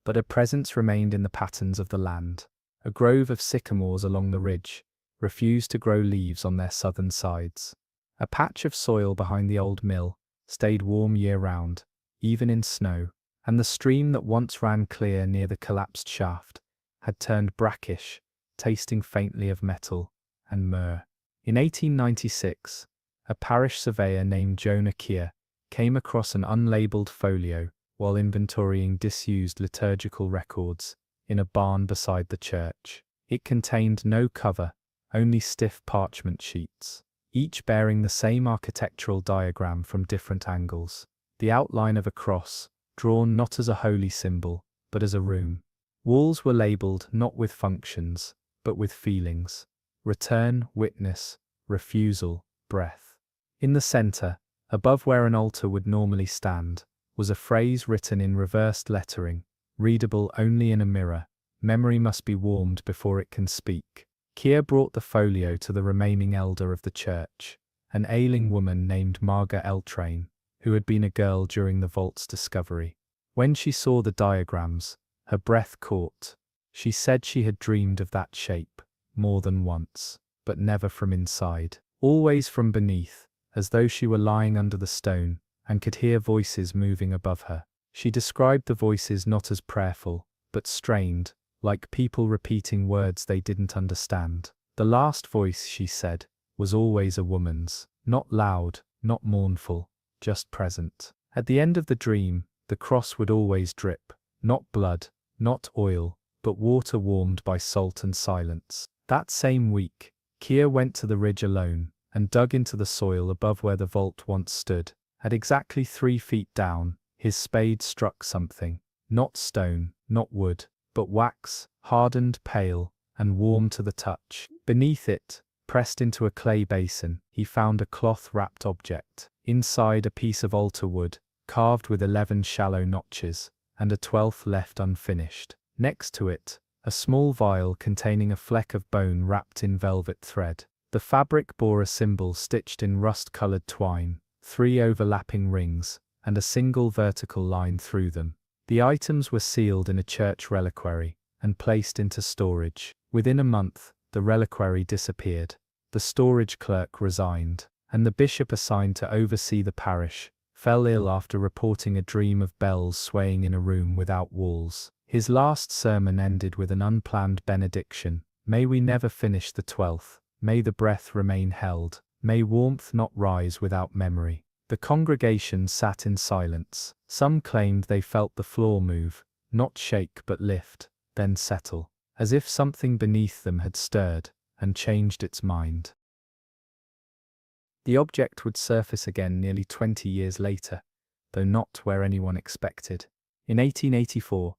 but her presence remained in the patterns of the land. A grove of sycamores along the ridge refused to grow leaves on their southern sides. A patch of soil behind the old mill stayed warm year-round, even in snow, and the stream that once ran clear near the collapsed shaft had turned brackish, tasting faintly of metal and myrrh. In 1896, a parish surveyor named Jonah Keir came across an unlabeled folio while inventorying disused liturgical records in a barn beside the church. It contained no cover, only stiff parchment sheets, each bearing the same architectural diagram from different angles, the outline of a cross, drawn not as a holy symbol, but as a room. Walls were labelled not with functions, but with feelings: return, witness, refusal, breath. In the centre, above where an altar would normally stand, was a phrase written in reversed lettering, readable only in a mirror: memory must be warmed before it can speak. Keir brought the folio to the remaining elder of the church, an ailing woman named Marga Eltrain, who had been a girl during the vault's discovery. When she saw the diagrams, her breath caught. She said she had dreamed of that shape, more than once, but never from inside, always from beneath, as though she were lying under the stone, and could hear voices moving above her. She described the voices not as prayerful, but strained, like people repeating words they didn't understand. The last voice, she said, was always a woman's, not loud, not mournful, just present. At the end of the dream, the cross would always drip, not blood, not oil, but water warmed by salt and silence. That same week, Keir went to the ridge alone, and dug into the soil above where the vault once stood. At exactly 3 feet down, his spade struck something. Not stone, not wood, but wax, hardened, pale, and warm to the touch. Beneath it, pressed into a clay basin, he found a cloth-wrapped object. Inside, a piece of altar wood, carved with 11 shallow notches, and a 12th left unfinished. Next to it, a small vial containing a fleck of bone wrapped in velvet thread. The fabric bore a symbol stitched in rust-colored twine, 3 overlapping rings, and a single vertical line through them. The items were sealed in a church reliquary and placed into storage. Within a month, the reliquary disappeared. The storage clerk resigned, and the bishop assigned to oversee the parish fell ill after reporting a dream of bells swaying in a room without walls. His last sermon ended with an unplanned benediction. May we never finish the 12th. May the breath remain held. May warmth not rise without memory. The congregation sat in silence. Some claimed they felt the floor move, not shake but lift, then settle, as if something beneath them had stirred and changed its mind. The object would surface again nearly 20 years later, though not where anyone expected. In 1884,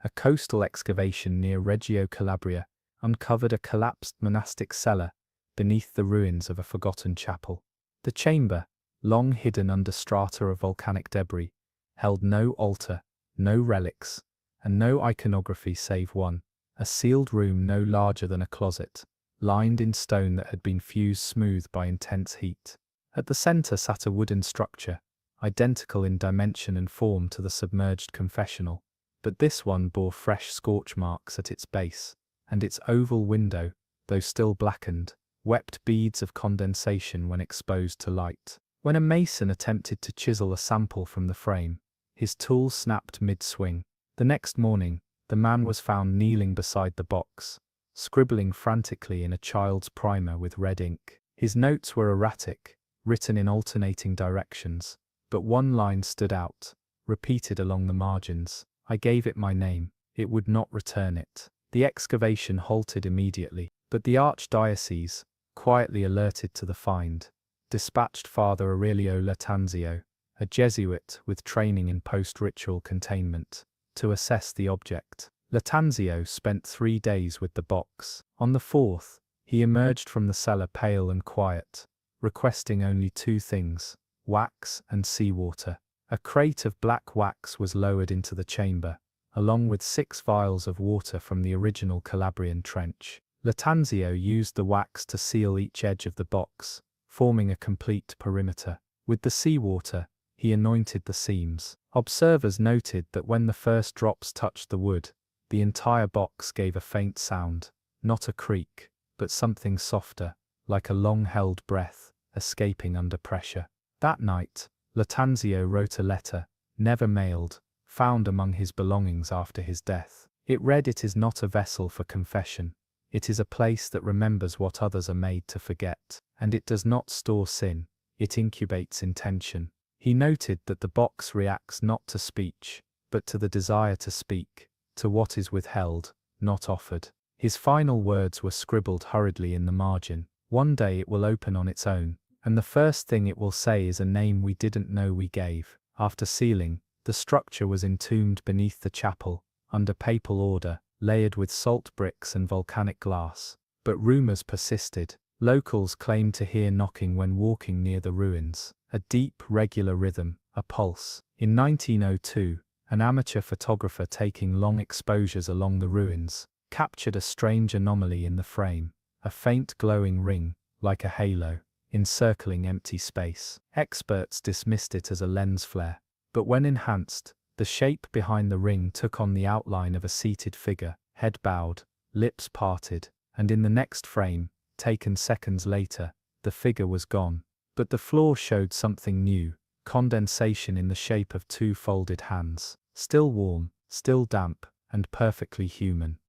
a coastal excavation near Reggio Calabria uncovered a collapsed monastic cellar beneath the ruins of a forgotten chapel. The chamber, long hidden under strata of volcanic debris, held no altar, no relics, and no iconography save one, a sealed room no larger than a closet, lined in stone that had been fused smooth by intense heat. At the center sat a wooden structure, identical in dimension and form to the submerged confessional, but this one bore fresh scorch marks at its base, and its oval window, though still blackened, wept beads of condensation when exposed to light. When a mason attempted to chisel a sample from the frame, his tool snapped mid-swing. The next morning, the man was found kneeling beside the box, scribbling frantically in a child's primer with red ink. His notes were erratic, written in alternating directions, but one line stood out, repeated along the margins. I gave it my name. It would not return it. The excavation halted immediately, but the archdiocese, quietly alerted to the find, dispatched Father Aurelio Latanzio, a Jesuit with training in post-ritual containment, to assess the object. Latanzio spent 3 days with the box. On the 4th, he emerged from the cellar pale and quiet, requesting only 2 things: wax and seawater. A crate of black wax was lowered into the chamber, along with 6 vials of water from the original Calabrian trench. Latanzio used the wax to seal each edge of the box, forming a complete perimeter. With the seawater, he anointed the seams. Observers noted that when the first drops touched the wood, the entire box gave a faint sound, not a creak, but something softer, like a long-held breath, escaping under pressure. That night, Latanzio wrote a letter, never mailed, found among his belongings after his death. It read, "It is not a vessel for confession. It is a place that remembers what others are made to forget, and it does not store sin, it incubates intention." He noted that the box reacts not to speech, but to the desire to speak, to what is withheld, not offered. His final words were scribbled hurriedly in the margin. One day it will open on its own, and the first thing it will say is a name we didn't know we gave. After sealing, the structure was entombed beneath the chapel, under papal order, layered with salt bricks and volcanic glass. But rumors persisted. Locals claimed to hear knocking when walking near the ruins, a deep, regular rhythm, a pulse. In 1902, an amateur photographer taking long exposures along the ruins captured a strange anomaly in the frame, a faint glowing ring, like a halo. encircling empty space. Experts dismissed it as a lens flare, but when enhanced, the shape behind the ring took on the outline of a seated figure, head bowed, lips parted, and in the next frame, taken seconds later, the figure was gone. But the floor showed something new, condensation in the shape of two folded hands, still warm, still damp, and perfectly human.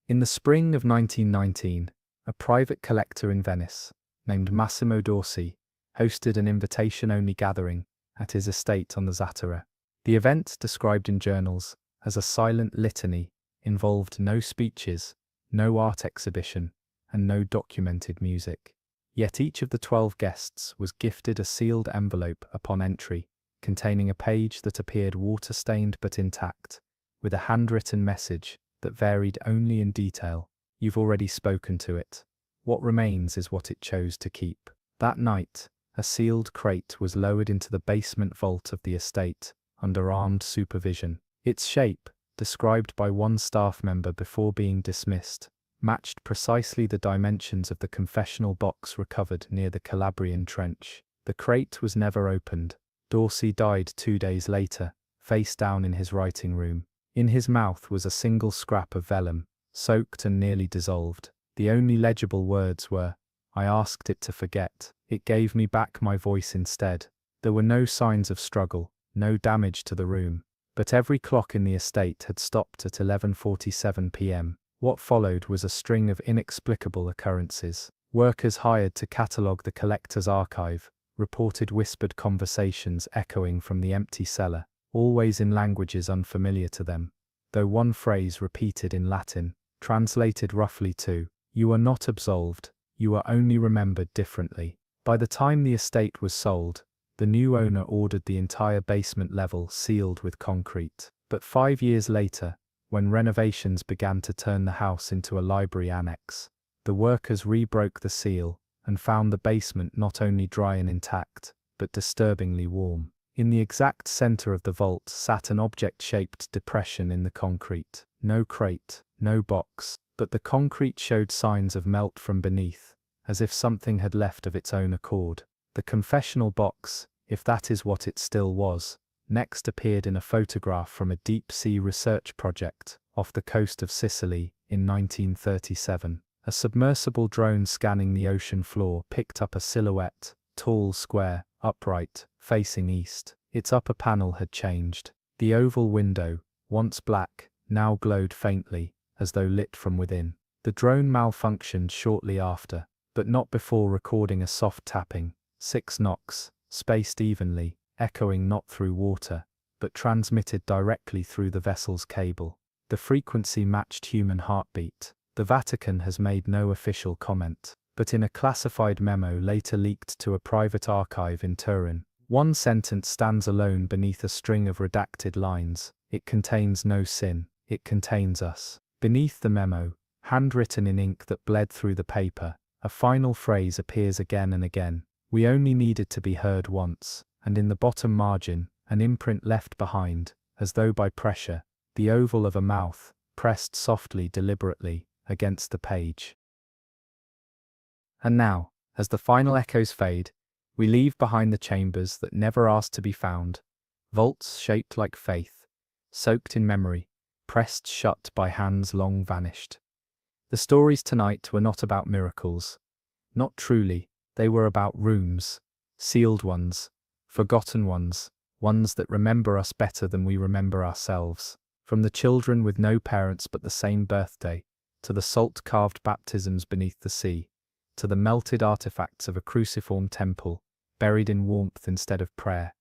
In the spring of 1919, a private collector in Venice, named Massimo Dorsi, hosted an invitation-only gathering at his estate on the Zattera. The event, described in journals as a silent litany, involved no speeches, no art exhibition, and no documented music. Yet each of the 12 guests was gifted a sealed envelope upon entry, containing a page that appeared water-stained but intact, with a handwritten message that varied only in detail. You've already spoken to it. What remains is what it chose to keep. That night, a sealed crate was lowered into the basement vault of the estate, under armed supervision. Its shape, described by one staff member before being dismissed, matched precisely the dimensions of the confessional box recovered near the Calabrian Trench. The crate was never opened. Dorsi died 2 days later, face down in his writing room. In his mouth was a single scrap of vellum, soaked and nearly dissolved. The only legible words were, "I asked it to forget. It gave me back my voice instead." There were no signs of struggle, no damage to the room, but every clock in the estate had stopped at 11:47 p.m. What followed was a string of inexplicable occurrences. Workers hired to catalogue the collector's archive reported whispered conversations echoing from the empty cellar, always in languages unfamiliar to them, though one phrase repeated in Latin, translated roughly to, "You are not absolved, you are only remembered differently." By the time the estate was sold, the new owner ordered the entire basement level sealed with concrete. But 5 years later, when renovations began to turn the house into a library annex, the workers rebroke the seal and found the basement not only dry and intact, but disturbingly warm. In the exact center of the vault sat an object-shaped depression in the concrete. No crate, no box, but the concrete showed signs of melt from beneath, as if something had left of its own accord. The confessional box, if that is what it still was, next appeared in a photograph from a deep-sea research project off the coast of Sicily in 1937. A submersible drone scanning the ocean floor picked up a silhouette, tall, square, upright, facing east. Its upper panel had changed. The oval window, once black, now glowed faintly, as though lit from within. The drone malfunctioned shortly after, but not before recording a soft tapping, 6 knocks, spaced evenly, echoing not through water, but transmitted directly through the vessel's cable. The frequency matched human heartbeat. The Vatican has made no official comment, but in a classified memo later leaked to a private archive in Turin, one sentence stands alone beneath a string of redacted lines: "It contains no sin, it contains us." Beneath the memo, handwritten in ink that bled through the paper, a final phrase appears again and again: "We only needed to be heard once," and in the bottom margin, an imprint left behind, as though by pressure, the oval of a mouth, pressed softly, deliberately, against the page. And now, as the final echoes fade, we leave behind the chambers that never asked to be found, vaults shaped like faith, soaked in memory, pressed shut by hands long vanished. The stories tonight were not about miracles. Not truly, they were about rooms, sealed ones, forgotten ones, ones that remember us better than we remember ourselves. From the children with no parents but the same birthday, to the salt-carved baptisms beneath the sea, to the melted artifacts of a cruciform temple, buried in warmth instead of prayer,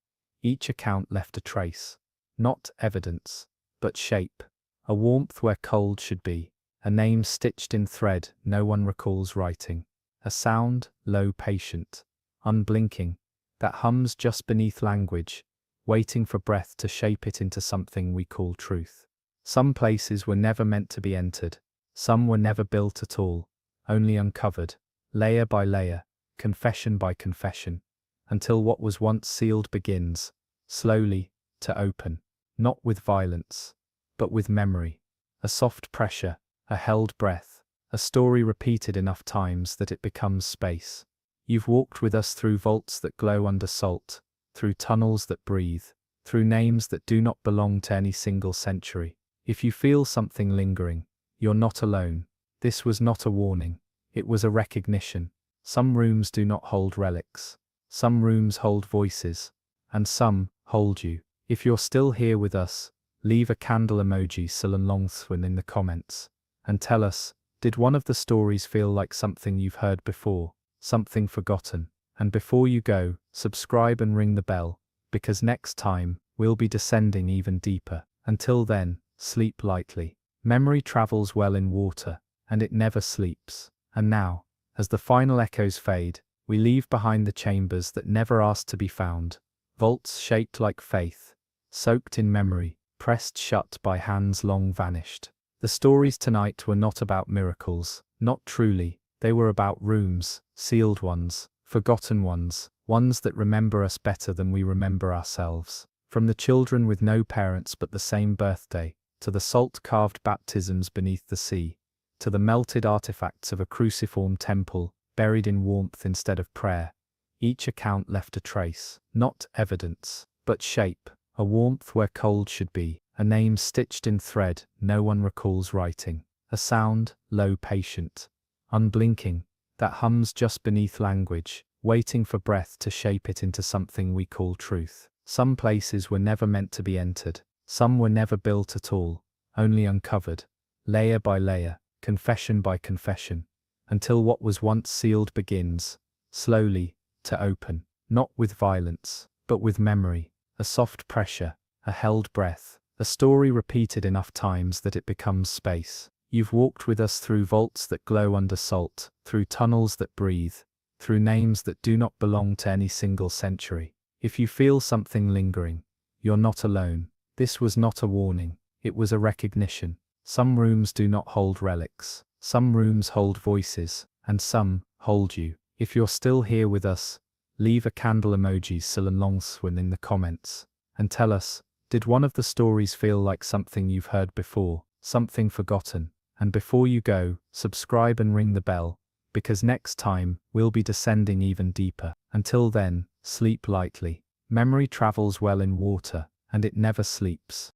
each account left a trace, not evidence, but shape, a warmth where cold should be, a name stitched in thread no one recalls writing, a sound, low, patient, unblinking, that hums just beneath language, waiting for breath to shape it into something we call truth. Some places were never meant to be entered, some were never built at all, only uncovered, layer by layer, confession by confession, until what was once sealed begins, slowly, to open, not with violence, but with memory, a soft pressure, a held breath, a story repeated enough times that it becomes space. You've walked with us through vaults that glow under salt, through tunnels that breathe, through names that do not belong to any single century. If you feel something lingering, you're not alone. This was not a warning, it was a recognition. Some rooms do not hold relics. Some rooms hold voices. And some hold you. If you're still here with us, leave a candle emoji Silonlongthwin in the comments. And tell us, did one of the stories feel like something you've heard before, something forgotten? And before you go, subscribe and ring the bell, because next time, we'll be descending even deeper. Until then, sleep lightly. Memory travels well in water, and it never sleeps. And now, as the final echoes fade, we leave behind the chambers that never asked to be found. Vaults shaped like faith, soaked in memory, pressed shut by hands long vanished. The stories tonight were not about miracles, not truly. They were about rooms, sealed ones, forgotten ones, ones that remember us better than we remember ourselves. From the children with no parents but the same birthday, to the salt-carved baptisms beneath the sea, to the melted artifacts of a cruciform temple, buried in warmth instead of prayer. Each account left a trace, not evidence, but shape, a warmth where cold should be, a name stitched in thread no one recalls writing, a sound, low, patient, unblinking, that hums just beneath language, waiting for breath to shape it into something we call truth. Some places were never meant to be entered, some were never built at all, only uncovered, layer by layer, confession by confession, until what was once sealed begins, slowly, to open, not with violence, but with memory, a soft pressure, a held breath, a story repeated enough times that it becomes space. You've walked with us through vaults that glow under salt, through tunnels that breathe, through names that do not belong to any single century. If you feel something lingering, you're not alone. This was not a warning, it was a recognition. Some rooms do not hold relics, some rooms hold voices, and some hold you. If you're still here with us, leave a candle emoji Silonlongthwin in the comments, and tell us, did one of the stories feel like something you've heard before, something forgotten? And before you go, subscribe and ring the bell, because next time, we'll be descending even deeper. Until then, sleep lightly. Memory travels well in water, and it never sleeps.